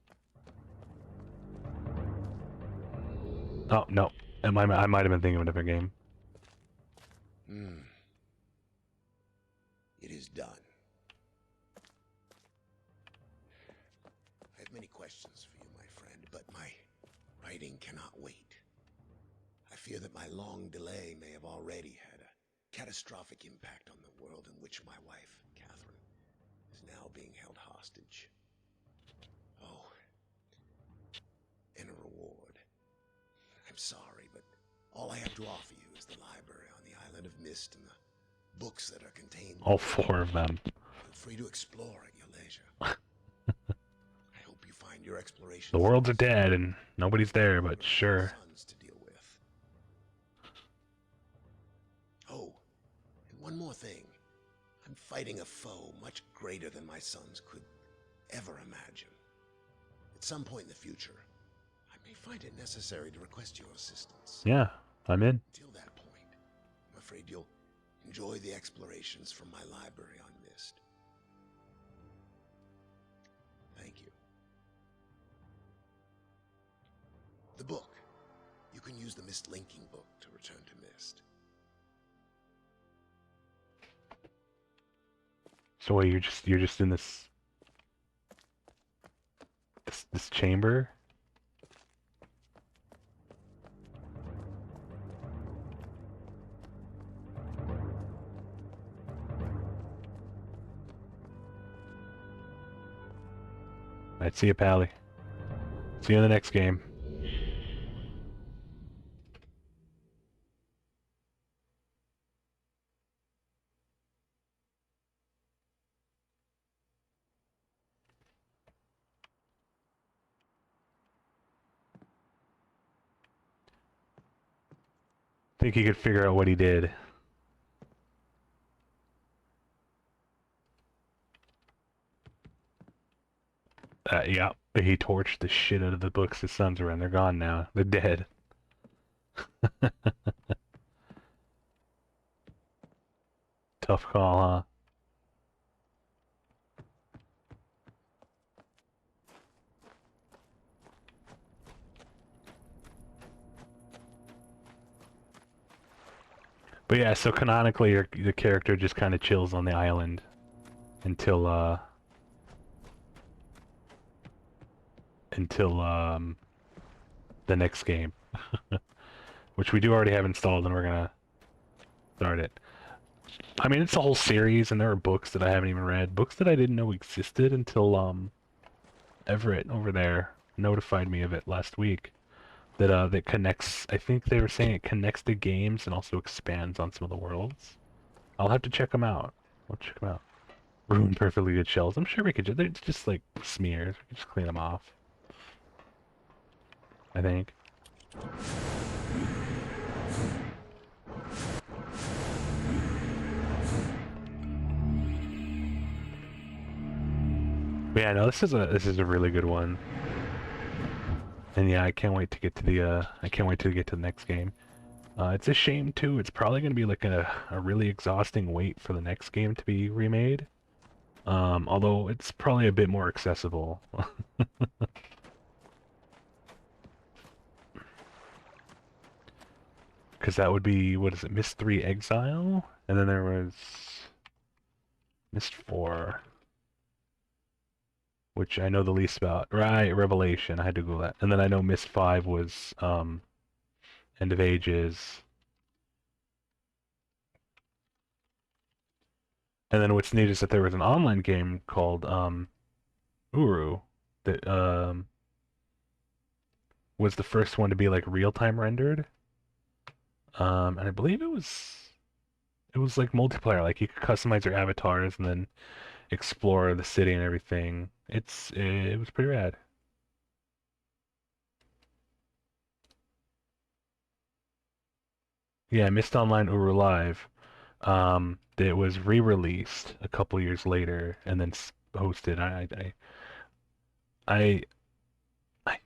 S1: Oh no, I might have been thinking of a different game.
S2: It is done. I have many questions for you, my friend, but my writing cannot wait. I fear that my long delay may have already had a catastrophic impact on the world in which my wife, Catherine, is now being held hostage. Oh, and a reward. I'm sorry, but all I have to offer you is the library on the Island of Mist and the books that are contained.
S1: All four of them.
S2: Feel free to explore at your leisure. I hope you find your exploration.
S1: The worlds are dead and nobody's there, but sure.
S2: Sons to deal with. Oh, and one more thing. I'm fighting a foe much greater than my sons could ever imagine. At some point in the future, I may find it necessary to request your assistance.
S1: Yeah, I'm in.
S2: Until that point, I'm afraid you'll enjoy the explorations from my library on Mist. Thank you. The book. You can use the Mist linking book to return to Mist.
S1: So wait, you're just in this chamber? Alright, see you, Pally. See you in the next game. Think he could figure out what he did. Yeah, he torched the shit out of the books his sons were in. They're gone now. They're dead. Tough call, huh? But yeah, so canonically, the character just kind of chills on the island until the next game, which we do already have installed, and we're gonna start it. I mean, it's a whole series, and there are books that I haven't even read, books that I didn't know existed until Everett over there notified me of it last week. That connects. I think they were saying it connects to games and also expands on some of the worlds. I'll have to check them out. I'll check them out. Ruined perfectly good shells. I'm sure we could. They're just like smears. We can just clean them off. I think. But yeah, no, this is a really good one. And yeah, I can't wait to get to the next game. It's a shame too. It's probably gonna be like a really exhausting wait for the next game to be remade. Although it's probably a bit more accessible. Because that would be, what is it, Myst 3 Exile? And then there was Myst 4, which I know the least about. Right, Revelation, I had to Google that. And then I know Myst 5 was End of Ages. And then what's neat is that there was an online game called Uru that was the first one to be like real-time rendered. And I believe it was like multiplayer, like you could customize your avatars and then explore the city and everything. It was pretty rad. Yeah, Mist Online Uru Live. It was re-released a couple years later and then hosted. I I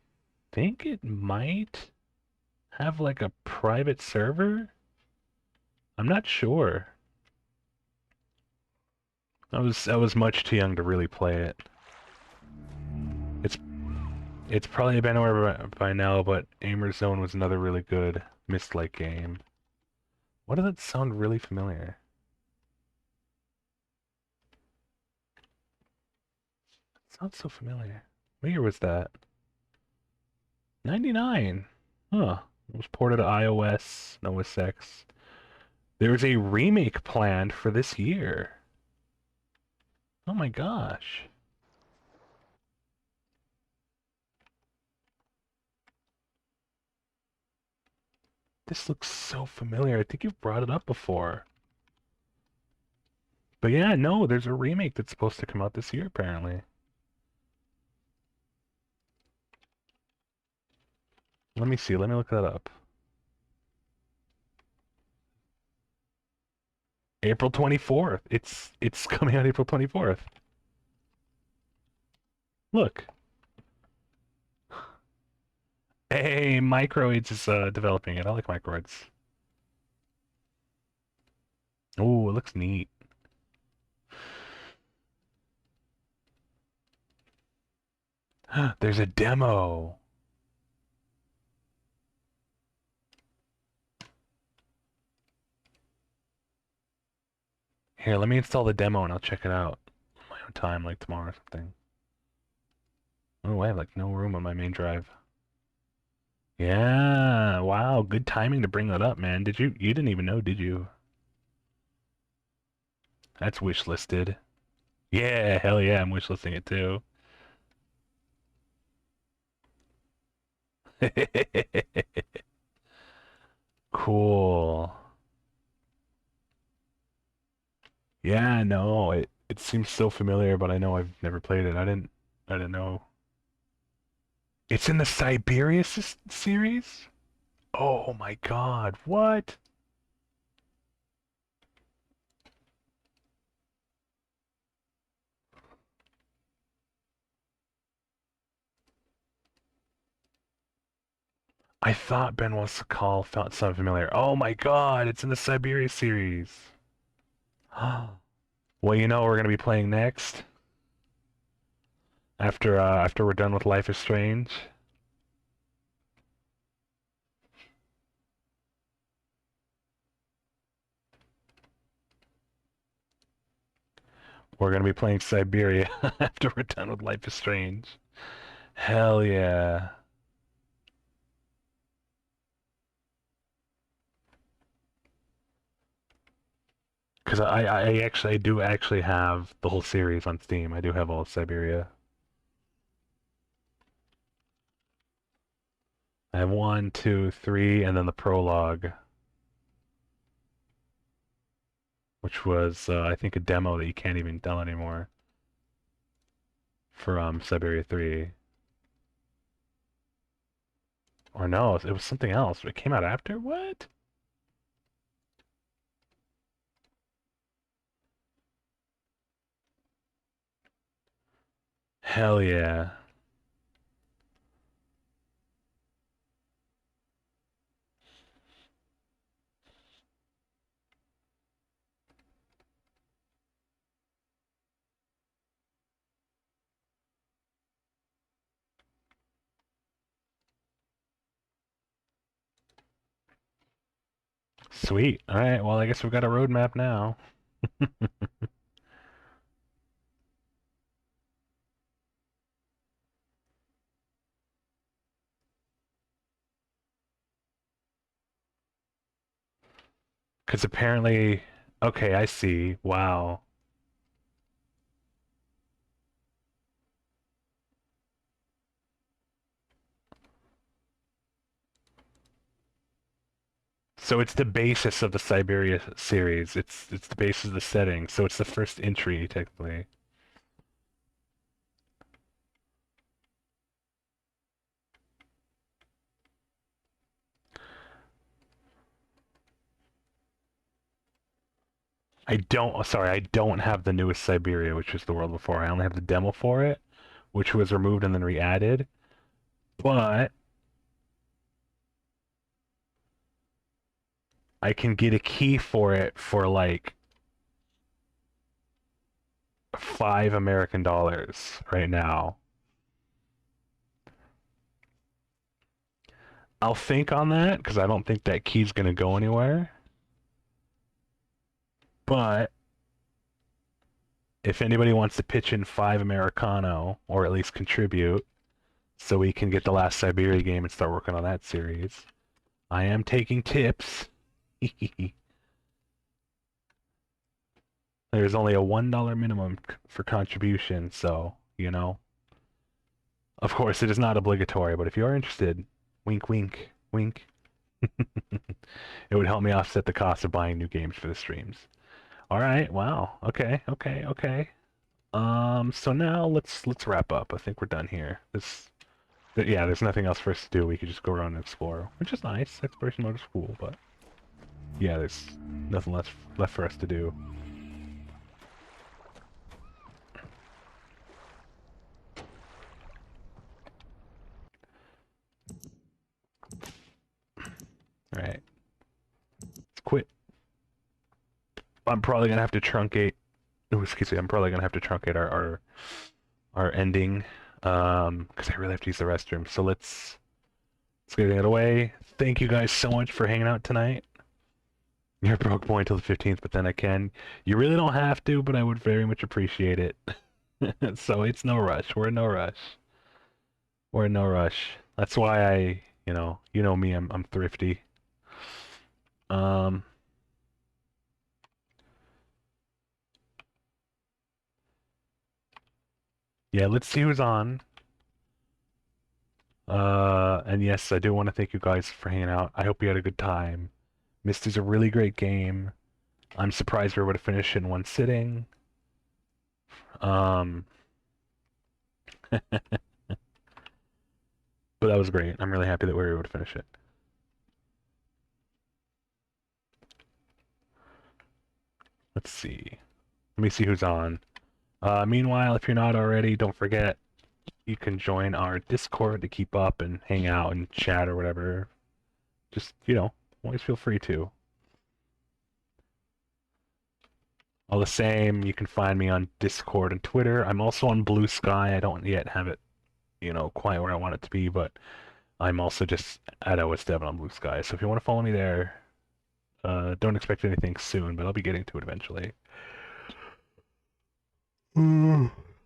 S1: think it might have like a private server. I'm not sure. I was much too young to really play it. It's it's probably been over by now, but Aimer Zone was another really good Mist-like game. Why does that sound really familiar? It sounds so familiar. What year was that? 99. Huh. It was ported to iOS and OS X. There's a remake planned for this year. Oh my gosh. This looks so familiar. I think you've brought it up before. But yeah, no, there's a remake that's supposed to come out this year, apparently. Let me see. Let me look that up. April 24th. It's coming out April 24th. Look. Hey, Microids is developing it. I like Microids. Oh, it looks neat. There's a demo. Here, let me install the demo and I'll check it out on my own time, like tomorrow or something. Oh, I have like no room on my main drive. Yeah, wow, good timing to bring that up, man. You didn't even know, did you? That's wish listed. Yeah, hell yeah, I'm wish listing it too. Cool. Yeah, no, it seems so familiar, but I know I've never played it. I didn't know. It's in the Siberia series? Oh my God, what? I thought Benoit Sakal felt sounded familiar. Oh my God, it's in the Siberia series. Well, you know what we're gonna be playing next after we're done with Life is Strange. We're gonna be playing Siberia after we're done with Life is Strange. Hell yeah. Because I do actually have the whole series on Steam. I do have all of Siberia. I have one, two, three, and then the prologue, which was I think a demo that you can't even download anymore for Siberia 3. Or no, it was something else. It came out after? What? Hell yeah. Sweet. All right, well, I guess we've got a roadmap now. Because apparently, okay, I see. Wow. So it's the basis of the Siberia series. It's the basis of the setting. So it's the first entry, technically. I don't have the newest Siberia, which is the world before. I only have the demo for it, which was removed and then re-added. But I can get a key for it for like $5 American right now. I'll think on that because I don't think that key's gonna go anywhere. But if anybody wants to pitch in 5 Americano, or at least contribute, so we can get the last Siberia game and start working on that series, I am taking tips. There's only a $1 minimum for contribution, so, you know. Of course, it is not obligatory, but if you are interested, wink, wink, wink. It would help me offset the cost of buying new games for the streams. All right, wow. Okay. So now let's wrap up. I think we're done here. Yeah, there's nothing else for us to do. We could just go around and explore, which is nice. Exploration mode is cool, but yeah, there's nothing left for us to do. All right. Let's quit. I'm probably gonna have to truncate. Oh, excuse me. I'm probably gonna have to truncate our ending, because I really have to use the restroom. So let's get it away. Thank you guys so much for hanging out tonight. You're broke boy until the 15th, but then I can. You really don't have to, but I would very much appreciate it. So it's no rush. We're in no rush. We're in no rush. That's why I, you know me. I'm thrifty. Yeah, let's see who's on. And yes, I do want to thank you guys for hanging out. I hope you had a good time. Myst is a really great game. I'm surprised we were able to finish it in one sitting. But that was great. I'm really happy that we were able to finish it. Let's see. Let me see who's on. Meanwhile, if you're not already, don't forget you can join our Discord to keep up and hang out and chat or whatever. Just, always feel free to. All the same, you can find me on Discord and Twitter. I'm also on Blue Sky. I don't yet have it, quite where I want it to be, but I'm also just at OSDev on Blue Sky. So if you want to follow me there, don't expect anything soon, but I'll be getting to it eventually.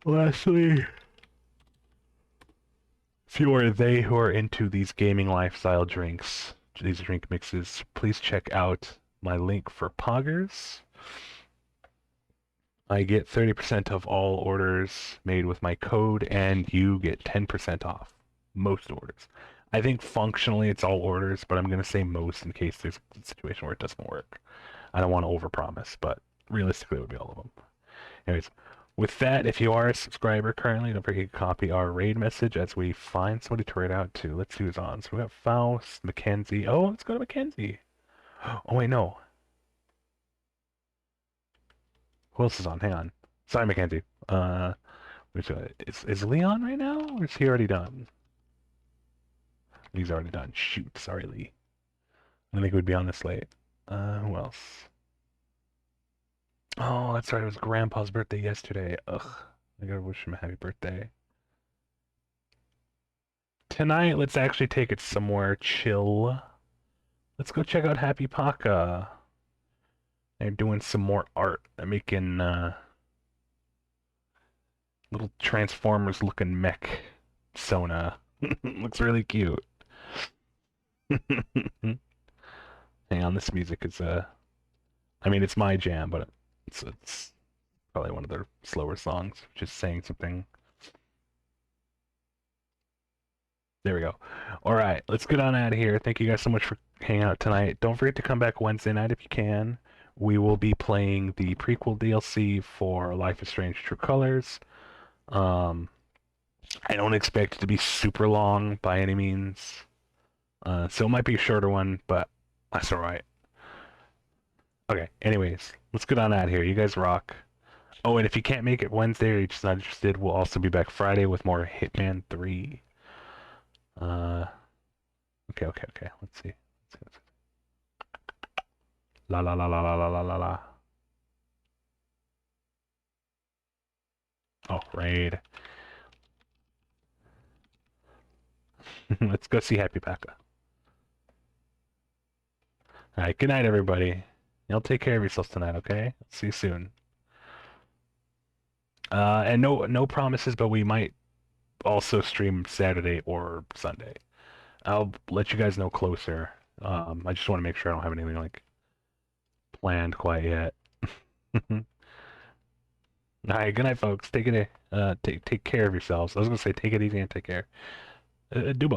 S1: Lastly, if you are they who are into these gaming lifestyle drinks, these drink mixes, please check out my link for Poggers. I get 30% of all orders made with my code, and you get 10% off most orders. I think functionally it's all orders, but I'm going to say most in case there's a situation where it doesn't work. I don't want to overpromise, but realistically it would be all of them. Anyways, with that, if you are a subscriber currently, don't forget to copy our raid message as we find somebody to raid out to. Let's see who's on. So we got Faust, Mackenzie. Oh, let's go to Mackenzie. Oh, wait, no. Who else is on? Hang on. Sorry, Mackenzie. Is Leon right now, or is he already done? He's already done. Shoot, sorry, Lee. I think we'd be on this late. Who else? Oh, that's right. It was Grandpa's birthday yesterday. Ugh. I gotta wish him a happy birthday. Tonight, let's actually take it somewhere chill. Let's go check out Happy Paka. They're doing some more art. They're making little Transformers looking mech Sona. Looks really cute. Hang on, this music is I mean, it's my jam, but it's probably one of their slower songs. Just saying something. There we go. All right, let's get on out of here. Thank you guys so much for hanging out tonight. Don't forget to come back Wednesday night if you can. We will be playing the prequel DLC for Life is Strange True Colors. I don't expect it to be super long by any means. So it might be a shorter one, but that's alright. Okay, anyways, Let's get on out here. You guys rock. Oh, and if you can't make it Wednesday or you're just not interested, we'll also be back Friday with more Hitman 3. Okay. Let's see. La la la la la la la la la. Oh, raid. Let's go see Happy Paka. Alright, good night, everybody. Y'all take care of yourselves tonight, okay? See you soon. And no promises, but we might also stream Saturday or Sunday. I'll let you guys know closer. I just want to make sure I don't have anything like planned quite yet. Alright, good night, folks. Take care of yourselves. I was gonna say take it easy and take care. Do both.